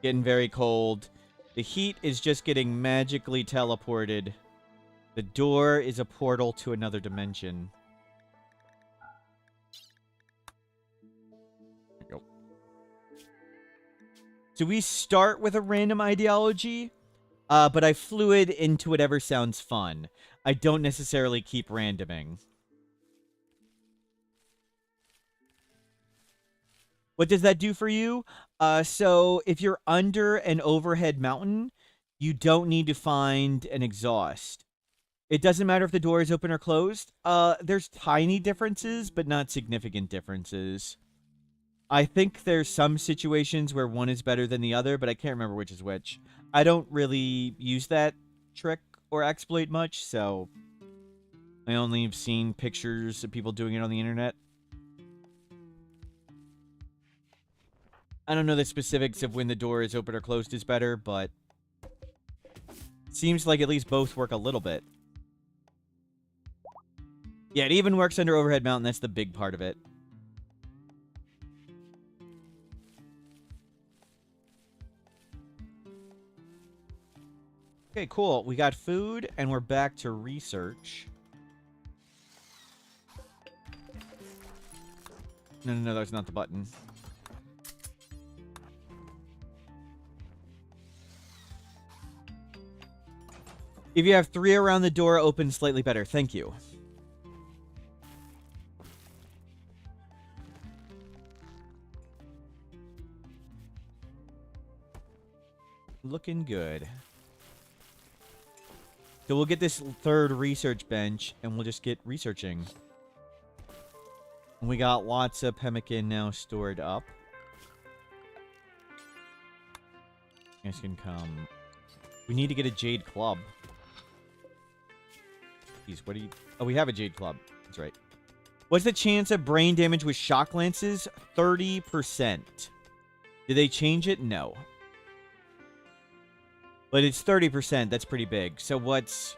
Getting very cold. The heat is just getting magically teleported The door is a portal to another dimension. There we go. So we start with a random ideology, but I fluid into whatever sounds fun. I don't necessarily keep randoming. What does that do for you? So if you're under an overhead mountain, you don't need to find an exhaust. It doesn't matter if the door is open or closed. There's tiny differences, but not significant differences. I think there's some situations where one is better than the other, but I can't remember which is which. I don't really use that trick or exploit much, so I only have seen pictures of people doing it on the internet. I don't know the specifics of when the door is open or closed is better, but it seems like at least both work a little bit. Yeah, it even works under overhead mountain. That's the big part of it. Okay, cool. We got food, and we're back to research. No, that's not the button. If you have 3 around the door, open slightly better. Thank you. Looking good. So we'll get this third research bench, and we'll just get researching. And we got lots of pemmican now stored up. You guys can come. We need to get a jade club. Jeez, what do you... Oh, we have a jade club. That's right. What's the chance of brain damage with shock lances? 30%. Did they change it? No. But it's 30%. That's pretty big. So what's...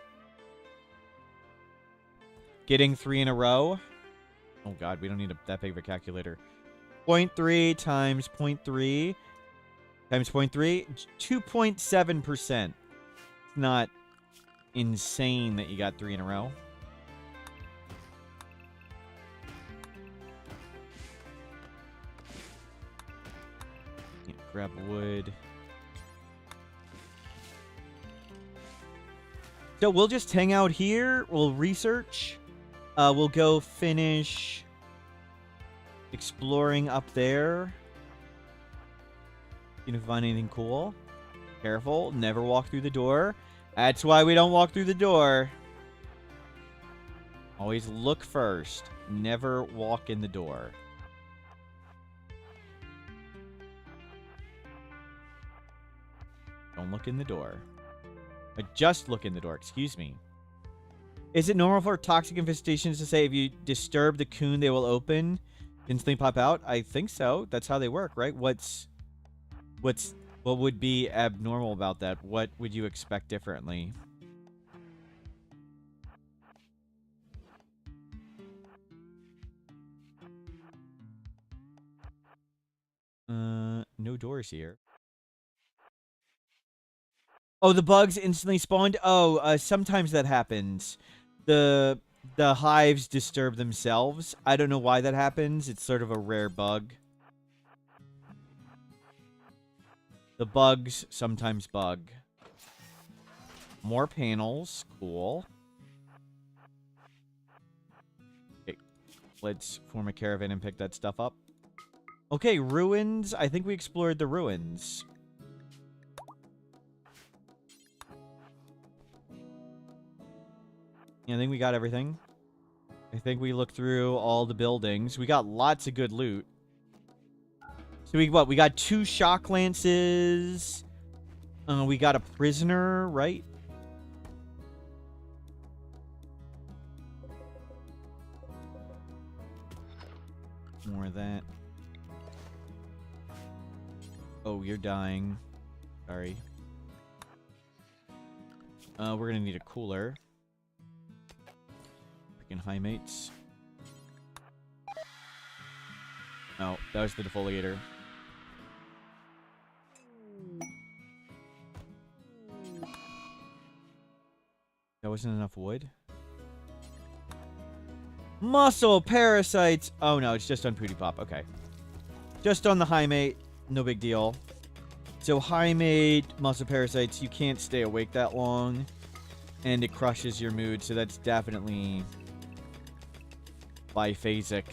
Getting 3 in a row? Oh, God. We don't need that big of a calculator. 0.3 times 0.3 times 0.3. 2.7%. It's not insane that you got 3 in a row. Yeah, grab wood. So we'll just hang out here. We'll research. We'll go finish exploring up there. See if we find anything cool. Careful. Never walk through the door. That's why we don't walk through the door. Always look first. Never walk in the door. Don't look in the door. Just look in the door, excuse me. Is it normal for toxic infestations to say if you disturb the coon, they will open, instantly pop out? I think so. That's how they work, right? What would be abnormal about that? What would you expect differently? No doors here. Oh, the bugs instantly spawned? Oh, sometimes that happens. The hives disturb themselves. I don't know why that happens. It's sort of a rare bug. The bugs sometimes bug. More panels. Cool. Okay. Let's form a caravan and pick that stuff up. Okay, ruins. I think we explored the ruins. I think we got everything. I think we looked through all the buildings. We got lots of good loot. So we got 2 shock lances. We got a prisoner, right? More of that. Oh, you're dying. Sorry. We're gonna need a cooler. High mates. Oh, that was the defoliator. wasn't enough wood. Muscle parasites. Oh, no, it's just on Pootie Pop. Okay. Just on the high mate. No big deal. So high mate, muscle parasites, you can't stay awake that long. And it crushes your mood, so that's definitely biphasic.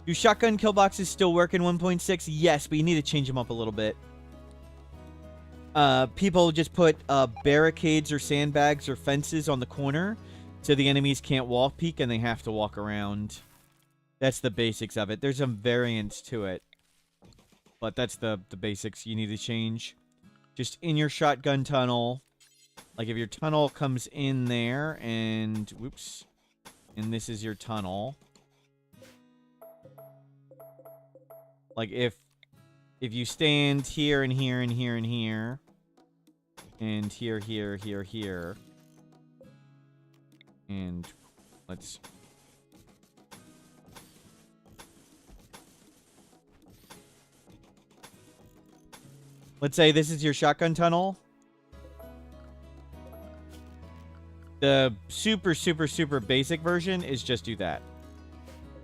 Do shotgun kill boxes still work in 1.6? Yes, but you need to change them up a little bit. People just put barricades or sandbags or fences on the corner so the enemies can't wall peek and they have to walk around. That's the basics of it. There's some variants to it. But that's the basics you need to change. Just in your shotgun tunnel. Like if your tunnel comes in there and... Whoops. And this is your tunnel. Like if you stand here and here and here and here. And here, here, here, here. And let's... Let's say this is your shotgun tunnel. The super, super, super basic version is just do that.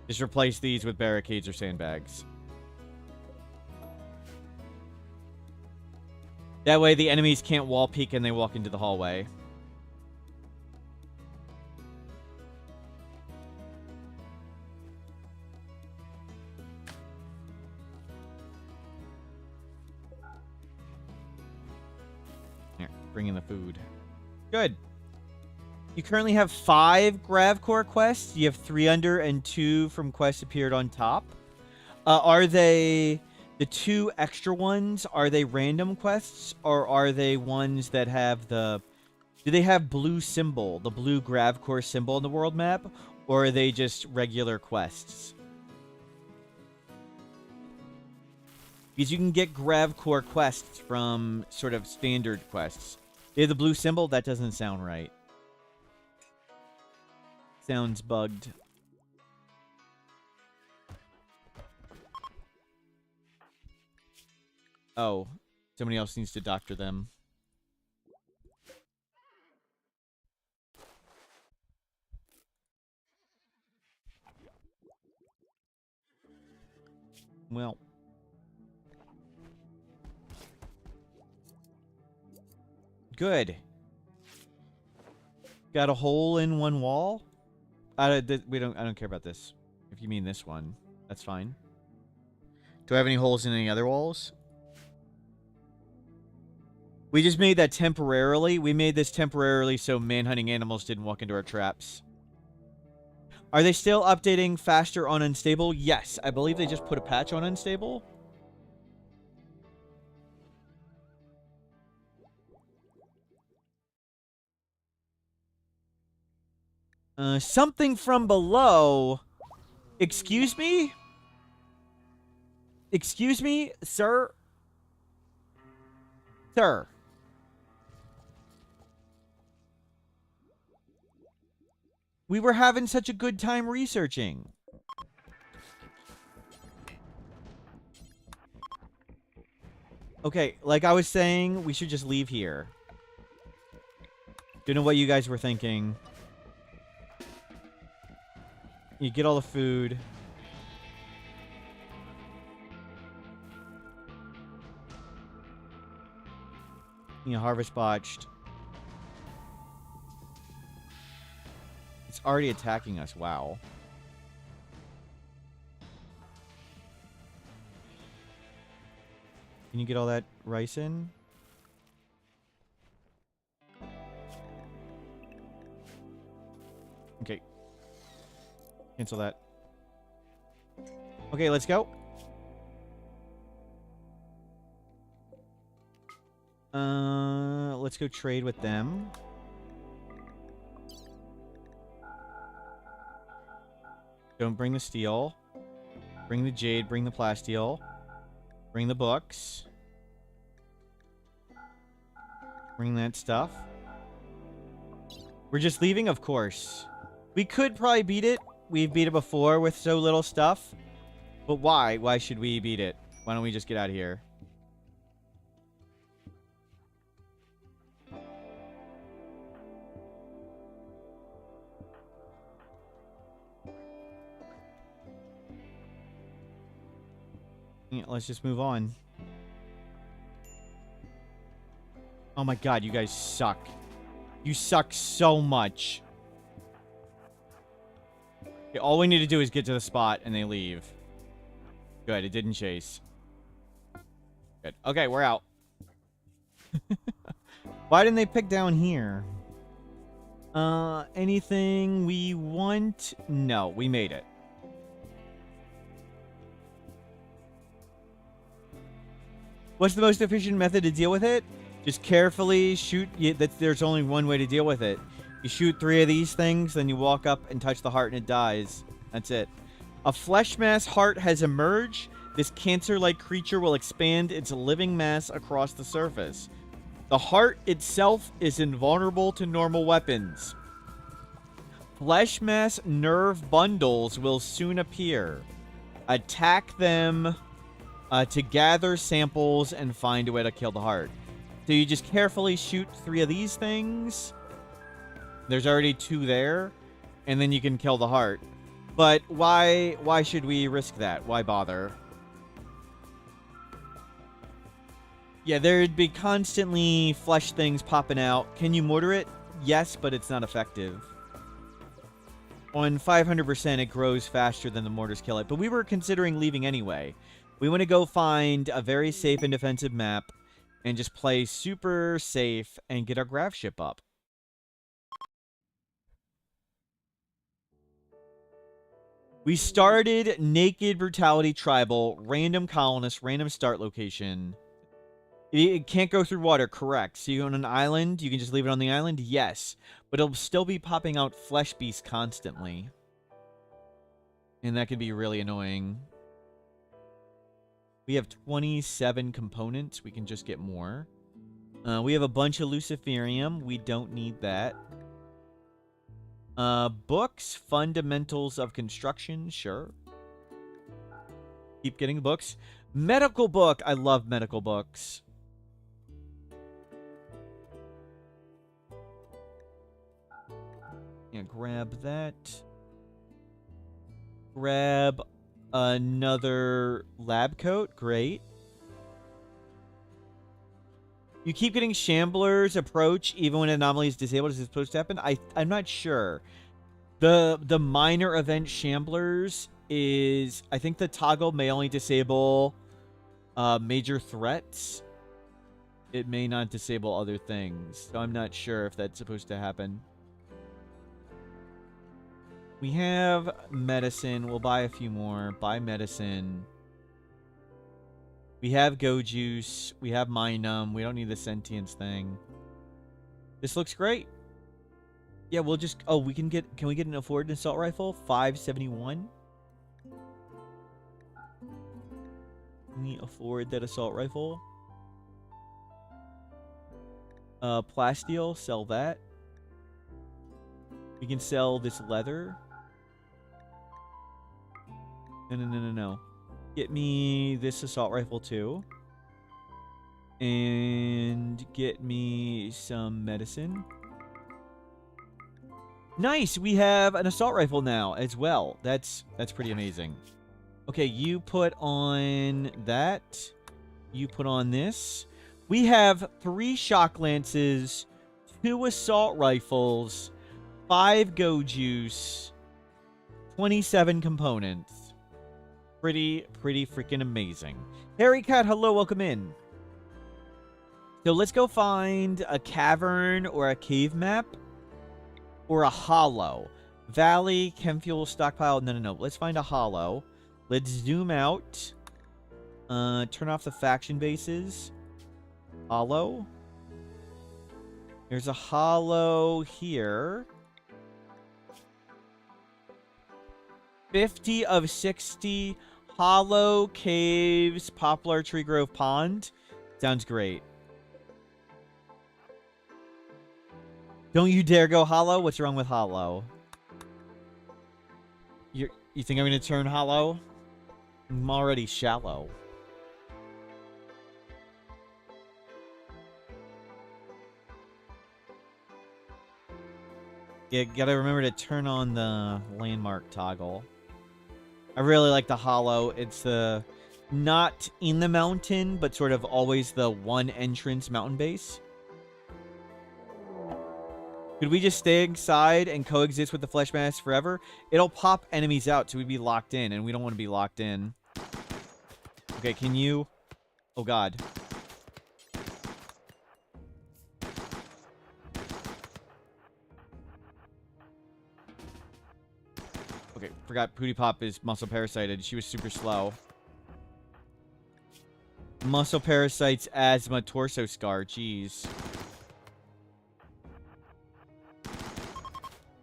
Just replace these with barricades or sandbags. That way the enemies can't wall peek and they walk into the hallway. Here, bring in the food. Good. You currently have 5 Gravcore quests. You have 3 under and 2 from quests appeared on top. Are they... The 2 extra ones, are they random quests, or are they ones that have the... Do they have blue symbol, the blue Gravcore symbol on the world map, or are they just regular quests? Because you can get Gravcore quests from sort of standard quests. They have the blue symbol? That doesn't sound right. Sounds bugged. Oh, somebody else needs to doctor them. Well. Good. Got a hole in one wall? I don't care about this. If you mean this one, that's fine. Do I have any holes in any other walls? We just made that temporarily. We made this temporarily so manhunting animals didn't walk into our traps. Are they still updating faster on Unstable? Yes. I believe they just put a patch on Unstable. Something from below. Excuse me? Excuse me, sir? Sir. We were having such a good time researching. Okay, like I was saying, we should just leave here. Don't know what you guys were thinking. You get all the food. You know, harvest botched. It's already attacking us. Wow. Can you get all that rice in? Okay. Cancel that. Okay, let's go. Let's go trade with them. Don't bring the steel. Bring the jade, bring the plasteel. Bring the books. Bring that stuff. We're just leaving? Of course. We could probably beat it. We've beat it before with so little stuff. But why? Why should we beat it? Why don't we just get out of here? Yeah, let's just move on. Oh my god, you guys suck. You suck so much. Okay, all we need to do is get to the spot and they leave. Good, it didn't chase. Good. Okay, we're out. Why didn't they pick down here? Anything we want? No, we made it. What's the most efficient method to deal with it? Just carefully shoot. There's only one way to deal with it. You shoot 3 of these things, then you walk up and touch the heart and it dies. That's it. A flesh mass heart has emerged. This cancer-like creature will expand its living mass across the surface. The heart itself is invulnerable to normal weapons. Flesh mass nerve bundles will soon appear. Attack them to gather samples and find a way to kill the heart. So you just carefully shoot 3 of these things. There's already 2 there. And then you can kill the heart. But why should we risk that? Why bother? Yeah, there'd be constantly flesh things popping out. Can you mortar it? Yes, but it's not effective. On 500%, it grows faster than the mortars kill it. But we were considering leaving anyway. We want to go find a very safe and defensive map and just play super safe and get our graph ship up. We started Naked Brutality Tribal, random colonist, random start location. It can't go through water, correct. So you're on an island, you can just leave it on the island? Yes. But it'll still be popping out flesh beasts constantly. And that could be really annoying. We have 27 components. We can just get more. We have a bunch of Luciferium. We don't need that. Books. Fundamentals of Construction. Sure. Keep getting books. Medical book. I love medical books. Yeah, grab that. Grab another lab coat. Great. You keep getting Shamblers approach even when anomaly is disabled. Is it supposed to happen? I'm not sure. The minor event Shamblers is... I think the toggle may only disable major threats. It may not disable other things. So I'm not sure if that's supposed to happen. We have medicine. We'll buy a few more. Buy medicine. We have Go Juice. We have Minum. We don't need the Sentience thing. This looks great. Yeah, we'll just... Oh, we can get... Can we get an afford assault rifle? 571. Can we afford that assault rifle? Plasteel. Sell that. We can sell this leather. No. Get me this assault rifle too. And get me some medicine. Nice! We have an assault rifle now as well. That's pretty amazing. Okay, you put on that. You put on this. We have 3 shock lances, 2 assault rifles, 5 Go Juice, 27 components. Pretty freaking amazing. Harry Cat, hello, welcome in. So let's go find a cavern or a cave map or a hollow. Valley, chem fuel, stockpile. No. Let's find a hollow. Let's zoom out. Turn off the faction bases. Hollow. There's a hollow here. 50 of 60. Hollow, caves, Poplar, Tree Grove, Pond. Sounds great. Don't you dare go hollow? What's wrong with hollow? You think I'm going to turn hollow? I'm already shallow. You gotta remember to turn on the landmark toggle. I really like the hollow. It's the not in the mountain, but sort of always the one entrance mountain base. Could we just stay inside and coexist with the flesh mass forever? It'll pop enemies out, so we'd be locked in, and we don't want to be locked in. Okay, can you... Oh, God. Okay, forgot Pootie Pop is muscle parasited. She was super slow. Muscle parasites, asthma, torso scar. Jeez.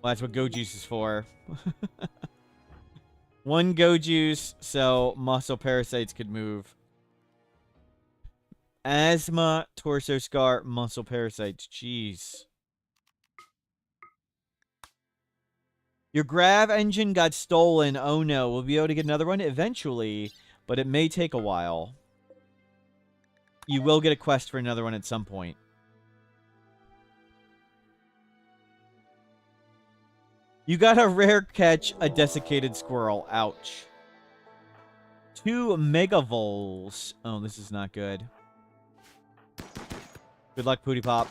Well, that's what Go Juice is for. One Go Juice, so muscle parasites could move. Asthma, torso scar, muscle parasites. Jeez. Your grav engine got stolen. Oh no. We'll be able to get another one eventually, but it may take a while. You will get a quest for another one at some point. You got a rare catch, a desiccated squirrel. Ouch. 2 megavols. Oh, this is not good. Good luck, Pootie Pop.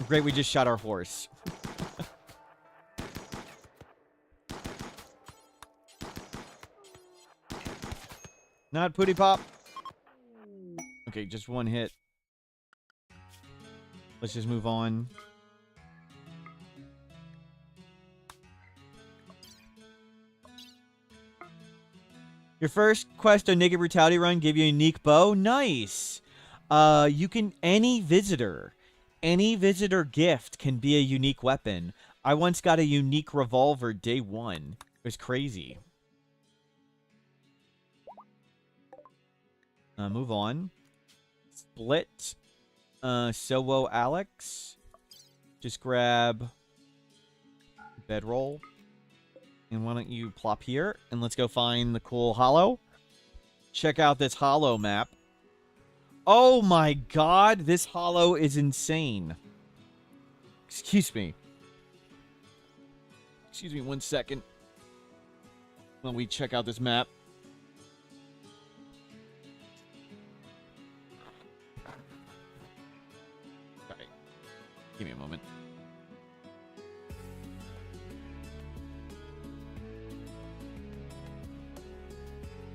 Great, we just shot our horse. Not Pootie Pop. Okay, just one hit. Let's just move on. Your first quest on Naked Brutality Run gave you a unique bow. Nice. You can... Any visitor gift can be a unique weapon. I once got a unique revolver day 1. It was crazy. Move on. Split. Sowo Alex. Just grab... bedroll. And why don't you plop here, and let's go find the cool hollow. Check out this hollow map. Oh my god, this hollow is insane. Excuse me. Excuse me 1 second. While we check out this map. Sorry. Give me a moment.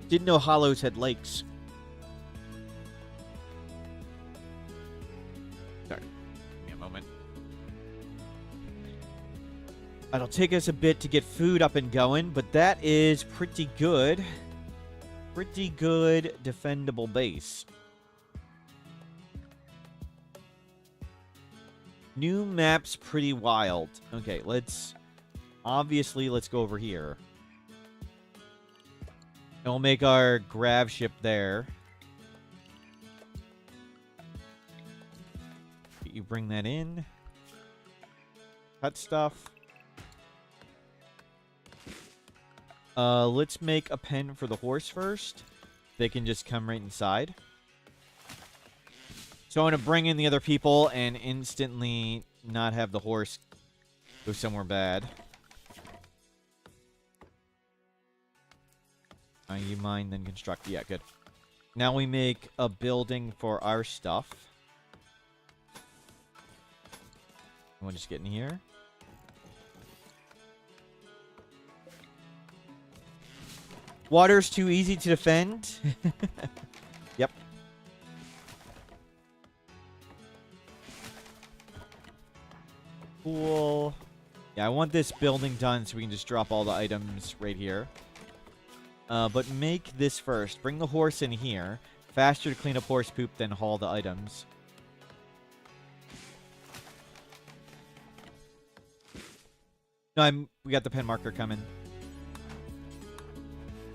Didn't know hollows had lakes. Sorry. Give me a moment. It'll take us a bit to get food up and going, but that is pretty good. Pretty good defendable base. New map's pretty wild. Okay, let's go over here. And we'll make our grav ship there. You bring that in. Cut stuff. Let's make a pen for the horse first. They can just come right inside. So I'm going to bring in the other people and instantly not have the horse go somewhere bad. You mine, then construct. Yeah, good. Now we make a building for our stuff. We'll just get in here. Water's too easy to defend. Yep. Cool. Yeah, I want this building done so we can just drop all the items right here. But make this first. Bring the horse in here. Faster to clean up horse poop than haul the items. No, we got the pen marker coming.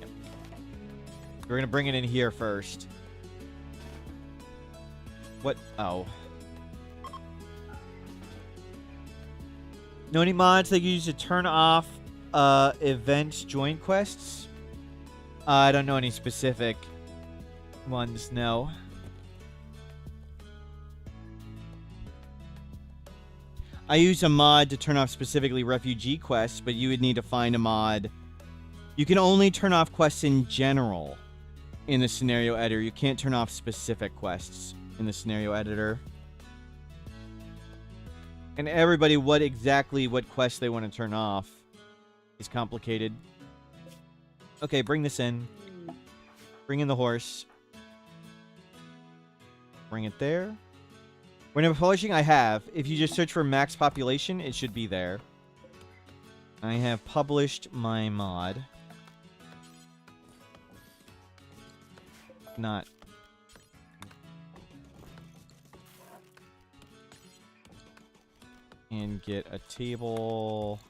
Yep. We're gonna bring it in here first. What? Oh. Know any mods that you use to turn off events join quests? I don't know any specific ones, no. I use a mod to turn off specifically refugee quests, but you would need to find a mod. You can only turn off quests in general. in the scenario editor. You can't turn off specific quests in the scenario editor. And everybody, what quest they want to turn off is complicated. Okay, bring this in. Bring in the horse. Bring it there. Whenever publishing, I have. If you just search for max population, it should be there. I have published my mod. Not. And get a table.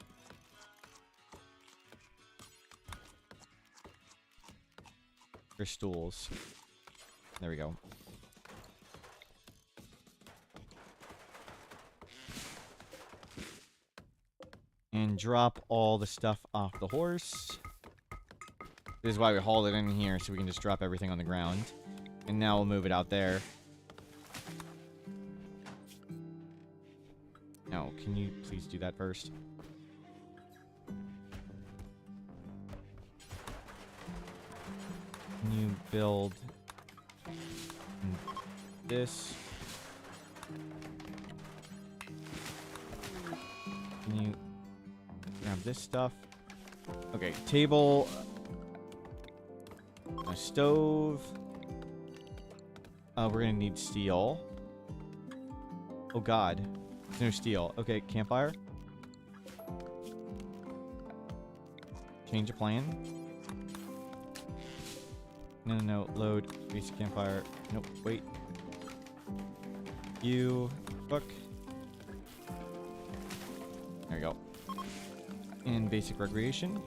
For stools. There we go. And drop all the stuff off the horse. This is why we hauled it in here, so we can just drop everything on the ground. And now we'll move it out there. No, can you please do that first? Can you build this? Can you grab this stuff? Okay, table. A stove. We're gonna need steel. Oh god. There's no steel. Okay, campfire. Change of plan. No. Load. Basic campfire. Nope. Wait. You. Book. There you go. And basic recreation.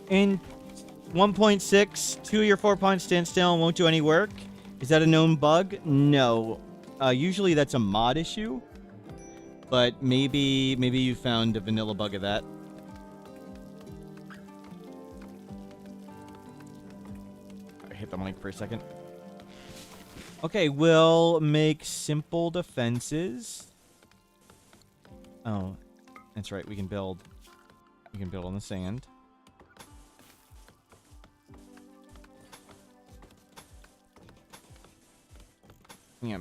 In 1.6, 2 of your 4 pawns stand still and won't do any work. Is that a known bug? No. Usually that's a mod issue. But maybe you found a vanilla bug of that. I hit the mic for a second. Okay, we'll make simple defenses. Oh, that's right. We can build. We can build on the sand. Yeah,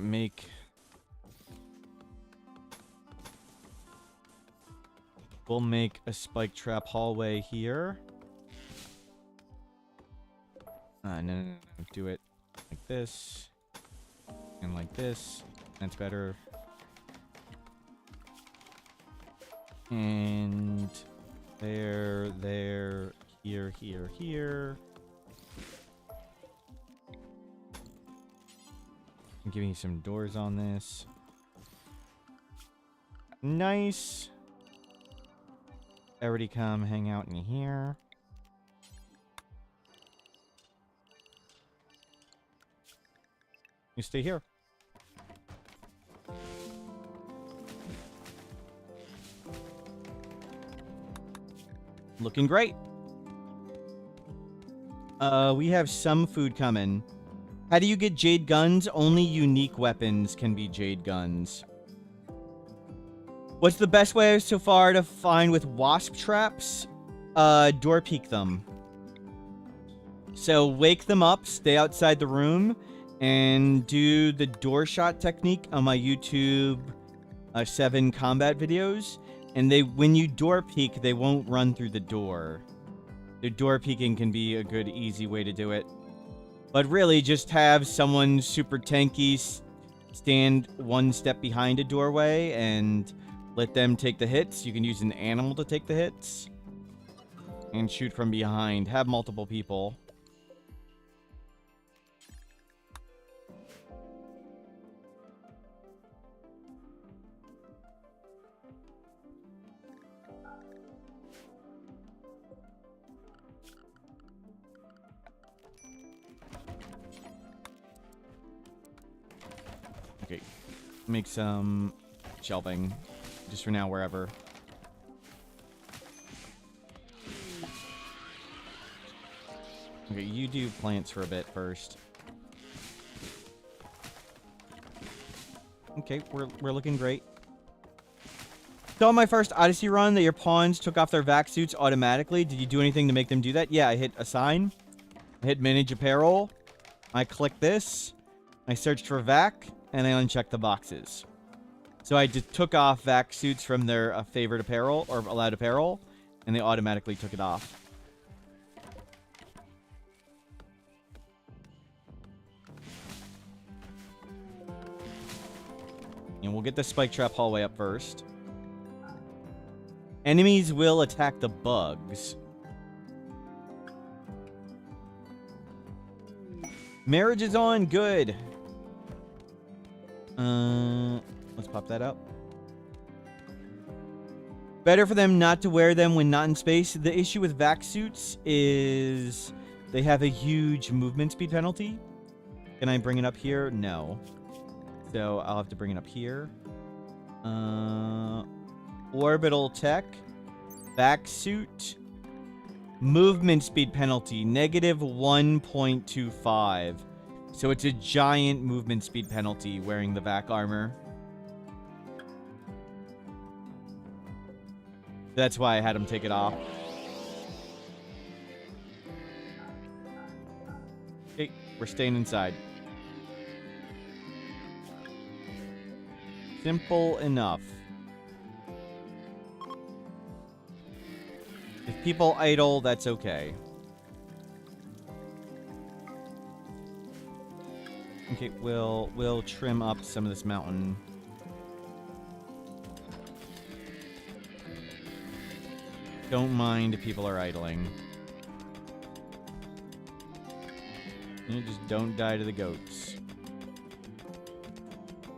we'll make a spike trap hallway here. No. Do it like this. And like this. That's better. And there, here. I'm giving you some doors on this. Nice. Everybody come hang out in here. You stay here. Looking great. We have some food coming. How do you get jade guns? Only unique weapons can be jade guns. What's the best way so far to find with wasp traps? Door peek them. So wake them up, stay outside the room, and do the door shot technique on my YouTube 7 combat videos. And when you door peek, they won't run through the door. The door peeking can be a good, easy way to do it. But really, just have someone super tanky stand one step behind a doorway and let them take the hits. You can use an animal to take the hits. And shoot from behind. Have multiple people. Okay, make some shelving, just for now, wherever. Okay, you do plants for a bit first. Okay, we're looking great. Saw my first Odyssey run that your pawns took off their vac suits automatically. Did you do anything to make them do that? Yeah, I hit assign. hit manage apparel. I click this. I searched for vac, and I unchecked the boxes. So I just took off vac suits from their favorite apparel or allowed apparel, and they automatically took it off. And we'll get the spike trap hallway up first. Enemies will attack the bugs. Marriage is on. Good. Let's pop that up. Better for them not to wear them when not in space. The issue with vac suits is they have a huge movement speed penalty. Can I bring it up here? No. So I'll have to bring it up here. Orbital tech. Vac suit. Movement speed penalty. Negative 1.25. So it's a giant movement speed penalty wearing the vac armor. That's why I had him take it off. Okay, we're staying inside. Simple enough. If people idle, that's okay. Okay, we'll trim up some of this mountain. Don't mind if people are idling. You just don't die to the goats.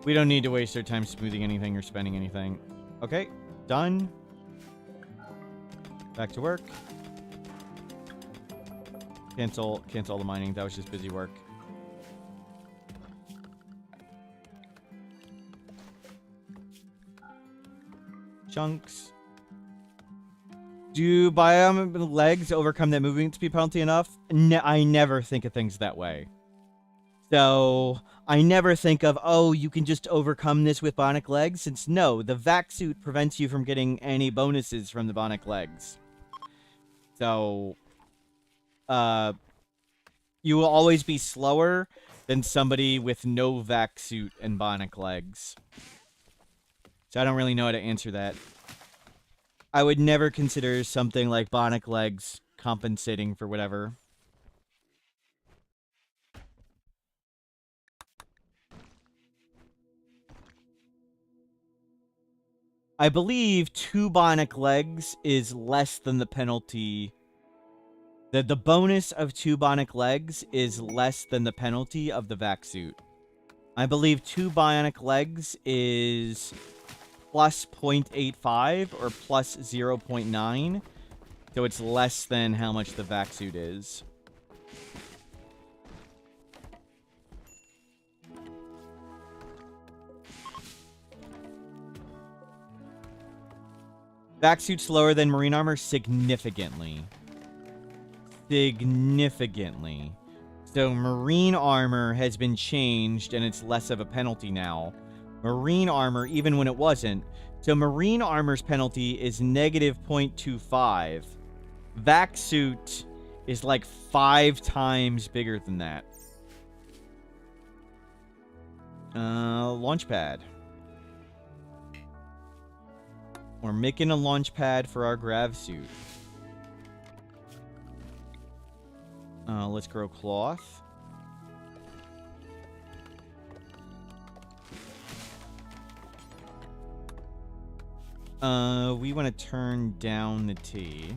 We don't need to waste our time smoothing anything or spending anything. Okay, done. Back to work. Cancel all the mining. That was just busy work. Chunks. Do biome legs overcome that movement speed penalty enough? I never think of things that way. So, I never think of, oh, you can just overcome this with bionic legs, since no, the vac suit prevents you from getting any bonuses from the bionic legs. So, you will always be slower than somebody with no vac suit and bionic legs. So I don't really know how to answer that. I would never consider something like bionic legs compensating for whatever. I believe 2 bionic legs is less than the penalty. The bonus of 2 bionic legs is less than the penalty of the vac suit. I believe 2 bionic legs is plus 0.85 or plus 0.9. So it's less than how much the vac suit is. Vac suit slower than marine armor? Significantly. Significantly. So marine armor has been changed and it's less of a penalty now. Marine armor, even when it wasn't. So marine armor's penalty is negative 0.25. Vac suit is like 5 times bigger than that. Launch pad. We're making a launch pad for our grav suit. Let's grow cloth. We want to turn down the T.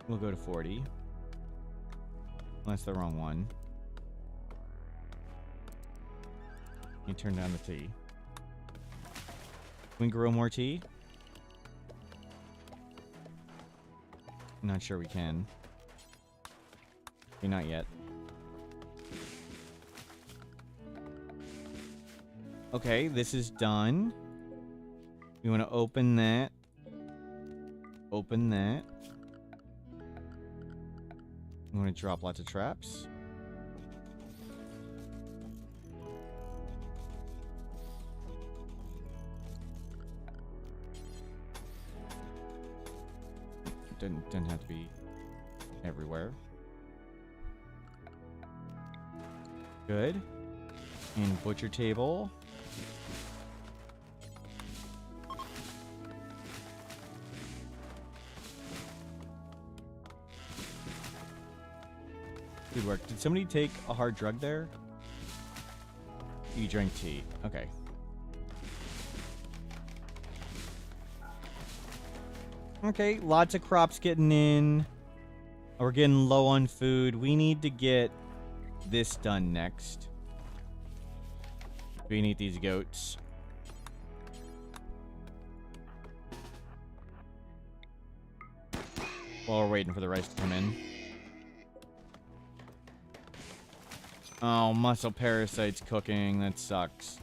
We'll go to 40. That's the wrong one. You turn down the T. Can we grow more tea? Not sure we can. Okay, not yet. Okay, this is done. We want to open that. Open that. We want to drop lots of traps. Doesn't have to be everywhere. Good. And butcher table. Good work. Did somebody take a hard drug there? You drank tea. Okay. Okay, lots of crops getting in. We're getting low on food. We need to get this done next. We need these goats. While we're waiting for the rice to come in. Oh, muscle parasites cooking. That sucks.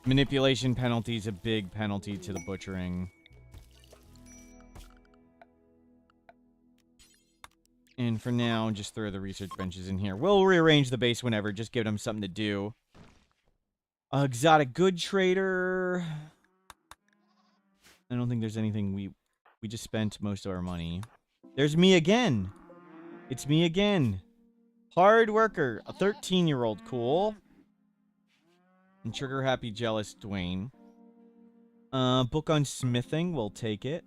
Manipulation penalty is a big penalty to the butchering. And for now, just throw the research benches in here. We'll rearrange the base whenever. Just give them something to do. Exotic good trader. I don't think there's anything we just spent most of our money. There's me again. It's me again. Hard worker. A 13-year-old. Cool. And trigger happy jealous Dwayne. Book on smithing. We'll take it.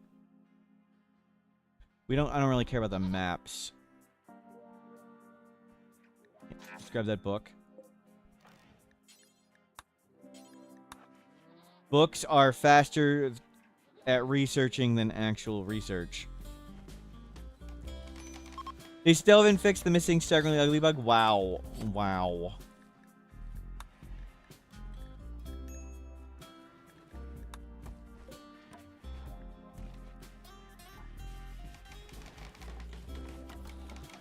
I don't really care about the maps. Just grab that book. Books are faster at researching than actual research. They still haven't fixed the missing staggeringly ugly bug? Wow. Wow.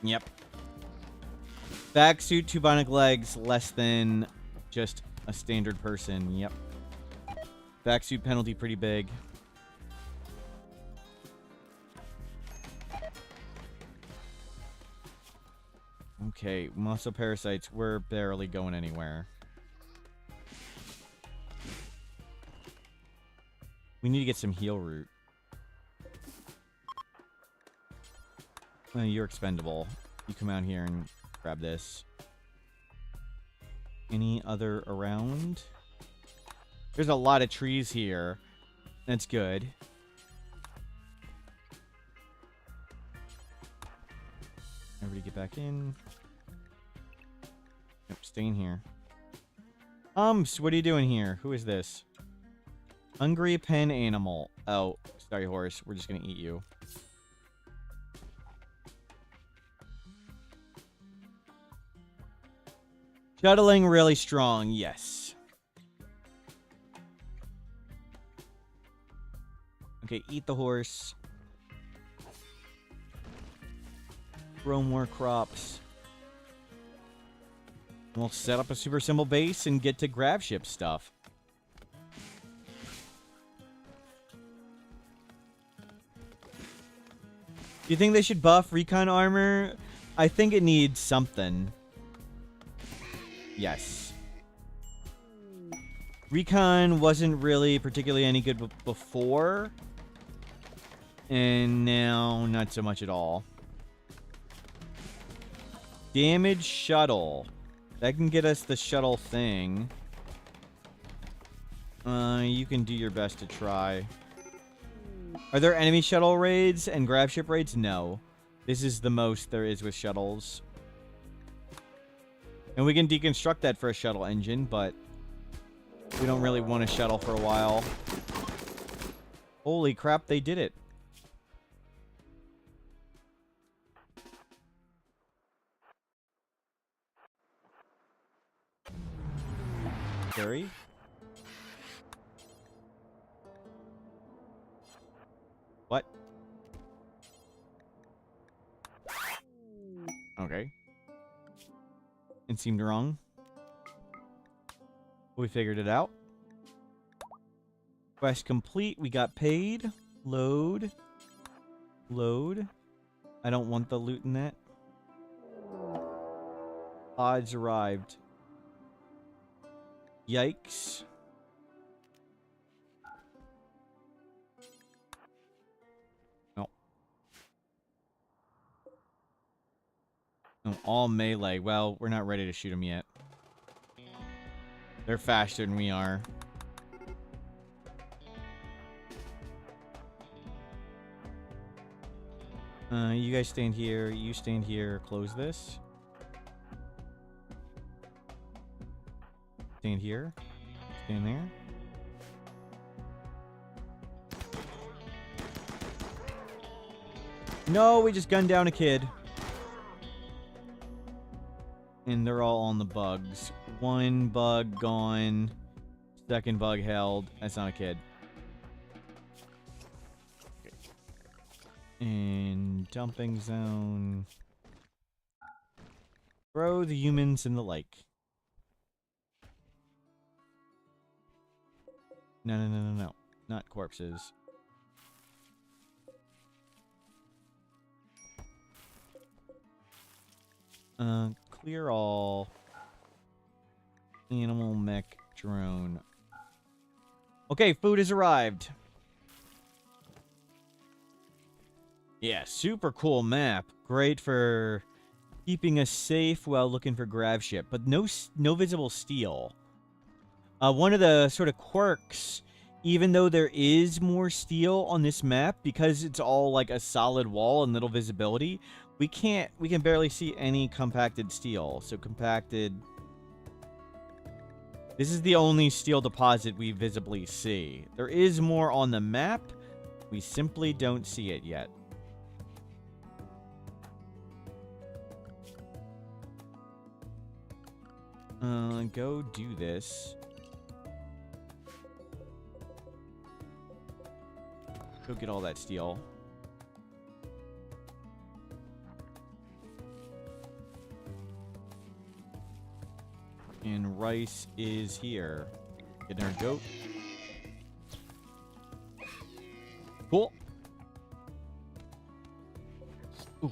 Yep. Back suit, 2 bionic legs, less than just a standard person. Yep. Back suit penalty pretty big. Okay, muscle parasites, we're barely going anywhere. We need to get some heal root. You're expendable. You come out here and grab this. Any other around? There's a lot of trees here. That's good. Everybody get back in. Yep, stay in here. So what are you doing here? Who is this? Hungry pen animal. Oh, sorry, horse. We're just gonna eat you. Shuttling really strong, yes. Okay, eat the horse. Grow more crops. We'll set up a super simple base and get to grab ship stuff. Do you think they should buff recon armor? I think it needs something. Yes. Recon wasn't really particularly any good before. And now, not so much at all. Damage shuttle. That can get us the shuttle thing. You can do your best to try. Are there enemy shuttle raids and grab ship raids? No. This is the most there is with shuttles. And we can deconstruct that for a shuttle engine, but we don't really want a shuttle for a while. Holy crap, they did it. Scary. What? Okay. It seemed wrong. We figured it out. Quest complete. We got paid. Load. Load. I don't want the loot in that. Odds arrived. Yikes. No. No, all melee. Well, we're not ready to shoot them yet. They're faster than we are. You guys stand here. You stand here. Close this. Stand here. Stand there. No, we just gunned down a kid. And they're all on the bugs. One bug gone. Second bug held. That's not a kid. Okay. And dumping zone. Throw the humans in the lake. No, no, no, no, no. Not corpses. Clear all. Animal mech drone. Okay, food has arrived. Yeah, super cool map. Great for keeping us safe while looking for grav ship, but no visible steel. One of the sort of quirks, even though there is more steel on this map, because it's all like a solid wall and little visibility, we can barely see any compacted steel. So compacted. This is the only steel deposit we visibly see. There is more on the map. We simply don't see it yet. Go do this. Go get all that steel. And rice is here. Getting our goat. Cool. Ooh. I'm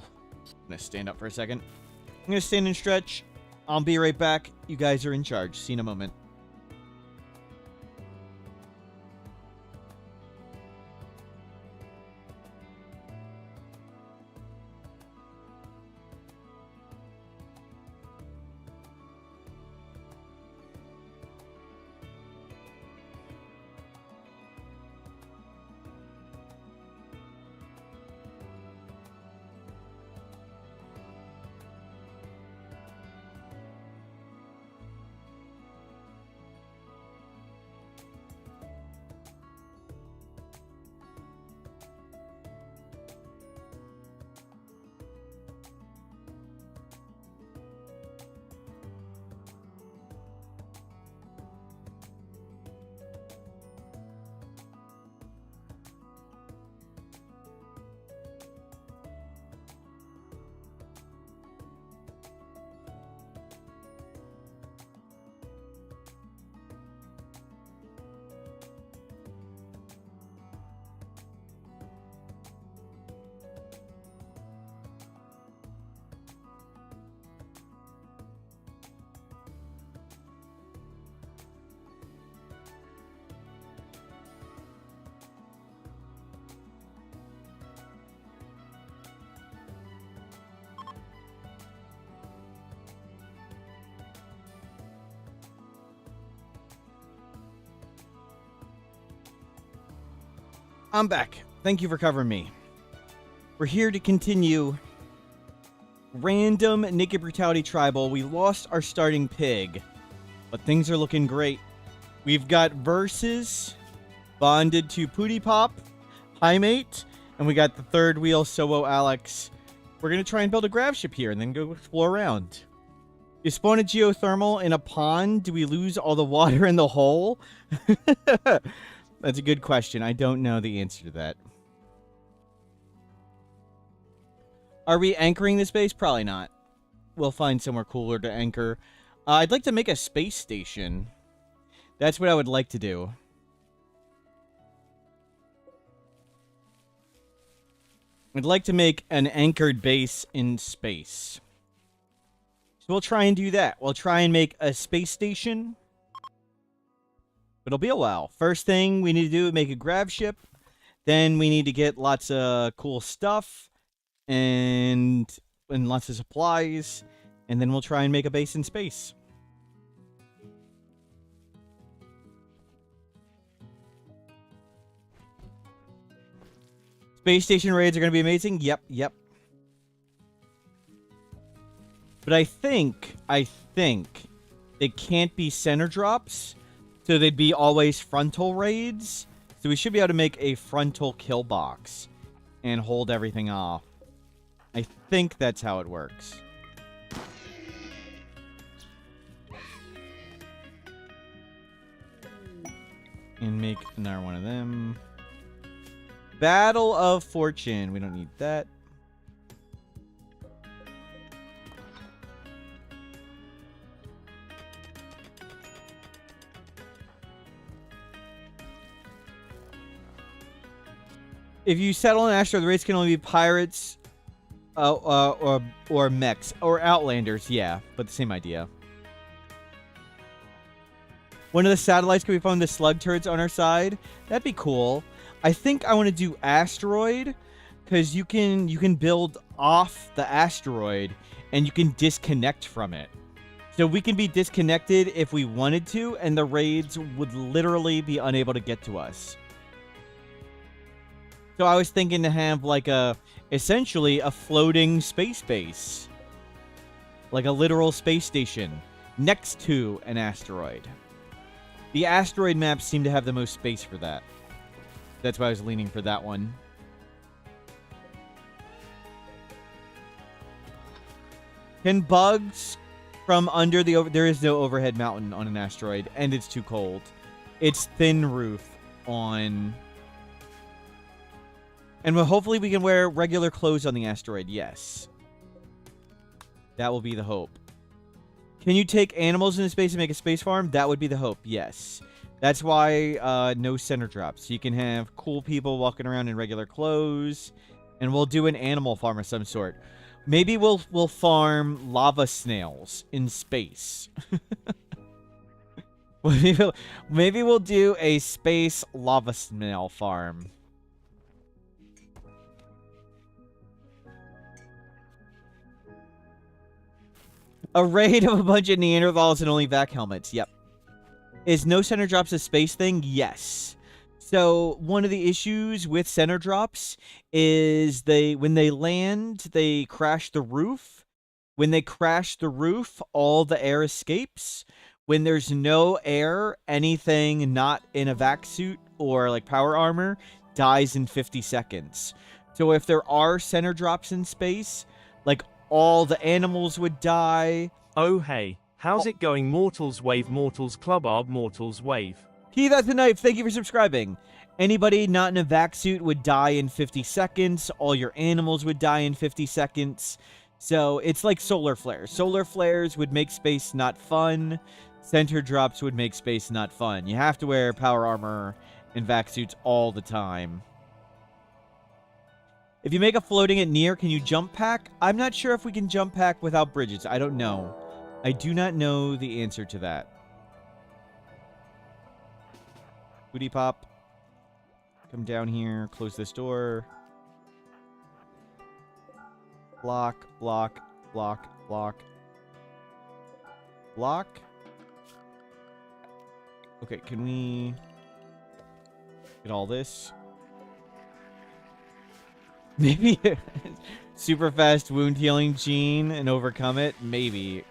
gonna stand up for a second. I'm gonna stand and stretch. I'll be right back. You guys are in charge. See you in a moment. I'm back. Thank you for covering me. We're here to continue random Naked Brutality Tribal. We lost our starting pig, but things are looking great. We've got Versus bonded to Pootie Pop, Highmate, and we got the third wheel, Sowo Alex. We're going to try and build a grav ship here and then go explore around. You spawn a geothermal in a pond. Do we lose all the water in the hole? That's a good question. I don't know the answer to that. Are we anchoring this base? Probably not. We'll find somewhere cooler to anchor. I'd like to make a space station. That's what I would like to do. I'd like to make an anchored base in space. So we'll try and do that. We'll try and make a space station. It'll be a while. First thing we need to do is make a grav ship. Then we need to get lots of cool stuff. And and lots of supplies, and then we'll try and make a base in space. Space station raids are going to be amazing. Yep, yep. But I think they can't be center drops, so they'd be always frontal raids. So we should be able to make a frontal kill box and hold everything off. I think that's how it works. And make another one of them. Battle of Fortune. We don't need that. If you settle an asteroid, the race can only be pirates, or mechs, or outlanders. Yeah, but the same idea. One of the satellites can be found the slug turrets on our side. That'd be cool. I think I want to do asteroid, because you can build off the asteroid and you can disconnect from it. So we can be disconnected if we wanted to, and the raids would literally be unable to get to us. So I was thinking to have like essentially a floating space base. Like a literal space station next to an asteroid. The asteroid maps seem to have the most space for that. That's why I was leaning for that one. Can bugs from under the there is no overhead mountain on an asteroid, and it's too cold. It's thin roof on. And hopefully we can wear regular clothes on the asteroid. Yes. That will be the hope. Can you take animals into space and make a space farm? That would be the hope. Yes. That's why no center drops. You can have cool people walking around in regular clothes. And we'll do an animal farm of some sort. Maybe we'll farm lava snails in space. Maybe we'll do a space lava snail farm. A raid of a bunch of Neanderthals and only vac helmets. Yep. Is no center drops a space thing? Yes. So one of the issues with center drops is when they land, they crash the roof. When they crash the roof, all the air escapes. When there's no air, anything not in a vac suit or like power armor dies in 50 seconds. So if there are center drops in space, like all the animals would die. Oh hey, how's it going? Mortals Wave, Mortals Club, Arb, Mortals Wave. Key, that's the knife. Thank you for subscribing. Anybody not in a vac suit would die in 50 seconds. All your animals would die in 50 seconds. So it's like solar flares. Solar flares would make space not fun. Center drops would make space not fun. You have to wear power armor and vac suits all the time. If you make a floating at near, can you jump pack? I'm not sure if we can jump pack without bridges. I don't know. I do not know the answer to that. Booty pop. Come down here. Close this door. Block, block, block, block. Block. Okay, can we get all this? Maybe super fast wound healing gene and overcome it? Maybe.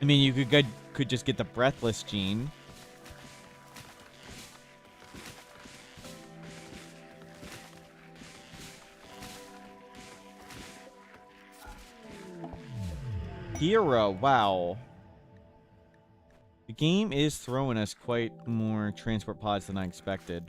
I mean, you could just get the breathless gene. Hero, wow. The game is throwing us quite more transport pods than I expected.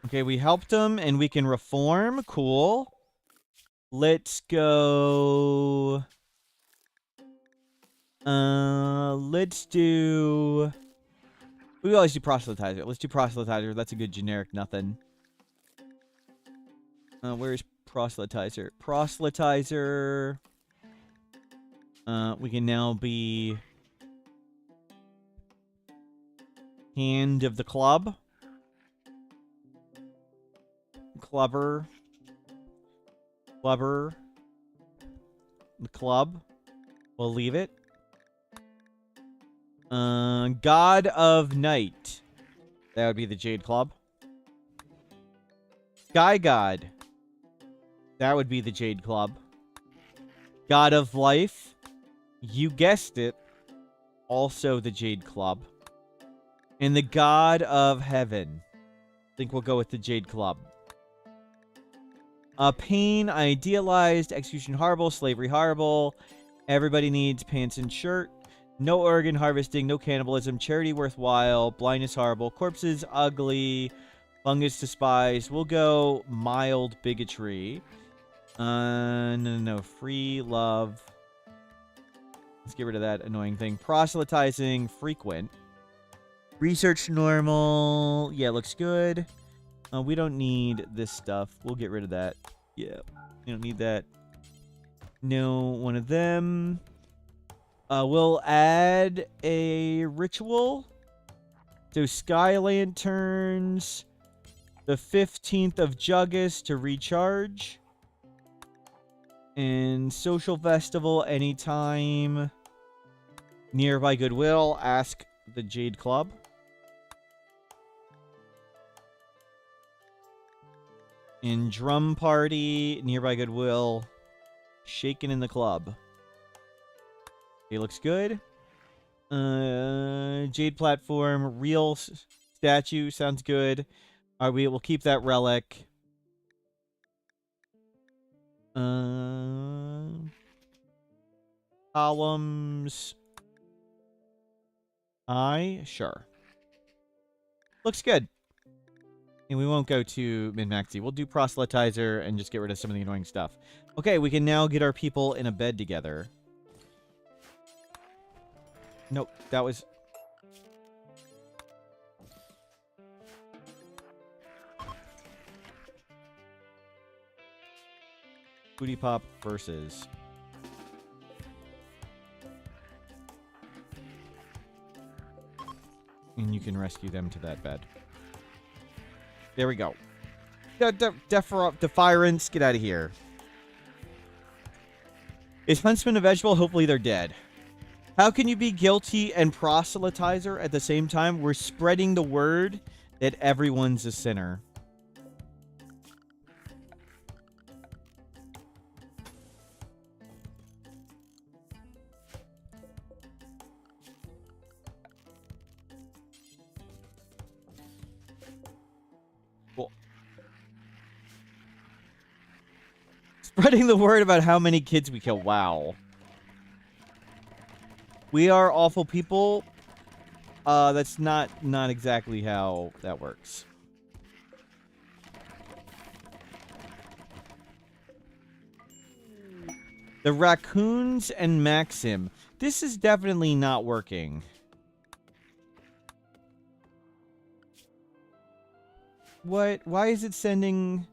Okay, we helped him and we can reform. Cool. Let's go. Let's do. We always do proselytizer. Let's do proselytizer. That's a good generic nothing. Where's proselytizer? Proselytizer. We can now be hand of the club. Clubber. The club. We'll leave it. God of Night. That would be the Jade Club. Sky God. That would be the Jade Club. God of Life. You guessed it. Also the Jade Club. And the God of Heaven. I think we'll go with the Jade Club. Pain, Idealized, Execution Horrible, Slavery Horrible. Everybody needs pants and shirt. No organ harvesting, no cannibalism, charity worthwhile, blindness horrible, corpses ugly, fungus despised. We'll go mild bigotry. No, free love. Let's get rid of that annoying thing. Proselytizing, frequent. Research normal. Yeah, looks good. We don't need this stuff. We'll get rid of that. Yeah, we don't need that. No, one of them. We'll add a ritual. So Sky Lanterns. The 15th of Jugus to recharge. And Social Festival anytime. Nearby Goodwill. Ask the Jade Club. In Drum Party. Nearby Goodwill. Shaken in the Club. Okay, looks good. Jade Platform. Real statue. Sounds good. Alright, we'll keep that relic. Columns. Sure. Looks good. And we won't go to min-maxi. We'll do proselytizer and just get rid of some of the annoying stuff. Okay, we can now get our people in a bed together. Nope, that was... Booty Pop versus... And you can rescue them to that bed. There we go. Defiance, get out of here. Is Huntsman a vegetable? Hopefully they're dead. How can you be guilty and proselytizer at the same time? We're spreading the word that everyone's a sinner. Cool. Spreading the word about how many kids we kill. Wow. We are awful people. That's not exactly how that works. The raccoons and Maxim. This is definitely not working. What? Why is it sending...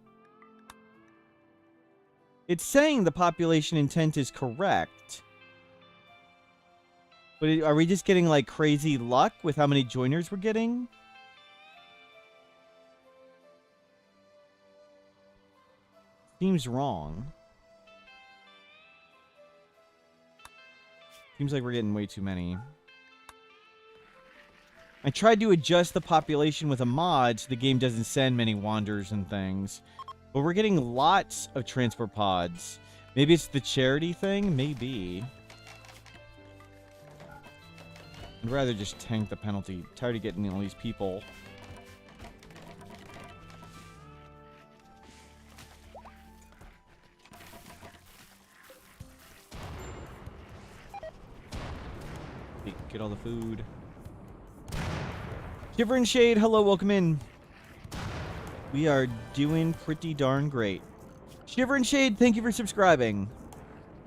It's saying the population intent is correct. But are we just getting, like, crazy luck with how many joiners we're getting? Seems wrong. Seems like we're getting way too many. I tried to adjust the population with a mod so the game doesn't send many wanderers and things. But we're getting lots of transport pods. Maybe it's the charity thing? Maybe. I'd rather just tank the penalty. Tired of getting all these people. Get all the food. Shiver and Shade, hello, welcome in. We are doing pretty darn great. Shiver and Shade, thank you for subscribing.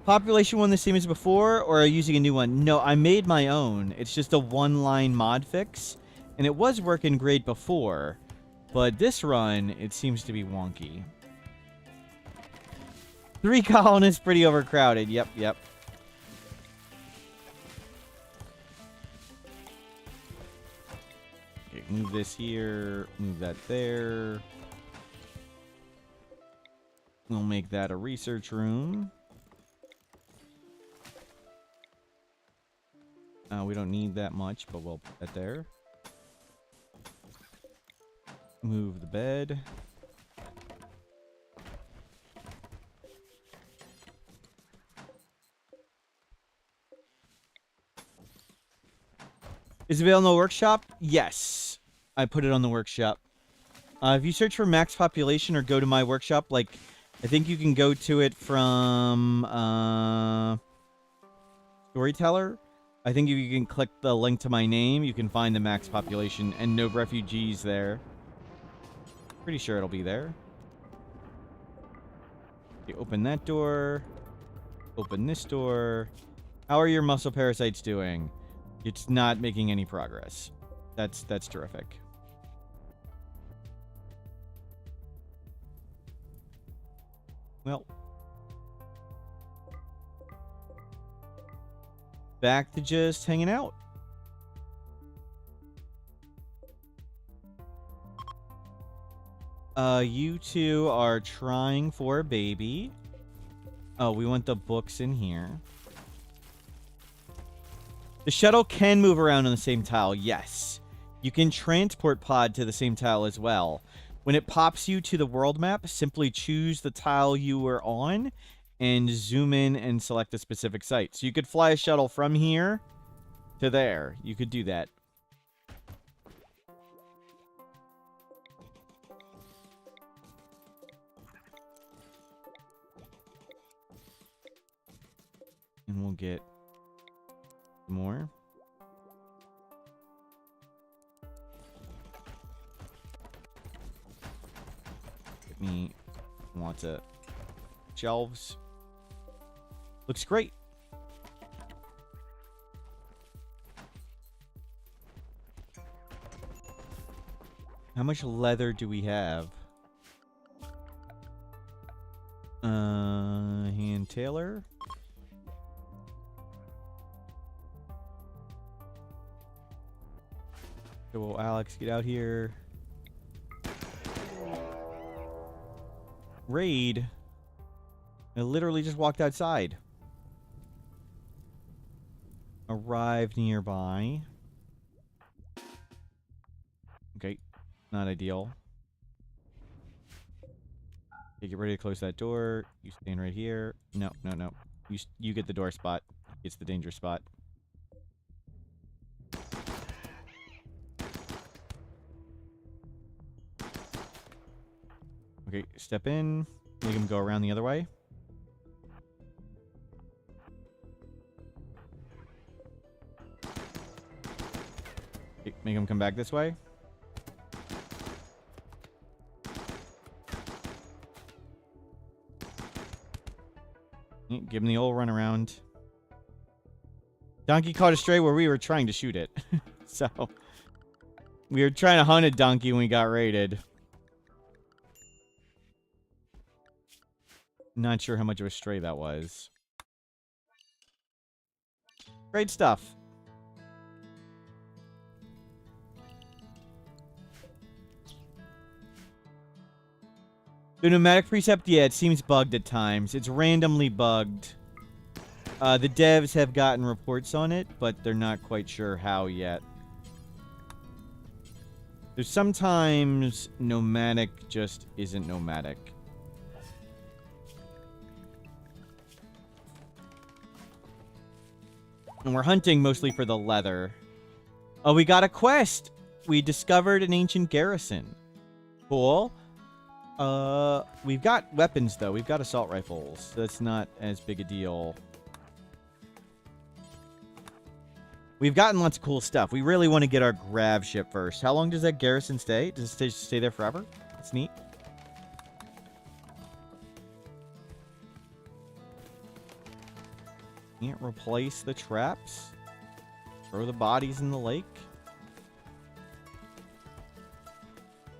Population one the same as before, or are you using a new one? No, I made my own. It's just a one-line mod fix, and it was working great before, but this run, it seems to be wonky. 3 colonists, pretty overcrowded. Yep. move this here, move that there. We'll make that a research room. We don't need that much, but we'll put that there. Move the bed. Is it available in the workshop? Yes. I put it on the workshop. If you search for max population or go to my workshop, like, I think you can go to it from Storyteller. I think if you can click the link to my name, you can find the max population and no refugees there. Pretty sure it'll be there. Okay, open that door. Open this door. How are your muscle parasites doing? It's not making any progress. That's terrific. Well, back to just hanging out. You two are trying for a baby. Oh, we want the books in here. The shuttle can move around on the same tile, yes. You can transport pod to the same tile as well. When it pops you to the world map, simply choose the tile you were on and zoom in and select a specific site. So you could fly a shuttle from here to there. You could do that. And we'll get more. Get me lots of shelves. Looks great. How much leather do we have? Hand tailor. So will Alex get out here? Raid. I literally just walked outside. Arrived nearby. Okay, not ideal. Okay, get ready to close that door. You stand right here. No, no, no. You get the door spot. It's the danger spot. Okay, step in. Make him go around the other way. Okay, make him come back this way. Okay, give him the old run around. Donkey caught a stray where we were trying to shoot it. So, we were trying to hunt a donkey when we got raided. Not sure how much of a stray that was. Great stuff. The pneumatic precept, yeah, it seems bugged at times. It's randomly bugged. The devs have gotten reports on it, but they're not quite sure how yet. There's sometimes nomadic just isn't nomadic. And we're hunting mostly for the leather. Oh, we got a quest! We discovered an ancient garrison. Cool. We've got weapons, though. We've got assault rifles. So that's not as big a deal. We've gotten lots of cool stuff. We really want to get our grav ship first. How long does that garrison stay? Does it stay there forever? That's neat. Can't replace the traps. Throw the bodies in the lake.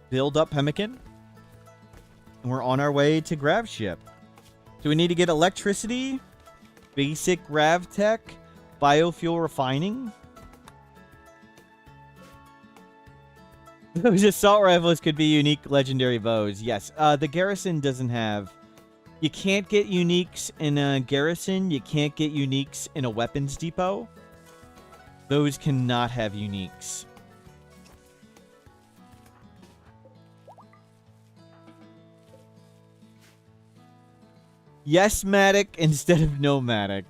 Build up pemmican. And we're on our way to grav ship. Do we need to get electricity? Basic grav tech? Biofuel refining? Those assault rifles could be unique legendary bows. Yes. The Garrison doesn't have... You can't get uniques in a Garrison. You can't get uniques in a weapons depot. Those cannot have uniques. Yes, Matic instead of no Matic.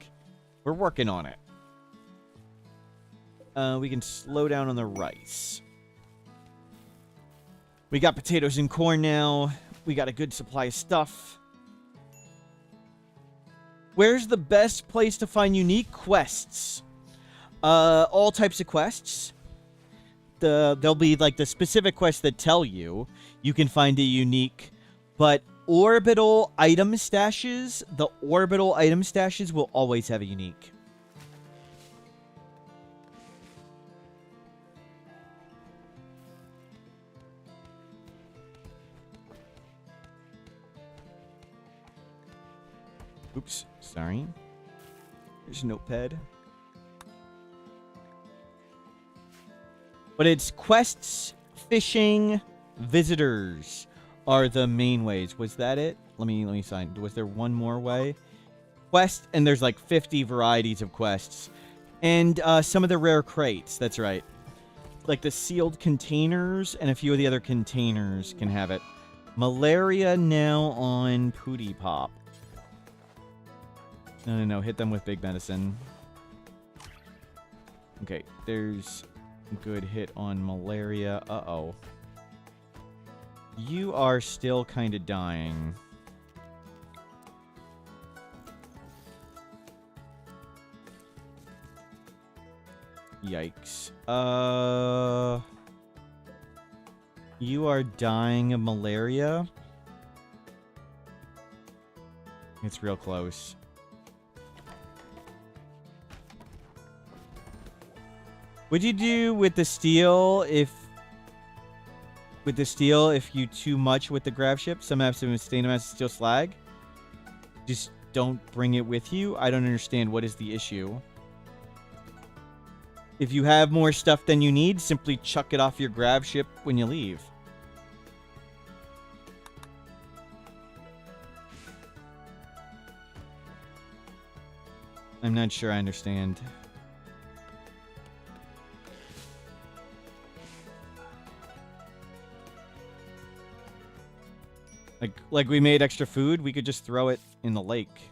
We're working on it. We can slow down on the rice. We got potatoes and corn now. We got a good supply of stuff. Where's the best place to find unique quests? All types of quests. There'll be like the specific quests that tell you can find a unique, but orbital item stashes, the orbital item stashes will always have a unique. Oops, sorry. There's a notepad. But it's quests, fishing, visitors are the main ways. Was that it? Let me sign. Was there one more way? Quest, and there's like 50 varieties of quests. And some of the rare crates, that's right. Like the sealed containers and a few of the other containers can have it. Malaria now on Pootie Pop. No, hit them with big medicine. Okay, there's a good hit on malaria. Uh-oh. You are still kind of dying. Yikes. You are dying of malaria? It's real close. What'd you do with the steel if you too much with the grab ship? Some have some sustained amounts of steel slag. Just don't bring it with you? I don't understand. What is the issue? If you have more stuff than you need, simply chuck it off your grab ship when you leave. I'm not sure I understand. Like we made extra food, we could just throw it in the lake.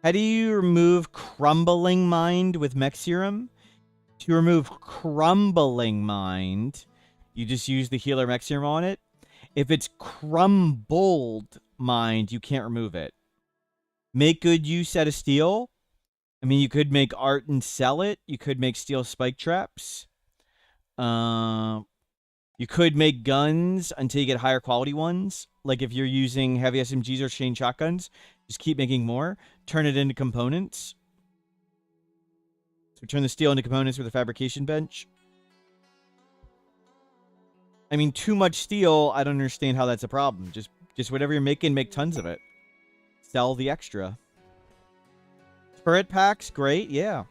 How do you remove Crumbling Mind with Mech Serum? To remove Crumbling Mind, you just use the Healer Mech Serum on it. If it's Crumbled Mind, you can't remove it. Make good use out of steel. I mean, you could make art and sell it. You could make steel spike traps. You could make guns until you get higher quality ones. Like if you're using heavy SMGs or chain shotguns, just keep making more. Turn it into components. So turn the steel into components with a fabrication bench. I mean, too much steel, I don't understand how that's a problem. Just whatever you're making, make tons of it. Sell the extra. Turret packs, great, yeah.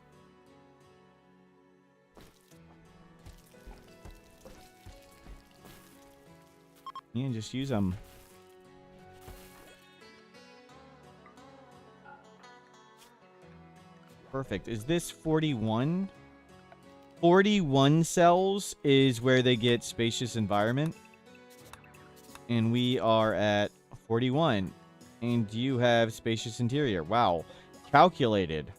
Yeah, just use them. Perfect. Is this 41? 41 cells is where they get spacious environment. And we are at 41. And you have spacious interior. Wow. Calculated.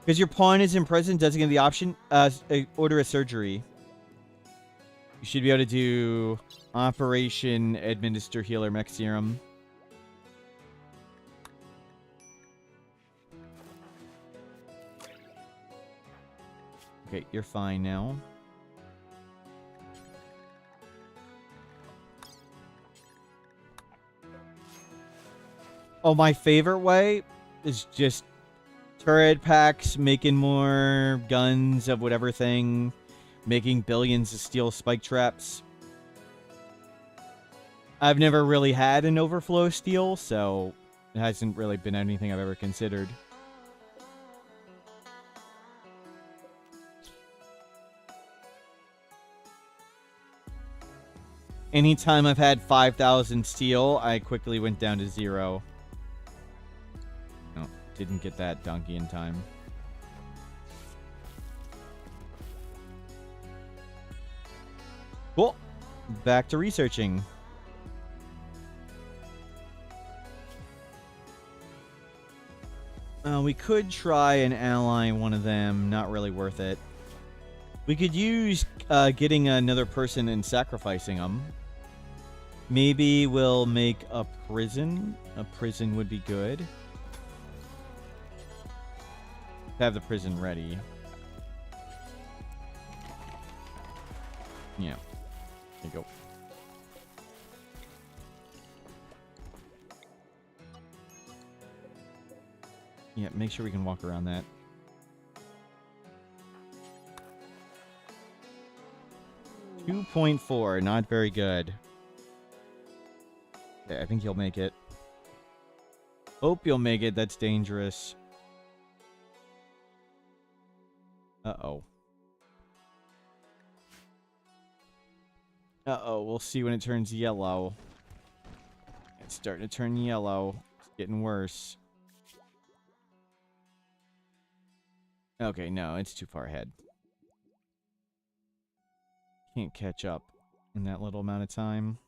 Because your pawn is in present, doesn't give the option. Order a surgery. You should be able to do Operation Administer Healer Mech Serum. Okay, you're fine now. Oh, my favorite way is just turret packs, making more guns of whatever thing. Making billions of steel spike traps. I've never really had an overflow steel, so it hasn't really been anything I've ever considered. Anytime I've had 5,000 steel, I quickly went down to 0. No, didn't get that donkey in time. Cool. Back to researching. We could try and ally one of them. Not really worth it. We could use getting another person and sacrificing them. Maybe we'll make a prison. A prison would be good. Have the prison ready. Yeah. There you go. Yeah, make sure we can walk around that. .4, not very good. Okay, I think you'll make it. Hope you'll make it. That's dangerous. Uh-oh. Uh-oh, we'll see when it turns yellow. It's starting to turn yellow. It's getting worse. Okay, no, it's too far ahead. Can't catch up in that little amount of time.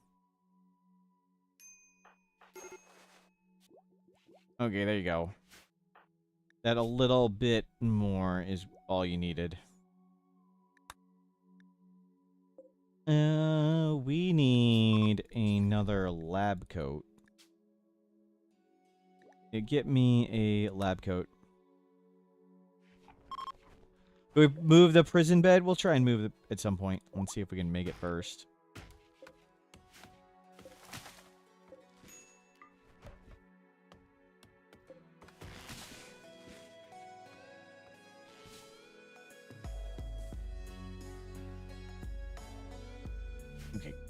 Okay, there you go. That a little bit more is all you needed. We need another lab coat. Get me a lab coat. We move the prison bed? We'll try and move it at some point. Let's see if we can make it first.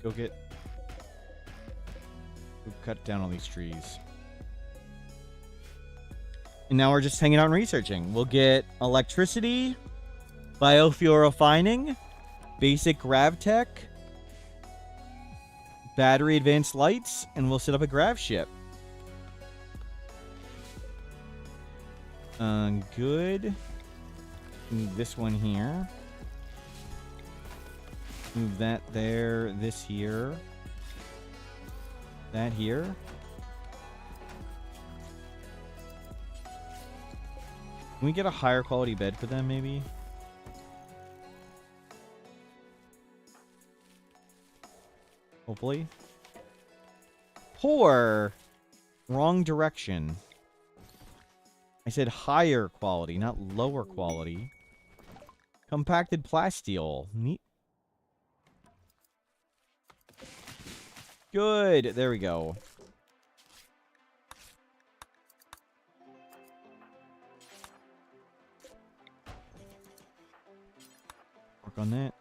Okay, go cut down all these trees. And now we're just hanging out and researching. We'll get electricity, biofuel refining, basic grav tech, battery advanced lights, and we'll set up a grav ship. Good. Move this one here. Move that there, this here. That here. Can we get a higher quality bed for them, maybe? Hopefully. Poor. Wrong direction. I said higher quality, not lower quality. Compacted plasteel. Neat. Good. There we go. Work on that.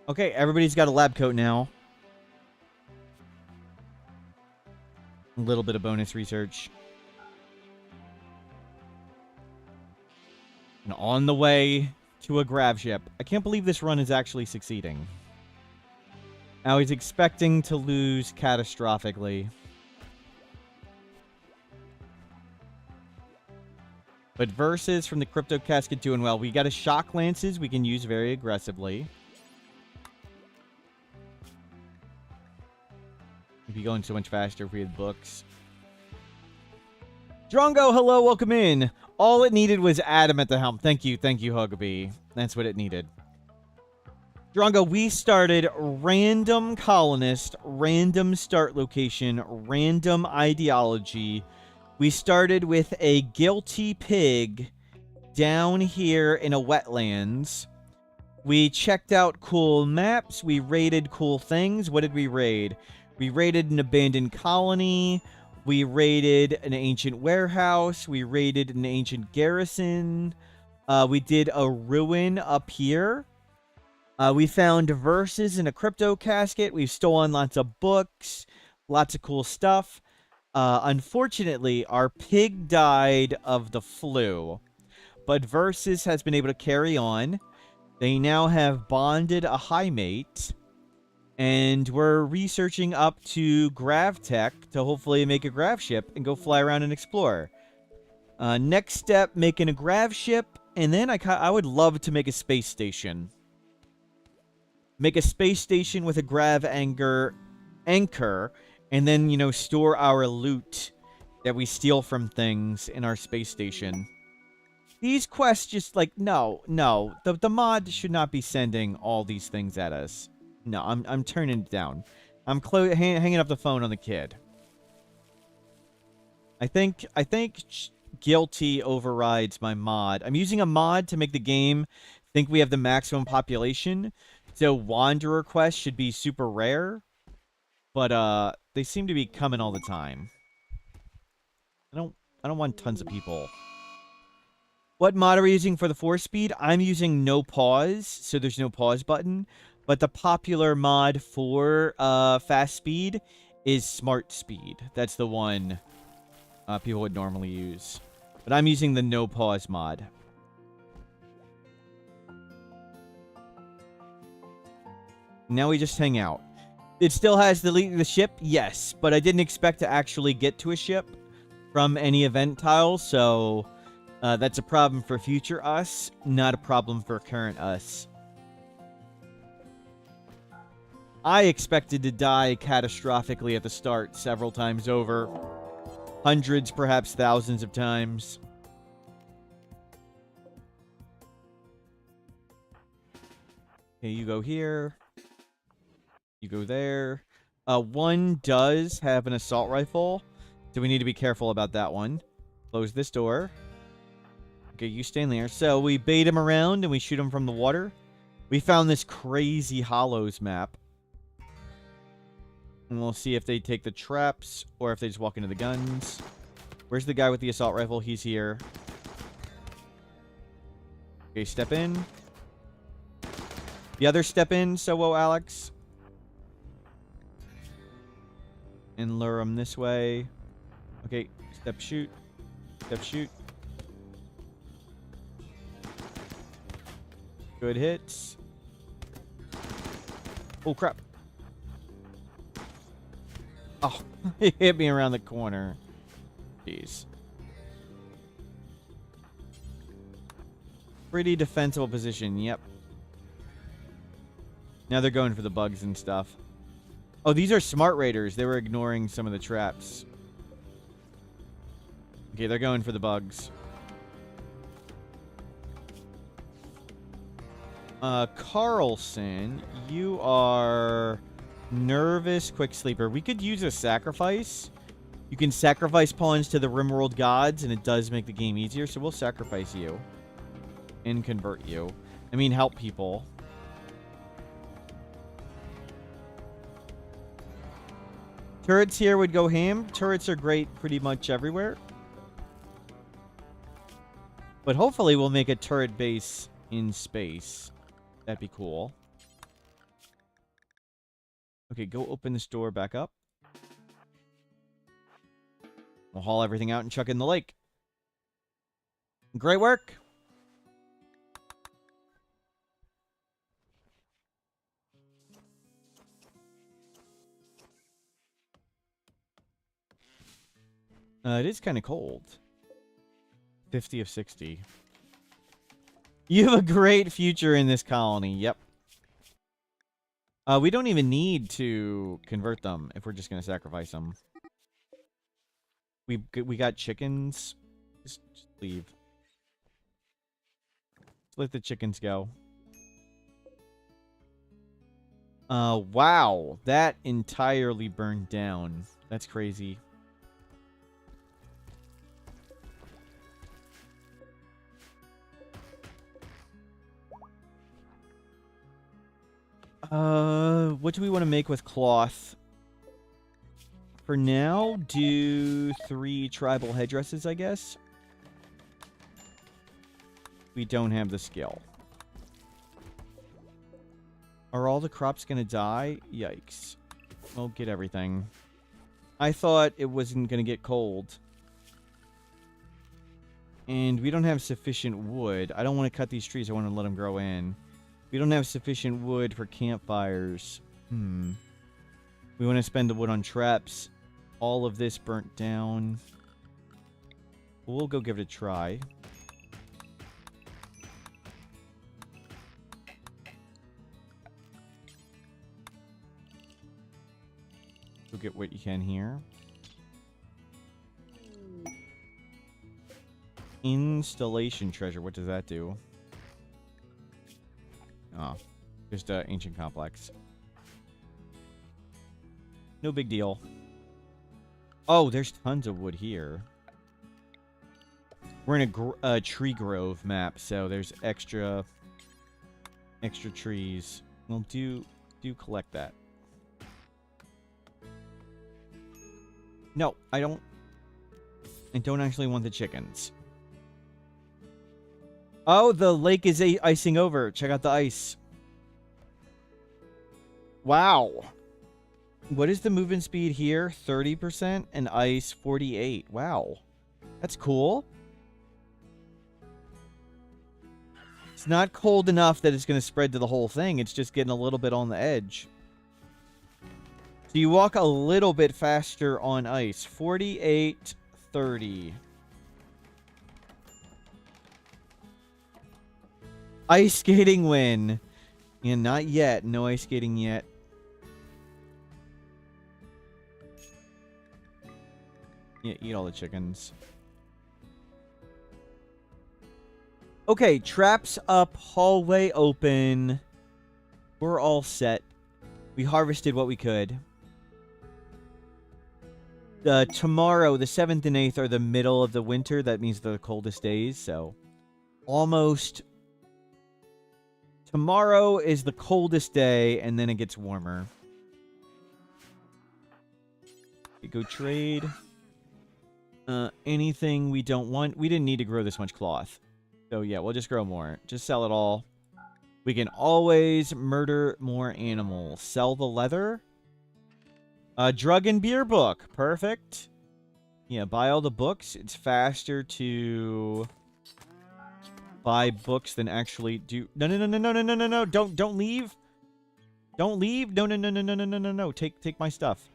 Okay, everybody's got a lab coat now. A little bit of bonus research. And on the way to a grav ship. I can't believe this run is actually succeeding. Now he's expecting to lose catastrophically. But Versus from the Crypto Casket doing well. We got a Shock Lances we can use very aggressively. It'd be going so much faster if we had books. Drongo, hello, welcome in. All it needed was Adam at the helm. Thank you, Hugaby. That's what it needed. Drongo, we started random colonist, random start location, random ideology. We started with a guilty pig down here in a wetlands. We checked out cool maps. We raided cool things. What did we raid? We raided an abandoned colony. We raided an ancient warehouse. We raided an ancient garrison. We did a ruin up here. We found verses in a crypto casket. We've stolen lots of books. Lots of cool stuff. Unfortunately, our pig died of the flu. But Versus has been able to carry on. They now have bonded a high mate. And we're researching up to grav tech to hopefully make a grav ship and go fly around and explore. Next step, making a grav ship. And then I would love to make a space station. Make a space station with a grav anchor. And then, you know, store our loot that we steal from things in our space station. These quests just like, no. The mod should not be sending all these things at us. No, I'm turning it down. I'm hanging up the phone on the kid. I think guilty overrides my mod. I'm using a mod to make the game think we have the maximum population. So wanderer quests should be super rare. But they seem to be coming all the time. I don't want tons of people. What mod are we using for the 4-speed? I'm using no pause, so there's no pause button. But the popular mod for fast speed is smart speed. That's the one people would normally use. But I'm using the no pause mod. Now we just hang out. It still has the ship, yes, but I didn't expect to actually get to a ship from any event tile, so that's a problem for future us, not a problem for current us. I expected to die catastrophically at the start several times over. Hundreds, perhaps thousands of times. Okay, you go here. You go there. One does have an assault rifle, so we need to be careful about that one. Close this door. Okay, you stand there. So we bait him around and we shoot him from the water. We found this crazy Hollows map. And we'll see if they take the traps or if they just walk into the guns. Where's the guy with the assault rifle? He's here. Okay, step in. The other step in, so Alex. And lure him this way. Okay, step shoot. Step shoot. Good hits. Oh, crap. Oh, he hit me around the corner. Jeez. Pretty defensible position, yep. Now they're going for the bugs and stuff. Oh, these are smart raiders. They were ignoring some of the traps. Okay, they're going for the bugs. Carlson, you are nervous, quick sleeper. We could use a sacrifice. You can sacrifice pawns to the Rimworld gods, and it does make the game easier, so we'll sacrifice you. And convert you. I mean, help people. Turrets here would go ham. Turrets are great pretty much everywhere. But hopefully we'll make a turret base in space. That'd be cool. Okay, go open this door back up. We'll haul everything out and chuck it in the lake. Great work. It is kind of cold. 50 of 60. You have a great future in this colony. Yep. We don't even need to convert them if we're just going to sacrifice them. We got chickens. Just leave. Just let the chickens go. Wow. That entirely burned down. That's crazy. What do we want to make with cloth? For now, do 3 tribal headdresses, I guess. We don't have the skill. Are all the crops gonna die? Yikes. Well, get everything. I thought it wasn't gonna get cold. And we don't have sufficient wood. I don't want to cut these trees. I want to let them grow in. We don't have sufficient wood for campfires. We want to spend the wood on traps. All of this burnt down. We'll go give it a try. Go get what you can here. Installation treasure. What does that do? Oh, just ancient complex. No big deal. Oh, there's tons of wood here. We're in a tree grove map, so there's extra trees. Well, do collect that. No, I don't actually want the chickens. Oh, the lake is icing over. Check out the ice. Wow. What is the movement speed here? 30% and ice 48. Wow. That's cool. It's not cold enough that it's going to spread to the whole thing. It's just getting a little bit on the edge. So you walk a little bit faster on ice. 48, 30. Ice skating win. Yeah, not yet. No ice skating yet. Yeah, eat all the chickens. Okay, traps up, hallway open. We're all set. We harvested what we could. Tomorrow, the 7th and 8th are the middle of the winter. That means the coldest days, so almost. Tomorrow is the coldest day, and then it gets warmer. You go trade. Anything we don't want. We didn't need to grow this much cloth. So yeah, we'll just grow more. Just sell it all. We can always murder more animals. Sell the leather. Drug and beer book. Perfect. Yeah, buy all the books. It's faster to buy books than actually do. No. Don't leave. Don't leave. No. Take my stuff.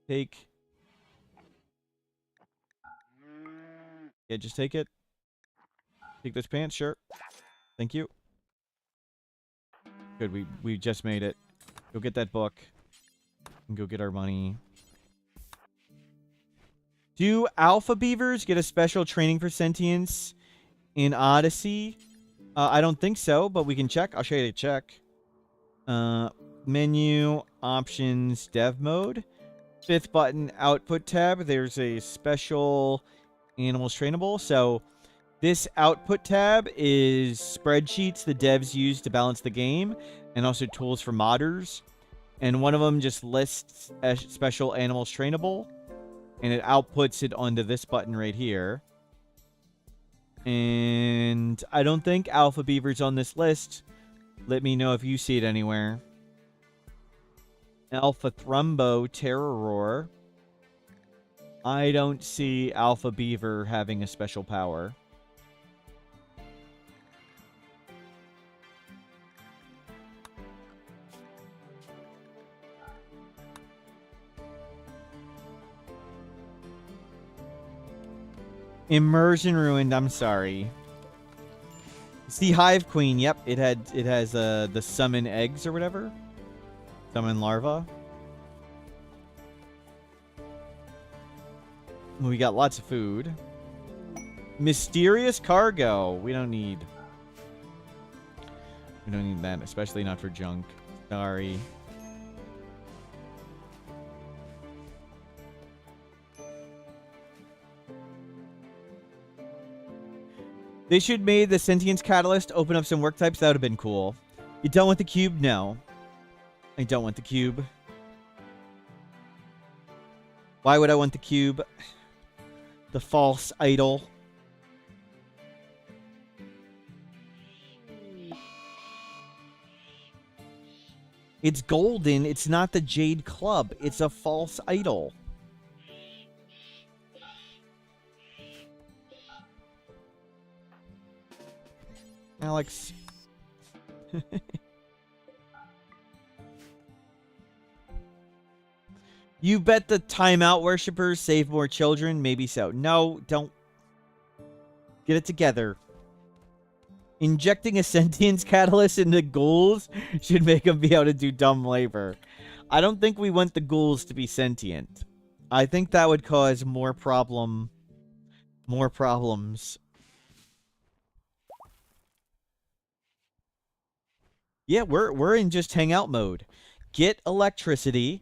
Yeah, just take it. Take those pants, sure. Thank you. Good, we just made it. Go get that book. And go get our money. Do alpha beavers get a special training for sentience in Odyssey? I don't think so, but we can check. I'll show you to check. Menu, options, dev mode. 5th button, output tab. There's a special animals trainable. So this output tab is spreadsheets the devs use to balance the game, and also tools for modders. And one of them just lists a special animals trainable, and it outputs it onto this button right here. And I don't think alpha beaver's on this list. Let me know if you see it anywhere. Alpha Thrumbo Terror Roar. I don't see Alpha Beaver having a special power. Immersion ruined. I'm sorry. See, Hive Queen. Yep, it has the summon eggs or whatever. Summon larva. We got lots of food. Mysterious cargo. We don't need that, especially not for junk. Sorry. They should made the sentience catalyst open up some work types. That would have been cool. You done with the cube? No. I don't want the cube. Why would I want the cube? The false idol. It's golden. It's not the Jade Club. It's a false idol. Alex. You bet the timeout worshippers save more children? Maybe so. No, don't. Get it together. Injecting a sentience catalyst into ghouls should make them be able to do dumb labor. I don't think we want the ghouls to be sentient. I think that would cause more problems. Yeah, we're in just hangout mode. Get electricity,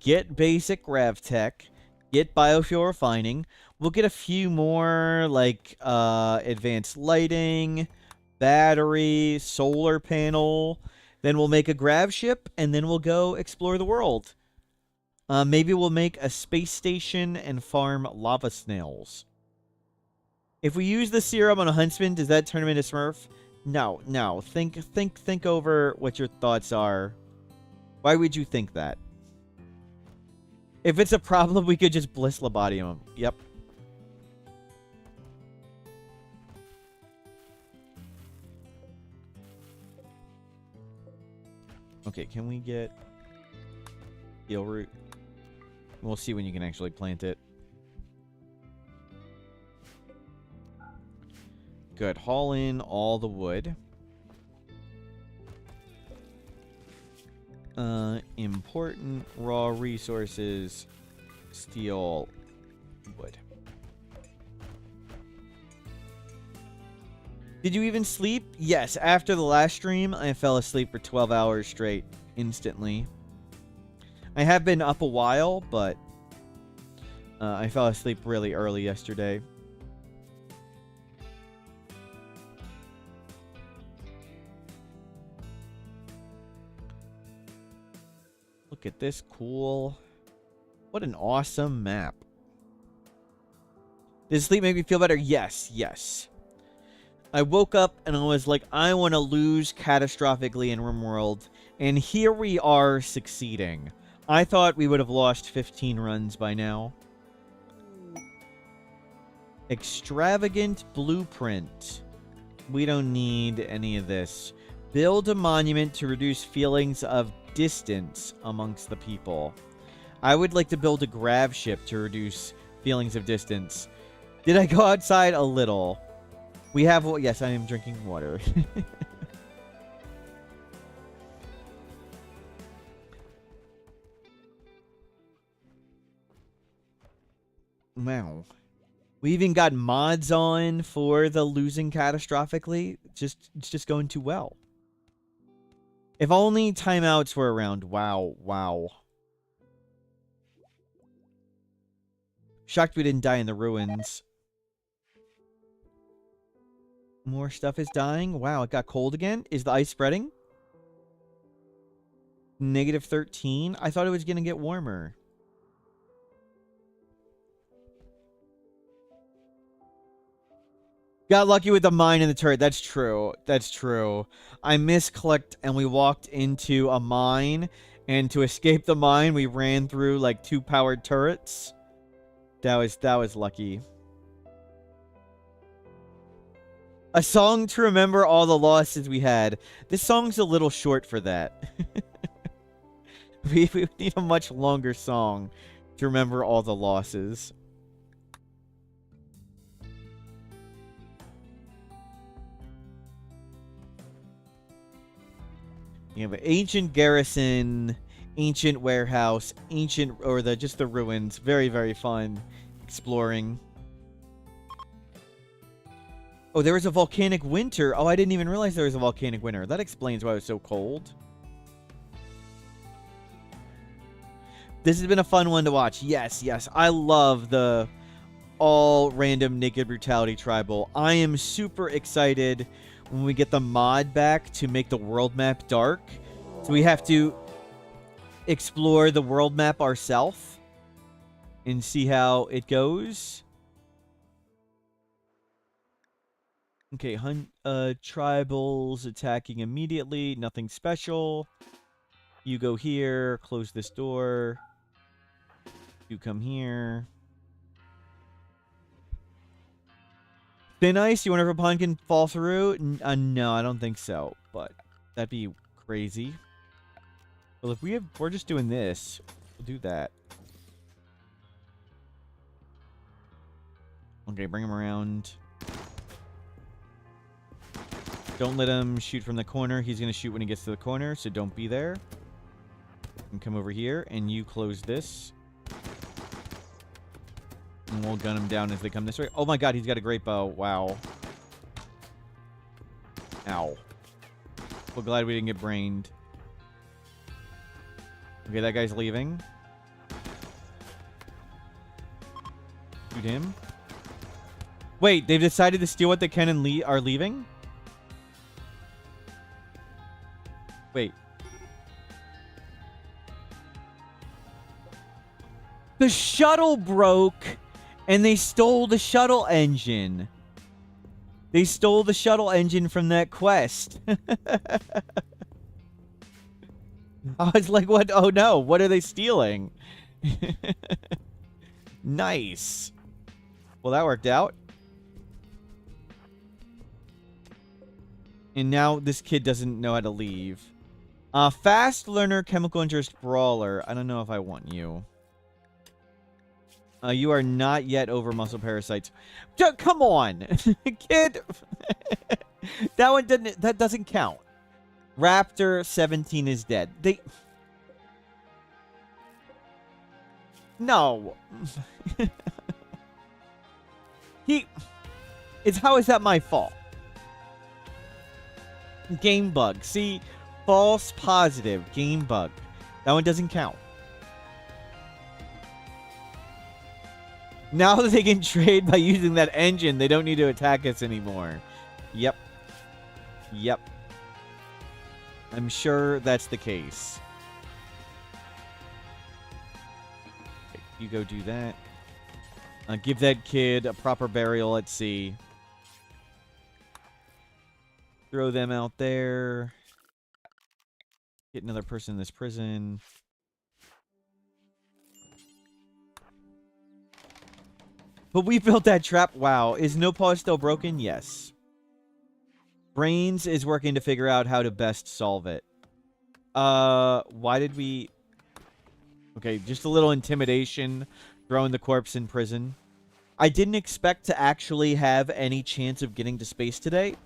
get basic grav tech, get biofuel refining. We'll get a few more like advanced lighting, battery, solar panel. Then we'll make a grav ship, and then we'll go explore the world. Maybe we'll make a space station and farm lava snails. If we use the serum on a huntsman, does that turn him into Smurf? No, no. Think over what your thoughts are. Why would you think that? If it's a problem, we could just bliss Labodium him. Yep. Okay, can we get eel root? We'll see when you can actually plant it. Good. Haul in all the wood. Important raw resources. Steel wood. Did you even sleep? Yes. After the last stream, I fell asleep for 12 hours straight. Instantly. I have been up a while, but I fell asleep really early yesterday. Look at this cool. What an awesome map. Did sleep make me feel better? Yes, yes. I woke up and I was like, I want to lose catastrophically in RimWorld. And here we are succeeding. I thought we would have lost 15 runs by now. Extravagant blueprint. We don't need any of this. Build a monument to reduce feelings of distance amongst the people. I would like to build a grav ship to reduce feelings of distance. Did I go outside? A little. We have... Yes, I am drinking water. Wow. We even got mods on for the losing catastrophically. It's just going too well. If only timeouts were around. Wow, wow. Shocked we didn't die in the ruins. More stuff is dying. Wow, it got cold again. Is the ice spreading? Negative 13? I thought it was going to get warmer. Got lucky with the mine and the turret. That's true. That's true. I misclicked and we walked into a mine. And to escape the mine, we ran through like 2 powered turrets. That was lucky. A song to remember all the losses we had. This song's a little short for that. we need a much longer song to remember all the losses. You have an ancient garrison, ancient warehouse, ancient, or just the ruins. Very, very fun exploring. Oh, there was a volcanic winter. Oh, I didn't even realize there was a volcanic winter. That explains why it was so cold. This has been a fun one to watch. Yes, yes. I love the all random Naked Brutality Tribal. I am super excited when we get the mod back to make the world map dark. So we have to explore the world map ourselves and see how it goes. Okay, tribals attacking immediately. Nothing special. You go here. Close this door. You come here. Thin ice, you wonder if a pond can fall through? No, I don't think so. But that'd be crazy. Well, if we're just doing this, we'll do that. Okay, bring him around. Don't let him shoot from the corner. He's going to shoot when he gets to the corner, so don't be there. And come over here, and you close this. And we'll gun him down as they come this way. Oh my god, he's got a great bow. Wow. Ow. We're glad we didn't get brained. Okay, that guy's leaving. Shoot him. Wait, they've decided to steal what they can and are leaving? Wait. The shuttle broke, and they stole the shuttle engine. They stole the shuttle engine from that quest. I was like, what? Oh no, what are they stealing? Nice. Well, that worked out. And now this kid doesn't know how to leave. Fast learner, chemical interest brawler. I don't know if I want you. You are not yet over muscle parasites. Come on, kid. That doesn't count. Raptor 17 is dead. No. How is that my fault? Game bug. See, false positive. Game bug. That one doesn't count. Now that they can trade by using that engine, they don't need to attack us anymore. Yep. Yep. I'm sure that's the case. Okay, you go do that. Give that kid a proper burial at sea. Throw them out there. Get another person in this prison. But we built that trap. Wow. Is No Pause still broken? Yes. Brains is working to figure out how to best solve it. Why did we... Okay, just a little intimidation. Throwing the corpse in prison. I didn't expect to actually have any chance of getting to space today.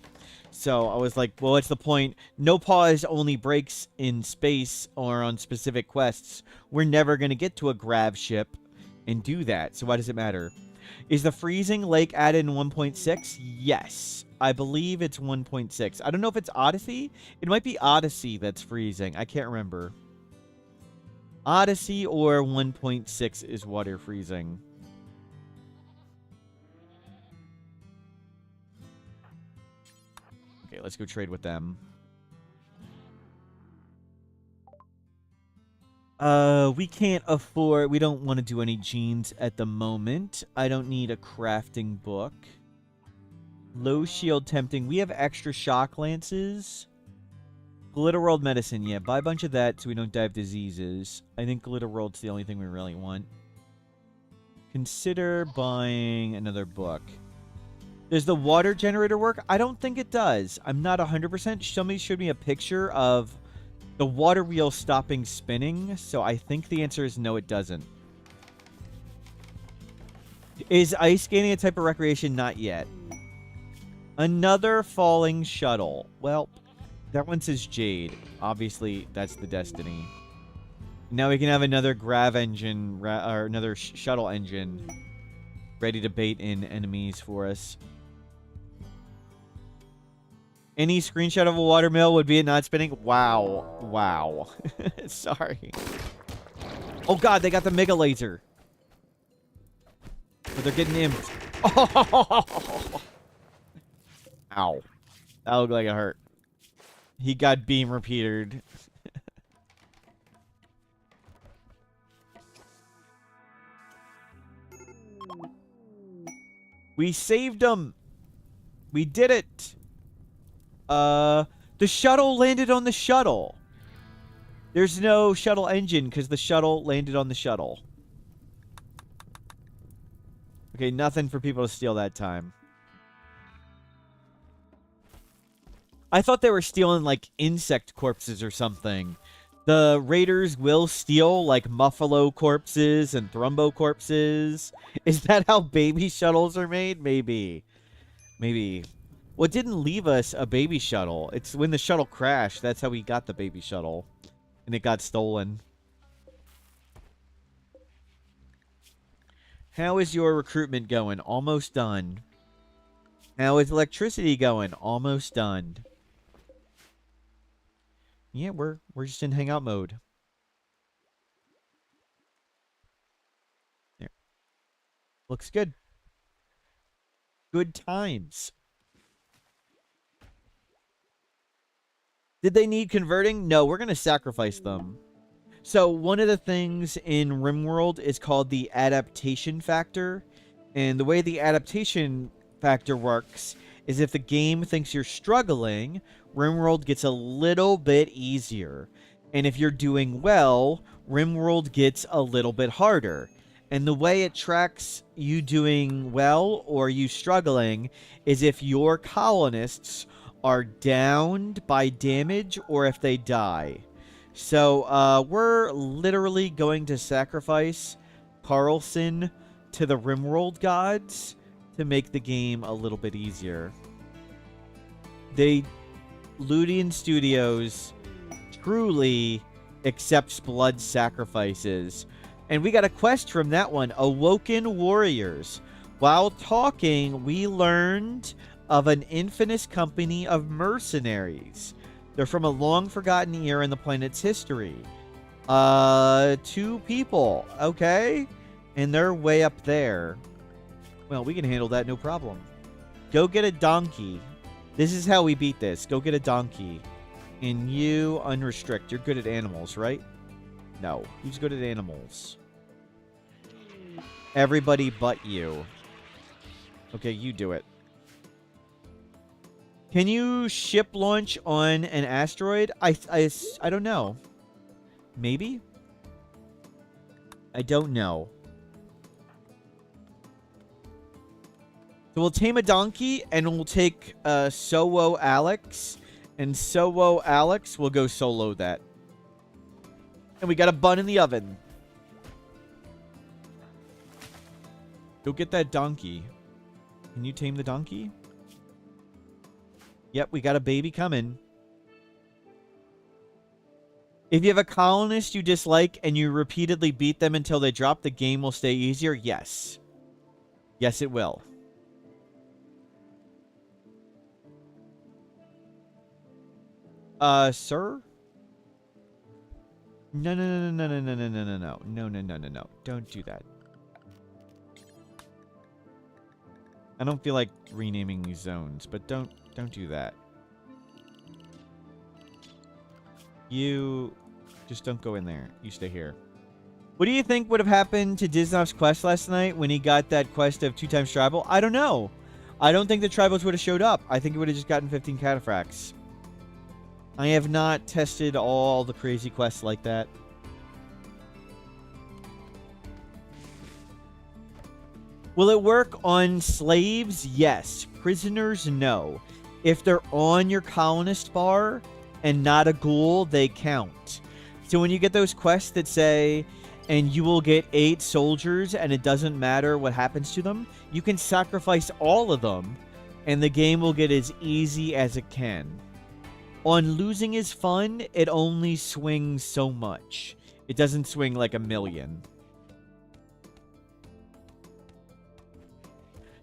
So I was like, well, what's the point? No Pause only breaks in space or on specific quests. We're never going to get to a grav ship and do that. So why does it matter? Is the freezing lake added in 1.6? Yes. I believe it's 1.6. I don't know if it's Odyssey. It might be Odyssey that's freezing. I can't remember. Odyssey or 1.6 is water freezing. Okay, let's go trade with them. We can't afford... We don't want to do any genes at the moment. I don't need a crafting book. Low shield tempting. We have extra shock lances. Glitter World medicine. Yeah, buy a bunch of that so we don't die of diseases. I think Glitter World's the only thing we really want. Consider buying another book. Does the water generator work? I don't think it does. I'm not 100%. Somebody showed me a picture of the water wheel stopping spinning, so I think the answer is no, it doesn't. Is ice skating a type of recreation? Not yet. Another falling shuttle. Well, that one says Jade. Obviously, that's the destiny. Now we can have another grav engine, or another shuttle engine ready to bait in enemies for us. Any screenshot of a watermill would be it not spinning? Wow. Wow. Sorry. Oh god, they got the mega laser. But they're getting imped. Oh! Ow. That looked like it hurt. He got beam repeated. We saved him. We did it. The shuttle landed on the shuttle. There's no shuttle engine because the shuttle landed on the shuttle. Okay, nothing for people to steal that time. I thought they were stealing, like, insect corpses or something. The raiders will steal, like, muffalo corpses and thrumbo corpses. Is that how baby shuttles are made? Maybe. Maybe. Well, it didn't leave us a baby shuttle. It's when the shuttle crashed. That's how we got the baby shuttle. And it got stolen. How is your recruitment going? Almost done. How is electricity going? Almost done. Yeah, we're just in hangout mode. There. Looks good. Good times. Did they need converting? No, we're going to sacrifice them. So one of the things in RimWorld is called the adaptation factor. And the way the adaptation factor works is if the game thinks you're struggling, RimWorld gets a little bit easier. And if you're doing well, RimWorld gets a little bit harder. And the way it tracks you doing well or you struggling is if your colonists are downed by damage or if they die. So we're literally going to sacrifice Carlson to the RimWorld gods to make the game a little bit easier. Ludian Studios truly accepts blood sacrifices. And we got a quest from that one, Awoken Warriors. While talking, we learned of an infamous company of mercenaries. They're from a long-forgotten era in the planet's history. 2 people, okay? And they're way up there. Well, we can handle that, no problem. Go get a donkey. This is how we beat this. Go get a donkey. And you unrestrict. You're good at animals, right? No. Who's good at animals? Everybody but you. Okay, you do it. Can you ship launch on an asteroid? I don't know. Maybe? I don't know. So we'll tame a donkey, and we'll take Sowo Alex. And Sowo Alex will go solo that. And we got a bun in the oven. Go get that donkey. Can you tame the donkey? Yep, we got a baby coming. If you have a colonist you dislike and you repeatedly beat them until they drop, the game will stay easier? Yes. Yes, it will. Sir? No. No. Don't do that. I don't feel like renaming these zones, but don't do that. You just don't go in there. You stay here. What do you think would have happened to Diznov's quest last night when he got that quest of 2 times tribal? I don't know. I don't think the tribals would have showed up. I think it would have just gotten 15 cataphracts. I have not tested all the crazy quests like that. Will it work on slaves? Yes. Prisoners? No. If they're on your colonist bar and not a ghoul, they count. So when you get those quests that say, and you will get 8 soldiers and it doesn't matter what happens to them, you can sacrifice all of them and the game will get as easy as it can. On losing is fun, it only swings so much. It doesn't swing like a million.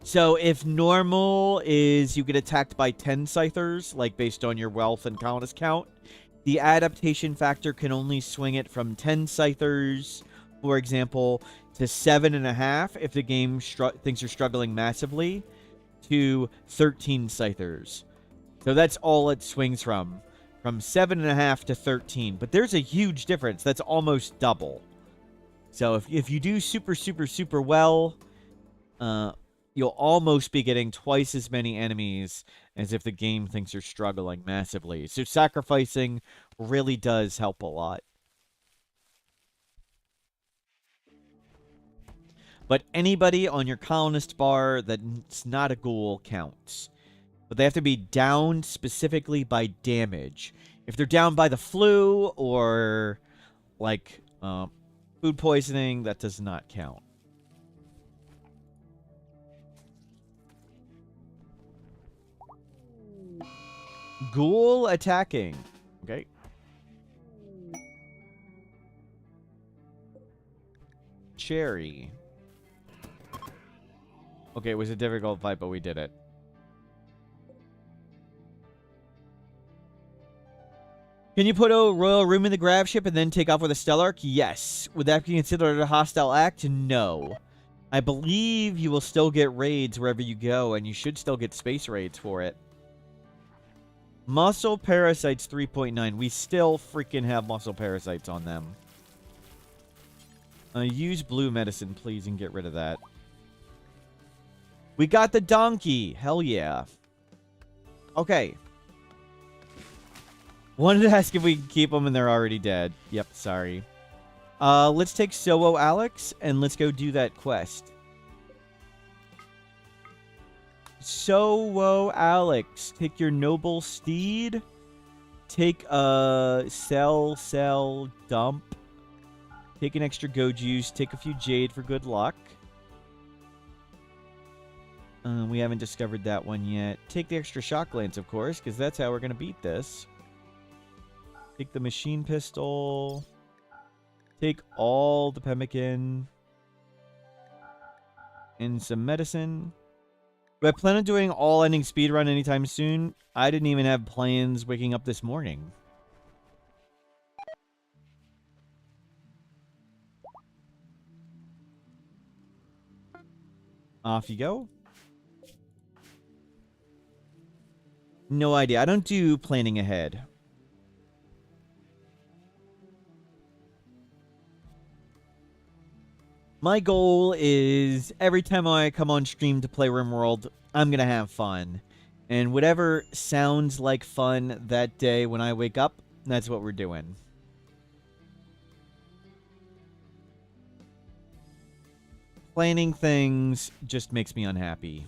So if normal is you get attacked by 10 scythers, like based on your wealth and colonist count, the adaptation factor can only swing it from 10 scythers, for example, to 7.5 if the game thinks you're struggling massively, to 13 scythers. So that's all it swings from 7.5 to 13. But there's a huge difference. That's almost double. So if you do super well, you'll almost be getting twice as many enemies as if the game thinks you're struggling massively. So sacrificing really does help a lot. But anybody on your colonist bar that's not a ghoul counts. but they have to be down specifically by damage. If they're down by the flu or like food poisoning, that does not count. Ghoul attacking. Okay. Cherry. Okay, it was a difficult fight, but we did it. Can you put a royal room in the grab ship and then take off with a Stellark? Yes. Would that be considered a hostile act? No. I believe you will still get raids wherever you go, and you should still get space raids for it. Muscle parasites 3.9. We still freaking have muscle parasites on them. Use blue medicine, please, and get rid of that. We got the donkey. Hell yeah. Okay. Wanted to ask if we can keep them and they're already dead. Yep, sorry. Let's take Sowo Alex and let's go do that quest. Sowo Alex, take your noble steed. Take a sell, dump. Take an extra go juice. Take a few jade for good luck. We haven't discovered that one yet. Take the extra shock lance, of course, because that's how we're going to beat this. Take the machine pistol. Take all the pemmican. And some medicine. Do I plan on doing all-ending speedrun anytime soon? I didn't even have plans waking up this morning. Off you go. No idea. I don't do planning ahead. My goal is every time I come on stream to play RimWorld, I'm going to have fun. And whatever sounds like fun that day when I wake up, that's what we're doing. Planning things just makes me unhappy.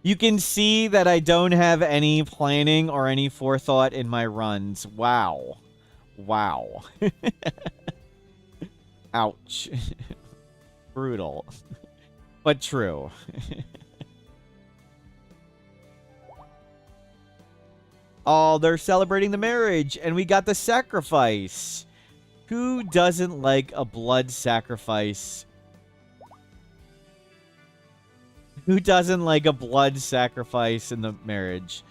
You can see that I don't have any planning or any forethought in my runs. Wow. Wow. Ouch. Brutal. But true. Oh, they're celebrating the marriage, and we got the sacrifice. Who doesn't like a blood sacrifice? Who doesn't like a blood sacrifice in the marriage?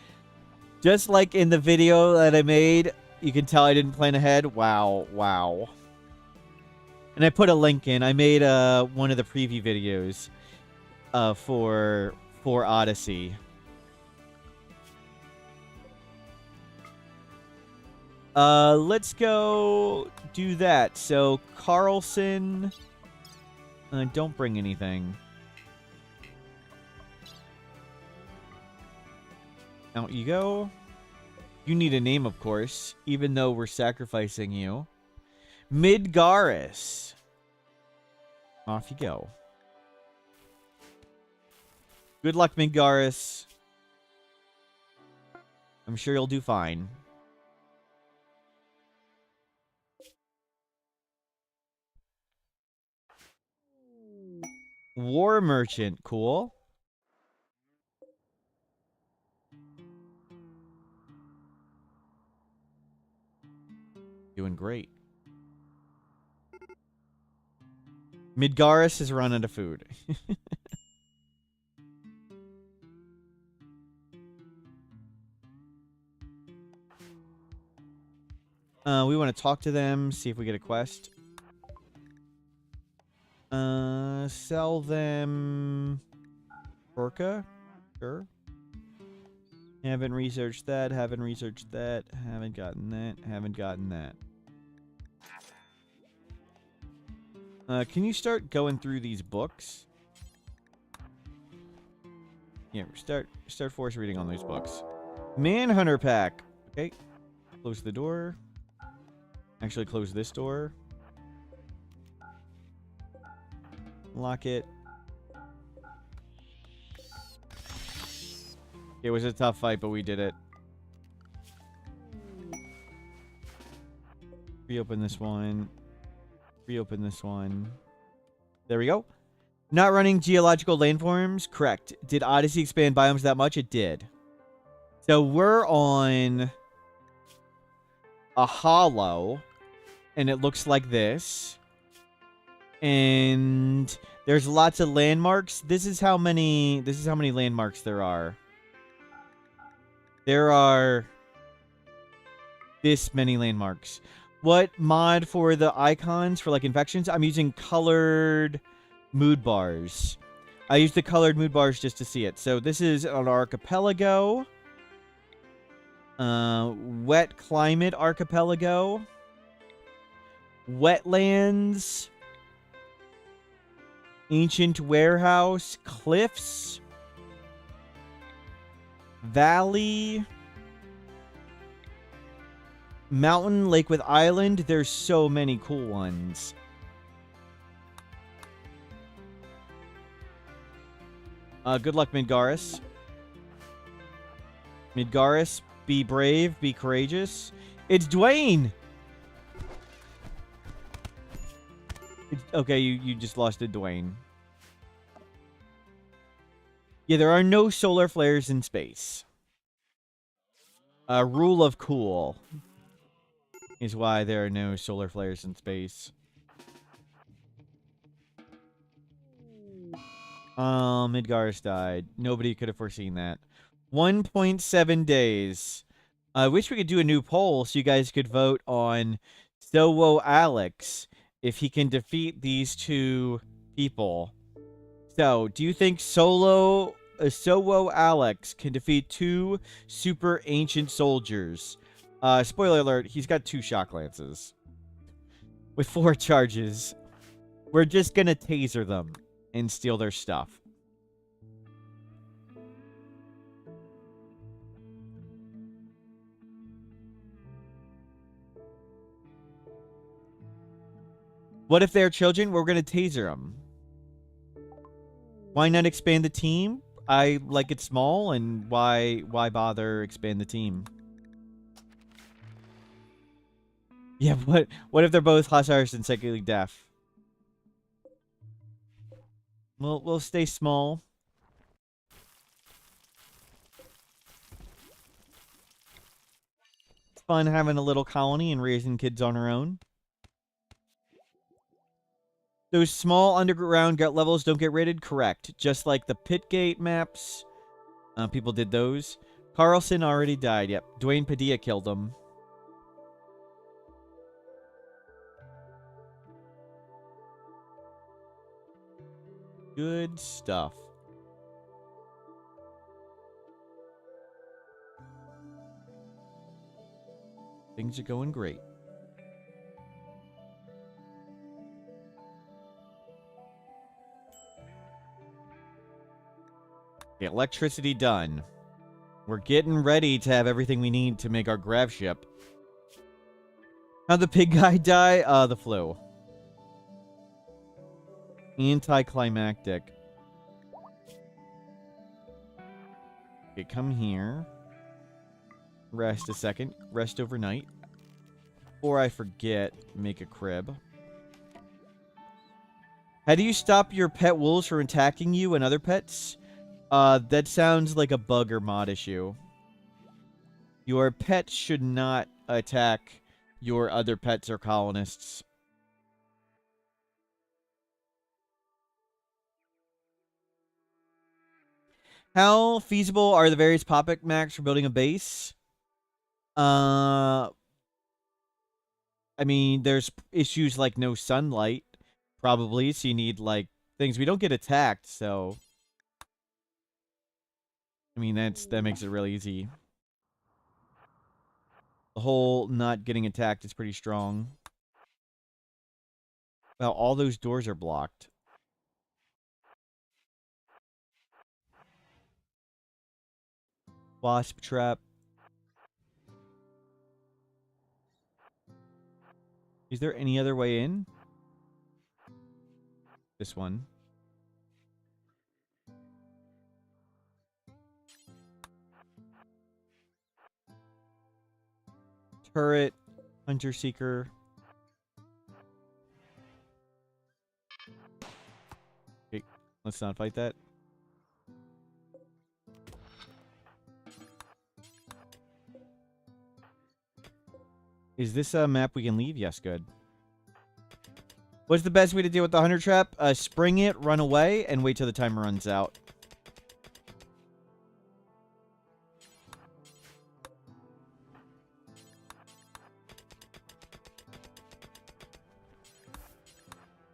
Just like in the video that I made, you can tell I didn't plan ahead. Wow, wow. And I put a link in. I made one of the preview videos for Odyssey. Let's go do that. So, Carlson, don't bring anything. Out you go. You need a name, of course, even though we're sacrificing you. Midgaris. Off you go. Good luck, Midgaris. I'm sure you'll do fine. War Merchant. Cool. Doing great. Midgaris is run out of food. We want to talk to them, see if we get a quest. Sell them Burka? Sure. Haven't researched that, haven't researched that, haven't gotten that, haven't gotten that. Can you start going through these books? Yeah, start force reading on those books. Manhunter pack. Okay. Close the door. Actually, close this door. Lock it. It was a tough fight, but we did it. Reopen this one. Reopen this one. There we go. Not running geological landforms? Correct. Did Odyssey expand biomes that much? It did. So we're on a hollow, and it looks like this. And there's lots of landmarks. This is how many landmarks there are. There are this many landmarks. What mod for the icons for like infections? I'm using colored mood bars. I use the colored mood bars just to see it. So this is an archipelago. Wet climate archipelago. Wetlands. Ancient warehouse. Cliffs. Valley. Mountain, lake with island. There's so many cool ones. Good luck, Midgaris. Midgaris, be brave, be courageous. It's Dwayne! Okay, you just lost to Dwayne. Yeah, there are no solar flares in space. Rule of cool is why there are no solar flares in space. Midgaris died. Nobody could have foreseen that. 1.7 days. I wish we could do a new poll so you guys could vote on Sowo Alex if he can defeat these two people. So, do you think Sowo Alex can defeat two super ancient soldiers? Spoiler alert, he's got 2 shock lances. With 4 charges. We're just gonna taser them and steal their stuff. What if they're children? We're gonna taser them. Why not expand the team? I like it small, and why bother expand the team? Yeah, what if they're both hussars and psychically deaf? We'll stay small. It's fun having a little colony and raising kids on our own. Those small underground gut levels don't get raided? Correct. Just like the Pitgate maps. People did those. Carlson already died. Yep. Dwayne Padilla killed him. Good stuff. Things are going great. The electricity done. We're getting ready to have everything we need to make our grav ship. How'd the pig guy die? The flu. Anticlimactic. Okay, come here. Rest a second. Rest overnight. Before I forget, make a crib. How do you stop your pet wolves from attacking you and other pets? That sounds like a bug or mod issue. Your pet should not attack your other pets or colonists. How feasible are the various pop-up Macs for building a base? I mean, there's issues like no sunlight, probably, so you need, like, things. We don't get attacked, so... I mean, that makes it really easy. The whole not getting attacked is pretty strong. Well, all those doors are blocked. Wasp trap. Is there any other way in? This one. Turret, Hunter Seeker. Okay, let's not fight that. Is this a map we can leave? Yes, good. What's the best way to deal with the hunter trap? Spring it, run away, and wait till the timer runs out.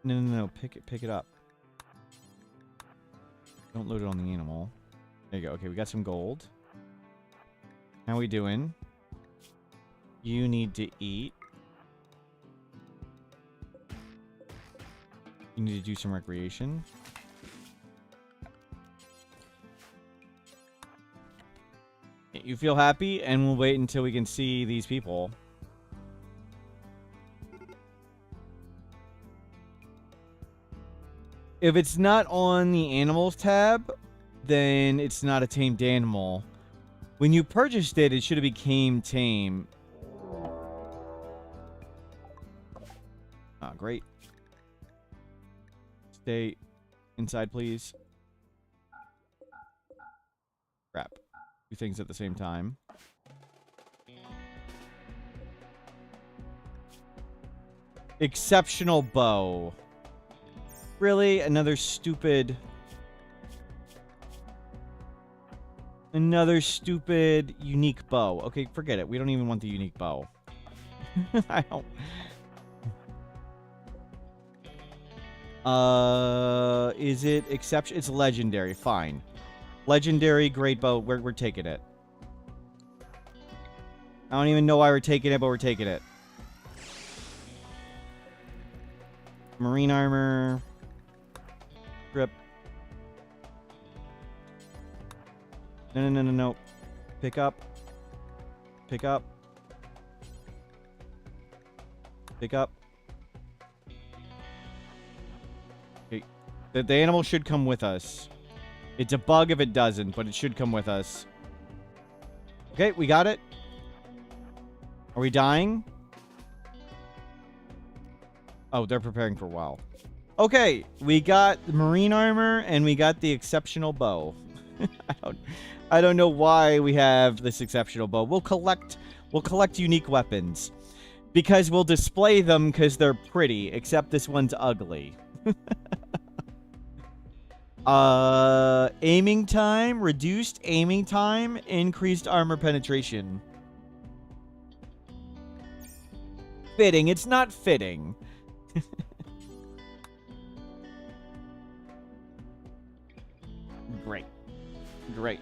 No. Pick it up. Don't load it on the animal. There you go. Okay, we got some gold. How we doing? You need to eat. You need to do some recreation. You feel happy, and we'll wait until we can see these people. If it's not on the animals tab, then it's not a tamed animal. When you purchased it, it should have became tame. Ah, great. Stay inside, please. Crap. Two things at the same time. Exceptional bow. Really? Another stupid unique bow. Okay, forget it. We don't even want the unique bow. I don't. Is it exception? It's legendary. Fine. Legendary, great bow. We're taking it. I don't even know why we're taking it, but we're taking it. Marine armor. Strip. No. Pick up. Pick up. Pick up. Okay. The animal should come with us. It's a bug if it doesn't, but it should come with us. Okay, we got it. Are we dying? Oh, they're preparing for a while. Okay, we got the marine armor and we got the exceptional bow. I don't know why we have this exceptional bow. We'll collect unique weapons because we'll display them because they're pretty, except this one's ugly. Aiming time, reduced aiming time, increased armor penetration. Fitting, it's not fitting. Great.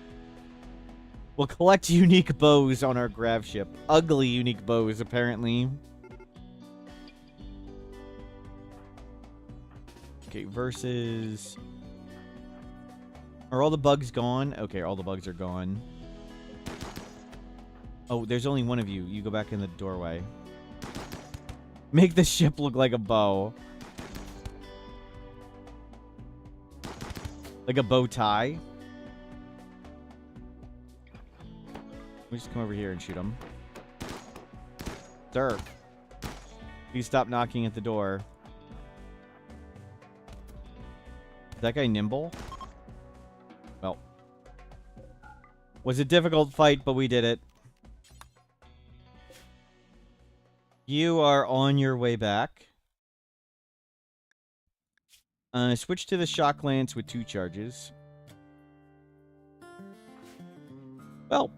We'll collect unique bows on our grav ship. Ugly unique bows, apparently. Okay, versus... Are all the bugs gone? Okay, all the bugs are gone. Oh, there's only one of you. You go back in the doorway. Make the ship look like a bow. Like a bow tie. We just come over here and shoot him. Sir. Please stop knocking at the door. Is that guy nimble? Well. Was a difficult fight, but we did it. You are on your way back. Switch to the shock lance with 2 charges. Well,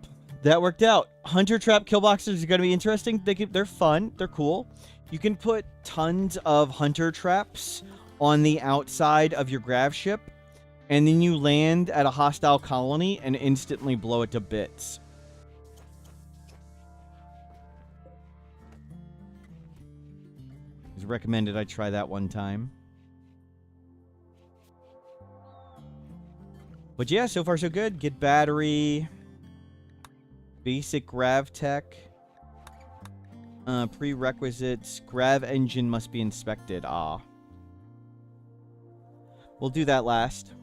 that worked out. Hunter trap kill boxes are going to be interesting. They're fun. They're cool. You can put tons of hunter traps on the outside of your grav ship, and then you land at a hostile colony and instantly blow it to bits. It's recommended I try that one time. But yeah, so far so good. Get battery. Basic grav tech. Prerequisites. Grav engine must be inspected. Ah. We'll do that last.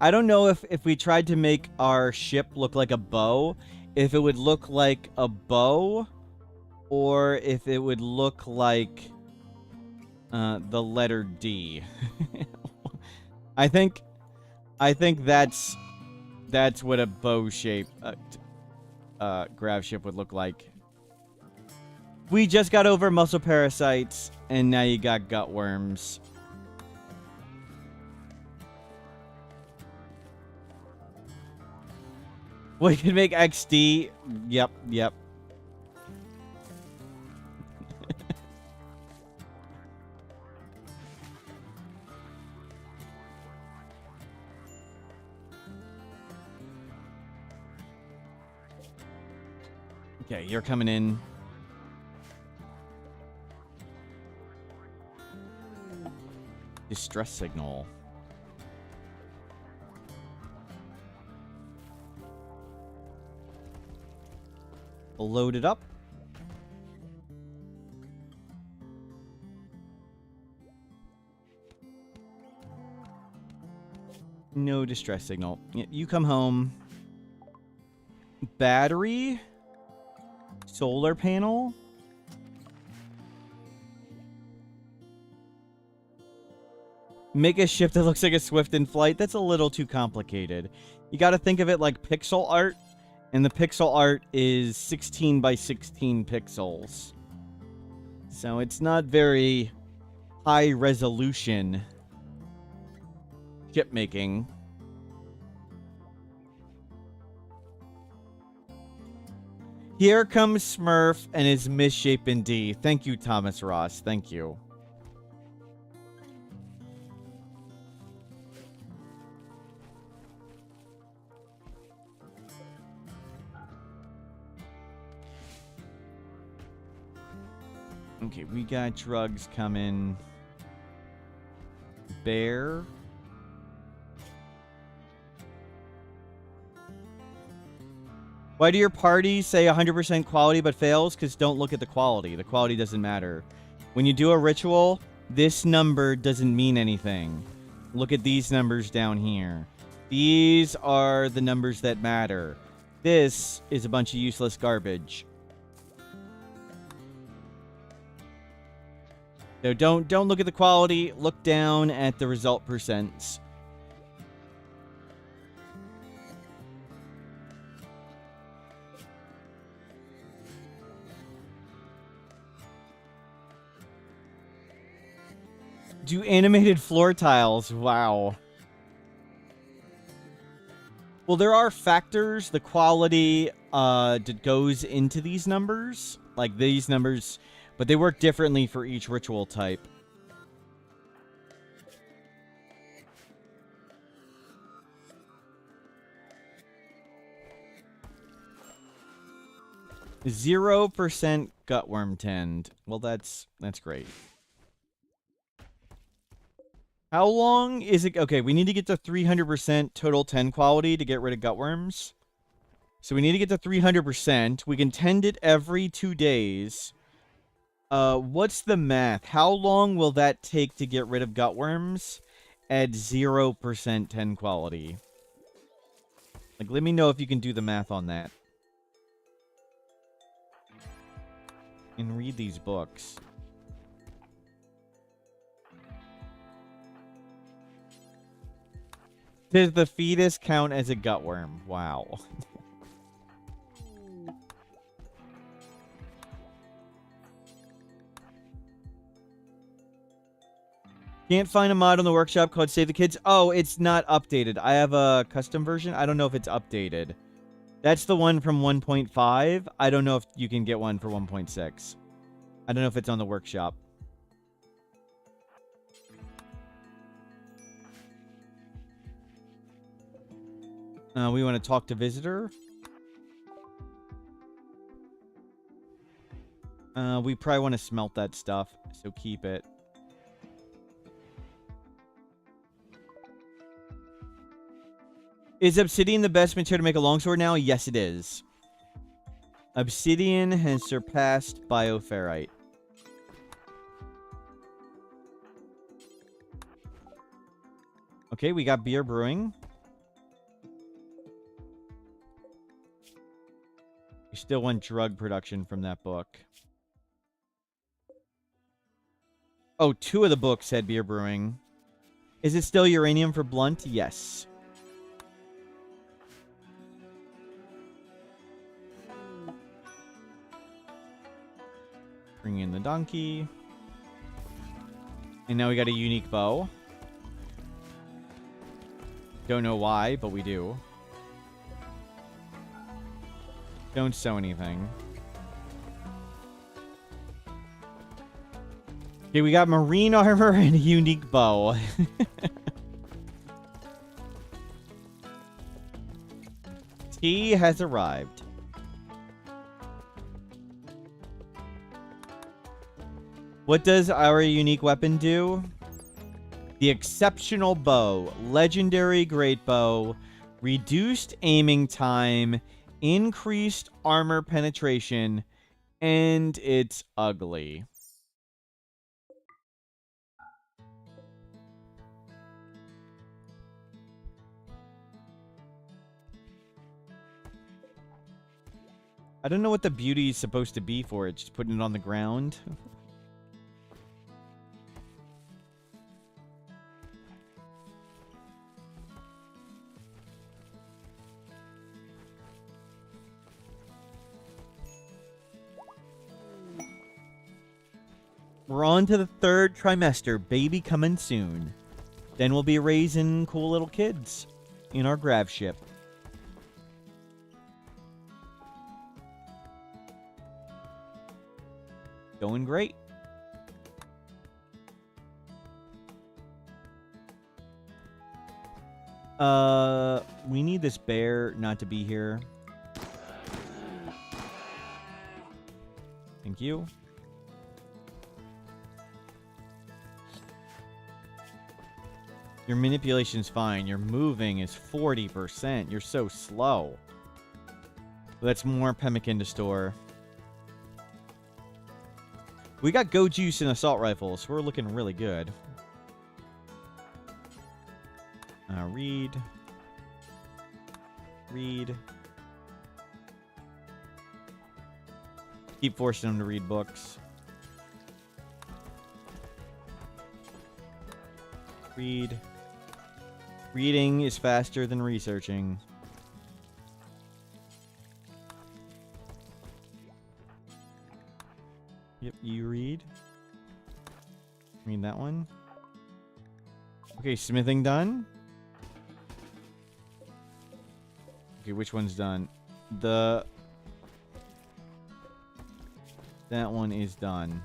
I don't know if we tried to make our ship look like a bow, if it would look like a bow, or if it would look like the letter D. I think that's what a bow shape grav ship would look like. We just got over muscle parasites, and now you got gut worms. We can make XD. Yep, yep. Okay, you're coming in. Distress signal. Load it up. No distress signal. You come home. Battery. Solar panel. Make a ship that looks like a Swift in flight. That's a little too complicated. You got to think of it like pixel art. And the pixel art is 16 by 16 pixels. So it's not very high resolution ship making. Here comes Smurf and his misshapen D. Thank you, Thomas Ross. Thank you. Okay, we got drugs coming. Bear. Why do your parties say 100% quality but fails? Because don't look at the quality. The quality doesn't matter. When you do a ritual, this number doesn't mean anything. Look at these numbers down here. These are the numbers that matter. This is a bunch of useless garbage. So don't look at the quality. Look down at the result percents. Do animated floor tiles. Wow. Well, there are factors. The quality that goes into these numbers. Like these numbers. But they work differently for each ritual type. %, gutworm tend. Well, that's great. How long is it? Okay, we need to get to 300% total tend quality to get rid of gutworms. So we need to get to 300%. We can tend it every 2 days. What's the math? How long will that take to get rid of gutworms at 0% tend quality? Like, let me know if you can do the math on that. And read these books. Does the fetus count as a gutworm? Wow. Can't find a mod on the workshop called Save the Kids. Oh, it's not updated. I have a custom version. I don't know if it's updated. That's the one from 1.5. I don't know if you can get one for 1.6. I don't know if it's on the workshop. We want to talk to visitor. We probably want to smelt that stuff, so keep it. Is obsidian the best material to make a longsword now? Yes, it is. Obsidian has surpassed bioferrite. Okay, we got beer brewing. We still want drug production from that book. Oh, 2 of the books said beer brewing. Is it still uranium for blunt? Yes. Bring in the donkey. And now we got a unique bow. Don't know why, but we do. Don't sew anything. Okay, we got marine armor and a unique bow. Tea has arrived. What does our unique weapon do? The exceptional bow, legendary great bow, reduced aiming time, increased armor penetration, and it's ugly. I don't know what the beauty is supposed to be for it. Just putting it on the ground. We're on to the 3rd trimester. Baby coming soon. Then we'll be raising cool little kids in our grav ship. Going great. We need this bear not to be here. Thank you. Your manipulation's fine. Your moving is 40%. You're so slow. That's more pemmican to store. We got go juice and assault rifles, so we're looking really good. Read. Read. Keep forcing them to read books. Read. Reading is faster than researching. Yep, you read. Read that one. Okay, smithing done. Okay, which one's done? That one is done.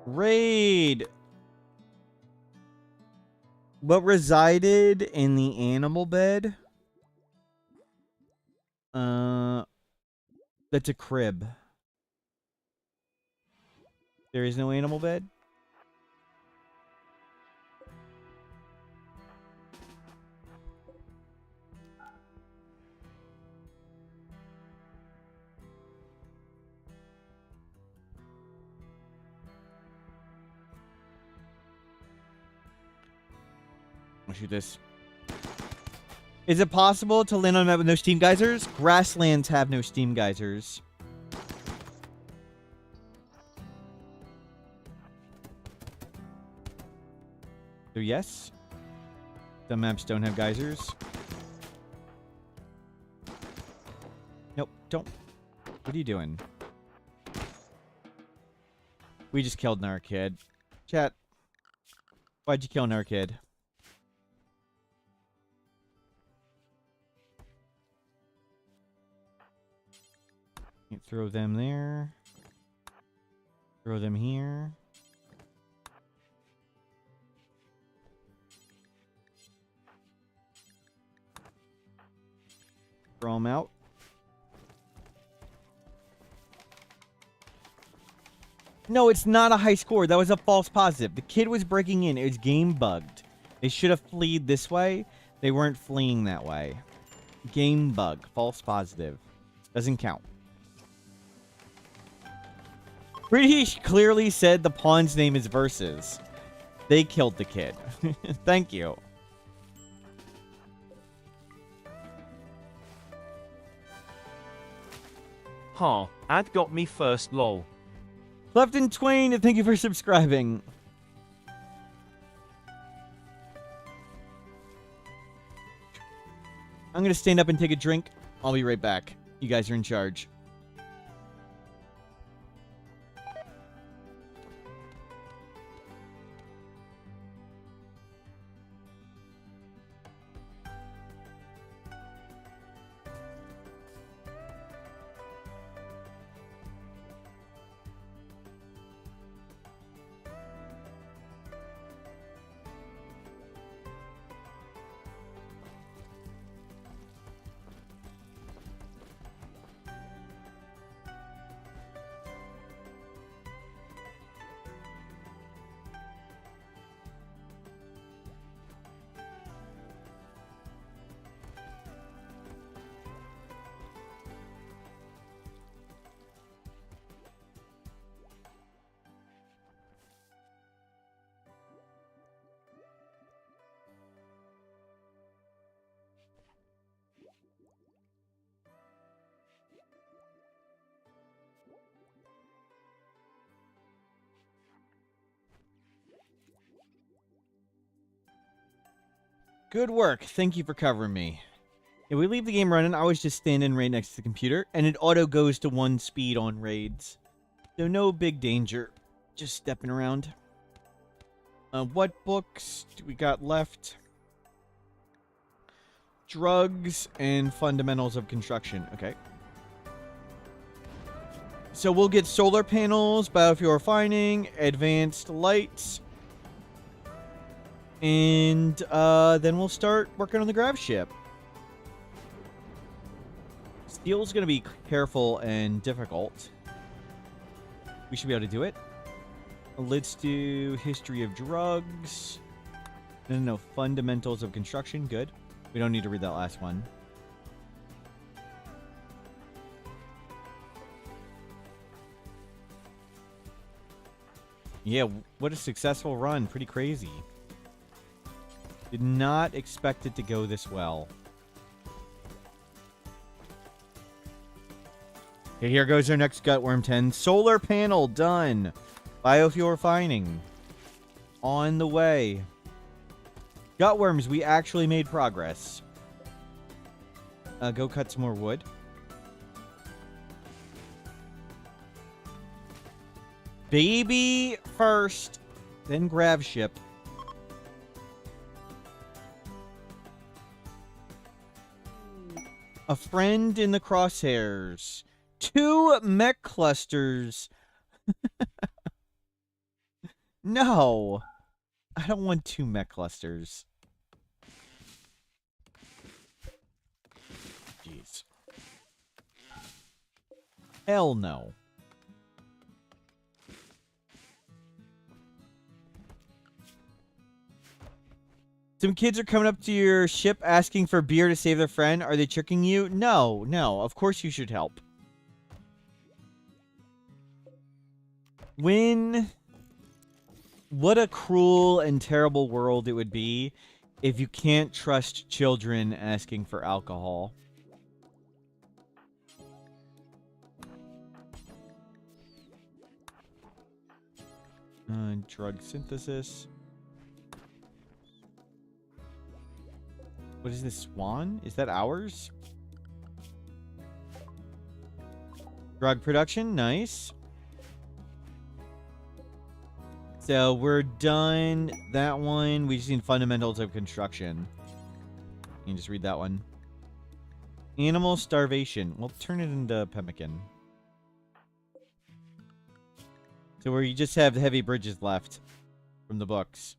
Raid! What resided in the animal bed? That's a crib. There is no animal bed? I'll shoot this. Is it possible to land on a map with no steam geysers? Grasslands have no steam geysers. So yes. Some maps don't have geysers. Nope, don't. What are you doing? We just killed our kid. Chat. Why'd you kill our kid? Throw them there. Throw them here. Throw them out. No, it's not a high score. That was a false positive. The kid was breaking in. It was game bugged. They should have fleed this way. They weren't fleeing that way. Game bug. False positive. Doesn't count. Pretty clearly said the pawn's name is Versus. They killed the kid. Thank you. Ha, ad got me first lol. Clefton Twain, thank you for subscribing. I'm going to stand up and take a drink. I'll be right back. You guys are in charge. Good work. Thank you for covering me. If we leave the game running, I was just standing right next to the computer, and it auto goes to 1 speed on raids. So no big danger. Just stepping around. What books do we got left? Drugs and fundamentals of construction. Okay. So we'll get solar panels, biofuel refining, advanced lights. And then we'll start working on the grav ship. Steel's going to be careful and difficult. We should be able to do it. Let's do history of drugs. No, fundamentals of construction. Good. We don't need to read that last one. Yeah, what a successful run. Pretty crazy. Did not expect it to go this well. Okay, here goes our next Gutworm 10. Solar panel done. Biofuel refining. On the way. Gutworms, we actually made progress. Go cut some more wood. Baby first, then grav ship. A friend in the crosshairs. 2 mech clusters. No. I don't want 2 mech clusters. Jeez. Hell no. Some kids are coming up to your ship asking for beer to save their friend. Are they tricking you? No, no. Of course you should help. What a cruel and terrible world it would be if you can't trust children asking for alcohol. Drug synthesis. What is this, Swan? Is that ours? Drug production, nice. So we're done that one. We just need fundamentals of construction. You can just read that one. Animal starvation. We'll turn it into pemmican. So where you just have heavy bridges left from the books.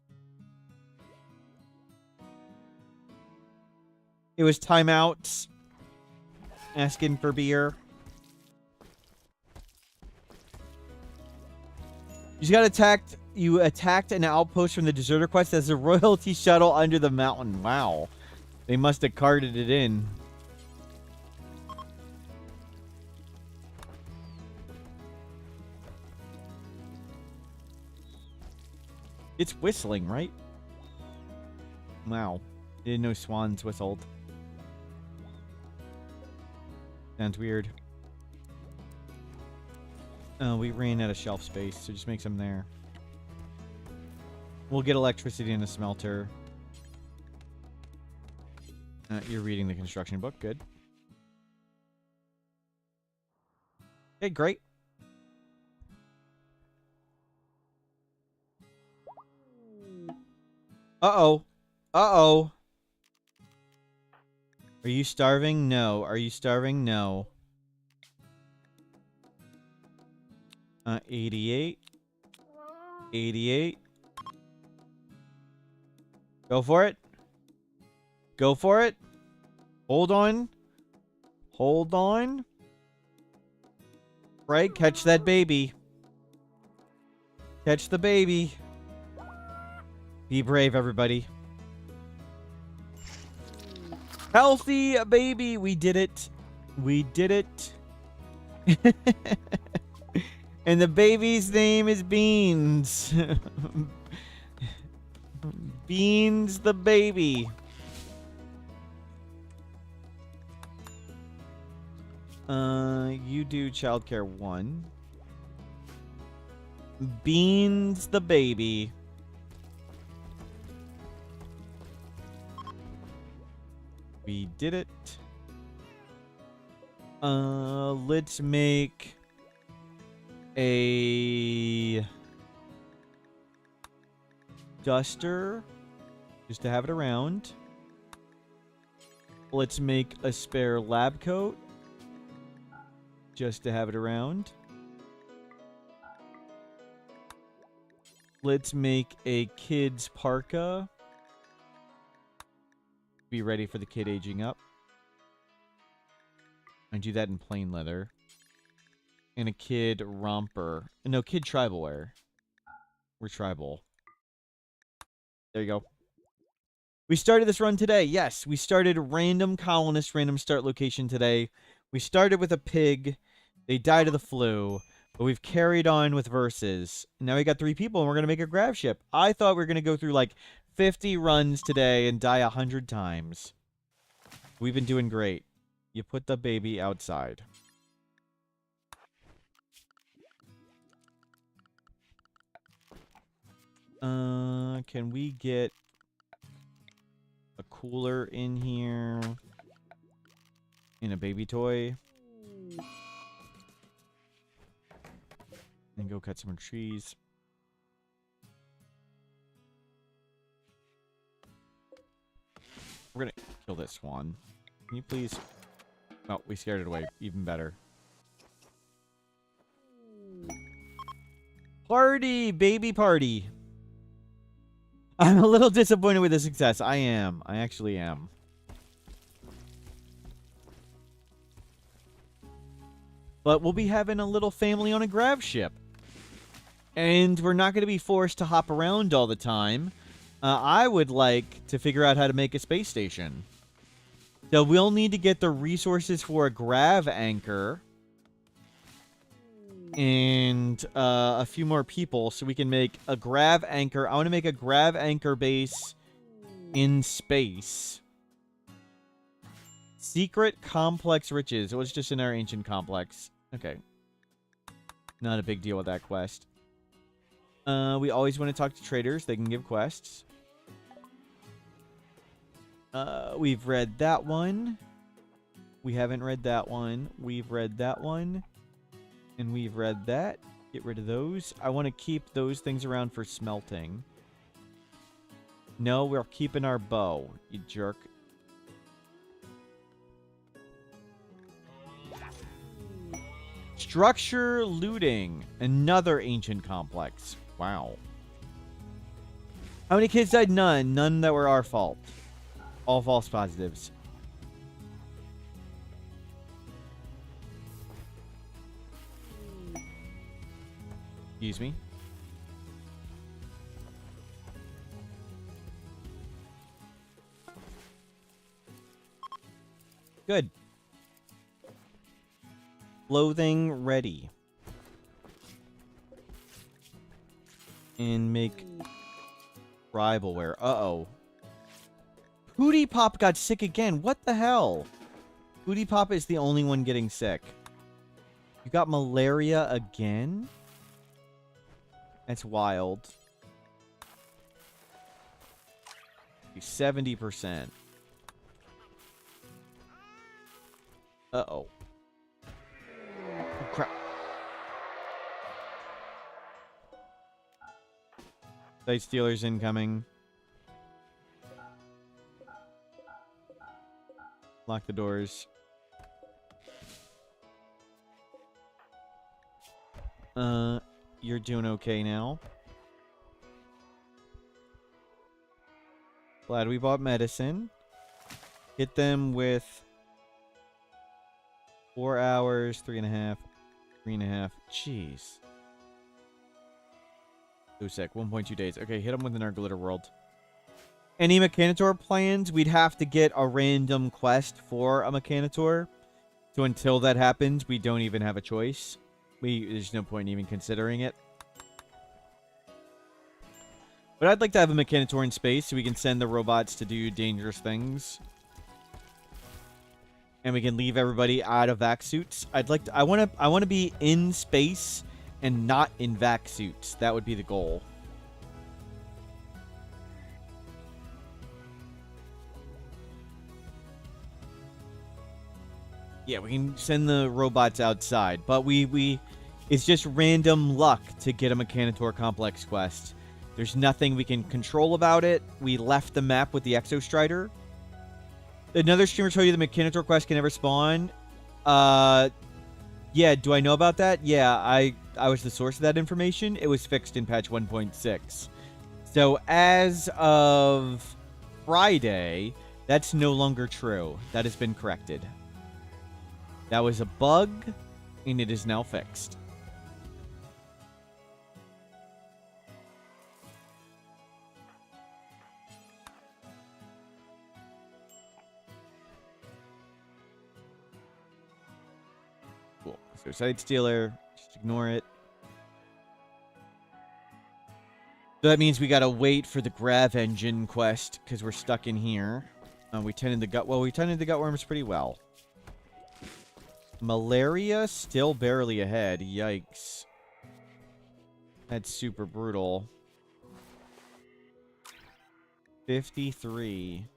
It was timeouts. Asking for beer. You just got attacked. You attacked an outpost from the deserter quest as a royalty shuttle under the mountain. Wow. They must have carted it in. It's whistling, right? Wow. Didn't know swans whistled. Sounds weird. Oh, we ran out of shelf space, so just make some there. We'll get electricity in the smelter. You're reading the construction book. Good. Okay, great. Uh-oh. Uh-oh. Are you starving? No. Are you starving? No. 88. 88. Go for it. Go for it. Hold on. Hold on. Right, catch that baby. Catch the baby. Be brave, everybody. Healthy baby. We did it. We did it. And the baby's name is Beans. Beans the baby. You do childcare 1. Beans the baby. We did it. Let's make a duster just to have it around. Let's make a spare lab coat just to have it around. Let's make a kid's parka. Be ready for the kid aging up. And do that in plain leather. And a kid romper. No, kid tribal wear. We're tribal. There you go. We started this run today. Yes, we started random colonist, random start location today. We started with a pig. They died of the flu. But we've carried on with verses. Now we got 3 people and we're going to make a grab ship. I thought we were going to go through like 50 runs today and die 100 times. We've been doing great. You put the baby outside. Can we get a cooler in here? And a baby toy? And go cut some more trees. We're gonna kill this swan. Can you please? Oh, we scared it away. Even better. Party! Baby party! I'm a little disappointed with the success. I am. I actually am. But we'll be having a little family on a grab ship. And we're not going to be forced to hop around all the time. I would like to figure out how to make a space station. So we'll need to get the resources for a grav anchor. And a few more people so we can make a grav anchor. I want to make a grav anchor base in space. Secret complex riches. It was just in our ancient complex. Okay. Not a big deal with that quest. We always want to talk to traders. They can give quests. We've read that one. We haven't read that one. We've read that one. And we've read that. Get rid of those. I want to keep those things around for smelting. No, we're keeping our bow, you jerk. Structure looting. Another ancient complex. Wow. How many kids died? None. None that were our fault. All false positives. Excuse me. Good. Clothing ready. And make Tribalware. Uh-oh. Pootie Pop got sick again. What the hell? Pootie Pop is the only one getting sick. You got malaria again? That's wild. 70%. Uh-oh. Oh, crap. Site Stealers incoming. Lock the doors. You're doing okay now. Glad we bought medicine. Hit them with 4 hours, 3.5, 3.5. Jeez. Lusek, 1.2 days. Okay, hit them within our glitter world. Any Mechanitor plans? We'd have to get a random quest for a Mechanitor. So until that happens, we don't even have a choice. There's no point in even considering it. But I'd like to have a Mechanitor in space so we can send the robots to do dangerous things. And we can leave everybody out of vac suits. I want to be in space and not in vac suits. That would be the goal. Yeah, we can send the robots outside, but it's just random luck to get a Mechanitor complex quest. There's nothing we can control about it. We left the map with the Exostrider. Another streamer told you the Mechanitor quest can never spawn. Yeah, do I know about that? Yeah, I was the source of that information. It was fixed in patch 1.6. So as of Friday, that's no longer true. That has been corrected. That was a bug, and it is now fixed. Cool. So Site Stealer, just ignore it. So that means we gotta wait for the Grav Engine quest, because we're stuck in here. We tended the gutworms pretty well. Malaria still barely ahead. Yikes. That's super brutal. 53.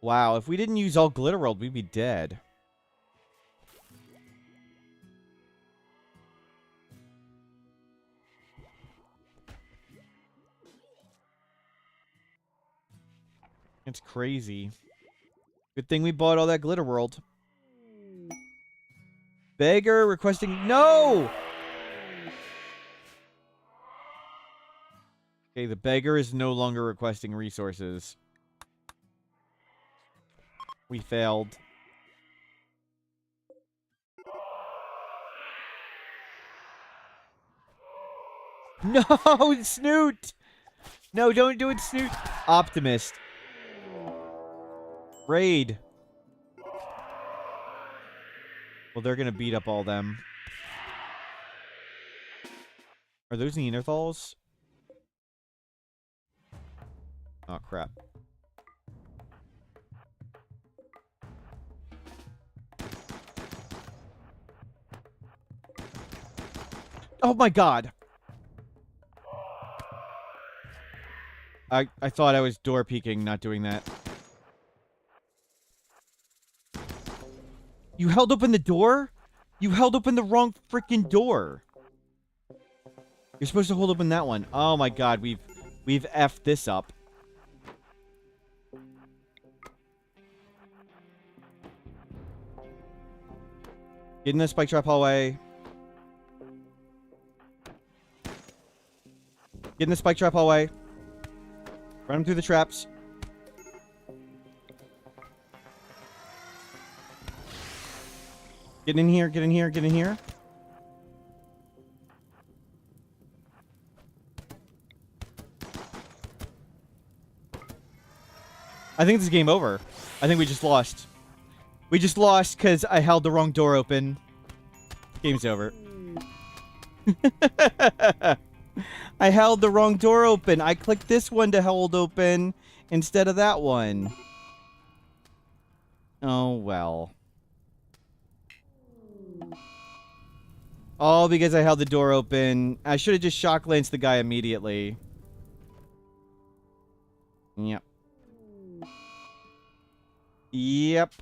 Wow, if we didn't use all Glitter World, we'd be dead. It's crazy. Good thing we bought all that Glitter World. Beggar requesting... No! Okay, the beggar is no longer requesting resources. We failed. No, Snoot! No, don't do it, Snoot. Optimist. Raid. Well, they're gonna beat up all them. Are those Neanderthals? Oh, crap. Oh my god! I thought I was door peeking, not doing that. You held open the door? You held open the wrong freaking door. You're supposed to hold open that one. Oh my god, we've effed this up. Get in the spike trap hallway. Get in the spike trap hallway. Run him through the traps. Get in here, get in here, get in here. I think this is game over. I think we just lost. We just lost because I held the wrong door open. Game's over. I held the wrong door open. I clicked this one to hold open instead of that one. Oh, well. All because I held the door open. I should have just shock lanced the guy immediately. Yep. Yep.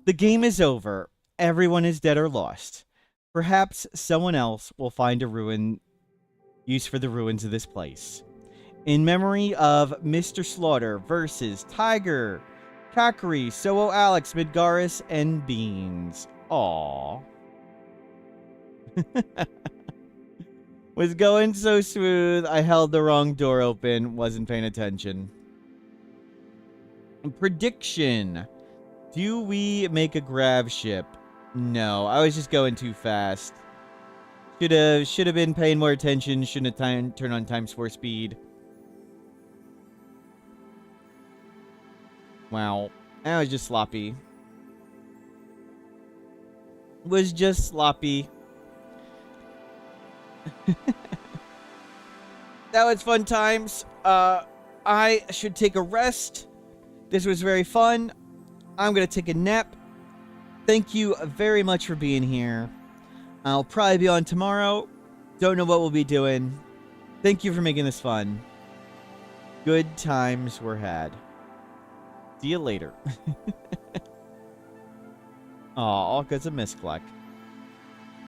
The game is over. Everyone is dead or lost. Perhaps someone else will find a ruin use for the ruins of this place. In memory of Mr. Slaughter versus Tiger, Kakari, Soo Alex, Midgaris, and Beans. Aww. Was going so smooth, I held the wrong door open, wasn't paying attention. Prediction. Do we make a grab ship? No, I was just going too fast. Should have been paying more attention, shouldn't have turned on times 4 speed. Wow, that was just sloppy. Was just sloppy. That was fun times. I should take a rest. This was very fun. I'm gonna take a nap. Thank you very much for being here. I'll probably be on tomorrow. Don't know what we'll be doing. Thank you for making this fun. Good times were had. See you later. Aw, all because of misclick.